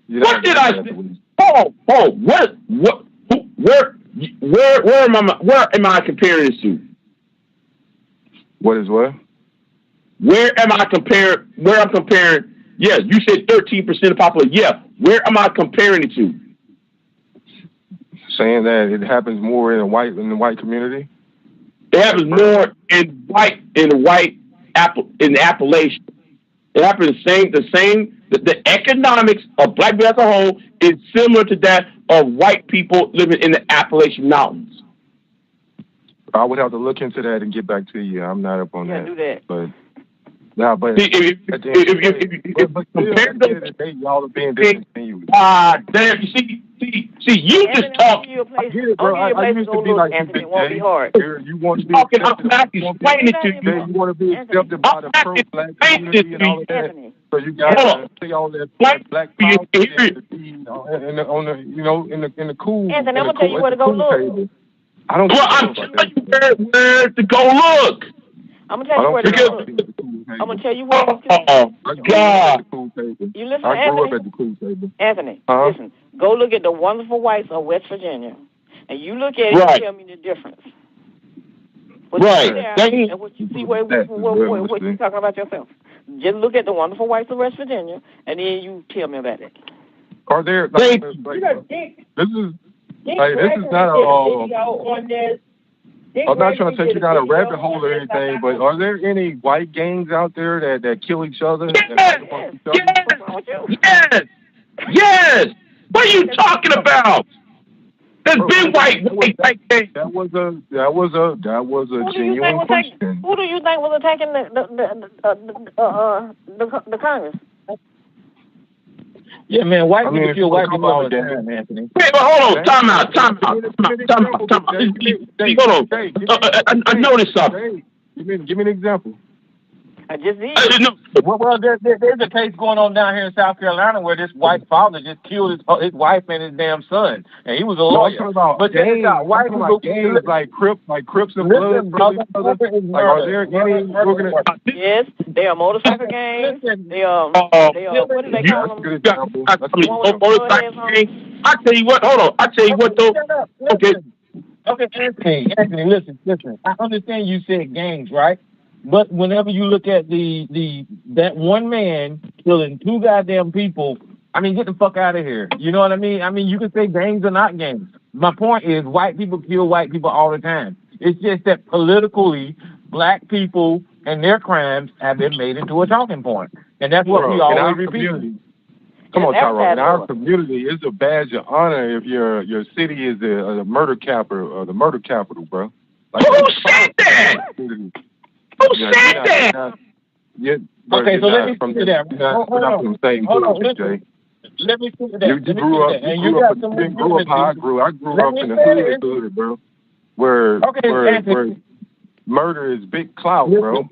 What did I say? Oh, what? Where am I comparing this to? What is what? Where am I comparing? Where I'm comparing? Yeah, you said 13% of the population. Yeah, where am I comparing it to? Saying that it happens more in the white community. It happens more in the Appalachian. It happens the same. The economics of black people as a whole is similar to that of white people living in the Appalachian Mountains. I would have to look into that and get back to you. I'm not up on that. Do that. But if compare those, y'all are being discontinuous. Damn, you see, you just talk. I get it, bro. I used to be like you, Big J. You want to be accepted. You want to be accepted by the pro-black community and all of that. So you got to see all that black power in the cool. Anthony, I'm gonna tell you where to go look. I don't. Well, I'm telling you where to go look. I'm gonna tell you where to go look. I'm gonna tell you where to go. Oh God! You listen, I grew up at the cool table. Anthony, listen. Go look at the Wonderful Whites of West Virginia, and you look at it and tell me the difference. What you see there and what you see what you're talking about yourself. Just look at the Wonderful Whites of West Virginia, and then you tell me about it. Are there? This is not a. I'm not trying to take you down a rabbit hole or anything, but are there any white gangs out there that kill each other? Yes. What are you talking about? There's been white gangs. That was a genuine question. Who do you think was attacking the Congress? Yeah, man, white people kill white people all the time, Anthony. Wait, but hold on, time out. Hold on. I noticed something. Give me an example. I just did. Well, there's a case going on down here in South Carolina where this white father just killed his wife and his damn son, and he was a lawyer. But gangs, white people gangs like Crips and Bloods. Like, are there any organizations? Yes, they are motorcycle gangs. They are. What do they call them? I tell you what. Hold on. I tell you what though. Okay, Anthony, listen. I understand you said gangs, right? But whenever you look at that one man killing two goddamn people, I mean, get the fuck out of here. You know what I mean? I mean, you can say gangs or not gangs. My point is, white people kill white people all the time. It's just that politically, black people and their crimes have been made into a talking point, and that's what we always repeat. Come on, Tyrone. In our community, it's a badge of honor if your city is the murder capital or the murder capital, bro. Like, who said that? Who said that? Okay, so let me see that. Hold on. Let me see that. You grew up how I grew. I grew up in the hood, bro. Where murder is big clout, bro.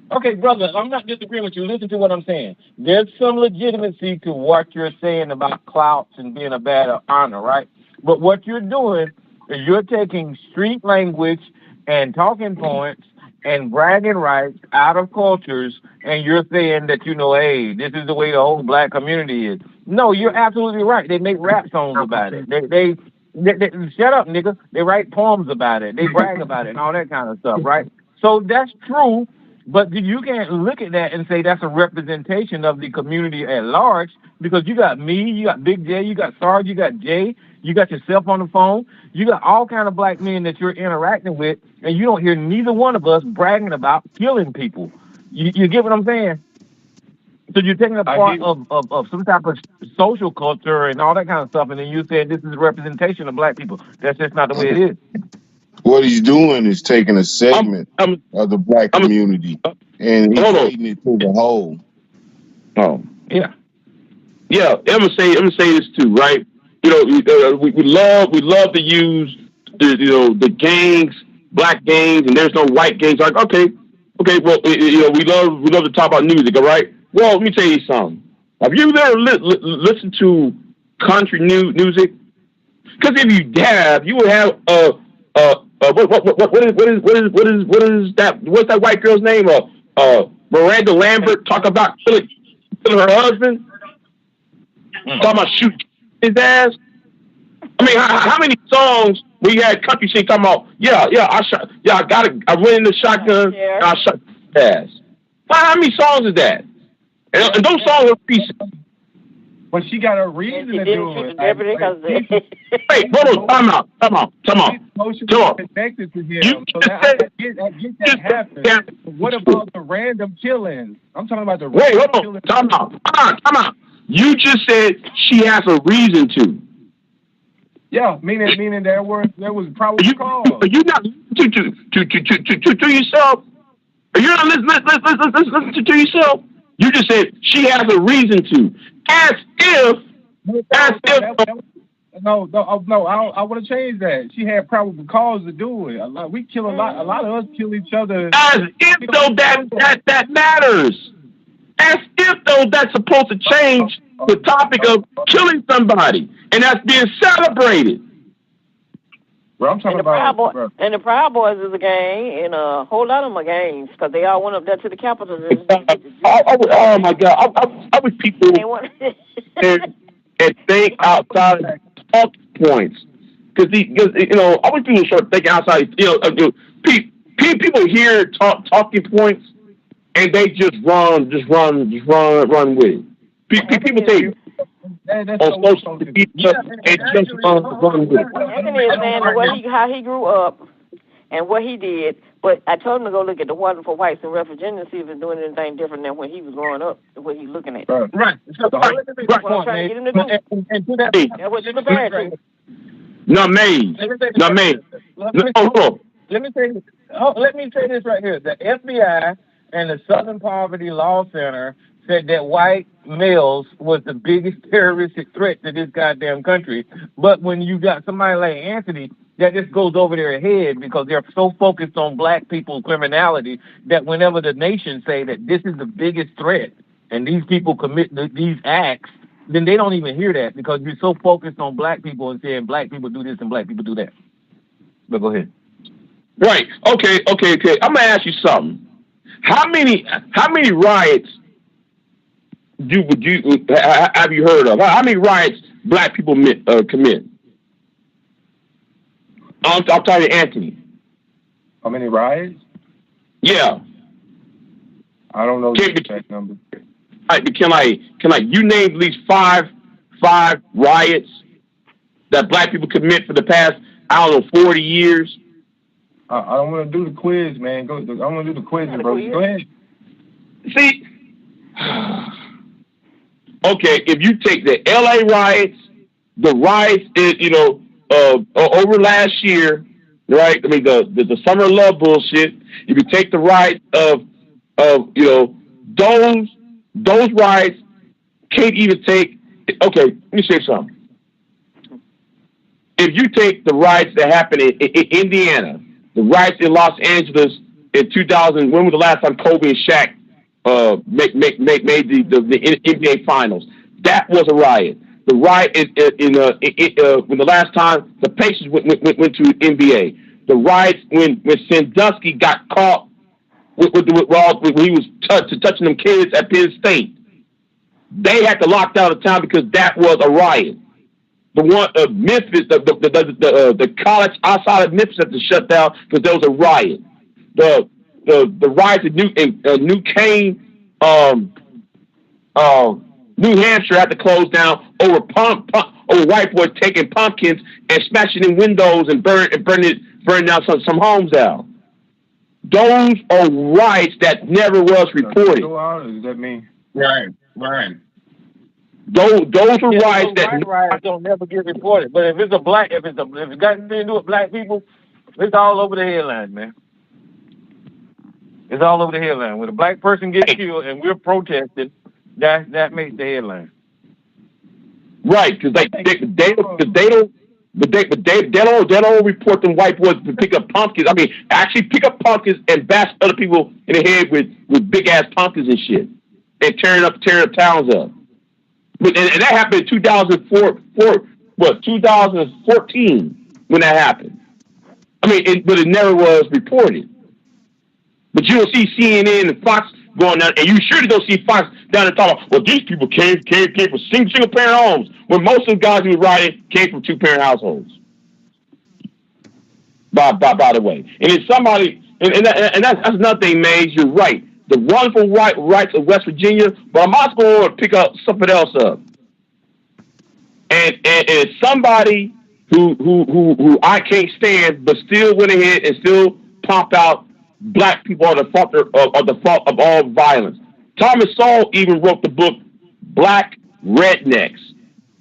Okay, brother, I'm not disagreeing with you. Listen to what I'm saying. There's some legitimacy to what you're saying about clouts and being a bad honor, right? But what you're doing is you're taking street language and talking points and bragging rights out of cultures, and you're saying that, hey, this is the way the whole black community is. No, you're absolutely right. They make rap songs about it. They shut up, nigga. They write poems about it. They brag about it and all that kind of stuff, right? So that's true. But you can't look at that and say that's a representation of the community at large, because you got me, you got Big J, you got Sarge, you got Jay, you got yourself on the phone, you got all kind of black men that you're interacting with, and you don't hear neither one of us bragging about killing people. You get what I'm saying? So you're taking a part of some type of social culture and all that kind of stuff, and then you said this is a representation of black people. That's just not the way it is. What he's doing is taking a segment of the black community and he's taking it to the whole. Oh, yeah. Yeah, I'm gonna say this too, right? We love to use the gangs, black gangs, and there's no white gangs. Like, okay, well, we love to talk about music, all right? Well, let me tell you something. Have you ever listened to country music? Because if you have, you would have what is that? What's that white girl's name? Miranda Lambert talk about killing her husband. Talking about shooting his ass. I mean, how many songs we had country sing talking about? I went in the shotgun. And I shot his ass. How many songs is that? And those songs are pieces. But she got a reason to do it. Wait, hold on, time out. Emotionally connected to him. I get that happen. What about the random killings? I'm talking about the random killings. Time out. You just said she has a reason to. Yeah, meaning there was probably cause. Are you not to yourself? Are you not listening to yourself? You just said she has a reason to. As if. No, I want to change that. She had probable cause to do it. We kill a lot of us kill each other. As if though that matters. As if though that's supposed to change the topic of killing somebody, and that's being celebrated. Well, I'm talking about. And the Proud Boys is a gang, and a whole lot of them are gangs, because they all went up there to the Capitol. Oh my God! I wish people and think outside of talk points, because I wish people start thinking outside. People hear talking points, and they just run with it. People say on social media and just run with it. Anthony is saying how he grew up and what he did, but I told him to go look at The Wonderful Whites and West Virginia and see if it's doing anything different than when he was growing up, what he's looking at. Right. That's what I'm trying to get him to do. And do that. That's what you're compared to. Not me. Let me say this right here. The FBI and the Southern Poverty Law Center said that white males was the biggest terroristic threat to this goddamn country. But when you got somebody like Anthony, that just goes over their head because they're so focused on black people's criminality that whenever the nation say that this is the biggest threat and these people commit these acts, then they don't even hear that because you're so focused on black people and saying black people do this and black people do that. But go ahead. Right. Okay. I'm gonna ask you something. How many riots have you heard of? How many riots black people commit? I'm talking to Anthony. How many riots? Yeah. I don't know the exact number. Can you name at least five riots that black people commit for the past, 40 years? I don't want to do the quiz, man. I want to do the quiz, bro. Go ahead. See, okay, if you take the LA riots, the riots, over last year, right? I mean, the Summer of Love bullshit. If you take the riots of those riots, can't even take. Okay, let me say something. If you take the riots that happened in Indiana, the riots in Los Angeles in 2000. When was the last time Kobe and Shaq made the NBA Finals? That was a riot. The riot when the last time the Pacers went to NBA. The riots when Sandusky got caught when he was touching them kids at Penn State. They had to lock down the town because that was a riot. The one Memphis, the college outside of Memphis had to shut down because there was a riot. The riots in New Cane, New Hampshire had to close down over white boys taking pumpkins and smashing in windows and burning down some homes out. Those are riots that never was reported. Does that mean? Right. Those are riots that riots don't never get reported. But if it's got anything to do with black people, it's all over the headlines, man. It's all over the headline. When a black person gets killed and we're protesting, that makes the headline. Right, because they don't report them white boys to pick up pumpkins. I mean, actually pick up pumpkins and bash other people in the head with big ass pumpkins and shit, and tearing up towns up. And that happened in 2014 when that happened. I mean, but it never was reported. But you don't see CNN and Fox going down, and you surely don't see Fox down there talking about, well, these people came from single parent homes, when most of the guys who were rioting came from 2-parent households. By the way, and it's somebody, and that's another thing, Mays. You're right. The wonderful rights of West Virginia, but I'm also going to pick up something else up, and it's somebody who I can't stand, but still went ahead and still popped out. Black people are the fault of all violence. Thomas Sowell even wrote the book Black Rednecks.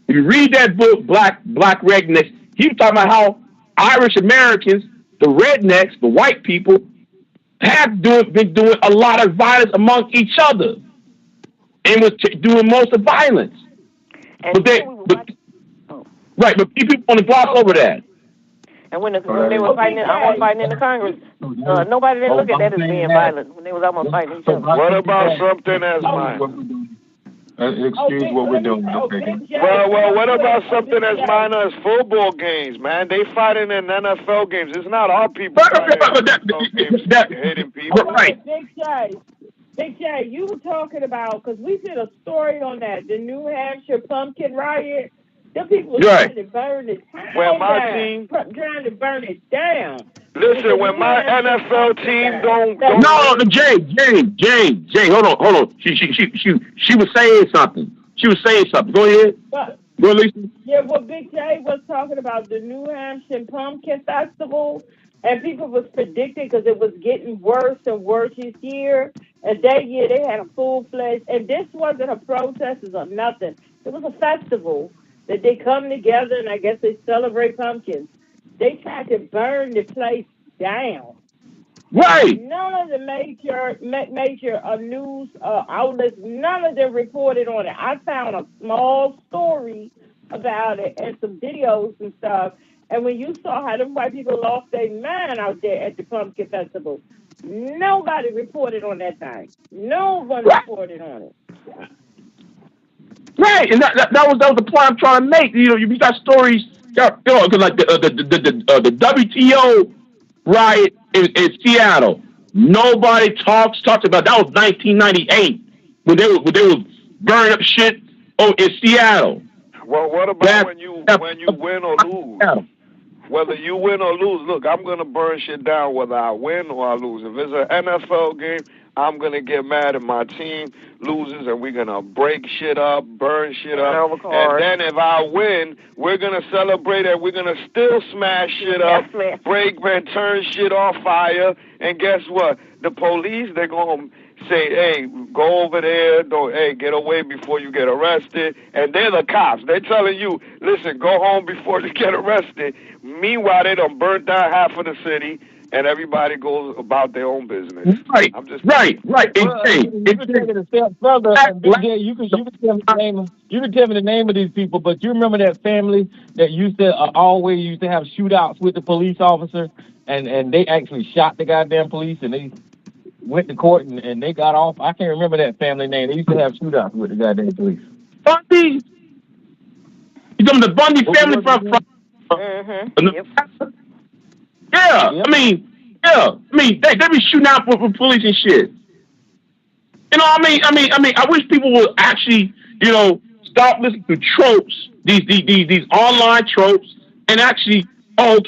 If you read that book, Black Rednecks, he was talking about how Irish Americans, the rednecks, the white people, have been doing a lot of violence among each other, and was doing most of the violence. But people want to gloss over that. And when they were fighting, almost fighting in the Congress, nobody didn't look at that as being violent when they was almost fighting each other. What about something as minor? Excuse what we're doing. Well, what about something as minor as football games, man? They fighting in NFL games. It's not our people hitting people. Right. Big J, you were talking about, because we did a story on that, the New Hampshire pumpkin riot. The people were trying to burn it down. Trying to burn it down. Listen, when my NFL team don't No, Jay, hold on. She was saying something. Go ahead. Go ahead, Lisa. Yeah, well, Big J was talking about the New Hampshire Pumpkin Festival, and people was predicting because it was getting worse and worse each year. And that year they had a full-fledged, and this wasn't a protest or nothing. It was a festival that they come together, and I guess they celebrate pumpkins. They tried to burn the place down. Right. None of the major news outlets, none of them reported on it. I found a small story about it and some videos and stuff. And when you saw how them white people lost their mind out there at the pumpkin festival, nobody reported on that thing. No one reported on it. Right, and that was the point I'm trying to make. You know, you got stories, like the WTO riot in Seattle. Nobody talks about that. Was 1998 when they were burning up shit in Seattle. Well, what about when you win or lose? Whether you win or lose, look, I'm gonna burn shit down whether I win or I lose. If it's an NFL game, I'm gonna get mad if my team loses, and we're gonna break shit up, burn shit up, and then if I win, we're gonna celebrate and we're gonna still smash shit up, break and turn shit on fire. And guess what? The police, they're gonna say, hey, go over there, get away before you get arrested. And they're the cops. They're telling you, listen, go home before you get arrested. Meanwhile, they done burnt down half of the city, and everybody goes about their own business. Right, right. You can take it a step further. You can tell me the name of these people, but you remember that family that used to always used to have shootouts with the police officer, and they actually shot the goddamn police, and they went to court, and they got off. I can't remember that family name. They used to have shootouts with the goddamn police. Bundy. You talking the Bundy family from? Yep. Yeah, I mean, they be shooting out for police and shit. You know, I wish people would actually, stop listening to tropes, these online tropes, and actually, then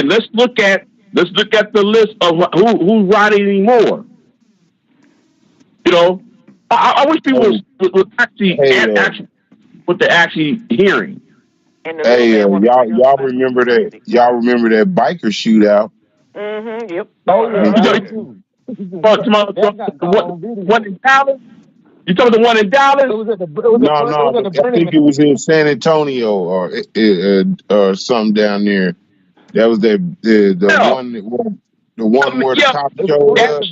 let's look at the list of who's riding anymore. I wish people would actually what they're actually hearing. Hey, y'all remember that? Y'all remember that biker shootout? Yep. Oh, one in Dallas? You talking the one in Dallas? No, I think it was in San Antonio or something down there. That was the one where the cops showed up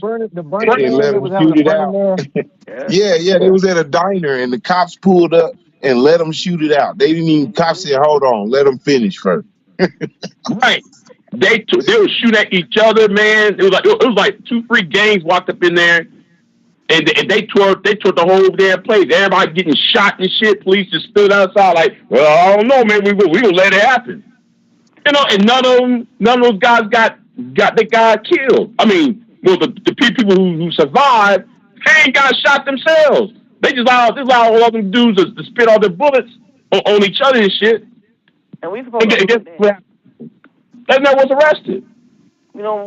and let them shoot it out. Yeah, they was at a diner and the cops pulled up and let them shoot it out. They didn't even. Cops said, "Hold on, let them finish first." Right. They would shoot at each other, man. It was like 2-3 gangs walked up in there, and they tore the whole damn place. Everybody getting shot and shit. Police just stood outside like, well, I don't know, man. We will let it happen. And none of those guys got killed. I mean, well, the people who survived, they ain't got shot themselves. They just allowed all them dudes to spit all their bullets on each other and shit. And we supposed to that man was arrested. We don't.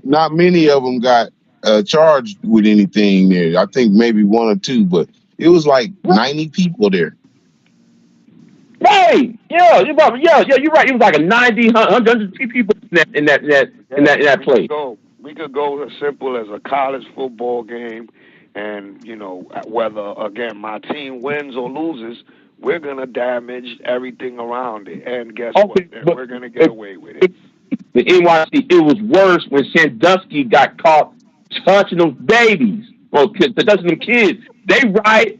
Not many of them got charged with anything there. I think maybe 1 or 2, but it was like 90 people there. Right? Yeah, you're right. It was like 100 people in that place. We could go as simple as a college football game, and whether again my team wins or loses, we're gonna damage everything around it, and guess what? And we're gonna get away with it. The NYC, it was worse when Sandusky got caught touching those babies, touching them kids. They riot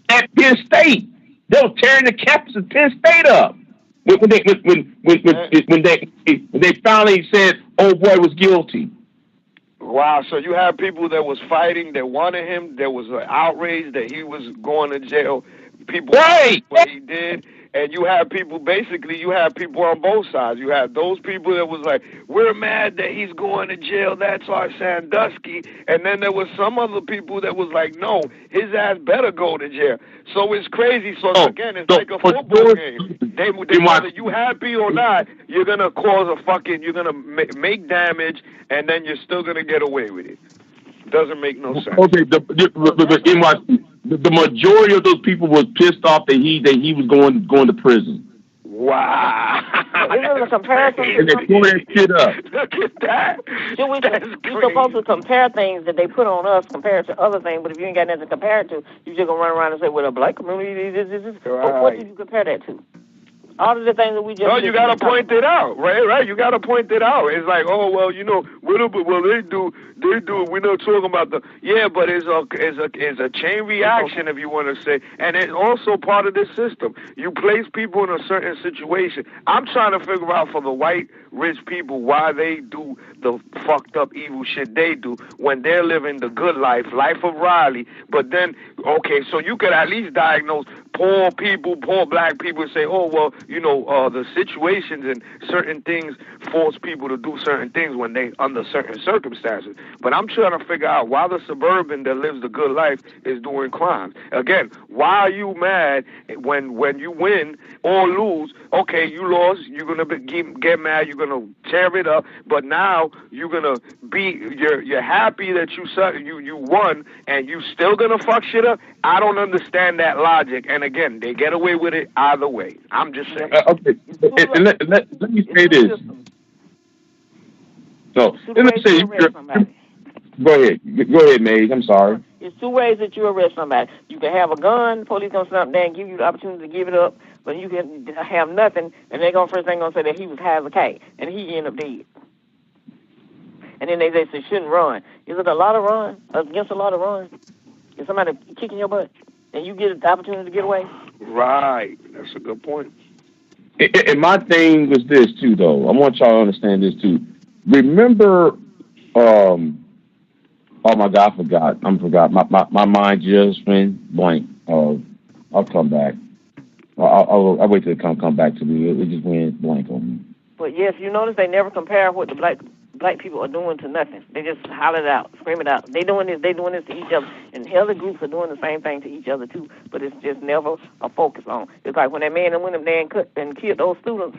at Penn State. They were tearing the campus of Penn State up when they finally said, "Oh boy, was guilty." Wow, so you have people that was fighting, that wanted him, there was an outrage that he was going to jail. People what he did, and you have people on both sides. You have those people that was like, we're mad that he's going to jail, that's our Sandusky, and then there was some other people that was like, no, his ass better go to jail. So it's crazy. So again, it's like a football game. Whether you happy or not, you're gonna you're gonna make damage, and then you're still gonna get away with it. Doesn't make no sense. Okay, the majority of those people was pissed off that he was going to prison. Wow. Isn't it a comparison? And they tore that shit up. Look at that. We're supposed to compare things that they put on us compared to other things, but if you ain't got nothing to compare it to, you're just going to run around and say, well, the black community is this. Right. What did you compare that to? All of the things that we just... No, you got to point it out, right? You got to point it out. It's like, oh, well, they do, we're not talking about the... Yeah, but it's a chain reaction, if you want to say, and it's also part of this system. You place people in a certain situation. I'm trying to figure out for the white, rich people why they do the fucked up, evil shit they do when they're living the good life of Riley. But then, okay, so you could at least diagnose poor black people, and say, oh, well, the situations and certain things force people to do certain things when they under certain circumstances. But I'm trying to figure out why the suburban that lives the good life is doing crimes. Again, why are you mad when you win or lose? Okay, you lost, you're gonna get mad, you're gonna tear it up, but now you're gonna you're happy that you won, and you still gonna fuck shit up. I don't understand that logic. And again, they get away with it either way. I'm just saying. Okay, let me say this. So let me say, go ahead, Maze. I'm sorry. There's 2 ways that you arrest somebody. You can have a gun, police gonna sit up there and give you the opportunity to give it up, but you can have nothing, and they're gonna first thing gonna say that he was high as a kite, and he ended up dead. And then they say shouldn't run. Is it a lot of run against a lot of run? Is somebody kicking your butt, and you get the opportunity to get away? Right, that's a good point. And my thing was this too, though. I want y'all to understand this too. Remember, oh my God, I forgot. My mind just went blank. I'll come back. I'll wait till it come back to me. It just went blank on me. But yes, you notice they never compare what the black people are doing to nothing. They just holler it out, scream it out. They doing this to each other, and the other groups are doing the same thing to each other too. But it's just never a focus on. It's like when that man and women there and killed those students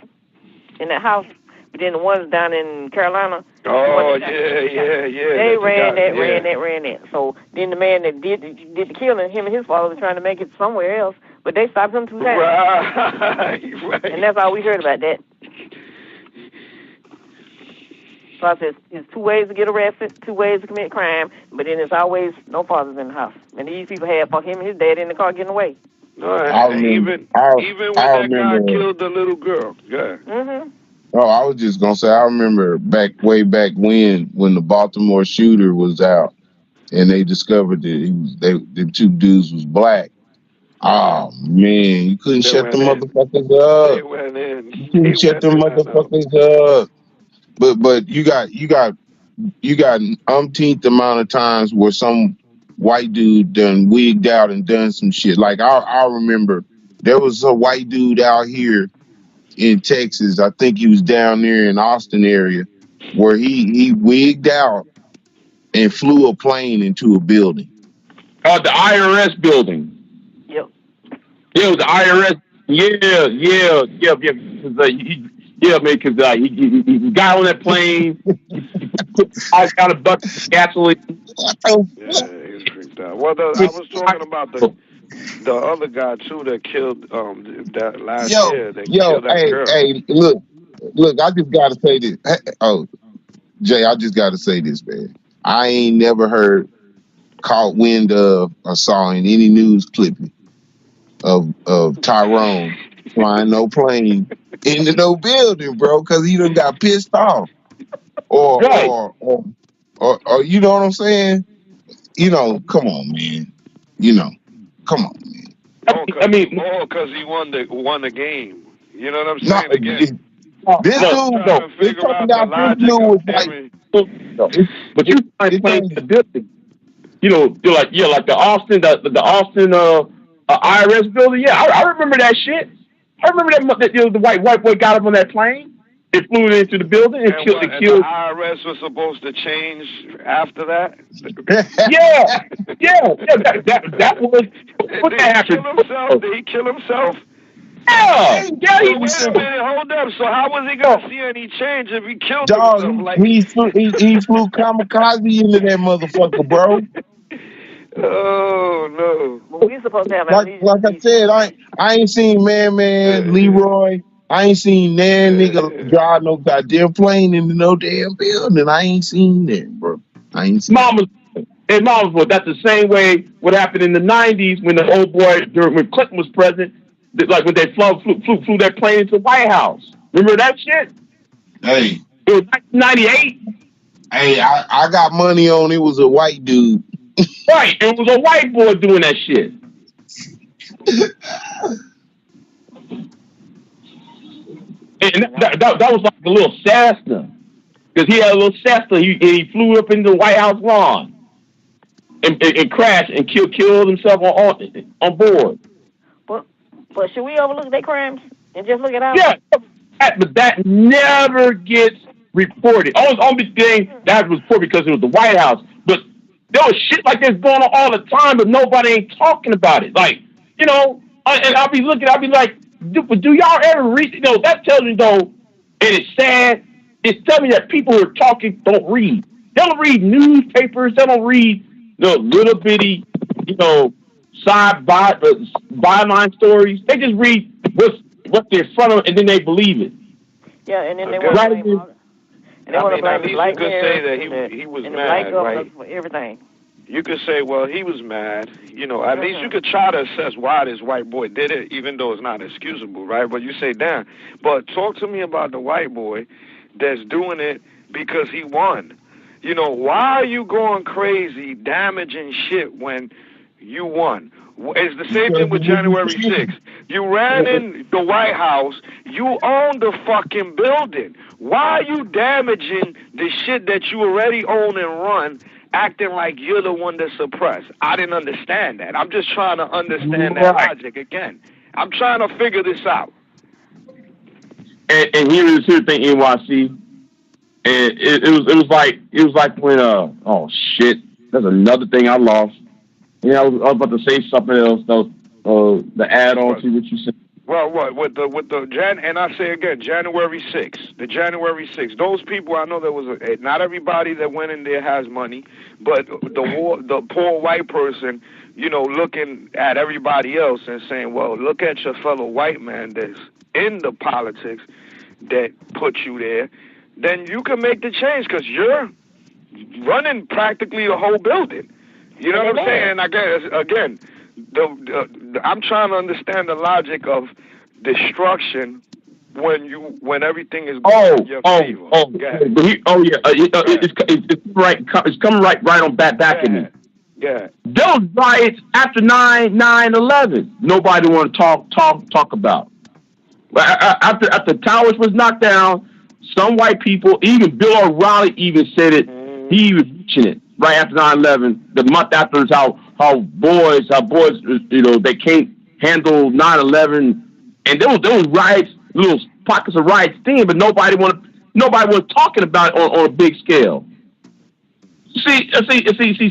in that house. But then the ones down in Carolina. Oh yeah. They ran that. So then the man that did the killing, him and his father were trying to make it somewhere else, but they stopped him 2 times. Right. And that's all we heard about that. So I said, it's 2 ways to get arrested, 2 ways to commit crime, but then it's always no fathers in the house. And these people had him and his dad in the car getting away. No, even when that guy killed the little girl. Yeah. Mm-hmm. Oh, I was just gonna say, I remember way back when the Baltimore shooter was out, and they discovered that the 2 dudes was black. Oh man, you couldn't shut them motherfuckers up. They went in. You couldn't shut them motherfuckers up. But you got umpteenth amount of times where some white dude done wigged out and done some shit. Like I remember there was a white dude out here in Texas. I think he was down there in Austin area where he wigged out and flew a plane into a building. The IRS building. Yep. Yeah, the IRS. Yeah, man, because he got on that plane. I got a bucket of gasoline. Yeah, he's freaked out. Well, I was talking about the other guy too that killed that last year. They killed that girl. Hey, look, I just gotta say this. Oh, Jay, I just gotta say this, man. I ain't never caught wind of or saw in any news clipping of Tyrone flying no plane into no building, bro, because he done got pissed off. Or you know what I'm saying? You know, come on, man. You know, come on, man. Because he won the game. You know what I'm saying? Again. This dude, though, this talking about this dude was like, but you find playing the building. You know, like the Austin, the Austin IRS building. Yeah, I remember that shit. I remember that the white boy got up on that plane. It flew into the building and killed. And the IRS was supposed to change after that. yeah. That was what happened. Did he kill himself? Yeah. Wait a minute, hold up. So how was he gonna see any change if he killed himself? Like he flew kamikaze into that motherfucker, bro. Oh no! Well, we supposed to have like I said, I ain't seen Man, Leroy. I ain't seen that nigga drive no goddamn plane into no damn building. I ain't seen that, bro. I ain't seen. Mama's boy. That's the same way what happened in the '90s when the old boy when Clinton was president. Like when they flew that plane into the White House. Remember that shit? Hey, it was 1998. Hey, I got money on it was a white dude. Right, it was a white boy doing that shit. And that was like a little Cessna, because he had a little Cessna. He flew up into the White House lawn and crashed and killed himself on board. But should we overlook their crimes and just look at ours? Yeah, but that never gets reported. Only thing that was reported because it was the White House. But there was shit like this going on all the time, but nobody ain't talking about it. Like, you know, and I'll be like, do y'all ever read? You know, that tells me though, and it's sad. It's telling me that people who are talking don't read. They don't read newspapers. They don't read the little bitty, you know, byline stories. They just read what's in front of them, and then they believe it. Yeah, and then they want to blame all. And they want to blame the you black could say that he was mad, right? For everything. You could say, well, he was mad. You know, at least you could try to assess why this white boy did it, even though it's not excusable, right? But you say, damn. But talk to me about the white boy that's doing it because he won. You know, why are you going crazy, damaging shit when you won? It's the same thing with January 6th. You ran in the White House. You own the fucking building. Why are you damaging the shit that you already own and run, acting like you're the one to suppress? I didn't understand that. I'm just trying to understand that logic again. I'm trying to figure this out. And here's the thing, NYC. And it was like when oh shit, that's another thing I lost. I was about to say something else though. The add on to what you said. Well, what with the and I say again, January 6th, the January 6th. Those people, I know there was not everybody that went in there has money, but the poor white person, looking at everybody else and saying, well, look at your fellow white man that's in the politics that put you there. Then you can make the change because you're running practically the whole building. You know what I'm saying? And I guess, again, I'm trying to understand the logic of destruction when everything is going in your favor. It's coming right on back at me. Yeah. Those riots after 9/11, nobody want to talk about. After towers was knocked down, some white people, even Bill O'Reilly even said it. He was reaching it right after 9/11. The month after is how boys, they can't handle 9/11, and there was riots, little pockets of riots thing, but nobody was talking about it on a big scale. See,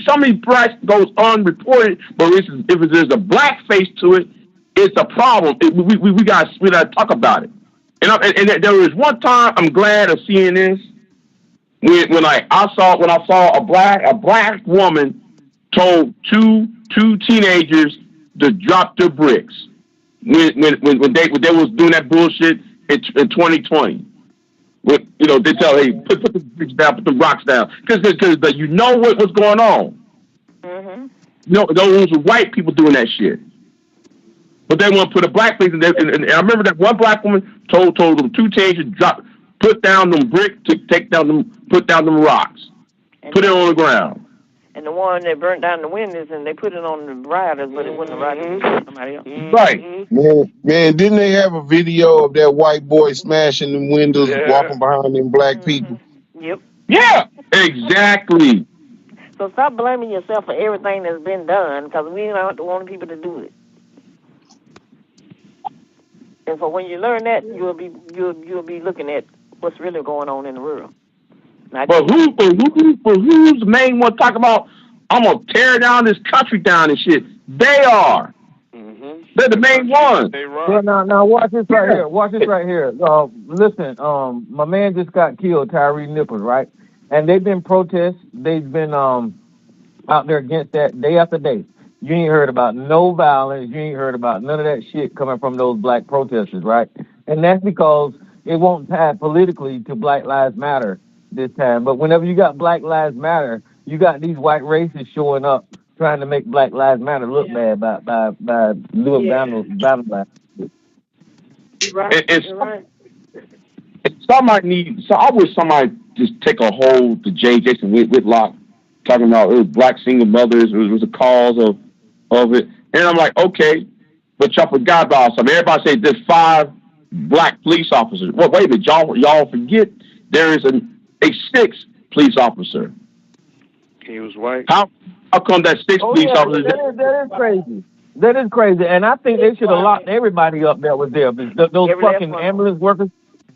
some of these riots goes unreported, but if there's a black face to it, it's a problem. We got to talk about it. And there was one time I'm glad of seeing this when I saw a black woman told two teenagers to drop their bricks when they was doing that bullshit in 2020. They tell, hey, put the bricks down, put the rocks down, because you know what's going on. Mm-hmm. Those were white people doing that shit. But they want to put a black face in there. And I remember that one black woman told them two teenagers put down them bricks, put down them rocks, put it on the ground. And the one that burnt down the windows, and they put it on the rioters, but it wasn't the rioters, it was somebody else. Right. Man, didn't they have a video of that white boy smashing the windows, walking behind them black people? Yep. Yeah, exactly. So stop blaming yourself for everything that's been done, because we don't want people to do it. And so when you learn that, you'll be looking at what's really going on in the world. But who's the main one talking about, I'm going to tear down this country down and shit? They are. Mm-hmm. They're the main ones. Well, now watch this right here. Watch this right here. Listen, my man just got killed, Tyree Nichols, right? And they've been protests. They've been out there against that day after day. You ain't heard about no violence. You ain't heard about none of that shit coming from those black protesters, right? And that's because it won't tie politically to Black Lives Matter this time. But whenever you got Black Lives Matter, you got these white racists showing up trying to make Black Lives Matter look bad by doing battle black. Right. I wish somebody just take a hold to Jason Whitlock talking about it was black single mothers, it was a cause of it. And I'm like, okay, but y'all forgot about something. Everybody say there's 5 black police officers. Well, wait a minute, y'all forget there is a 6th police officer. He was white. How come that 6th police officer? That is crazy. That is crazy. And I think they should have locked everybody up that was there. Those fucking ambulance workers.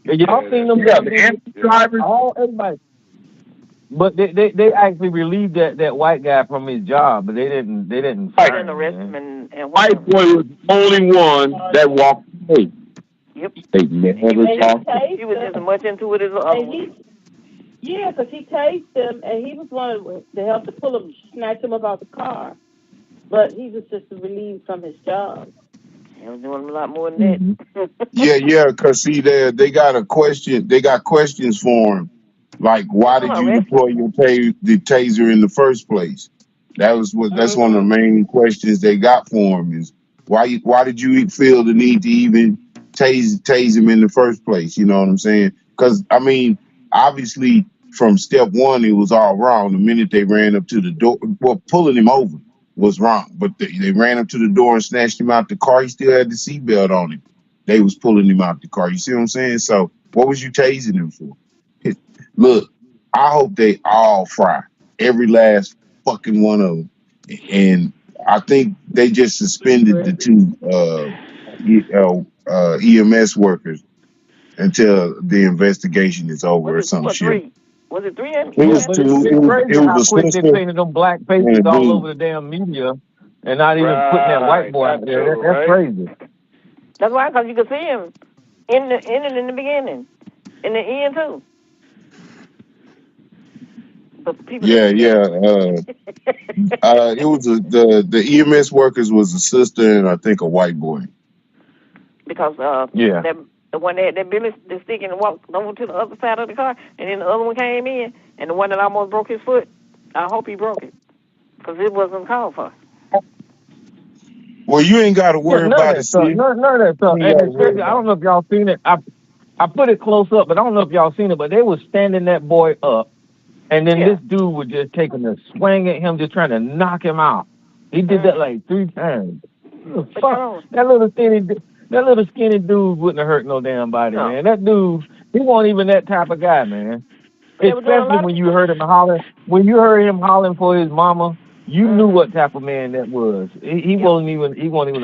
Y'all seen them? Yeah, the ambulance drivers. Everybody. But they actually relieved that white guy from his job, but they didn't fire him. And white boy was the only one that walked away. Yep. They never talked. He was just as much into it as the other one. Yeah, because he tased him, and he was one to help to pull him, snatch him up out the car. But he was just relieved from his job. He was doing a lot more than that. Yeah, because see, they got questions for him. Like, why did you deploy the taser in the first place? That's one of the main questions they got for him is why did you feel the need to even tase him in the first place? You know what I'm saying? Because I mean, obviously from step one it was all wrong. The minute they ran up to the door, well, pulling him over, was wrong. But they ran him to the door and snatched him out the car. He still had the seatbelt on him. They was pulling him out the car. You see what I'm saying? So what was you tasing him for? Look, I hope they all fry. Every last fucking one of them. And I think they just suspended the two EMS workers until the investigation is over or some shit. Was it 3? It was But two. it's crazy It how was a quick they sister painted them black and faces a all dude. over the damn media and not even putting that white boy out there. That's crazy. That's why, because you could see him in the beginning, in the end too. But people Yeah. It was the EMS workers was a sister and I think a white boy. because the one that Billy the stick and walked over to the other side of the car, and then the other one came in, and the one that almost broke his foot. I hope he broke it, because it wasn't called for. Well, you ain't got to worry about it, None of that stuff. And especially, I don't know if y'all seen it. I put it close up, but I don't know if y'all seen it. But they was standing that boy up, and then this dude was just taking a swing at him, just trying to knock him out. He did that like 3 times. Fuck, that little skinny dude wouldn't have hurt no damn body, man. That dude, he wasn't even that type of guy, man. Especially when you heard him hollering. When you heard him hollering for his mama, you knew what type of man that was. He wasn't even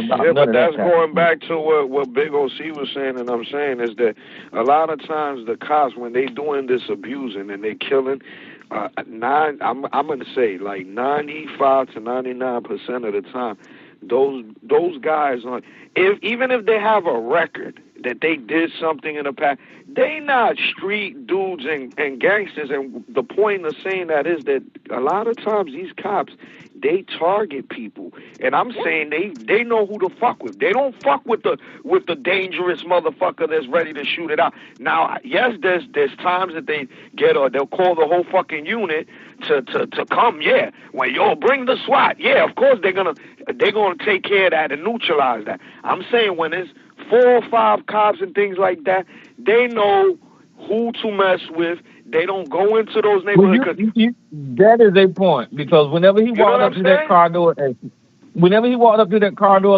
about none but of that's that type. going back to what Big OC was saying, and I'm saying is that a lot of times the cops, when they doing this abusing and they killing, I'm gonna say like 95 to 99% of the time, those guys on, even if they have a record that they did something in the past, they not street dudes and gangsters. And the point of saying that is that a lot of times these cops, they target people, and I'm saying they know who to fuck with. They don't fuck with the dangerous motherfucker that's ready to shoot it out. Now, yes, there's times that they get, or they'll call the whole fucking unit to come. Yeah, when bring the SWAT. Yeah, of course they're gonna take care of that and neutralize that. I'm saying when it's 4 or 5 cops and things like that, they know who to mess with. They don't go into those neighborhoods. That is a point, because whenever he walked up to that car door,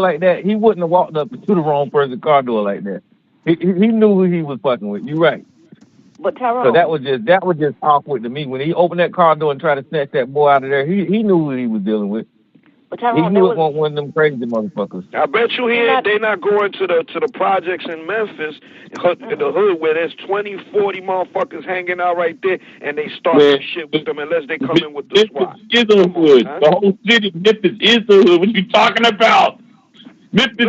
like that, he wouldn't have walked up to the wrong person's car door like that. He knew who he was fucking with. You're right. But Tyrone, so that was just awkward to me when he opened that car door and tried to snatch that boy out of there. He knew who he was dealing with. But Tyrone, he knew it wasn't one of them crazy motherfuckers. I bet you they not going to the projects in Memphis, the hood, where there's 20, 40 motherfuckers hanging out right there, and they start some shit with them unless they come in with the SWAT. Memphis is a hood. The whole city, Memphis is the hood. What you talking about? Memphis is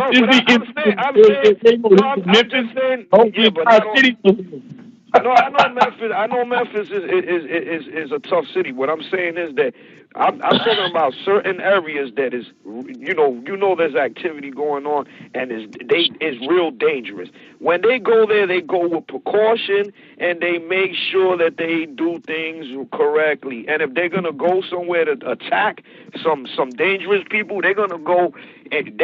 I know Memphis is a tough city. What I'm saying is that I'm talking about certain areas that is, you know there's activity going on, and it's real dangerous. When they go there, they go with precaution, and they make sure that they do things correctly. And if they're gonna go somewhere to attack some dangerous people, they're gonna go in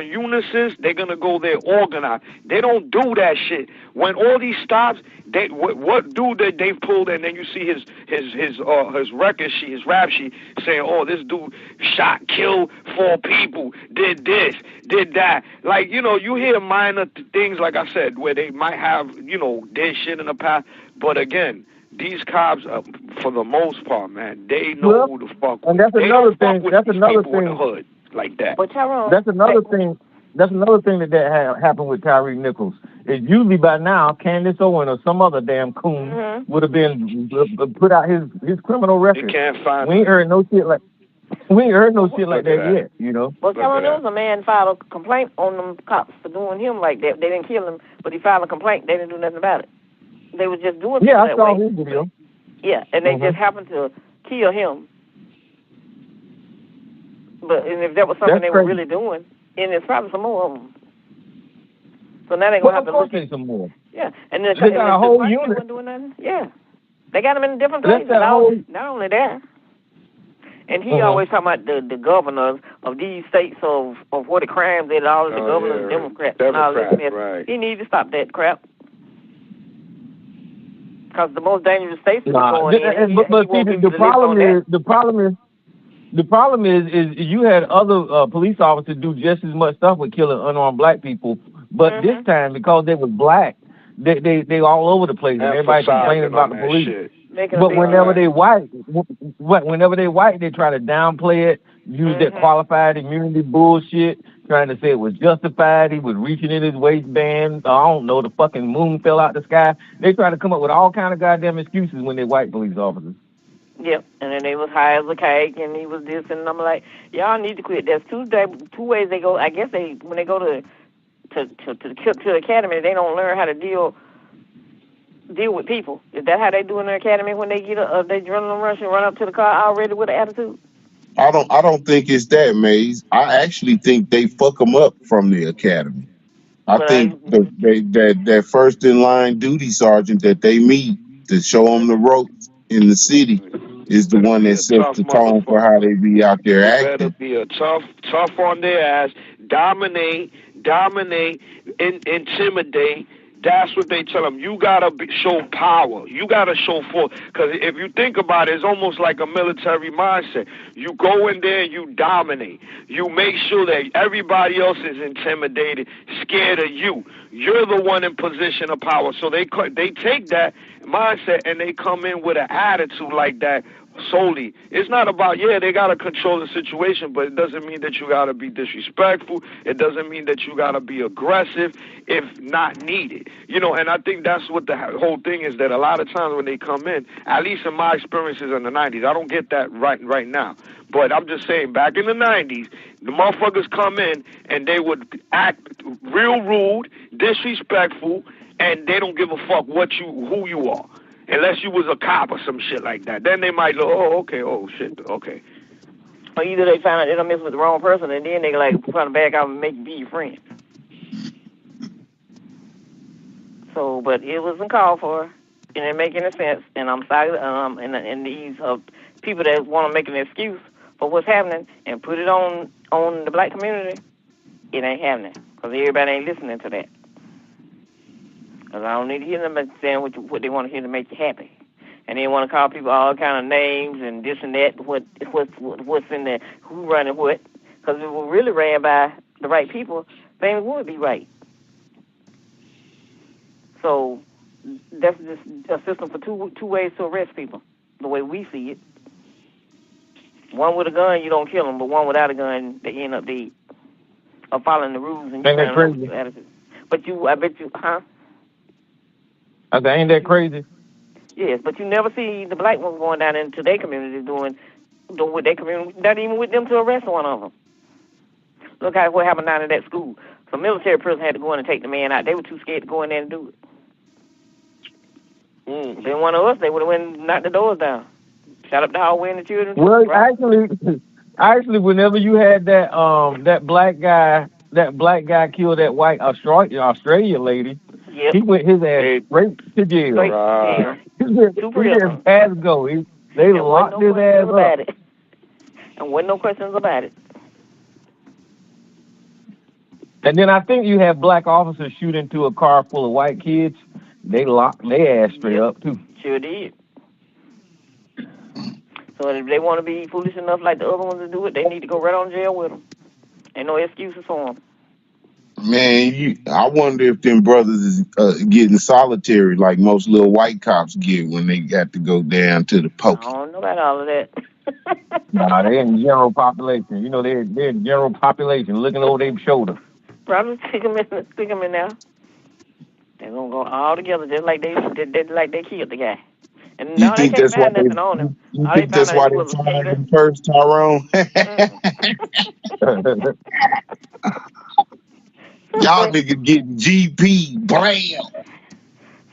unison. They're gonna go there organized. They don't do that shit. When all these stops, what dude that they pulled, and then you see his record sheet, his rap sheet, saying, "Oh, this dude shot, killed 4 people, did this, did that." Like, you hear minor things, like I said, where they might have, did shit in the past. But again, these cops, for the most part, man, they know who to fuck with. And that's another thing. That's another thing. In the hood like that. But Tyrone, that's another thing. That's another thing that happened with Tyre Nichols. It usually by now, Candace Owen or some other damn coon would have been put out his criminal record. You can't find. We ain't heard no shit like that yet. Well, Tyrone, there was a man filed a complaint on them cops for doing him like that. They didn't kill him, but he filed a complaint. They didn't do nothing about it. They was just doing I that saw way. his video. Yeah, and they just happened to kill him. And if that was something they were really doing, and there's probably some more of them. So now they're going to have to look at some more. Yeah, and they got a whole unit. Wasn't doing nothing. Yeah, they got them in different places. Not only that, and he always talking about the governors of these states of what the crimes and all the governors, Democrats and all this mess. Right. He needs to stop that crap. Because the most dangerous states are going in. But see, the problem The problem is you had other police officers do just as much stuff with killing unarmed black people, but this time because they was black, they all over the place and everybody complaining about the police. But whenever they white, they try to downplay it, use that qualified immunity bullshit, trying to say it was justified. He was reaching in his waistband. I don't know, the fucking moon fell out the sky. They try to come up with all kind of goddamn excuses when they white police officers. Yep, and then they was high as a kite, and he was this, and I'm like, y'all need to quit. There's two ways they go. I guess when they go to the academy, they don't learn how to deal with people. Is that how they do in the academy when they get they adrenaline rush and run up to the car already with an attitude? I don't think it's that, Maze. I actually think they fuck them up from the academy. I think that first in line duty sergeant that they meet to show them the ropes in the city is the one that sets the tone for how they be out there acting. Better be a tough on their ass, dominate, intimidate. That's what they tell them. You gotta show power. You gotta show force. Because if you think about it, it's almost like a military mindset. You go in there, you dominate. You make sure that everybody else is intimidated, scared of you. You're the one in position of power. So they take that mindset and they come in with an attitude like that solely. It's not about, they got to control the situation, but it doesn't mean that you got to be disrespectful. It doesn't mean that you got to be aggressive if not needed. And I think that's what the whole thing is, that a lot of times when they come in, at least in my experiences in the 90s, I don't get that right now. But I'm just saying, back in the 90s, the motherfuckers come in and they would act real rude, disrespectful, and they don't give a fuck who you are. Unless you was a cop or some shit like that. Then they might go, okay. Or either they find out they done mess with the wrong person, and then they like trying to back out and be your friend. So, but it wasn't called for, and it didn't make any sense. And I'm sorry, and these people that want to make an excuse for what's happening and put it on the black community, it ain't happening. Because everybody ain't listening to that. Because I don't need to hear them saying what they want to hear to make you happy. And they want to call people all kind of names and this and that, what's in there, who running what. Because if it were really ran by the right people, things would be right. So that's just a system for two ways to arrest people, the way we see it. One with a gun, you don't kill them, but one without a gun, they end up dead. Or following the rules and you trying to know your attitude. But I bet you, I said, ain't that crazy? Yes, but you never see the black ones going down into their community doing with their community, not even with them to arrest one of them. Look at what happened down in that school. Some military person had to go in and take the man out. They were too scared to go in there and do it. If they one of us, they would have went and knocked the doors down. Shot up the hallway and the children. Well, actually, whenever you had that black guy killed that white Australian lady, he went his ass straight to jail. He just had to go. They locked his ass up. And wasn't no questions about it. And then I think you have black officers shoot into a car full of white kids. They locked their ass straight up too. Sure did. So if they want to be foolish enough like the other ones to do it, they need to go right on jail with them. Ain't no excuses for them. Man, I wonder if them brothers is getting solitary like most little white cops get when they got to go down to the pokey. I don't know about all of that. Nah, they in general population. They're in general population, looking over their shoulder. Probably stick them in there. They're gonna go all together, just like they killed the guy. And you think that's why they fired him first, Tyrone? Y'all niggas getting GP, blam.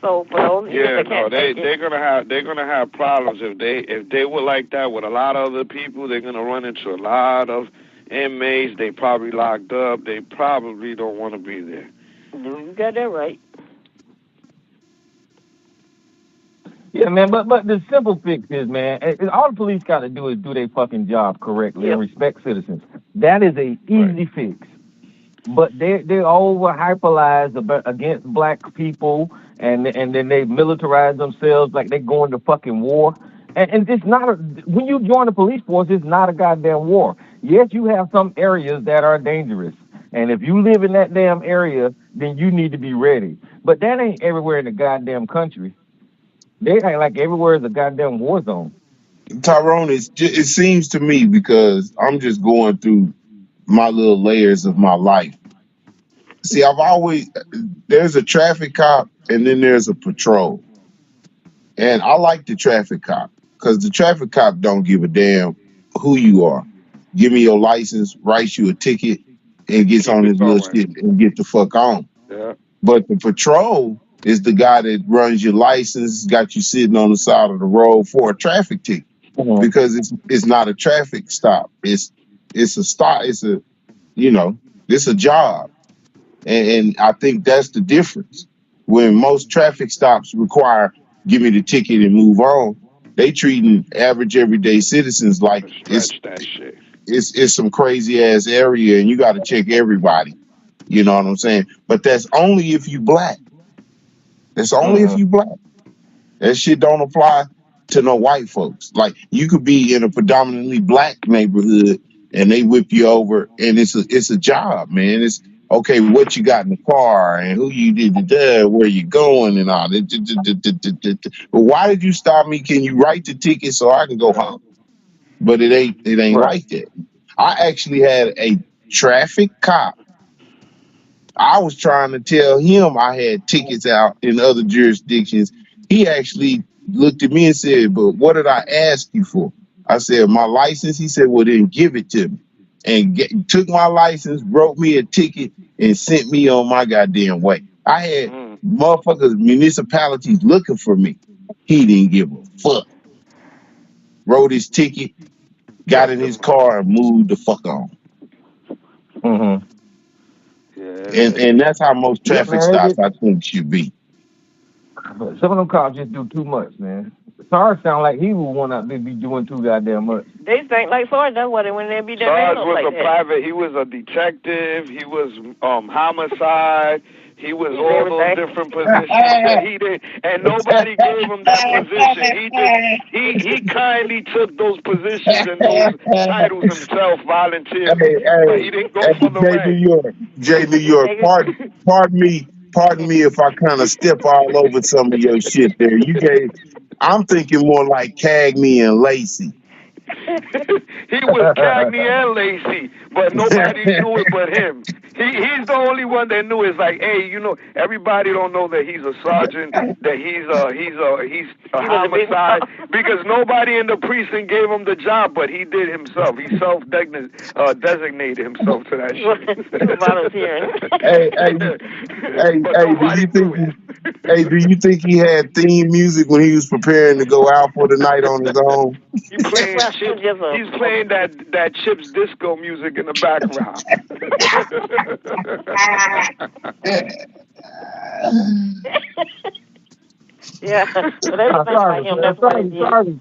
So for those they're gonna have problems if they were like that with a lot of other people. They're gonna run into a lot of inmates. They probably locked up. They probably don't want to be there. You got that right. Yeah, man, but the simple fix is, man, all the police got to do is do their fucking job correctly and respect citizens. That is a easy fix. But they're over hyperbolized against black people, and then they militarize themselves like they're going to fucking war. And it's not when you join the police force, it's not a goddamn war. Yes, you have some areas that are dangerous. And if you live in that damn area, then you need to be ready. But that ain't everywhere in the goddamn country. They act like everywhere is a goddamn war zone. Tyrone, it seems to me, because I'm just going through my little layers of my life. See, there's a traffic cop and then there's a patrol. And I like the traffic cop because the traffic cop don't give a damn who you are. Give me your license, writes you a ticket, and gets on his little shit and get the fuck on. Yeah. But the patrol is the guy that runs your license, got you sitting on the side of the road for a traffic ticket. Because it's not a traffic stop. It's a stop. It's a job. And I think that's the difference. When most traffic stops require give me the ticket and move on, they treating average everyday citizens like it's some crazy ass area and you got to check everybody. You know what I'm saying? But that's only if you black. That's only if you black. That shit don't apply to no white folks. Like, you could be in a predominantly black neighborhood and they whip you over, and it's a job, man. It's okay, what you got in the car and who you did, where you going and all that. But why did you stop me? Can you write the ticket so I can go home? But it ain't like that. I actually had a traffic cop. I was trying to tell him I had tickets out in other jurisdictions. He actually looked at me and said, but what did I ask you for? I said, my license. He said, well, then give it to me. And took my license, wrote me a ticket, and sent me on my goddamn way. I had motherfuckers, municipalities looking for me. He didn't give a fuck. Wrote his ticket, got in his car, and moved the fuck on. And that's how most traffic stops, I think, should be. But some of them cops just do too much, man. Sarge sound like he would want to be doing too goddamn much. They think like Sarge. That's what when they be there. Sarge was like a private. He was a detective. He was homicide. He was all those different positions that he did, and nobody gave him that position. He kindly took those positions and those titles himself, volunteered. But he didn't go for the rank. Jay New York, pardon me if I kind of step all over some of your shit there. I'm thinking more like Cagney and Lacey. He was Cagney and Lacey, but nobody knew it but him. He's the only one that knew. It's like, hey, everybody don't know that he's a sergeant, that he's a homicide, because nobody in the precinct gave him the job, but he did himself. He designated himself to that shit. Volunteering. Do you think he had theme music when he was preparing to go out for the night on his own? He's playing that Chips disco music in the background. Yeah, so they think like him. That's what he did. Sarge is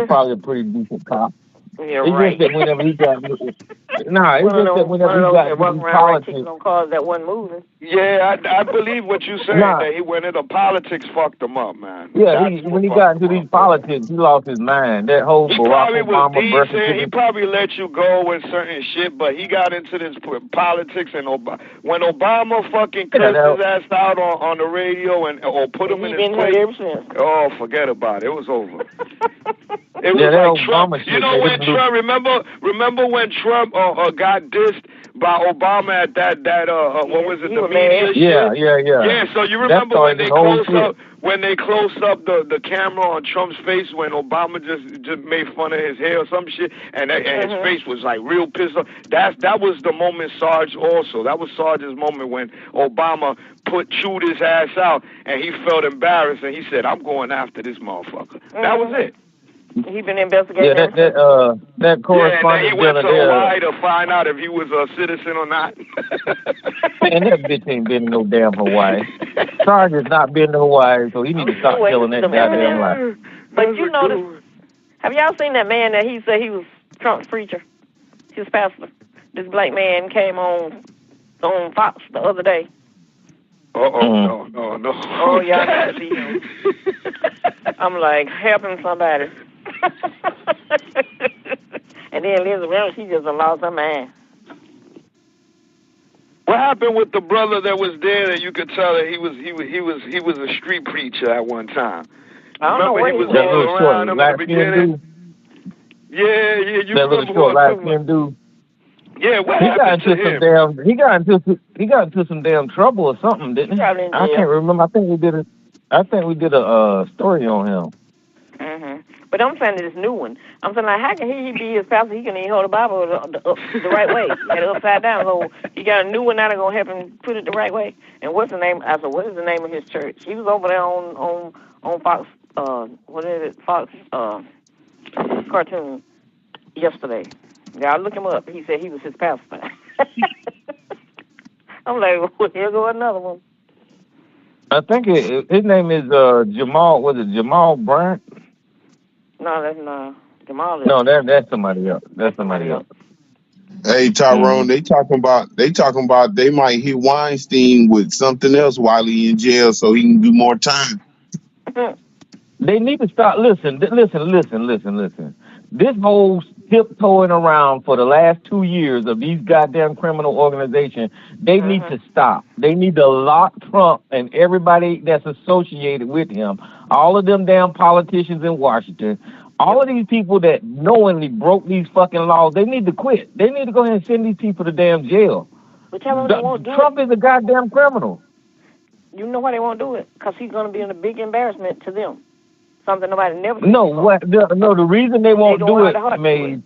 probably a pretty decent cop. Yeah, it's right. just that whenever he got it's just that whenever he got into politics on cars that wasn't moving. Yeah, I believe what you saying. That he went into politics, fucked him up, man. Yeah, when he got into these politics, he lost his mind. That whole Barack Obama birth certificate. He probably let you go with certain shit, but he got into this politics, and when Obama fucking cursed his ass out on the radio or put him in his place, oh, forget about it. It was over. It was like Trump. When Trump, remember when Trump got dissed by Obama at that what was it, the media shit? Yeah, so you remember when they closed up the camera on Trump's face when Obama just made fun of his hair or some shit, and his face was like real pissed off. That was the moment Sarge also. That was Sarge's moment when Obama chewed his ass out, and he felt embarrassed, and he said, "I'm going after this motherfucker." That was it. He been investigating. Yeah, that correspondent. He went to Hawaii to find out if he was a citizen or not. Man, that bitch ain't been to no damn Hawaii. Sarge has not been to Hawaii, so he need to stop telling that goddamn lie. But you notice, have y'all seen that man that he said he was Trump's preacher, his pastor? This black man came on Fox the other day. No. Oh, y'all gotta see him. I'm like helping somebody. And then Elizabeth, she just lost her man. What happened with the brother that was there that you could tell that he was a street preacher at one time? I don't know Remember where he was was all around him at the beginning? Yeah, you that little remember short, what I'm light talking about? skinned dude. Yeah, what He got happened to into some him? damn. He got into some damn trouble or something, didn't he? Probably in I jail. can't remember. I think we did a story on him. Mhm. But I'm saying this new one. I'm saying like, how can he be his pastor? He can even hold the Bible the right way, he had it upside down. So he got a new one now that's gonna help him put it the right way. And what's the name? I said, what is the name of his church? He was over there on Fox. What is it? Fox cartoon yesterday. Yeah, I look him up. He said he was his pastor. I'm like, well, here go another one. I think his name is Jamal. Was it Jamal Bryant? No, that's not Jamal. No, that's somebody else. That's somebody else. Hey Tyrone, they talking about they might hit Weinstein with something else while he in jail so he can do more time. They need to stop. Listen. This whole tiptoeing around for the last 2 years of these goddamn criminal organizations, they need to stop. They need to lock Trump and everybody that's associated with him. All of them damn politicians in Washington. All of these people that knowingly broke these fucking laws, they need to quit. They need to go ahead and send these people to damn jail. But tell them they won't do Trump is a goddamn criminal. You know why they won't do it? Because he's going to be a big embarrassment to them. Something nobody never. The reason they won't do it, Maze,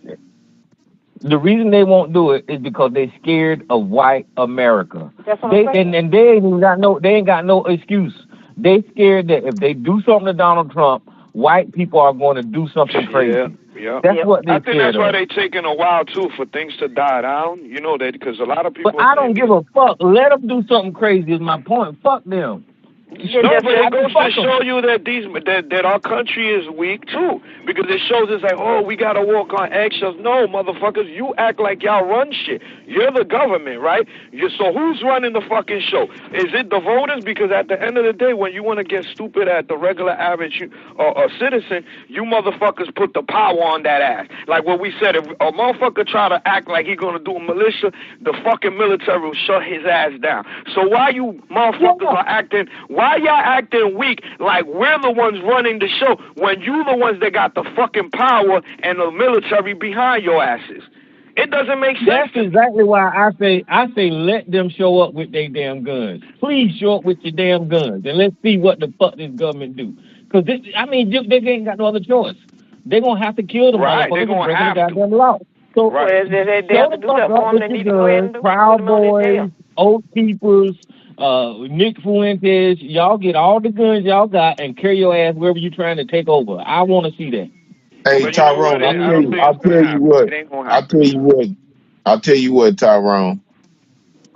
the reason they won't do it is because they're scared of white America. That's what I'm saying. And they ain't got no excuse. They scared that if they do something to Donald Trump, white people are going to do something crazy. Yeah. That's what they I think that's why scared they're taking a while too for things to die down. You know that because a lot of people. But I don't give a fuck. Let them do something crazy. Is my point. Fuck them. No, but it goes to show you that our country is weak too, because it shows us like, oh, we gotta walk on eggshells. No, motherfuckers, you act like y'all run shit. You're the government, right? So who's running the fucking show? Is it the voters? Because at the end of the day, when you want to get stupid at the regular average citizen, you motherfuckers put the power on that ass. Like what we said, if a motherfucker try to act like he gonna do a militia, the fucking military will shut his ass down. So why you motherfuckers are acting? Why y'all acting weak like we're the ones running the show when you the ones that got the fucking power and the military behind your asses? It doesn't make sense. That's exactly why I say let them show up with their damn guns. Please show up with your damn guns and let's see what the fuck this government do. Because they ain't got no other choice. They're gonna have to kill the Right, motherfuckers they're gonna and break have the goddamn law. So They have to do that for them. They need to go ahead and do Proud Boys, Oath Keepers, Nick Fuentes, y'all get all the guns y'all got and carry your ass wherever you're trying to take over. I want to see that. Hey Tyrone, I'll tell you what, Tyrone.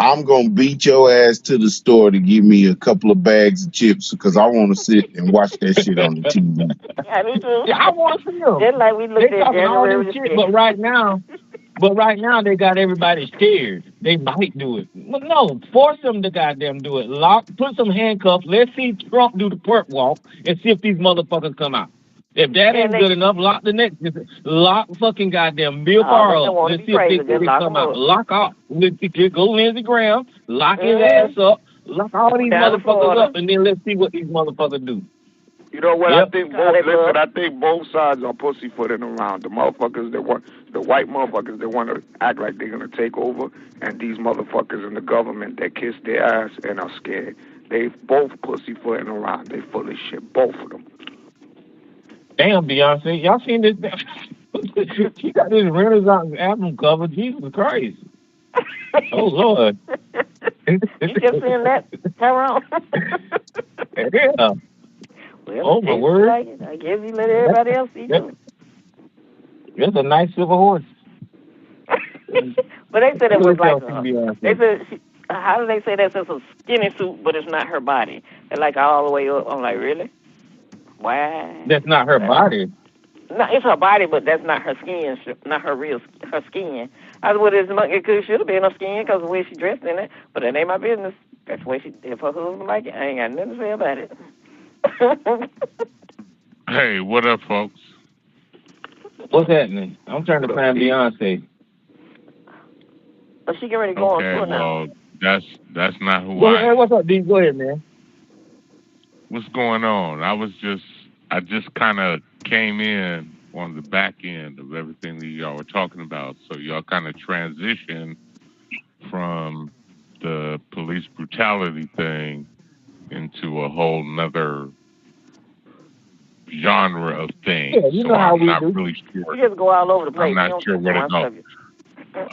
I'm gonna beat your ass to the store to give me a couple of bags of chips because I want to sit and watch that shit on the TV. Yeah, me too. Yeah, I want to see them. Just like we looked They at talking all January this the shit, 6th. but right now they got everybody scared. They might do it. But no, force them to goddamn do it. Put some handcuffs. Let's see Trump do the perp walk and see if these motherfuckers come out. If that ain't good enough, lock fucking goddamn Bill Barr up. Let's see if they come out. Lock off. Let's go Lindsey Graham, lock his ass up, lock all these motherfuckers up, and then let's see what these motherfuckers do. You know what? Yep. I think both sides are pussyfooting around. The motherfuckers that want, the white motherfuckers that want to act like they're gonna take over, and these motherfuckers in the government that kiss their ass and are scared. They both pussyfooting around. They full of shit, both of them. Damn, Beyonce, y'all seen this? She got this Renaissance album cover. Jesus Christ! Oh Lord! You just seen that, Tyrone? Yeah. Well, Oh my word! Like it. I guess you let everybody else see too. That's a nice silver horse. But they said it was like Beyonce. they said how do they say that's just a skinny suit, but it's not her body? They're like all the way up. I'm like, really? Why? That's not her body. No, it's her body, but that's not her skin, not her skin. I was it should have been her skin because of the way she dressed in it, but it ain't my business. That's the way if her husband like it, I ain't got nothing to say about it. Hey, what up, folks? What's happening? I'm trying to find Beyonce. But she get ready to go on Okay, tour now. well, that's not who Well, I hey, am. what's up, D? Go ahead, man. What's going on? I just kind of came in on the back end of everything that y'all were talking about. So y'all kind of transitioned from the police brutality thing into a whole nother genre of things. Yeah, you So know how I'm we not do. really sure. You just go all over the place. I'm You not don't sure stick to where to one go. subject.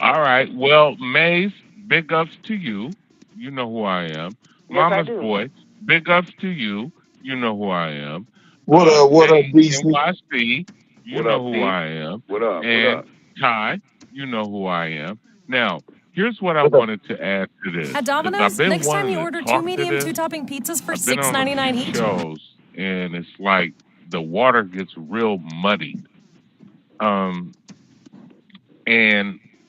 All right. Well, Maze, big ups to you. You know who I am. Yes, I Mama's do. boy, big ups to you. You know who I am. What up, BC? NYC, you What know up, who D? I am. What up? And What up? Ty, you know who I am. Now, here's what I wanted to add to this. At 'cause I've Domino's, been next time wanting you to order 2 talk to medium, this. 2-topping pizzas for I've been on a $6.99 few each. shows, and it's like the water gets real muddy. And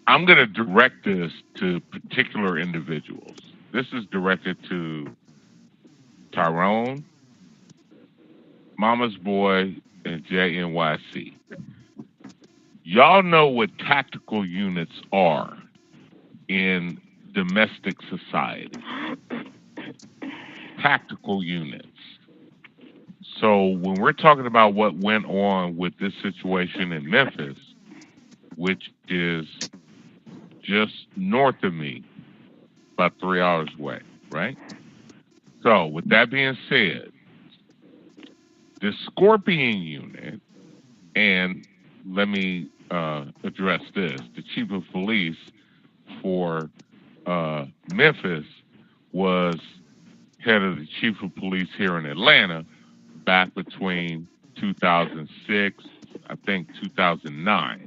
I'm going to direct this to particular individuals. This is directed to Tyrone, Mama's Boy, and JNYC. Y'all know what tactical units are in domestic society. Tactical units. So when we're talking about what went on with this situation in Memphis, which is just north of me, about 3 hours away, right? So with that being said, the Scorpion unit, and let me address this, the chief of police for Memphis was head of the chief of police here in Atlanta back between 2006, I think 2009.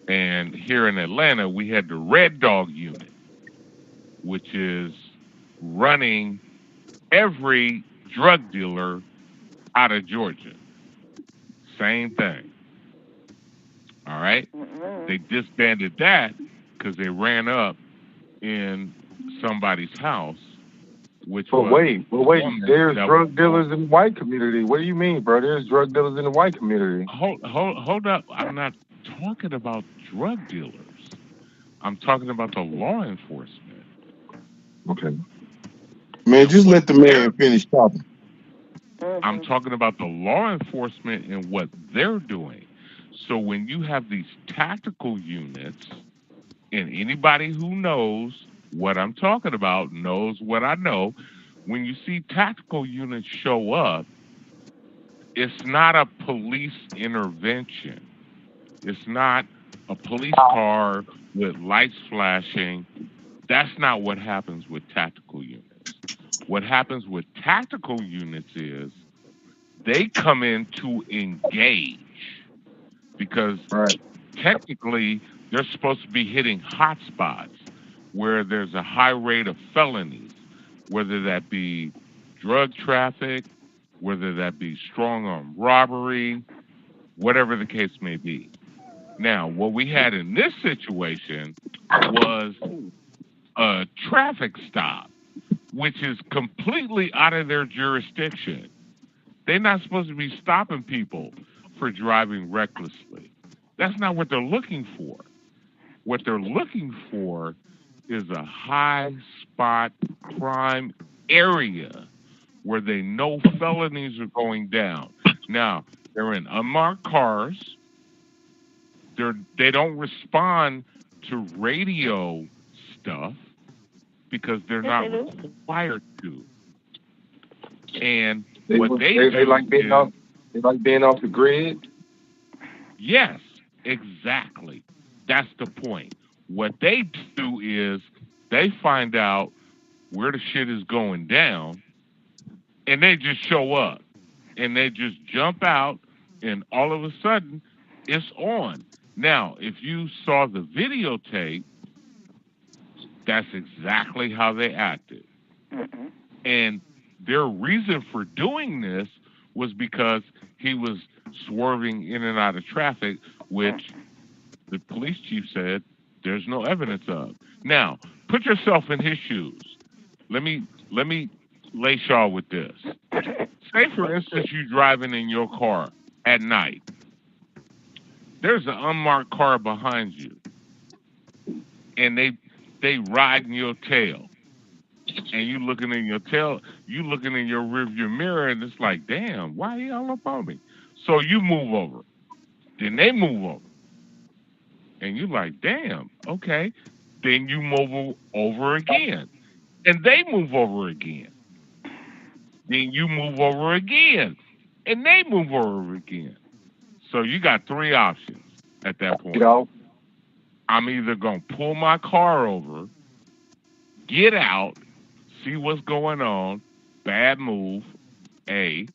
And here in Atlanta, we had the Red Dog unit, which is running every drug dealer out of Georgia. Same thing. All right? They disbanded that because they ran up in somebody's house, which But was wait, woman there's that drug was- dealers in the white community. What do you mean, bro? There's drug dealers in the white community. Hold up. I'm not talking about drug dealers. I'm talking about the law enforcement. Okay. Man, just let the man finish talking. I'm talking about the law enforcement and what they're doing. So when you have these tactical units, and anybody who knows what I'm talking about knows what I know, when you see tactical units show up, it's not a police intervention. It's not a police car with lights flashing. That's not what happens with tactical units. What happens with tactical units is they come in to engage because technically they're supposed to be hitting hot spots where there's a high rate of felonies, whether that be drug traffic, whether that be strong arm robbery, whatever the case may be. Now, what we had in this situation was a traffic stop, which is completely out of their jurisdiction. They're not supposed to be stopping people for driving recklessly. That's not what they're looking for. What they're looking for is a high spot crime area where they know felonies are going down. Now, they're in unmarked cars. They don't respond to radio stuff because they're not required to. And what they like being off. They like being off the grid. Yes, exactly. That's the point. What they do is they find out where the shit is going down, and they just show up, and they just jump out, and all of a sudden, it's on. Now, if you saw the videotape, that's exactly how they acted. And their reason for doing this was because he was swerving in and out of traffic, which the police chief said there's no evidence of. Now, put yourself in his shoes. Let me lace y'all with this. Say, for instance, you driving in your car at night. There's an unmarked car behind you, and they riding your tail, and you looking in your rearview mirror, and it's like, damn, why he all up on me? So you move over, then they move over, and you like, damn, okay. Then you move over again, and they move over again. Then you move over again, and they move over again. So you got three options at that point. I'm either going to pull my car over, get out, see what's going on, bad move, A.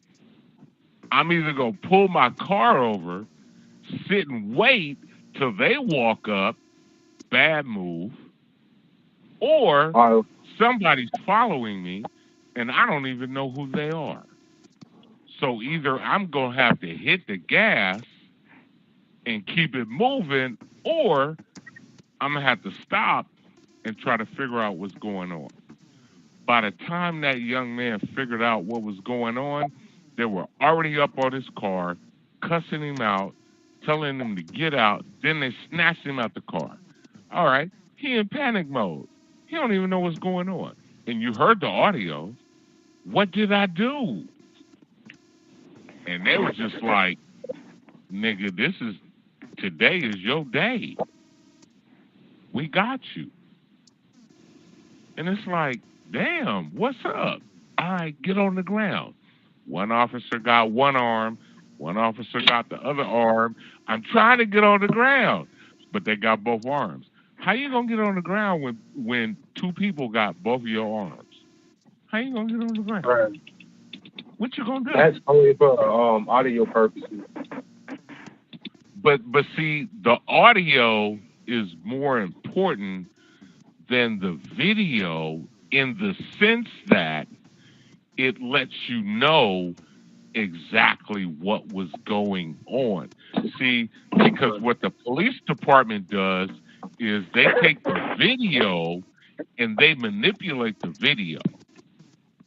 I'm either going to pull my car over, sit and wait till they walk up, bad move, or somebody's following me and I don't even know who they are. So either I'm going to have to hit the gas and keep it moving, or I'm going to have to stop and try to figure out what's going on. By the time that young man figured out what was going on, they were already up on his car, cussing him out, telling him to get out. Then they snatched him out the car. All right, he in panic mode. He don't even know what's going on. And you heard the audio. What did I do? And they were just like, nigga, today is your day. We got you. And it's like, damn, what's up? All right, get on the ground. One officer got one arm. One officer got the other arm. I'm trying to get on the ground, but they got both arms. How you going to get on the ground when two people got both of your arms? How you going to get on the ground? Right. What you going to do? That's only for audio purposes. But see, the audio is more important than the video in the sense that it lets you know exactly what was going on. See, because what the police department does is they take the video and they manipulate the video.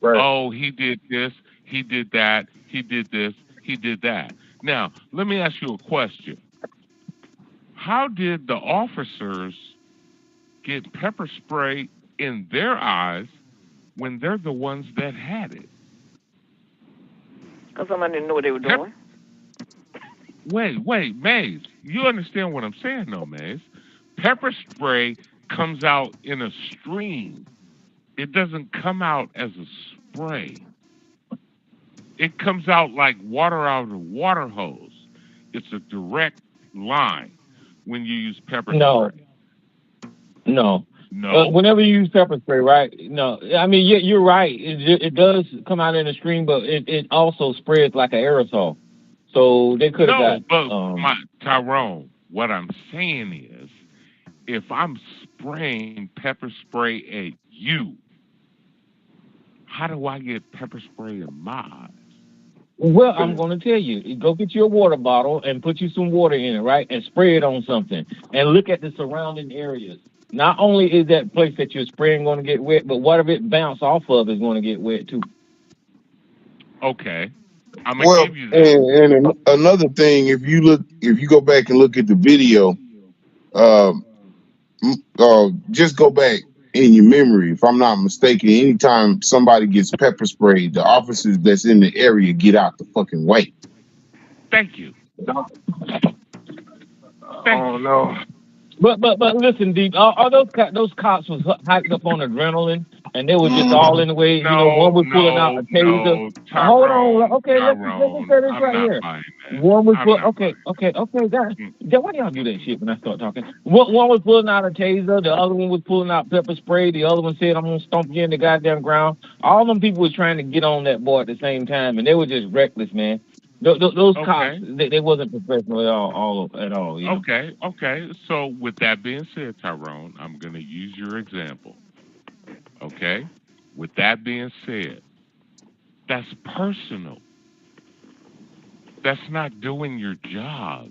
Right. Oh, he did this, he did that, he did this, he did that. Now, let me ask you a question. How did the officers get pepper spray in their eyes when they're the ones that had it? Because somebody didn't know what they were doing. Wait, Maze. You understand what I'm saying, though, Maze? Pepper spray comes out in a stream. It doesn't come out as a spray. It comes out like water out of a water hose. It's a direct line when you use pepper spray. No. No. Whenever you use pepper spray, right? No. I mean, you're right. It does come out in a stream, but it also spreads like an aerosol. So they could have Tyrone, what I'm saying is, if I'm spraying pepper spray at you, how do I get pepper spray in my eyes? Well, I'm going to tell you. Go get you a water bottle and put you some water in it, right? And spray it on something. And look at the surrounding areas. Not only is that place that you're spraying going to get wet, but whatever it bounce off of is going to get wet too. Okay. I'm gonna give you that. And another thing, if you go back and look at the video, just go back in your memory. If I'm not mistaken, anytime somebody gets pepper sprayed, the officers that's in the area get out the fucking way. Thank you. Oh no. But listen, Deep. All those cops was hyped up on adrenaline, and they were just all in the way. One was pulling out a taser. Hold on, okay, let me say this right here. One was okay, guys. Why do y'all do that shit when I start talking? One was pulling out a taser. The other one was pulling out pepper spray. The other one said, "I'm gonna stomp you in the goddamn ground." All them people was trying to get on that boy at the same time, and they were just reckless, man. Those cops, they wasn't professional at all. You know? Okay. So with that being said, Tyrone, I'm going to use your example. Okay? With that being said, that's personal. That's not doing your job.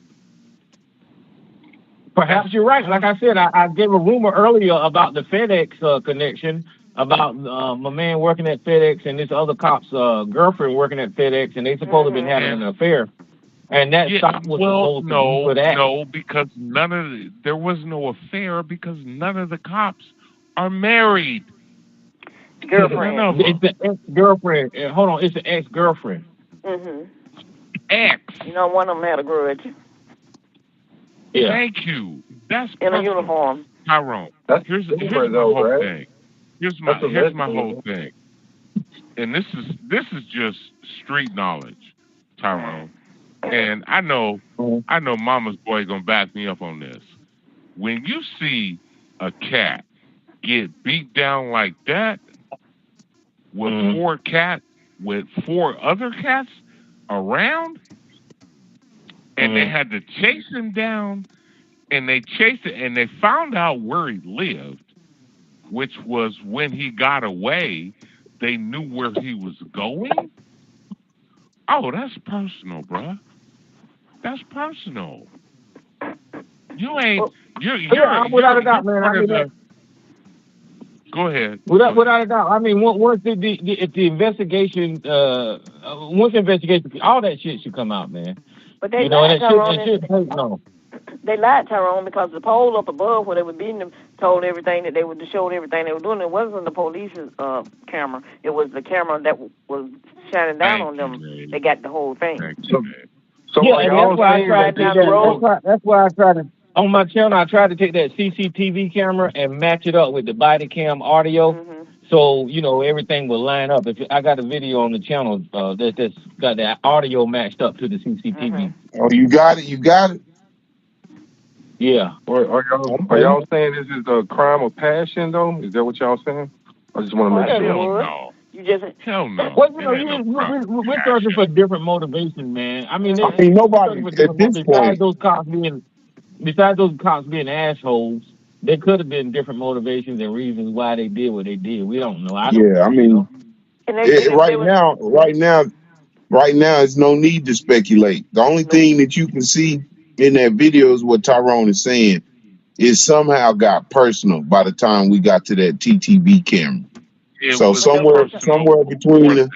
Perhaps you're right. Like I said, I gave a rumor earlier about the FedEx connection. about my man working at FedEx and this other cop's girlfriend working at FedEx, and they supposed to have been having an affair. And that stop was supposed to be for that. No, because there was no affair because none of the cops are married. Girlfriend. No, it's the ex-girlfriend. Hold on, it's the ex-girlfriend. Ex. You know, one of them had a grudge. Yeah. Thank you. That's in a uniform. Tyrone. Here's my whole thing. Here's my whole thing. And this is just street knowledge, Tyrone. And I know Mama's boy gonna back me up on this. When you see a cat get beat down like that with four other cats around, and they had to chase him down, and they chased it, and they found out where he lived, which was when he got away, they knew where he was going. Oh, that's personal, bruh. That's personal. You ain't. You're without a doubt, man. Go ahead. Without a doubt. I mean, once if the investigation, once the investigation, all that shit should come out, man. But they lied, Tyrone. They lied, Tyrone, because the pole up above where they were beating them showed everything they were doing. It wasn't the police's camera. It was the camera that was shining down on them. They got the whole thing. So yeah, and that's why I tried down the road. That's why I tried to, on my channel, I tried to take that CCTV camera and match it up with the body cam audio. So, everything will line up. If I got a video on the channel that's got that audio matched up to the CCTV. Oh, you got it? You got it? Yeah. Are y'all saying this is a crime of passion, though? Is that what y'all saying? I just want to make sure. No. You just hell no. Well, we're searching for different motivations, man. I mean, nobody at this point. Besides those cops being assholes, there could have been different motivations and reasons why they did what they did. We don't know. Right now, there's no need to speculate. The only thing that you can see in that video is what Tyrone is saying. It somehow got personal by the time we got to that TTV camera. So somewhere between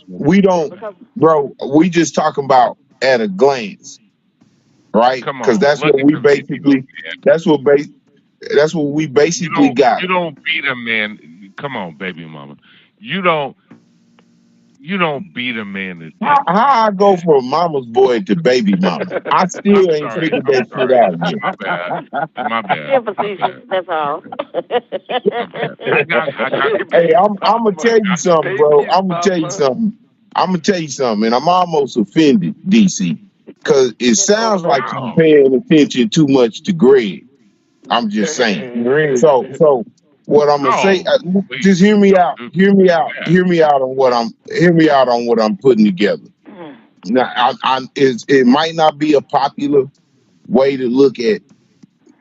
we don't, bro. We just talking about at a glance, right? Because that's what we basically. That's what we basically got. You don't beat a man. Come on, baby mama. You don't beat a man to death. How I go from mama's boy to baby mama? I still ain't figured that shit out yet. My bad. Sympathy, that's all. Hey, I'm gonna tell you something, bro. I'm gonna tell you something, and I'm almost offended, DC, because it sounds like you're paying attention too much to Greg. I'm just saying. So. What I'm gonna say, just hear me out on what I'm putting together. Now, it might not be a popular way to look at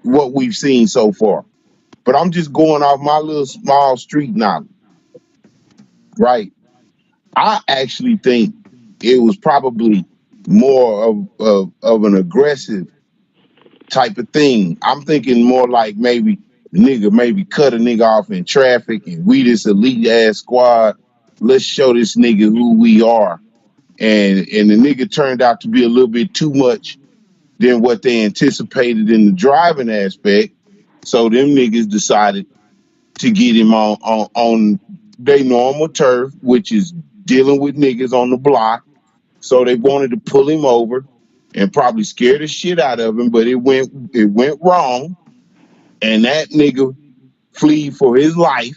what we've seen so far, but I'm just going off my little small street knowledge, right? I actually think it was probably more of an aggressive type of thing. I'm thinking more like maybe cut a nigga off in traffic and we this elite ass squad, let's show this nigga who we are. And the nigga turned out to be a little bit too much than what they anticipated in the driving aspect. So them niggas decided to get him on their normal turf, which is dealing with niggas on the block. So they wanted to pull him over and probably scare the shit out of him, but it went wrong. And that nigga flee for his life.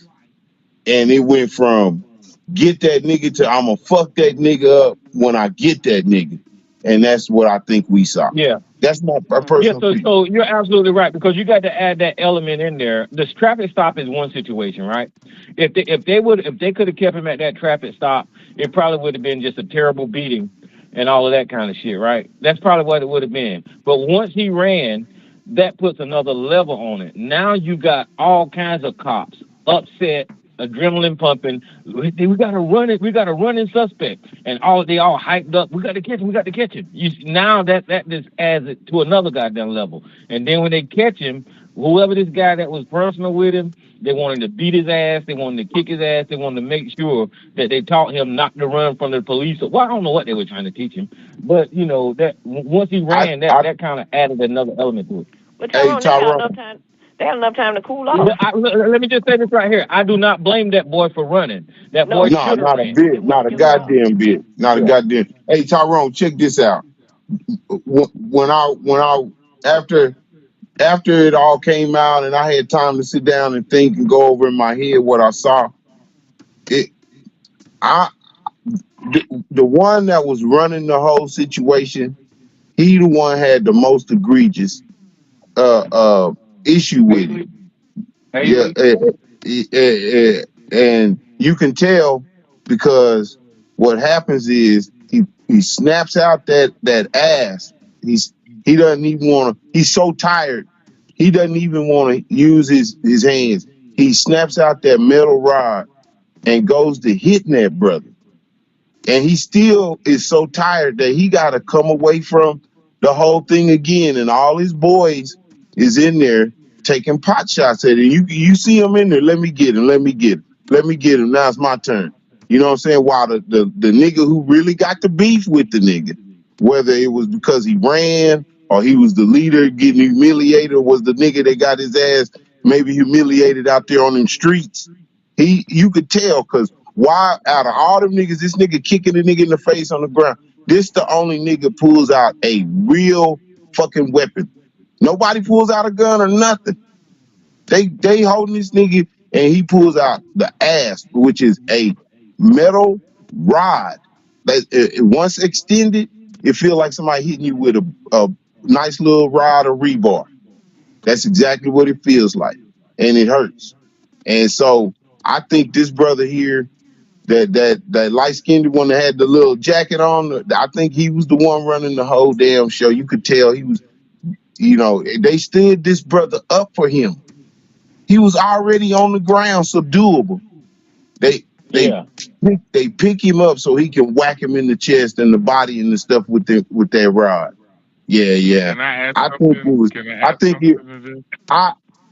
And it went from get that nigga to I'ma fuck that nigga up when I get that nigga. And that's what I think we saw. Yeah. That's my personal opinion. So you're absolutely right, because you got to add that element in there. This traffic stop is one situation, right? If they could have kept him at that traffic stop, it probably would have been just a terrible beating and all of that kind of shit, right? That's probably what it would have been. But once he ran, that puts another level on it. Now you got all kinds of cops upset, adrenaline pumping. We got to run it. We got a running suspect, and they all hyped up. We got to catch him. We got to catch him. Now that just adds it to another goddamn level. And then when they catch him, whoever this guy that was personal with him, they wanted to beat his ass, they wanted to kick his ass, they wanted to make sure that they taught him not to run from the police. Well, I don't know what they were trying to teach him, but you know that once he ran, that kind of added another element to it. But Tyrone, they had enough time to cool off. Let me just say this right here. I do not blame that boy for running. That boy No, should have not a ran. bit, not a goddamn bit, not a goddamn. Hey, Tyrone, check this out. When I after it all came out and I had time to sit down and think and go over in my head what I saw, the one that was running the whole situation, he the one had the most egregious issue with it. Yeah, and you can tell because what happens is he snaps out that ass. He doesn't even want to. He's so tired. He doesn't even want to use his hands. He snaps out that metal rod and goes to hitting that brother. And he still is so tired that he got to come away from the whole thing again. And all his boys is in there taking pot shots at it. You see him in there. Let me get him. Let me get him. Now it's my turn. You know what I'm saying? While the nigga who really got the beef with the nigga, whether it was because he ran or he was the leader getting humiliated, or was the nigga that got his ass maybe humiliated out there on them streets, you could tell because why out of all them niggas, this nigga kicking the nigga in the face on the ground, this the only nigga pulls out a real fucking weapon. Nobody pulls out a gun or nothing. They holding this nigga and he pulls out the ass, which is a metal rod. Once extended, it feel like somebody hitting you with a nice little rod of rebar. That's exactly what it feels like. And it hurts. And so I think this brother here, that light-skinned one that had the little jacket on, I think he was the one running the whole damn show. You could tell he was, you know, they stood this brother up for him. He was already on the ground, subduable. They pick him up so he can whack him in the chest and the body and the stuff with that rod. Yeah.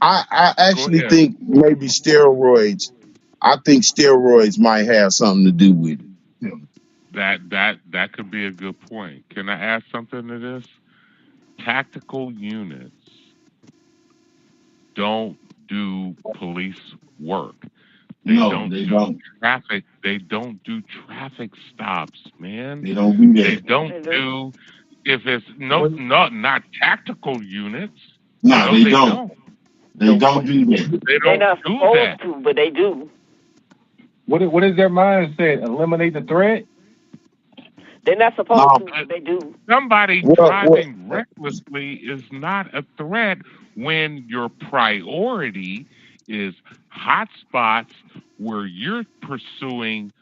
I actually think maybe steroids. I think steroids might have something to do with it. That could be a good point. Can I add something to this? Tactical units don't do police work. They don't do traffic. They don't do traffic stops, man. They don't do that. They don't do if it's not tactical units. No, they don't. They don't do that. They're not supposed to, but they do. What is their mindset? Eliminate the threat? They're not supposed to, but they do. Somebody driving recklessly is not a threat when your priority is hot spots where you're pursuing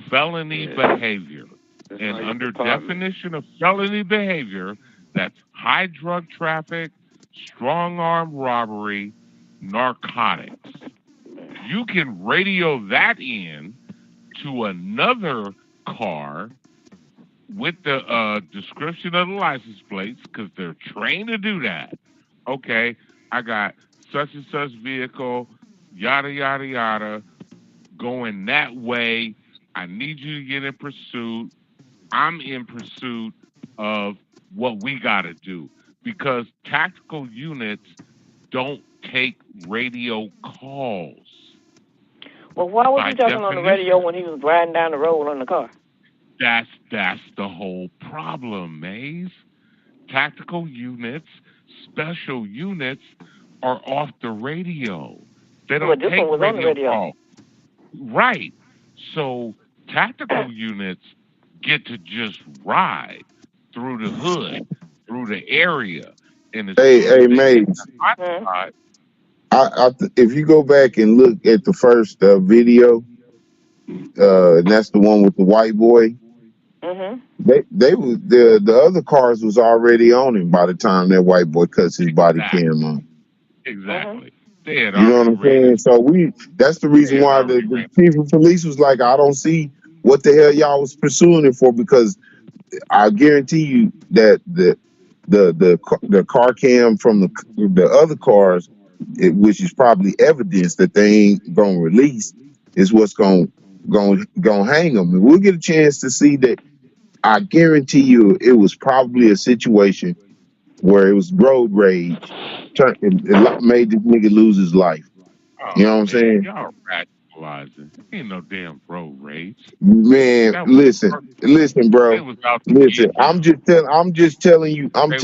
felony behavior. And under definition of felony behavior, that's high drug traffic, strong arm robbery, narcotics. You can radio that in to another car with the description of the license plates because they're trained to do that. Okay, I got such and such vehicle, yada, yada, yada, going that way. I need you to get in pursuit. I'm in pursuit of what we got to do because tactical units don't take radio calls. Well, why was he talking on the radio when he was riding down the road on the car? That's the whole problem, Maze. Tactical units, special units are off the radio. They don't take radio calls. Right. So tactical units get to just ride through the hood, through the area. Hey, Maze. If you go back and look at the first video, and that's the one with the white boy. They was the other cars was already on him by the time that white boy cuts his body cam on. Exactly. You know what I'm saying? So that's the reason why the chief of police was like, I don't see what the hell y'all was pursuing it for, because I guarantee you that the car cam from the other cars which is probably evidence that they ain't gonna release, is what's gonna hang them. And we'll get a chance to see that. I guarantee you, it was probably a situation where it was road rage, it made this nigga lose his life. You know what I'm saying? Y'all rationalizing. Ain't no damn road rage. Man, listen, bro. Listen, I'm just telling you. I'm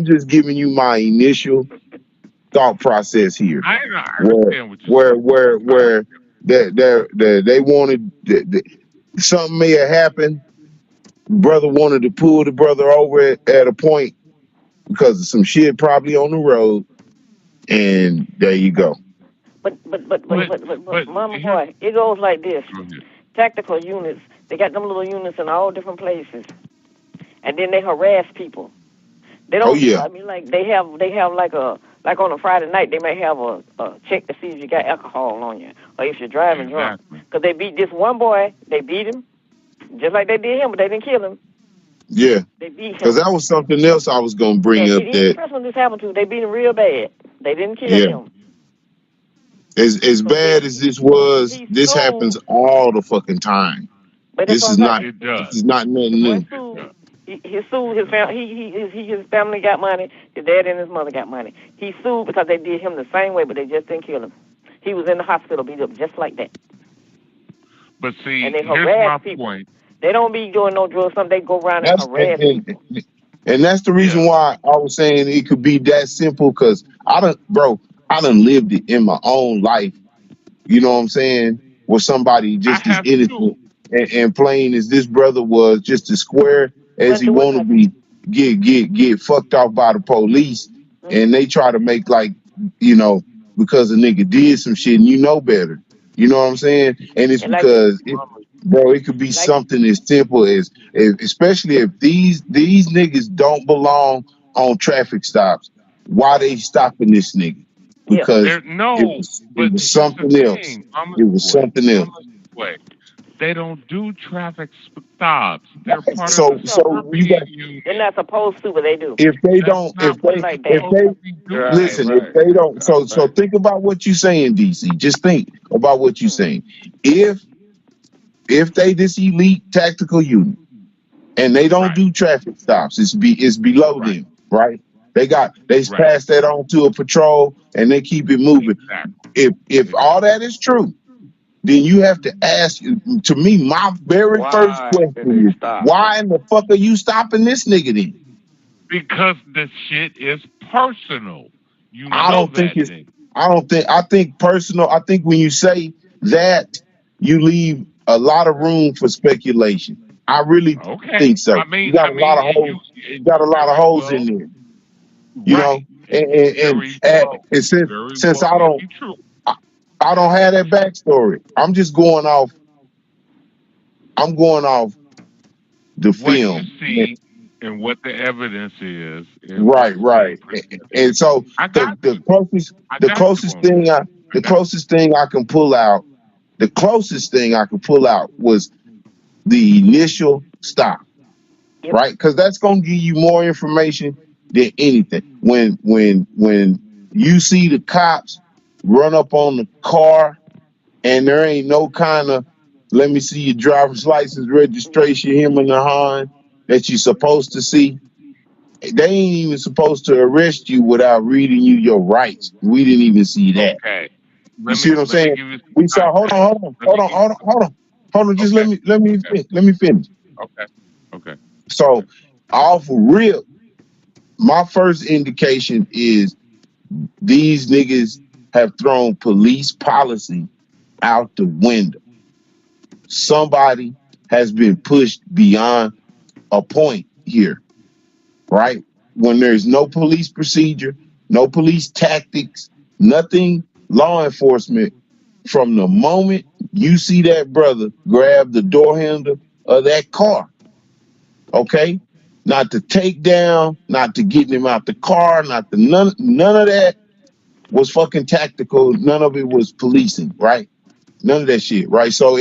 just giving you my initial thought process here. I understand what you're Where they wanted something may have happened. Brother wanted to pull the brother over at a point because of some shit probably on the road, and there you go. But Mama Boy, it goes like this. Tactical units, they got them little units in all different places, and then they harass people. They don't. I mean, like they have like on a Friday night, they may have a check to see if you got alcohol on you or if you're driving drunk. Because they beat this one boy, they beat him just like they did him, but they didn't kill him. Yeah, they beat him. Because that was something else I was gonna bring up. The person this happened to, they beat him real bad. They didn't kill him. As bad as this was, this happens all the fucking time. But this is not nothing new. He sued his family. His family got money. His dad and his mother got money. He sued because they did him the same way, but they just didn't kill him. He was in the hospital beat up just like that. But see, and they here's harass my people. point. They don't be doing no drugs. They go around and harass people. And that's the reason why I was saying it could be that simple. Because I done lived it in my own life. You know what I'm saying? Where somebody just as innocent and plain as this brother was, just as square as he want to be, get fucked off by the police, and they try to make like, because a nigga did some shit and you know better. You know what I'm saying? And it's because it could be something as simple as especially if these niggas don't belong on traffic stops. Why they stopping this nigga? Because it was something else. It was something else. They don't do traffic stops. They're part of the you got. They're not supposed to, but they do. If they don't, if they don't. So think about what you're saying, DC. Just think about what you're saying. If they this elite tactical unit and they don't do traffic stops, it's below them, right? They pass that on to a patrol and they keep it moving. If all that is true, then you have to ask. To me, my very first question is, why in the fuck are you stopping this nigga then? Because the shit is personal. I think personal. I think when you say that, you leave a lot of room for speculation. I really think so. You got a lot of holes. You got a lot of holes in there. You know, and since I don't have that backstory, I'm just going off. I'm going off the film. What you see and what the evidence is. Right. And so the closest thing I can pull out, was the initial stop, right? Because that's gonna give you more information than anything. When you see the cops run up on the car and there ain't no kind of, let me see your driver's license, registration, him and the Hahn that you're supposed to see. They ain't even supposed to arrest you without reading you your rights. We didn't even see that. Okay. You see what I'm saying? We saw. Hold on. Just let me finish. Okay. So, off real, my first indication is these niggas have thrown police policy out the window. Somebody has been pushed beyond a point here, right? When there's no police procedure, no police tactics, nothing law enforcement, from the moment you see that brother grab the door handle of that car, okay? Not to take down, not to get him out the car, not to none of that was fucking tactical. None of it was policing, right? None of that shit, right? So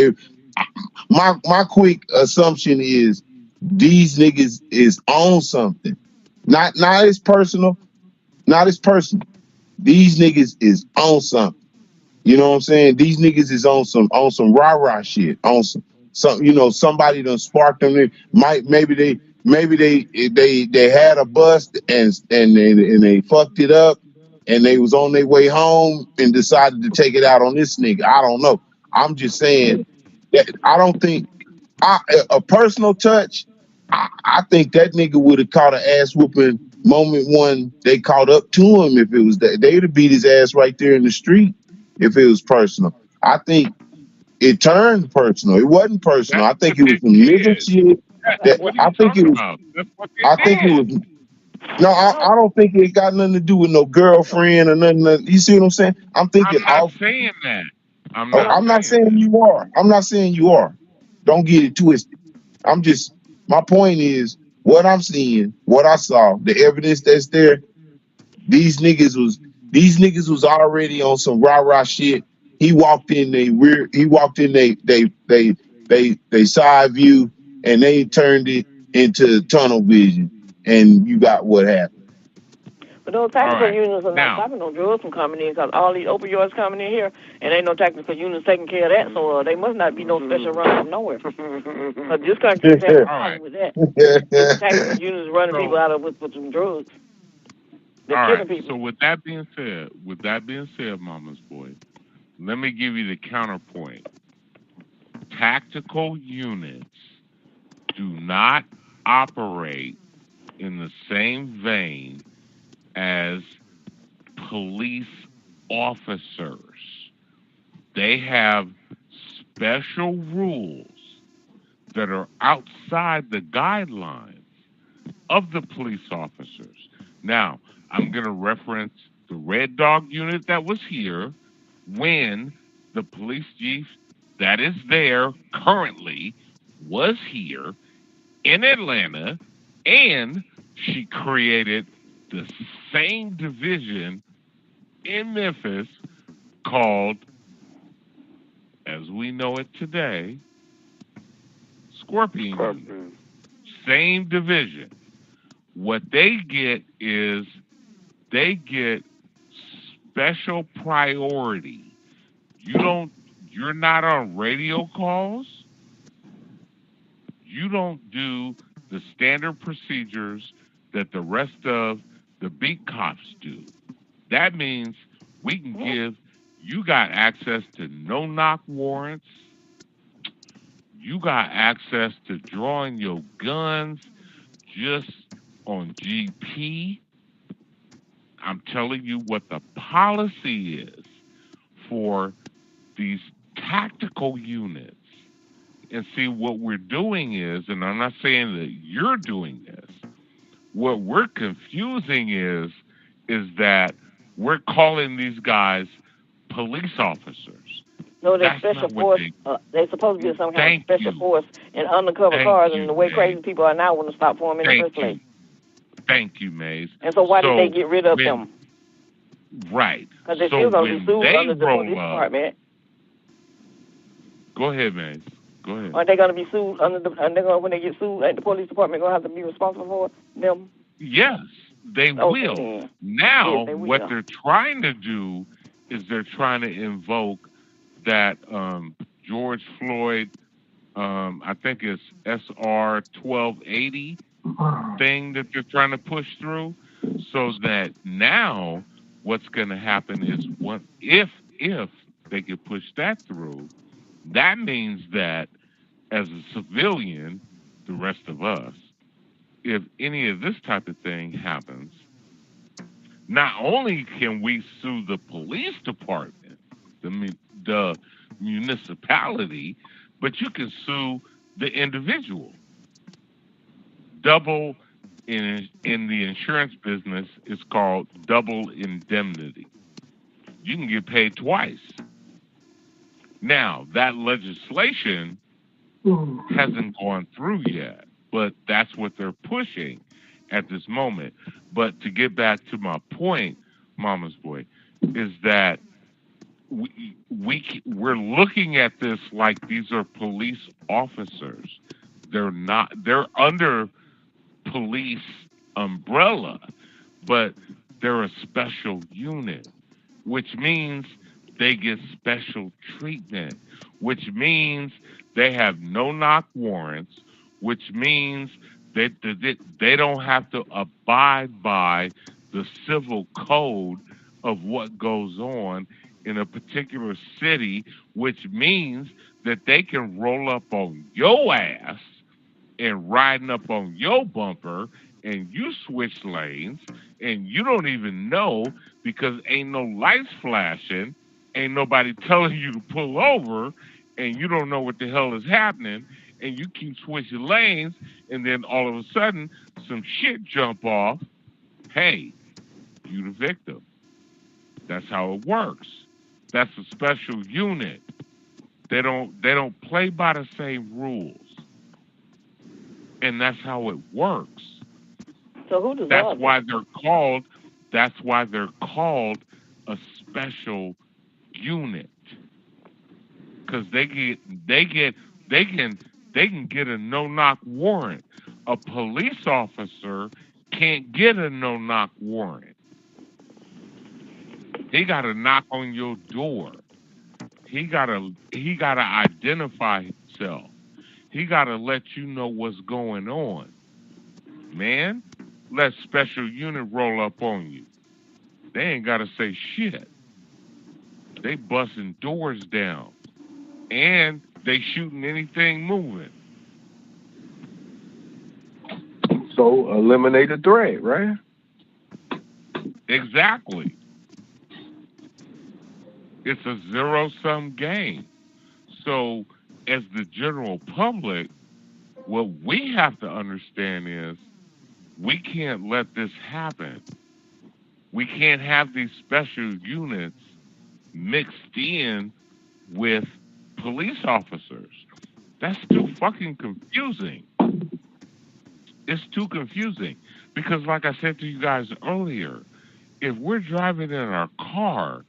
my quick assumption is these niggas is on something. Not as personal. These niggas is on something. You know what I'm saying? These niggas is on some rah-rah shit, on some somebody done sparked them. Maybe they had a bust and they fucked it up and they was on their way home and decided to take it out on this nigga. I don't know. I'm just saying that I don't think a personal touch. I think that nigga would have caught an ass whooping moment one they caught up to him if it was that. They'd have beat his ass right there in the street if it was personal. I think it turned personal. It wasn't personal. I think it was some nigga shit. I think it was. I think it was. No, I don't think it got nothing to do with no girlfriend or nothing. You see what I'm saying? I'm thinking. I'm not saying that. I'm not saying you are. I'm not saying you are. Don't get it twisted. My point is what I'm seeing, what I saw, the evidence that's there. These niggas was already on some rah-rah shit. He walked in they side view and they turned it into tunnel vision. And you got what happened. But those tactical unions are not stopping no drugs from coming in because all these opioids coming in here and ain't no tactical unions taking care of that, so they must not be no special run from nowhere. Because this country is having a problem with that. Tactical unions running people out of with some drugs. They're killing people. So with that being said, Mama's boy, let me give you the counterpoint. Tactical units do not operate in the same vein as police officers. They have special rules that are outside the guidelines of the police officers. Now, I'm going to reference the Red Dog unit that was here when the police chief that is there currently was here in Atlanta, and she created the same division in Memphis called, as we know it today, Scorpion Unit. Same division. What they get is they get special priority. You're not on radio calls. You don't do the standard procedures that the rest of the beat cops do. That means we can you got access to no-knock warrants. You got access to drawing your guns just on GP. I'm telling you what the policy is for these tactical units. And see, what we're doing is, and I'm not saying that you're doing this, what we're confusing is that we're calling these guys police officers. No, they're special force. They're supposed to be some kind of special force in undercover cars, and the way crazy people are now wouldn't stop for them in the first place. Thank you, Maze. And so why did they get rid of them? Right. Because they're still going to be sued under the police department. Go ahead, Maze. Go ahead. Aren't they going to be sued when they get sued at the police department, going to have to be responsible for them? Yes, they will. Now, yes, what they're trying to do is they're trying to invoke that George Floyd, I think it's SR 1280 thing that they're trying to push through, so that now what's going to happen is if they can push that through, that means that as a civilian, the rest of us, if any of this type of thing happens, not only can we sue the police department, the municipality, but you can sue the individual. Double in the insurance business is called double indemnity. You can get paid twice. Now, that legislation hasn't gone through yet, but that's what they're pushing at this moment. But to get back to my point, Mama's boy, is that we're looking at this like these are police officers. They're not. They're under police umbrella, but they're a special unit, which means they get special treatment, which means they have no knock warrants, which means that they don't have to abide by the civil code of what goes on in a particular city, which means that they can roll up on your ass and riding up on your bumper and you switch lanes and you don't even know because ain't no lights flashing, ain't nobody telling you to pull over, and you don't know what the hell is happening, and you keep switching lanes, and then all of a sudden some shit jump off. Hey, you the victim. That's how it works. That's a special unit. They don't play by the same rules. And that's how it works. So who does That's why they're called a special unit. Because they can get a no-knock warrant. A police officer can't get a no-knock warrant. He got to knock on your door. He gotta identify himself. He gotta let you know what's going on. Man, let special unit roll up on you. They ain't gotta say shit. They busting doors down. And they shooting anything moving. So eliminate a threat, right? Exactly. It's a zero-sum game. So as the general public, what we have to understand is we can't let this happen. We can't have these special units mixed in with police officers. That's too fucking confusing. It's too confusing. Because like I said to you guys earlier, if we're driving in our car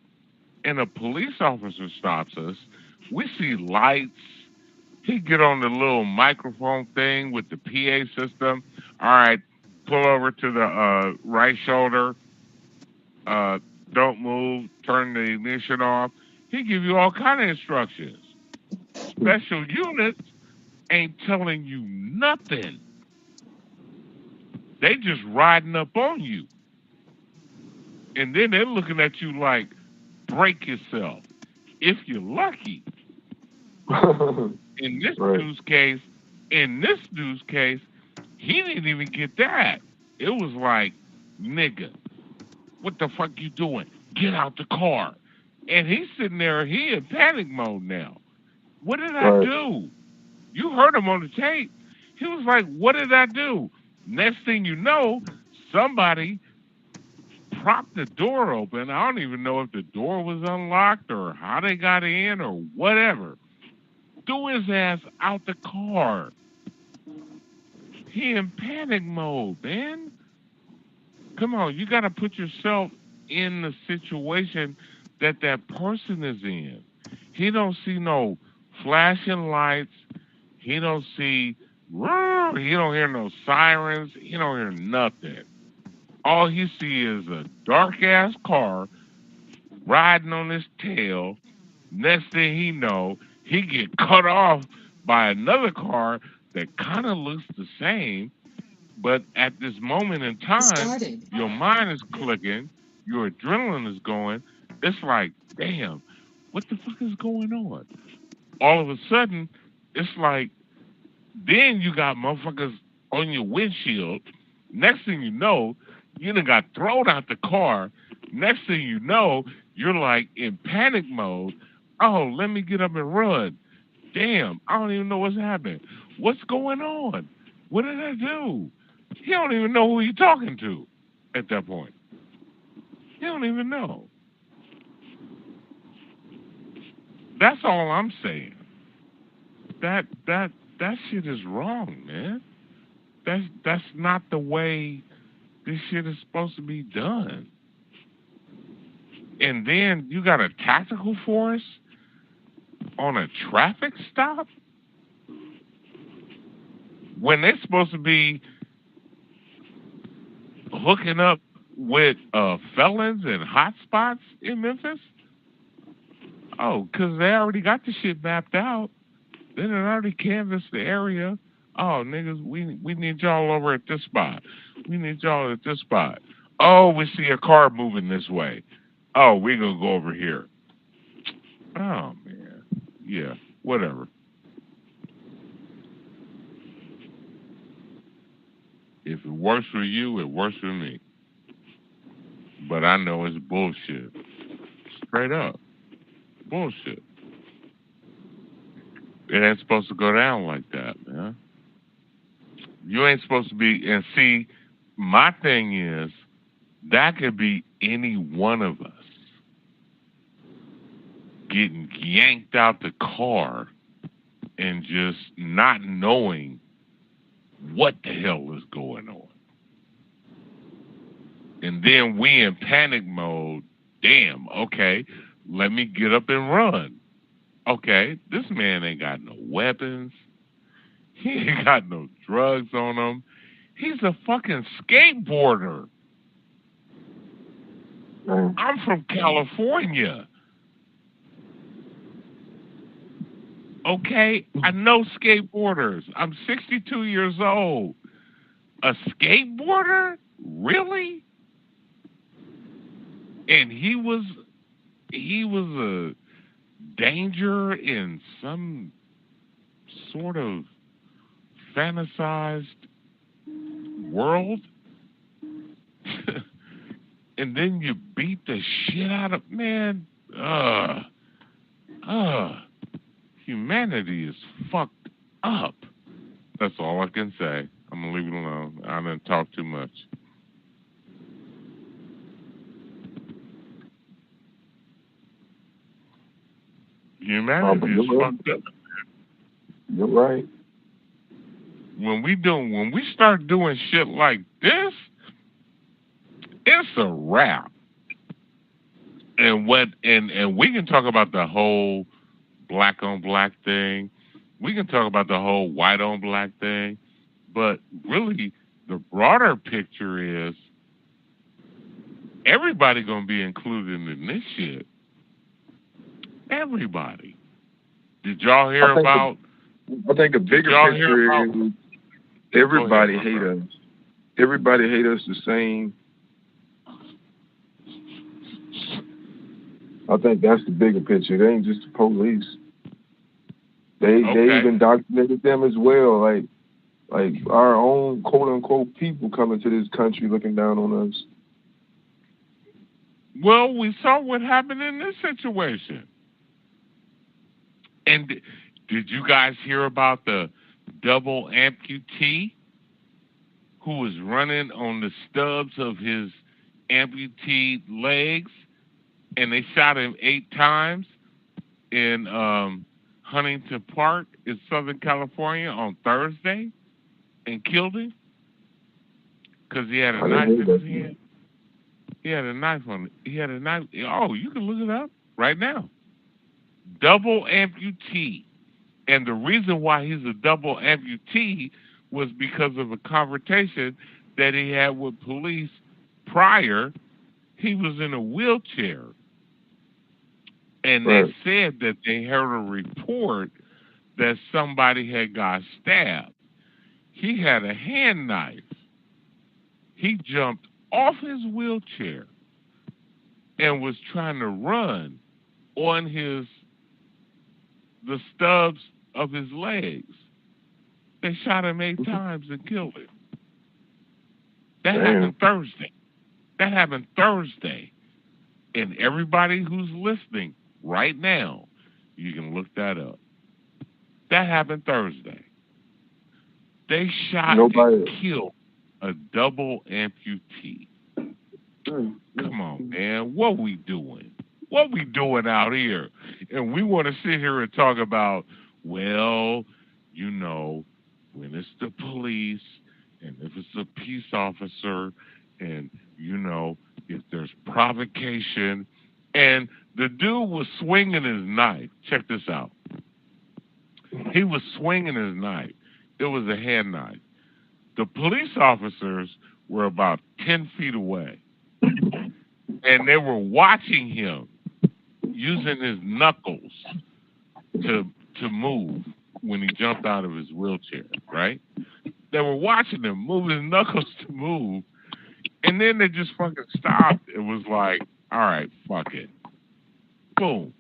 and a police officer stops us, we see lights. He get on the little microphone thing with the PA system. All right, pull over to the right shoulder. Don't move. Turn the ignition off. He give you all kind of instructions. Special units ain't telling you nothing. They just riding up on you. And then they're looking at you like, break yourself. If you're lucky. In this dude's case, he didn't even get that. It was like, nigga, what the fuck you doing? Get out the car. And he's sitting there, he in panic mode now. What did I do? You heard him on the tape. He was like, what did I do? Next thing you know, somebody propped the door open. I don't even know if the door was unlocked or how they got in or whatever. Threw his ass out the car. He in panic mode, man. Come on, you got to put yourself in the situation that person is in. He don't see no flashing lights. He don't see, he don't hear no sirens. He don't hear nothing. All he see is a dark-ass car riding on his tail. Next thing he know, he get cut off by another car that kind of looks the same, but at this moment in time, your mind is clicking, your adrenaline is going. It's like, damn, what the fuck is going on? All of a sudden, it's like, then you got motherfuckers on your windshield. Next thing you know, you done got thrown out the car. Next thing you know, you're like in panic mode. Oh, let me get up and run. Damn, I don't even know what's happening. What's going on? What did I do? He don't even know who you're talking to at that point. He don't even know. That's all I'm saying. That shit is wrong, man. That's not the way this shit is supposed to be done. And then you got a tactical force on a traffic stop when they're supposed to be hooking up with felons and hotspots in Memphis? Oh, because they already got the shit mapped out. They done already canvassed the area. Oh, niggas, we need y'all over at this spot. We need y'all at this spot. Oh, we see a car moving this way. Oh, we're going to go over here. Oh, man. Yeah, whatever. If it works for you, it works for me. But I know it's bullshit. Straight up. Bullshit. It ain't supposed to go down like that, man. You ain't supposed to be, and see, my thing is, that could be any one of us getting yanked out the car and just not knowing what the hell is going on. And then we in panic mode, damn, okay, let me get up and run. Okay, this man ain't got no weapons. He ain't got no drugs on him. He's a fucking skateboarder. I'm from California. Okay, I know skateboarders. I'm 62 years old. A skateboarder? Really? And he was a danger in some sort of fantasized world. And then you beat the shit out of, man. Humanity is fucked up. That's all I can say. I'm gonna leave it alone. I didn't talk too much. Humanity is fucked up. You're right. When we start doing shit like this, it's a wrap. And we can talk about the whole black on black thing. We can talk about the whole white on black thing. But really, the broader picture is everybody gonna be included in this shit. Everybody. Did y'all hear about? I think the bigger picture is everybody hate us. Everybody hate us the same. I think that's the bigger picture. They ain't just the police. They even documented them as well. Like our own quote unquote people coming to this country looking down on us. Well, we saw what happened in this situation. And did you guys hear about the double amputee who was running on the stubs of his amputee legs, and they shot him 8 times in Huntington Park in Southern California on Thursday and killed him because he had a knife in his hand? He had a knife on it. He had a knife. Oh, you can look it up right now. Double amputee. And the reason why he's a double amputee was because of a confrontation that he had with police prior. He was in a wheelchair. And they said that they heard a report that somebody had got stabbed. He had a hand knife. He jumped off his wheelchair and was trying to run on the stubs of his legs. They shot him 8 times and killed him. That happened Thursday. And everybody who's listening right now, you can look that up. That happened Thursday. They shot and killed a double amputee. Come on, man. What we doing? What we doing out here? And we want to sit here and talk about, well, you know, when it's the police and if it's a peace officer and, you know, if there's provocation. And the dude was swinging his knife. Check this out. He was swinging his knife. It was a hand knife. The police officers were about 10 feet away. And they were watching him using his knuckles to move when he jumped out of his wheelchair, right? They were watching him move his knuckles to move, and then they just fucking stopped. It was like, all right, fuck it. Boom.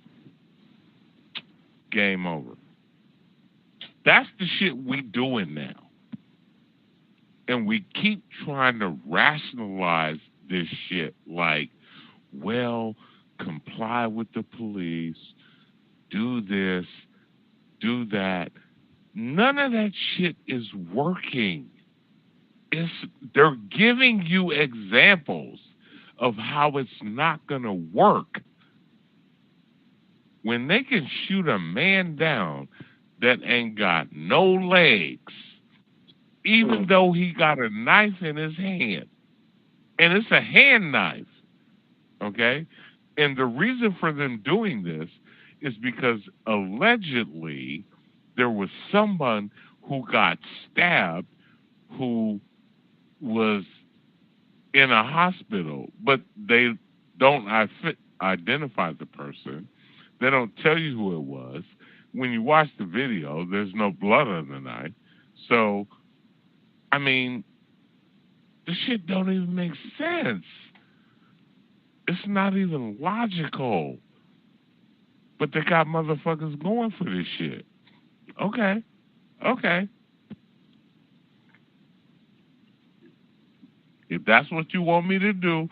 Game over. That's the shit we doing now. And we keep trying to rationalize this shit like, well, comply with the police, do this, do that. None of that shit is working. They're giving you examples of how it's not going to work. When they can shoot a man down that ain't got no legs, even though he got a knife in his hand, and it's a hand knife, okay? And the reason for them doing this is because allegedly there was someone who got stabbed who was in a hospital, but they don't identify the person. They don't tell you who it was. When you watch the video, there's no blood on the knife. So, I mean, this shit don't even make sense. It's not even logical. But they got motherfuckers going for this shit. Okay. If that's what you want me to do,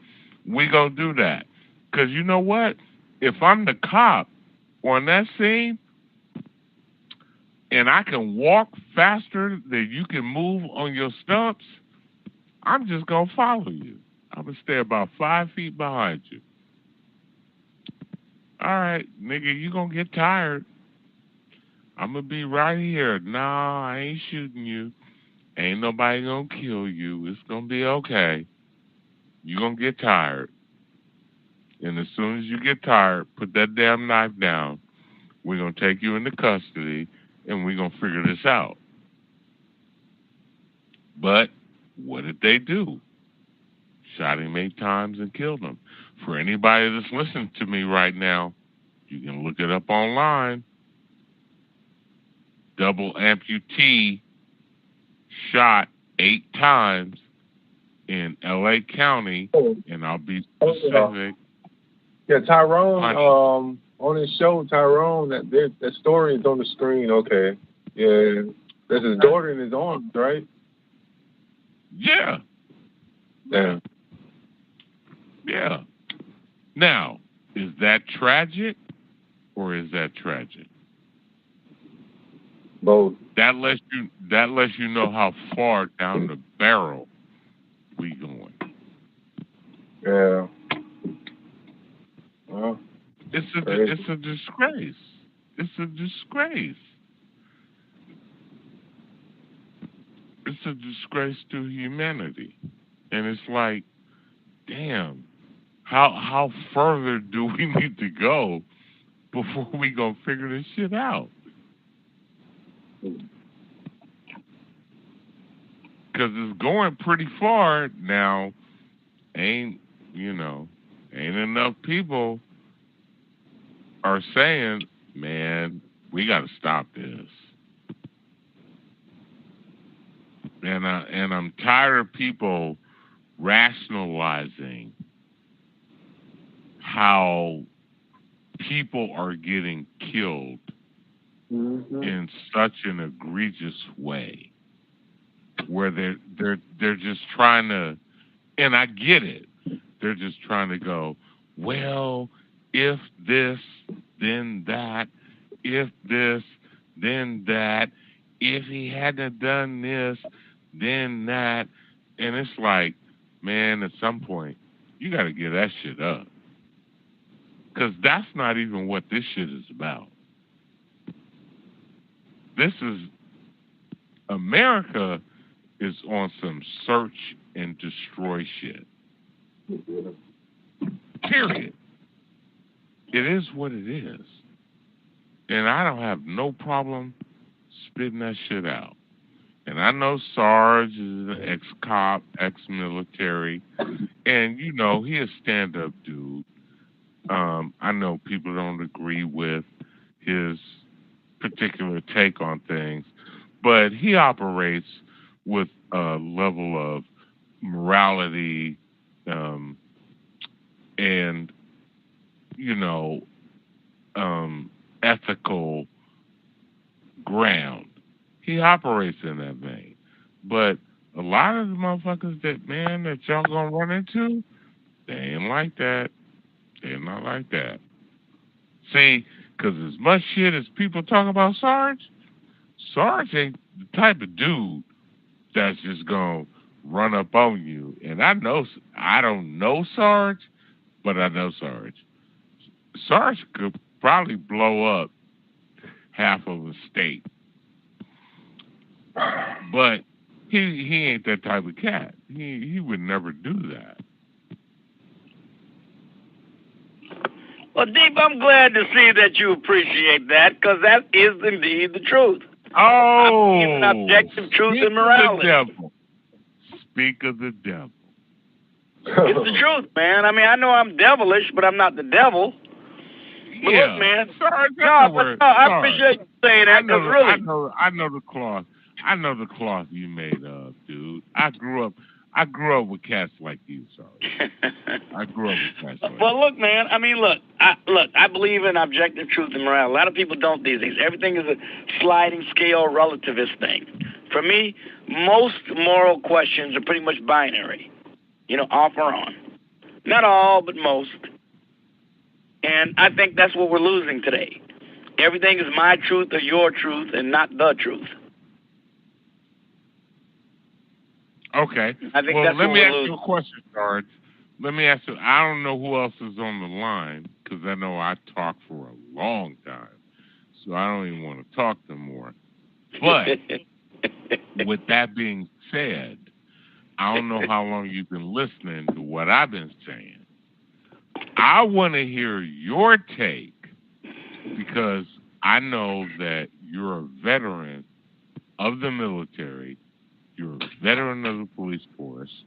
we gonna do that. Because you know what? If I'm the cop on that scene and I can walk faster than you can move on your stumps, I'm just gonna follow you. I'm gonna stay about 5 feet behind you. All right, nigga, you gonna get tired. I'm gonna be right here. Nah, I ain't shooting you. Ain't nobody gonna kill you. It's gonna be okay. You gonna get tired. And as soon as you get tired, put that damn knife down. We're gonna take you into custody and we're gonna figure this out. But what did they do? Shot him 8 times and killed him. For anybody that's listening to me right now, you can look it up online. Double amputee shot 8 times in LA County, and I'll be specific. Yeah, Tyrone, on his show, Tyrone, that story is on the screen, okay. Yeah, that's his daughter in his arms, right? Yeah. Damn. Yeah. Now, is that tragic or is that tragic? Both. That lets you know how far down the barrel we going. Yeah. Well, it's a disgrace. It's a disgrace. It's a disgrace to humanity. And it's like, damn, how further do we need to go before we gonna figure this shit out? Because it's going pretty far now. Ain't enough people are saying, man, we got to stop this. And I'm tired of people rationalizing how people are getting killed in such an egregious way, where they're just trying to, and I get it, they're just trying to go, well, if this, then that, if this, then that, if he hadn't done this, then that. And it's like, man, at some point, you got to give that shit up. Because that's not even what this shit is about. This is, America is on some search and destroy shit. Period. It is what it is. And I don't have no problem spitting that shit out. And And I know Sarge is an ex-cop, ex-military, and you know he a stand-up dude. I know people don't agree with his particular take on things, but he operates with a level of morality and ethical ground. He operates in that vein. But a lot of the motherfuckers that y'all gonna run into, they ain't like that. They're not like that. See, because as much shit as people talk about Sarge ain't the type of dude that's just gonna run up on you. And I don't know Sarge, but I know Sarge. Sarge could probably blow up half of a state. But he ain't that type of cat. He would never do that. Well, Deep, I'm glad to see that you appreciate that, because that is indeed the truth. Oh, even objective truth and morality. Speak of the devil. It's the truth, man. I mean, I know I'm devilish, but I'm not the devil. But Yeah. look, man. Sorry, I appreciate you saying that, because really, I know the cloth. I know the cloth you made of, dude. I grew up with cats like you, sorry. I grew up with cats like you. Well, look, man. I mean, I believe in objective truth and morality. A lot of people don't these days. Everything is a sliding scale relativist thing. For me, most moral questions are pretty much binary. Off or on. Not all, but most. And I think that's what we're losing today. Everything is my truth or your truth and not the truth. Okay. I think well, that's let what me we're ask losing. you a question, Sarge. Let me ask you. I don't know who else is on the line because I know I talked for a long time, so I don't even want to talk no more. But with that being said, I don't know how long you've been listening to what I've been saying. I want to hear your take because I know that you're a veteran of the military. You're a veteran of the police force.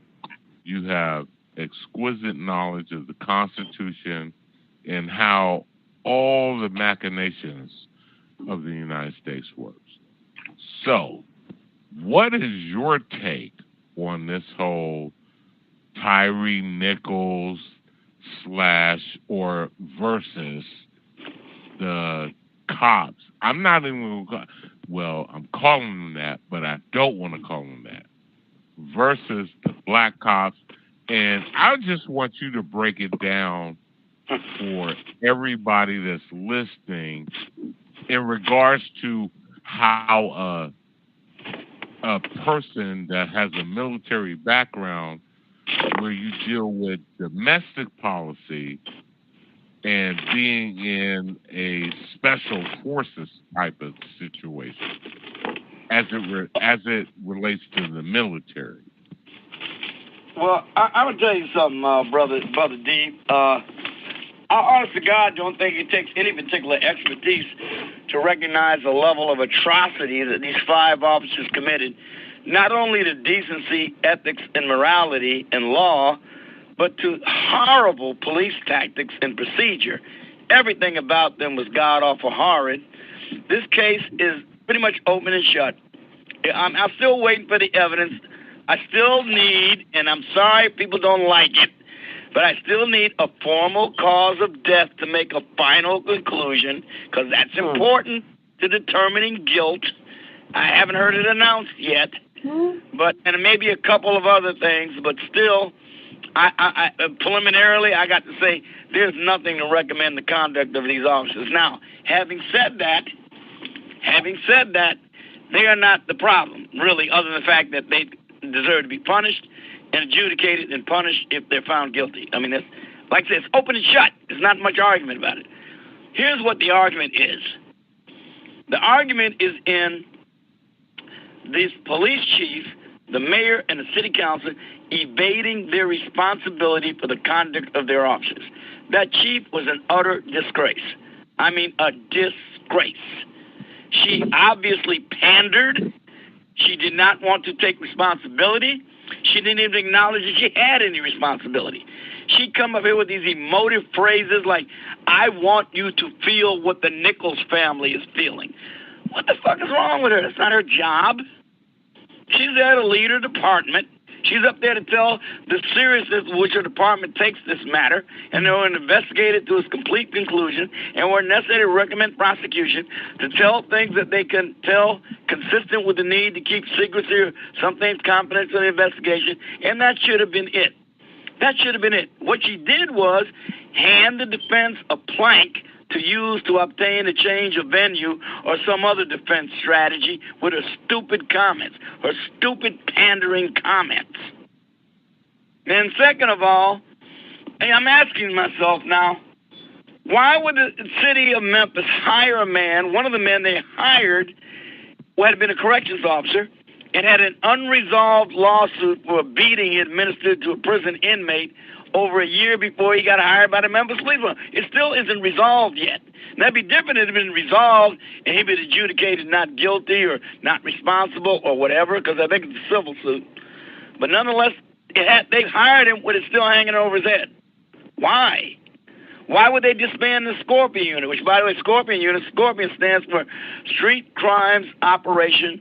You have exquisite knowledge of the Constitution and how all the machinations of the United States works. So, what is your take on this whole Tyree Nichols / versus the cops? I'm not even going to... Well, I'm calling them that, but I don't want to call them that. Versus the black cops. And I just want you to break it down for everybody that's listening in regards to how a person that has a military background where you deal with domestic policy and being in a special forces type of situation as it relates to the military. Well, I'm gonna tell you something, brother D. I honest to God don't think it takes any particular expertise to recognize the level of atrocity that these 5 officers committed, not only to decency, ethics, and morality and law, but to horrible police tactics and procedure. Everything about them was god-awful horrid. This case is pretty much open and shut. I'm still waiting for the evidence. I still need, and I'm sorry if people don't like it, but I still need a formal cause of death to make a final conclusion, because that's important to determining guilt. I haven't heard it announced yet, and maybe a couple of other things, but still, I preliminarily, I got to say, there's nothing to recommend the conduct of these officers. Now, having said that, they are not the problem, really, other than the fact that they deserve to be punished and adjudicated and punished if they're found guilty. I mean, it's, like I said, it's open and shut. There's not much argument about it. Here's what the argument is. The argument is in this police chief, the mayor, and the city council evading their responsibility for the conduct of their officers. That chief was an utter disgrace. I mean, a disgrace. She obviously pandered. She did not want to take responsibility. She didn't even acknowledge that she had any responsibility. She'd come up here with these emotive phrases like, I want you to feel what the Nichols family is feeling. What the fuck is wrong with her? That's not her job. She's there to lead her department. She's up there to tell the seriousness with which her department takes this matter, and they're going to investigate it to its complete conclusion, and where necessary to recommend prosecution, to tell things that they can tell consistent with the need to keep secrecy or some things confidential in the investigation, and that should have been it. That should have been it. What she did was hand the defense a plank to use to obtain a change of venue or some other defense strategy with her stupid comments, her stupid pandering comments. And second of all, I'm asking myself now, why would the city of Memphis hire a man, one of the men they hired, who had been a corrections officer, and had an unresolved lawsuit for a beating he administered to a prison inmate over a year before he got hired by the Memphis Police Department? It still isn't resolved yet. And that'd be different if it had been resolved and he'd been adjudicated not guilty or not responsible or whatever, because I think it's a civil suit. But nonetheless, they've hired him with it still hanging over his head. Why? Why would they disband the Scorpion Unit? Which, by the way, Scorpion stands for Street Crimes Operation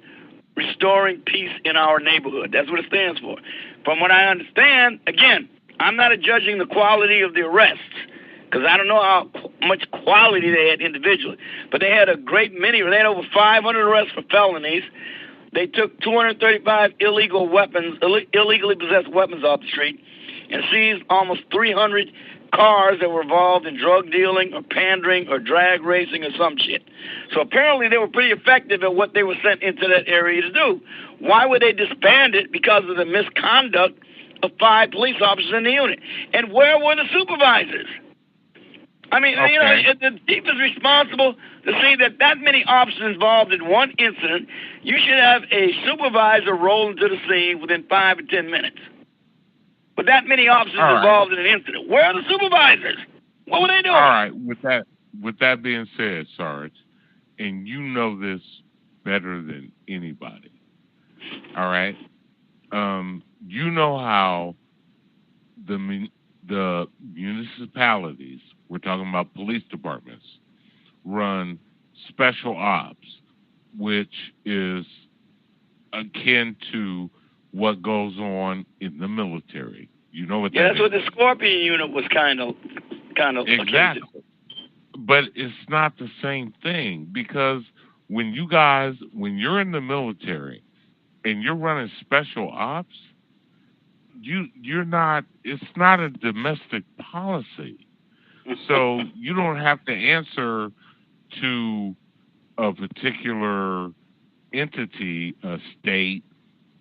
Restoring Peace in Our Neighborhood. That's what it stands for. From what I understand, again, I'm not judging the quality of the arrests, because I don't know how much quality they had individually. But they had a great many. They had over 500 arrests for felonies. They took 235 illegal weapons, illegally possessed weapons off the street, and seized almost 300 cars that were involved in drug dealing or pandering or drag racing or some shit. So apparently they were pretty effective at what they were sent into that area to do. Why would they disband it? Because of the misconduct of 5 police officers in the unit. And where were the supervisors? I mean, okay. You know, the chief is responsible to see that many officers involved in one incident. You should have a supervisor roll into the scene within 5 or 10 minutes. But that many officers involved in an incident. Where are the supervisors? What were they doing? All right. With that being said, Sarge, and you know this better than anybody. All right. You know how the municipalities, we're talking about police departments, run special ops, which is akin to what goes on in the military. You know what that is? That's what the Scorpion Unit was kind of exactly. But it's not the same thing, because when you're in the military and you're running special ops, it's not a domestic policy. So you don't have to answer to a particular entity, a state,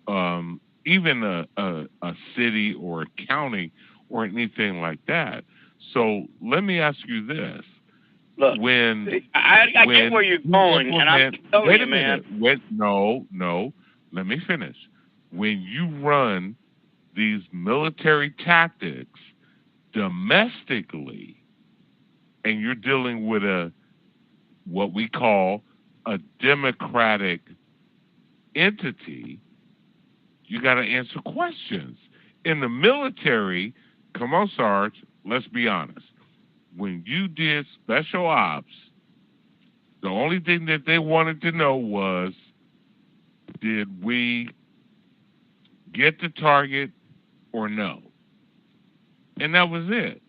even a city or a county or anything like that. So let me ask you this. Look, I get where you're going, and I'm telling you, man. No. Let me finish. When you run these military tactics domestically, and you're dealing with what we call a democratic entity, you got to answer questions. In the military, come on, Sarge, let's be honest. When you did special ops, the only thing that they wanted to know was, did we get the target or no? And that was it.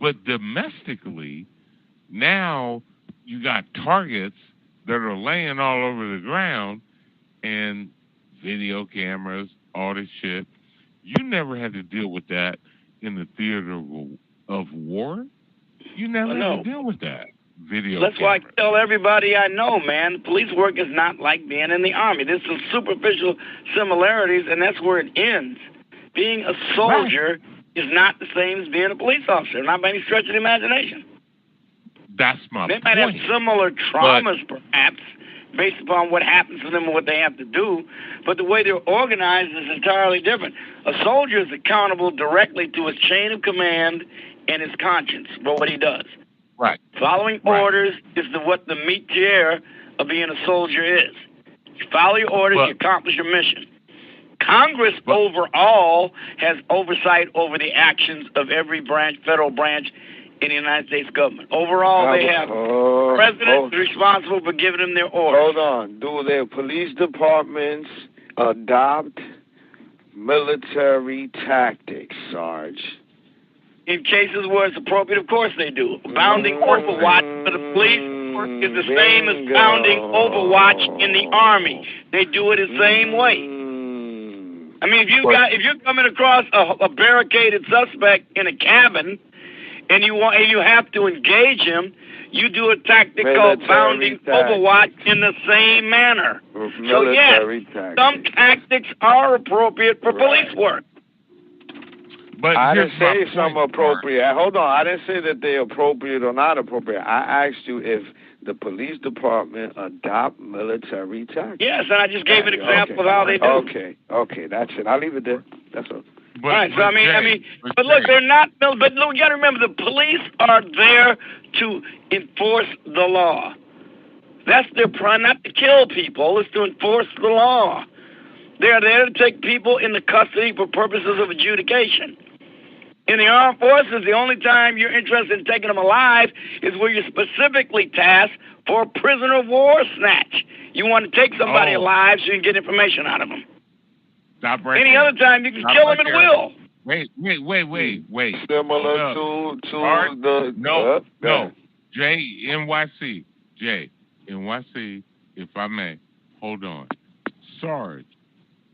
But domestically, now you got targets that are laying all over the ground and video cameras, all this shit. You never had to deal with that in the theater of war. You never had to deal with that. That's why I tell everybody I know, man, police work is not like being in the Army. There's some superficial similarities, and that's where it ends. Being a soldier is not the same as being a police officer, not by any stretch of the imagination. That's my point. They might have similar traumas, perhaps, based upon what happens to them and what they have to do, but the way they're organized is entirely different. A soldier is accountable directly to his chain of command and his conscience for what he does. Right. Following orders is what the métier of being a soldier is. You follow your orders, you accomplish your mission. Congress overall has oversight over the actions of every branch, federal branch in the United States government. Overall, they have president responsible for giving them their orders. Hold on. Do their police departments adopt military tactics, Sarge? In cases where it's appropriate, of course they do. Bounding overwatch for the police is the same as bounding overwatch in the Army. They do it the same way. I mean, if you're coming across a barricaded suspect in a cabin, and you have to engage him, you do a tactic called bounding overwatch in the same manner. So yes, some tactics are appropriate for police work. But I didn't say some appropriate. Hold on, I didn't say that they're appropriate or not appropriate. I asked you if the police department adopt military tactics. Yes, and I just gave an example of how they do. Okay, that's it. I'll leave it there. That's all. But, right, so but look, they're not. But look, you got to remember, the police are there to enforce the law. That's their prime, not to kill people. It's to enforce the law. They're there to take people into custody for purposes of adjudication. In the armed forces, the only time you're interested in taking them alive is where you're specifically tasked for a prisoner of war snatch. You want to take somebody alive so you can get information out of them. Stop right Any there. other time, you can kill them at will. Wait. Similar to the... No. JNYC, if I may. Hold on. Sarge,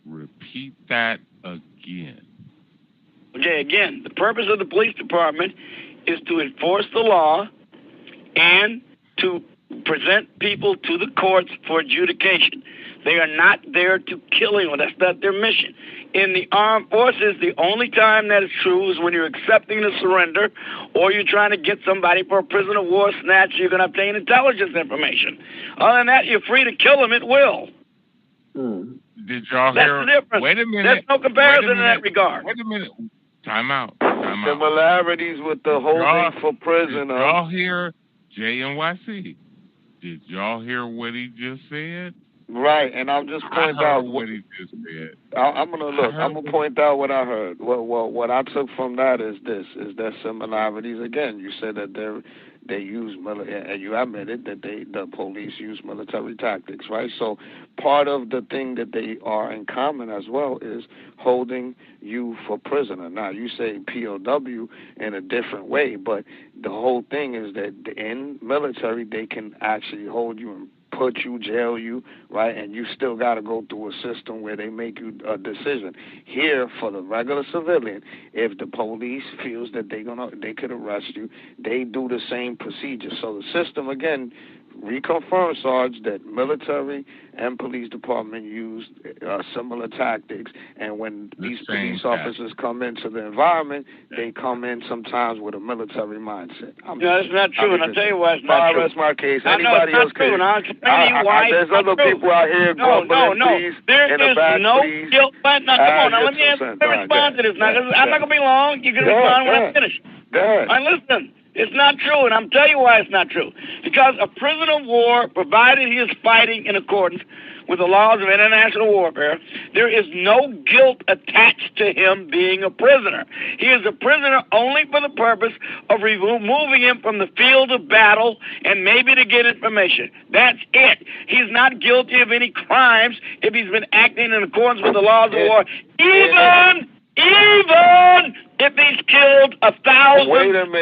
repeat that again. Okay, again, the purpose of the police department is to enforce the law and to present people to the courts for adjudication. They are not there to kill anyone. That's not their mission. In the armed forces, the only time that is true is when you're accepting the surrender or you're trying to get somebody for a prisoner of war snatch so you can obtain intelligence information. Other than that, you're free to kill them at will. Did y'all hear? That's the difference. Wait a minute. There's no comparison in that regard. Wait a minute. Time out. Similarities with the holding for prisoner. Did y'all hear JNYC? Did y'all hear what he just said? Right, and I'll just point out what he just said. I'm gonna point out what I heard. What I took from that is there similarities. Again, you said that they use military, and you admitted that the police use military tactics, right? So part of the thing that they are in common as well is holding you for prisoner. Now you say POW in a different way, but the whole thing is that in military they can actually hold you and put you, jail you, right? And you still got to go through a system where they make you a decision. Here, for the regular civilian, if the police feels that they could arrest you, they do the same procedure. So the system, again, reconfirms, Sarge, that military and police department use similar tactics. And when these police officers come into the environment, they come in sometimes with a military mindset. No, that's not true, and I'll tell you why it's not true. That's my case. I know it's not true, and I'll explain to you why there's other people out here No. There is no guilt. Now, come on, now let me respond to this. Now, I'm not going to be long. You can respond when I finish. Go ahead. All right, listen. It's not true, and I'm telling you why it's not true. Because a prisoner of war, provided he is fighting in accordance with the laws of international warfare, there is no guilt attached to him being a prisoner. He is a prisoner only for the purpose of removing him from the field of battle and maybe to get information. That's it. He's not guilty of any crimes if he's been acting in accordance with the laws of war, even if he's killed 1,000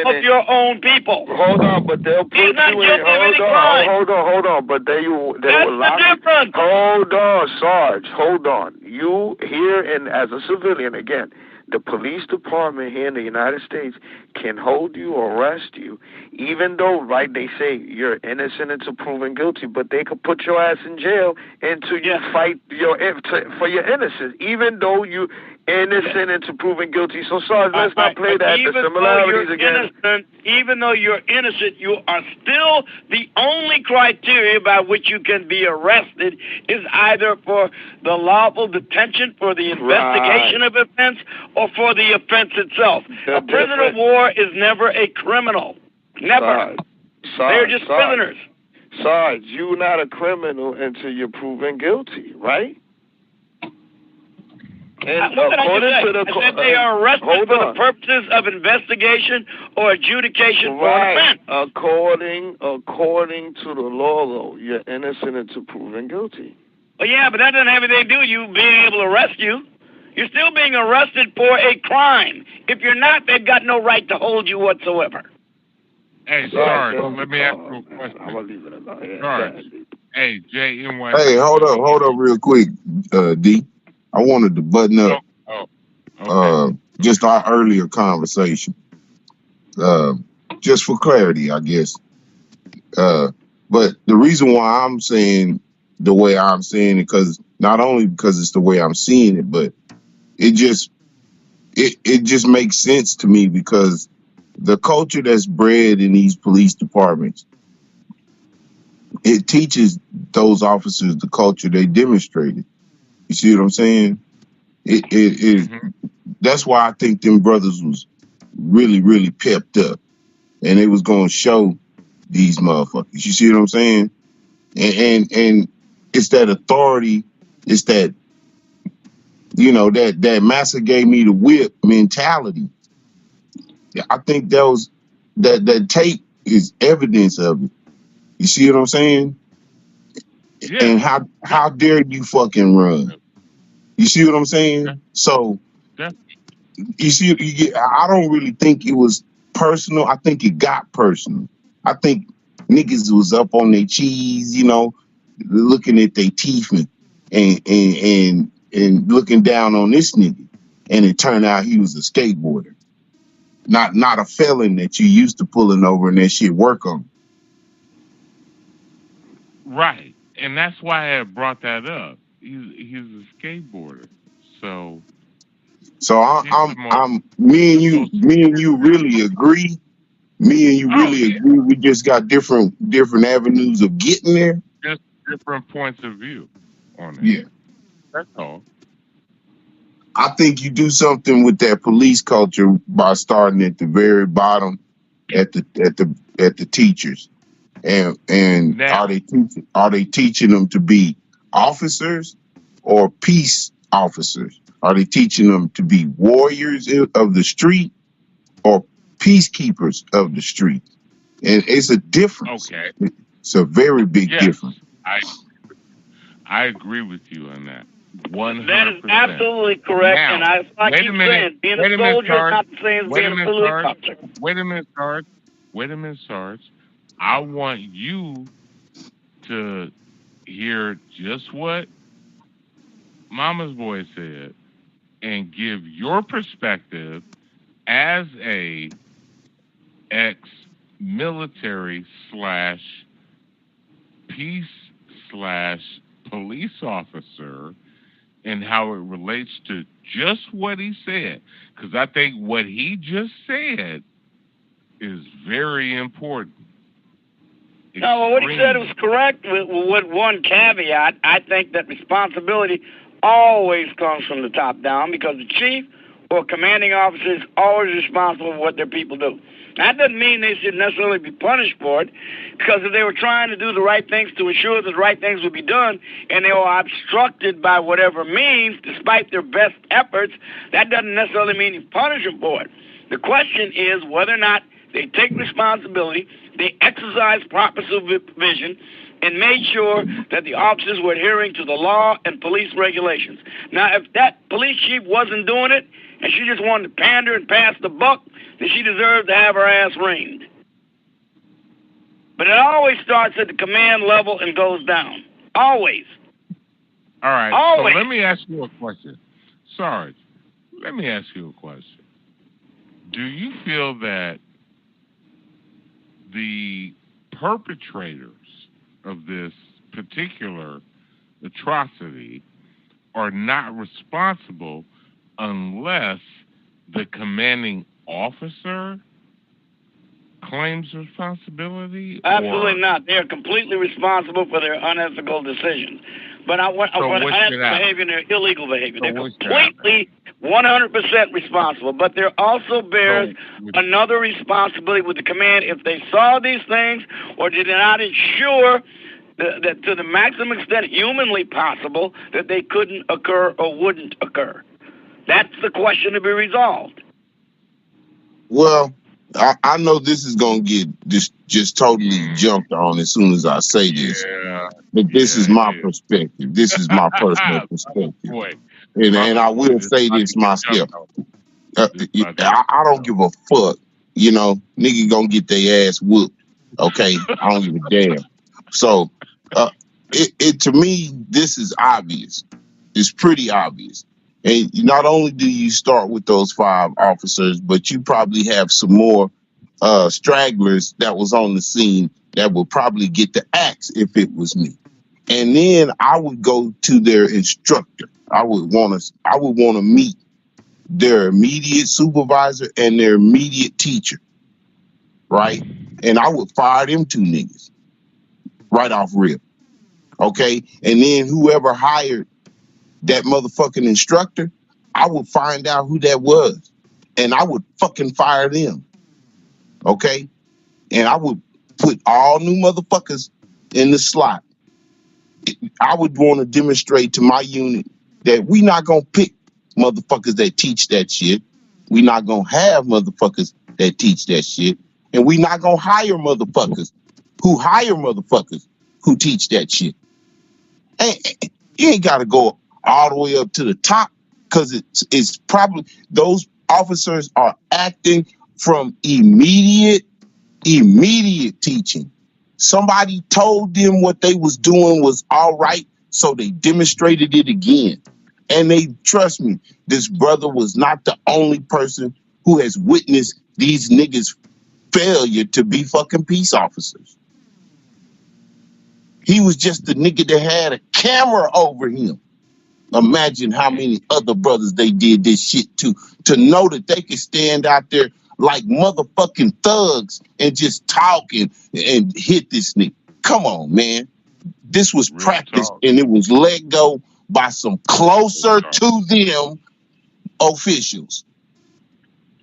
of your own people. Hold on, but they'll put you in. Hold on, but they will lock you. Hold on, Sarge. Hold on. You here, and as a civilian, again, the police department here in the United States can hold you or arrest you, even though, right, they say you're innocent until proven guilty, but they could put your ass in jail until you fight for your innocence, even though you innocent until proven guilty. So, Sarge, let's not play that. The similarities again. Even though you're innocent, you are still the only criteria by which you can be arrested is either for the lawful detention for the investigation of offense or for the offense itself. A prisoner of war is never a criminal. Never. They're just prisoners. Sarge, you're not a criminal until you're proven guilty, right? And What did I according just say? to the I said they are arrested for the purposes of investigation or adjudication for an right, offense. according to the law, though, you're innocent until proven guilty. Well, yeah, but that doesn't have anything to do with you being able to arrest you. You're still being arrested for a crime. If you're not, they've got no right to hold you whatsoever. Hey, Sarge, let me ask you a question. I'm gonna leave it alone. Sarge, hey, JNY. Hey, hold up real quick, D. I wanted to button up just our earlier conversation. Just for clarity, I guess. But the reason why I'm saying the way I'm saying it, because not only because it's the way I'm seeing it, but it just makes sense to me, because the culture that's bred in these police departments, it teaches those officers the culture they demonstrated. You see what I'm saying? That's why I think them brothers was really, really pepped up, and they was gonna show these motherfuckers. You see what I'm saying? And it's that authority, it's that, you know, that massa gave me the whip mentality. I think that tape is evidence of it. You see what I'm saying? Yeah. And how dare you fucking run? You see what I'm saying? So you see, I don't really think it was personal. I think it got personal. I think niggas was up on their cheese, you know, looking at their teeth and looking down on this nigga. And it turned out he was a skateboarder. Not a felon that you used to pulling over and that shit work on. Right. And that's why I brought that up. He's a skateboarder. So I'm me and you really agree. Me and you really agree. We just got different avenues of getting there. Just different points of view on it. Yeah. That's all. I think you do something with that police culture by starting at the very bottom, at the teachers, and now, are they teaching them to be officers or peace officers? Are they teaching them to be warriors of the street or peacekeepers of the street? And it's a difference. Okay, it's a very big difference. I agree with you on that. 100%. That is absolutely correct, now, and I like you saying, being a soldier is not the same as being a police officer. Wait a minute, Sarge. I want you to hear just what Mama's Boy said and give your perspective as a ex-military / peace / police officer, and how it relates to just what he said. Because I think what he just said is very important. No, well, what he said was correct with one caveat. I think that responsibility always comes from the top down, because the chief or commanding officer is always responsible for what their people do. That doesn't mean they should necessarily be punished for it, because if they were trying to do the right things to ensure that the right things would be done, and they were obstructed by whatever means, despite their best efforts, that doesn't necessarily mean you punish them for it. The question is whether or not they take responsibility, they exercise proper supervision, and made sure that the officers were adhering to the law and police regulations. Now, if that police chief wasn't doing it, and she just wanted to pander and pass the buck, then she deserved to have her ass reamed. But it always starts at the command level and goes down. Always. All right. Always. So let me ask you a question. Sarge, let me ask you a question. Do you feel that the perpetrators of this particular atrocity are not responsible unless the commanding officer claims responsibility? Absolutely not. They are completely responsible for their unethical decisions. But I So what that's should happen? behavior, they're illegal behavior. So They're what should happen? completely 100% responsible. But there also bears another responsibility with the command if they saw these things or did not ensure that to the maximum extent humanly possible that they couldn't occur or wouldn't occur. That's the question to be resolved. Well, I know this is gonna get just totally jumped on as soon as I say this. Yeah. But this is my perspective. This is my personal perspective. And I will say this myself. I don't give a fuck. You know, nigga gonna get their ass whooped. Okay? I don't give a damn. So it to me, this is obvious. It's pretty obvious. And not only do you start with those 5 officers, but you probably have some more stragglers that was on the scene that would probably get the axe if it was me. And then I would go to their instructor. I would want to meet their immediate supervisor and their immediate teacher, right? And I would fire them 2 niggas right off rip, okay? And then whoever hired that motherfucking instructor, I would find out who that was, and I would fucking fire them, okay? And I would put all new motherfuckers in the slot. I would want to demonstrate to my unit that we not gonna pick motherfuckers that teach that shit. We not gonna have motherfuckers that teach that shit, and we not gonna hire motherfuckers who teach that shit. And you ain't gotta go all the way up to the top, because it's probably those officers are acting from immediate teaching. Somebody told them what they was doing was all right, so they demonstrated it again. And they, trust me, this brother was not the only person who has witnessed these niggas' failure to be fucking peace officers. He was just the nigga that had a camera over him. Imagine how many other brothers they did this shit to know that they could stand out there like motherfucking thugs and just talk and hit this nigga. Come on, man. This was practiced and it was let go by some closer to them officials.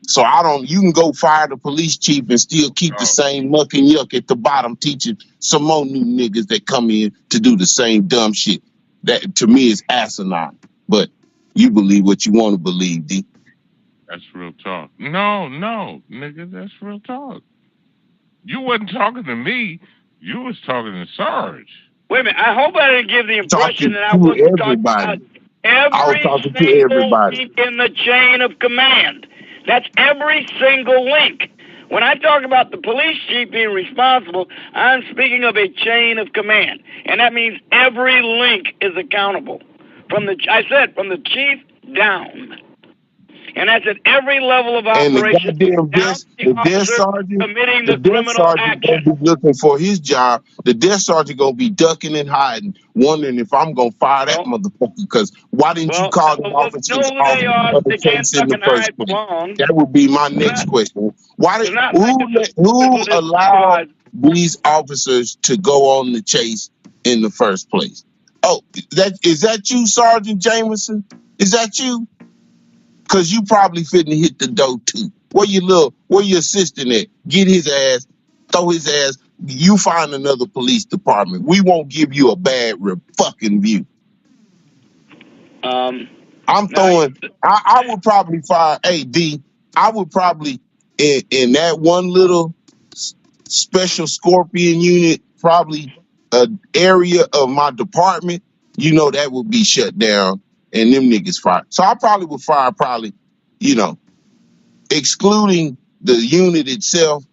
So you can go fire the police chief and still keep the same muck and yuck at the bottom teaching some more new niggas that come in to do the same dumb shit. That to me is asinine. But you believe what you want to believe, D. That's real talk. No, nigga, that's real talk. You wasn't talking to me. You was talking to Sarge. Wait a minute. I hope I didn't give the impression that I was wasn't talking about every single link in the chain of command. That's every single link. When I talk about the police chief being responsible, I'm speaking of a chain of command. And that means every link is accountable. From the chief down. And that's at every level of operation. And the desk sergeant gonna be looking for his job. The desk sergeant gonna be ducking and hiding, wondering if I'm gonna fire that motherfucker. Because why didn't you call the officers off of the case in the first place? That would be my next question. Who allowed these officers to go on the chase in the first place? Oh, is that you, Sergeant Jameson? Is that you? Cause you probably fitting hit the dough too. Where your assistant at? Get his ass, throw his ass. You find another police department. We won't give you a bad fucking view. I would probably fire AD. I would probably in that one little special Scorpion unit, probably an area of my department, that would be shut down. And them niggas fired. So I probably would fire excluding the unit itself,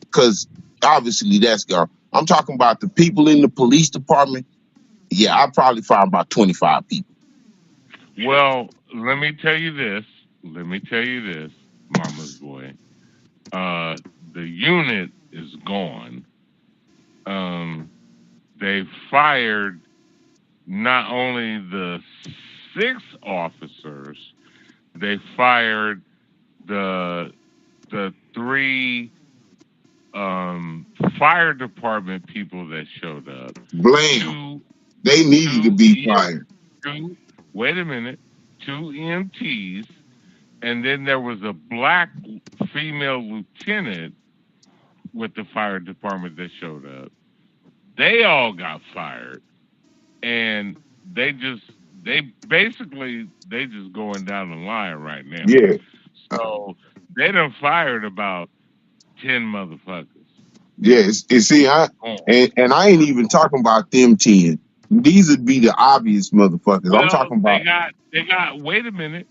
because obviously that's gone. I'm talking about the people in the police department. Yeah, I'd probably fire about 25 people. Well, let me tell you this, mama's boy. The unit is gone. They fired not only the 6 officers, they fired the 3 fire department people that showed up. Blame. They needed to be fired. Wait a minute. 2 EMTs, and then there was a black female lieutenant with the fire department that showed up. They all got fired, and they just going down the line right now. Yeah. So they done fired about 10 motherfuckers. Yes. And see, and I ain't even talking about them 10. These would be the obvious motherfuckers. Well, I'm talking about. They got. Wait a minute.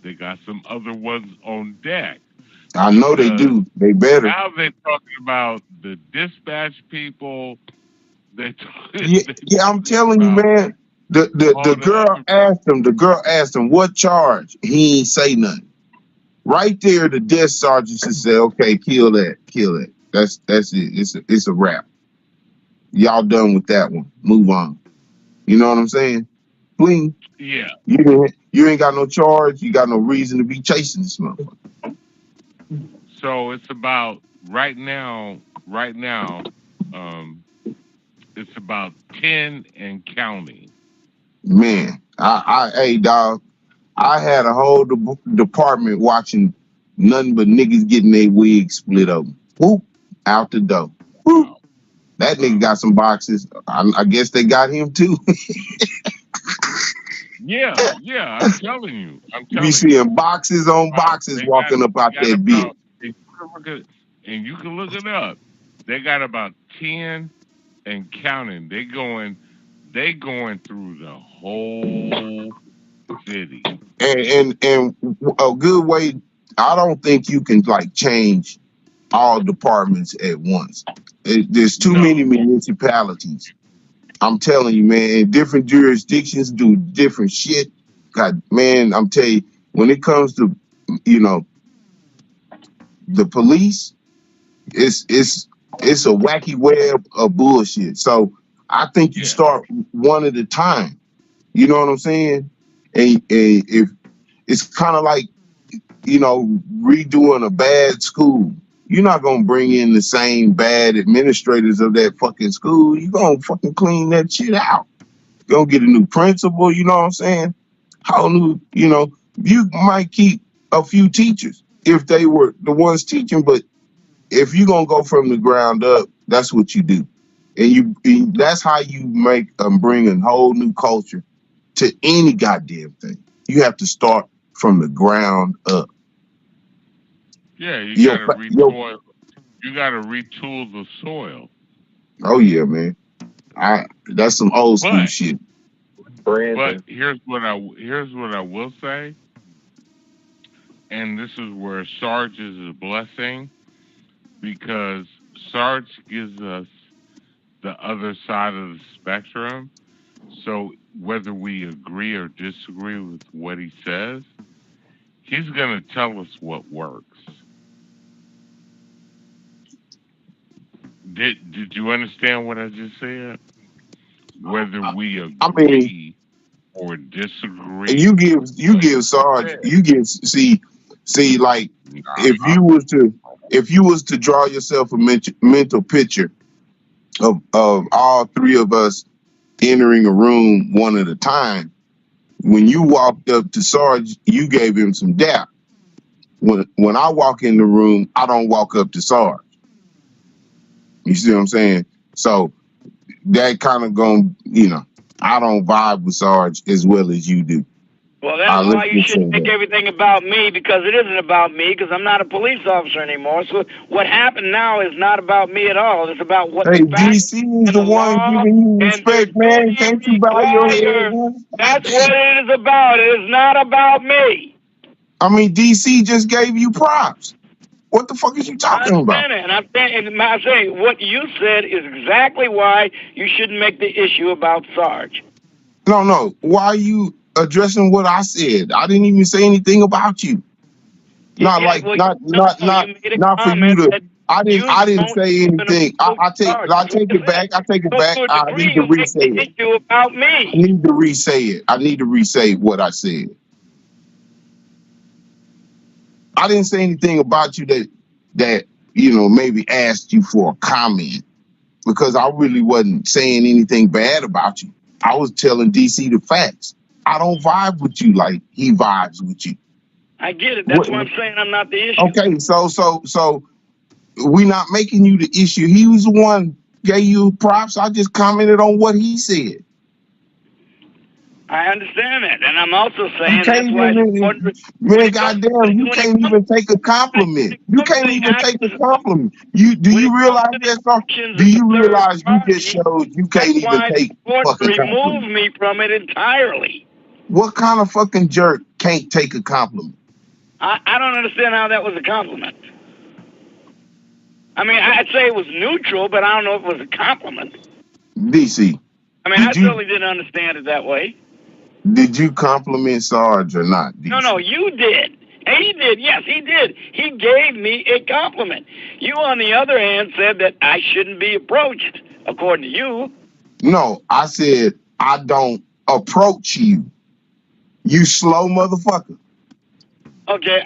They got some other ones on deck. I know they do. They better. Now they're talking about the dispatch people. Yeah, I'm telling you, man. The girl asked him what charge. He ain't say nothing. Right there, the desk sergeant should say, "Okay, kill that. That's it. It's a wrap. Y'all done with that one. Move on." You know what I'm saying? Please. Yeah. You ain't got no charge. You got no reason to be chasing this motherfucker. So it's about right now. It's about 10 and counting. Man, hey dog, I had a whole department watching nothing but niggas getting their wigs split open. Whoop, out the door. Whoop. That nigga got some boxes. I guess they got him too. Yeah, I'm telling you. You seeing boxes on boxes walking up out that bitch. And you can look it up. They got about 10 and counting. They going through the whole city. And a good way, I don't think you can like change all departments at once. There's too many municipalities. I'm telling you, man, different jurisdictions do different shit. God, man, I'm telling you, when it comes to, the police, it's a wacky web of bullshit. So I think you start one at a time. You know what I'm saying? And if it's kind of like, redoing a bad school. You're not gonna bring in the same bad administrators of that fucking school. You're gonna fucking clean that shit out. You're gonna get a new principal, you know what I'm saying? Whole new, you might keep a few teachers if they were the ones teaching, but if you're gonna go from the ground up, that's what you do. And that's how you make bring a whole new culture to any goddamn thing. You have to start from the ground up. Yeah, you gotta retool the soil. Oh yeah, man. That's some old school shit. But here's what I will say, and this is where Sarge is a blessing, because Sarge gives us the other side of the spectrum. So whether we agree or disagree with what he says, he's gonna tell us what works. Did you understand what I just said? Whether we agree or disagree. You give Sarge, see like if you was to draw yourself a mental picture of all three of us entering a room one at a time, when you walked up to Sarge, you gave him some dap. When I walk in the room, I don't walk up to Sarge. You see what I'm saying? So that kind of I don't vibe with Sarge as well as you do. Well, that's why you shouldn't make everything about me, because it isn't about me, because I'm not a police officer anymore. So what happened now is not about me at all. It's about what DC is the one giving you respect, man. Can't you bow your head? That's what it is about. It is not about me. I mean, DC just gave you props. What the fuck is you talking about? And I'm saying what you said is exactly why you shouldn't make the issue about Sarge. No. Why are you addressing what I said? I didn't even say anything about you. Not for you to. I didn't say anything. I take it back. I need to re-say it. About me. I need to re-say it. I need to re-say what I said. I didn't say anything about you that maybe asked you for a comment. because I really wasn't saying anything bad about you. I was telling DC the facts. I don't vibe with you like he vibes with you. I get it. That's why I'm saying I'm not the issue. Okay, so we're not making you the issue. He was the one gave you props. I just commented on what he said. I understand that, and I'm also saying that's why man, goddamn, you can't even take a compliment. You can't even take a compliment. Do you realize that? Do you realize you just showed you can't even take fucking remove me from it entirely? What kind of fucking jerk can't take a compliment? I don't understand how that was a compliment. I mean, I'd say it was neutral, but I don't know if it was a compliment. DC. I mean, I certainly didn't understand it that way. Did you compliment Sarge or not, DC? No, you did. And he did. Yes, he did. He gave me a compliment. You, on the other hand, said that I shouldn't be approached, according to you. No, I said I don't approach you. You slow motherfucker. Okay,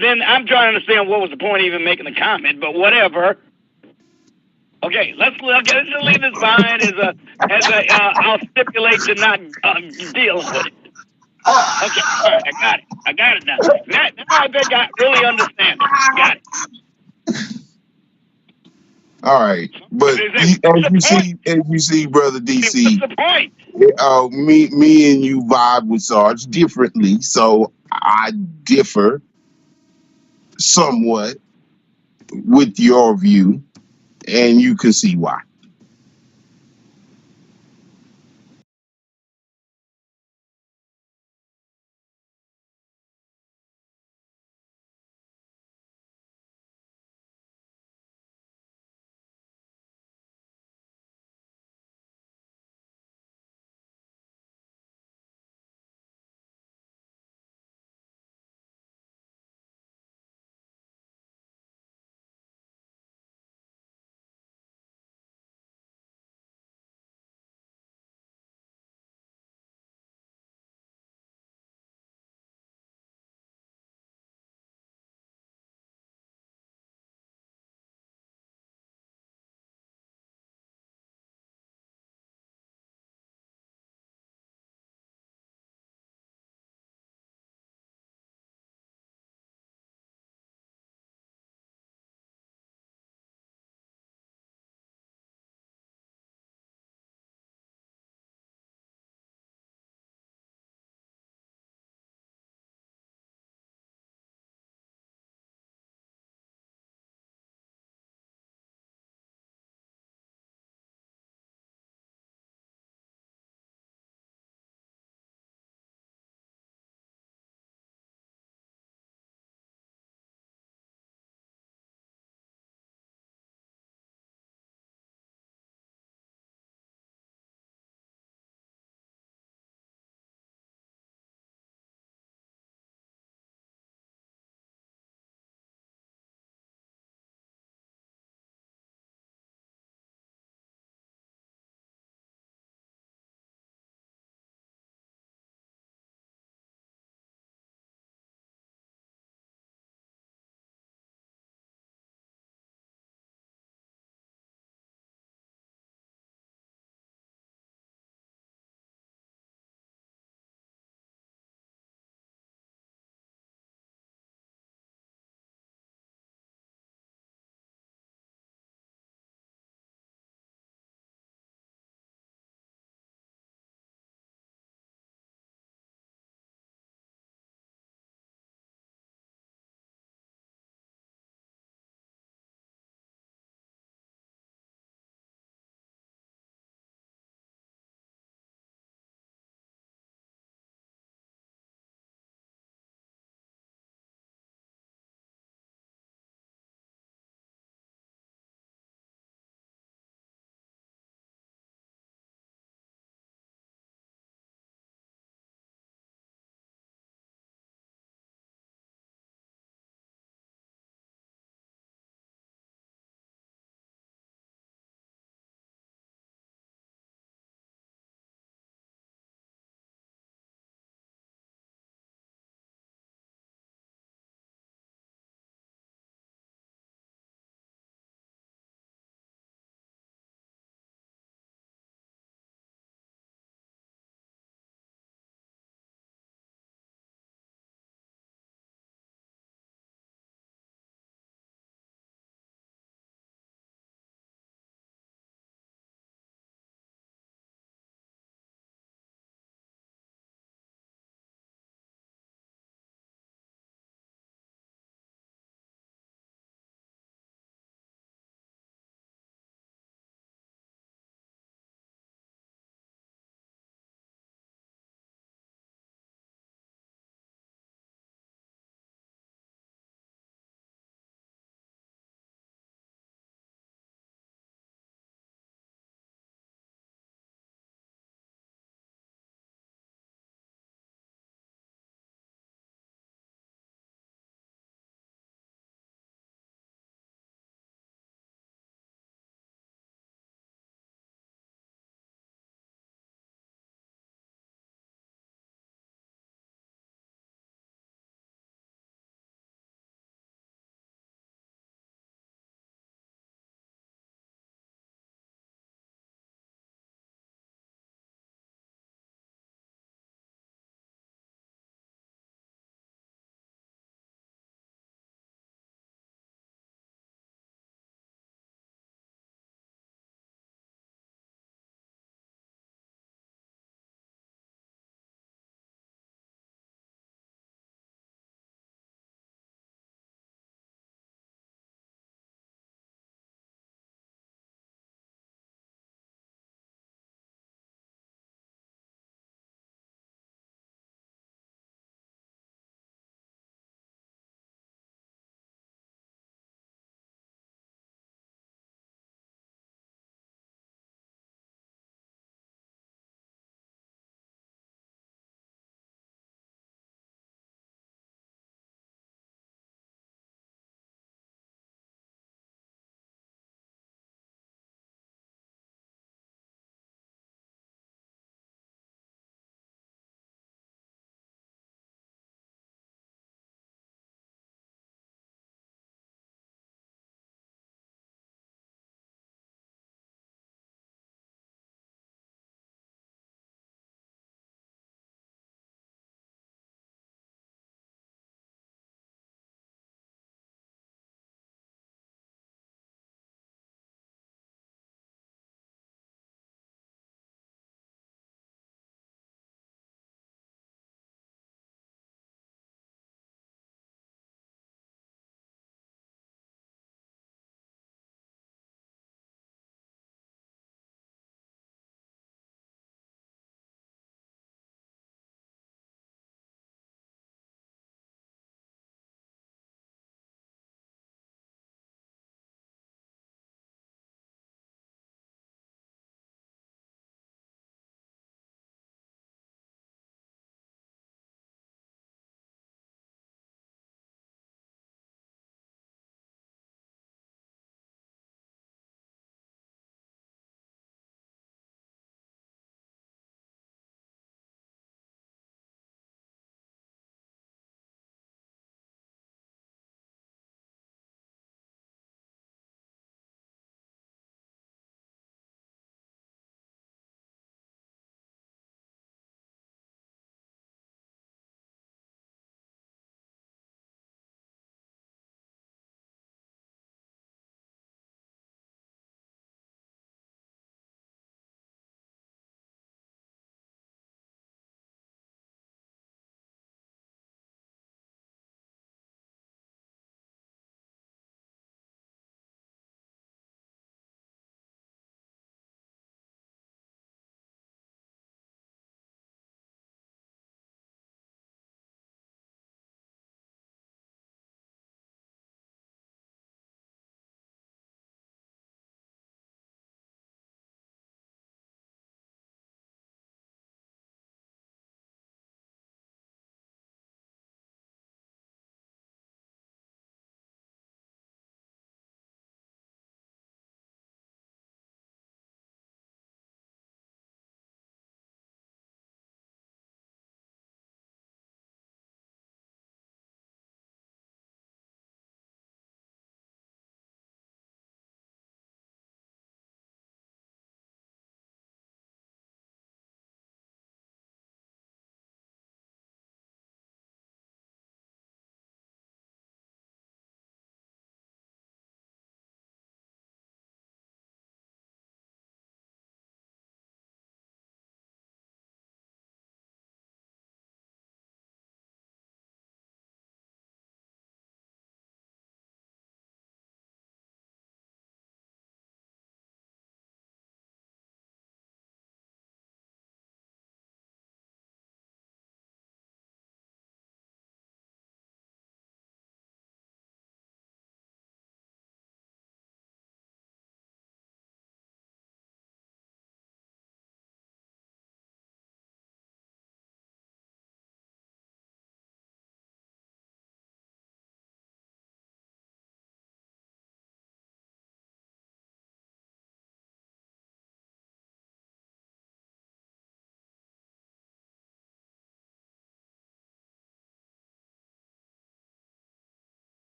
then I'm trying to understand what was the point of even making the comment, but whatever. Okay, let's just leave this behind I'll stipulate to not deal with it. Okay, all right, I got it now. Now I think I really understand it. Got it. All right, but as you see, brother DC, what's the point? Me and you vibe with Sarge differently, so I differ somewhat with your view, and you can see why.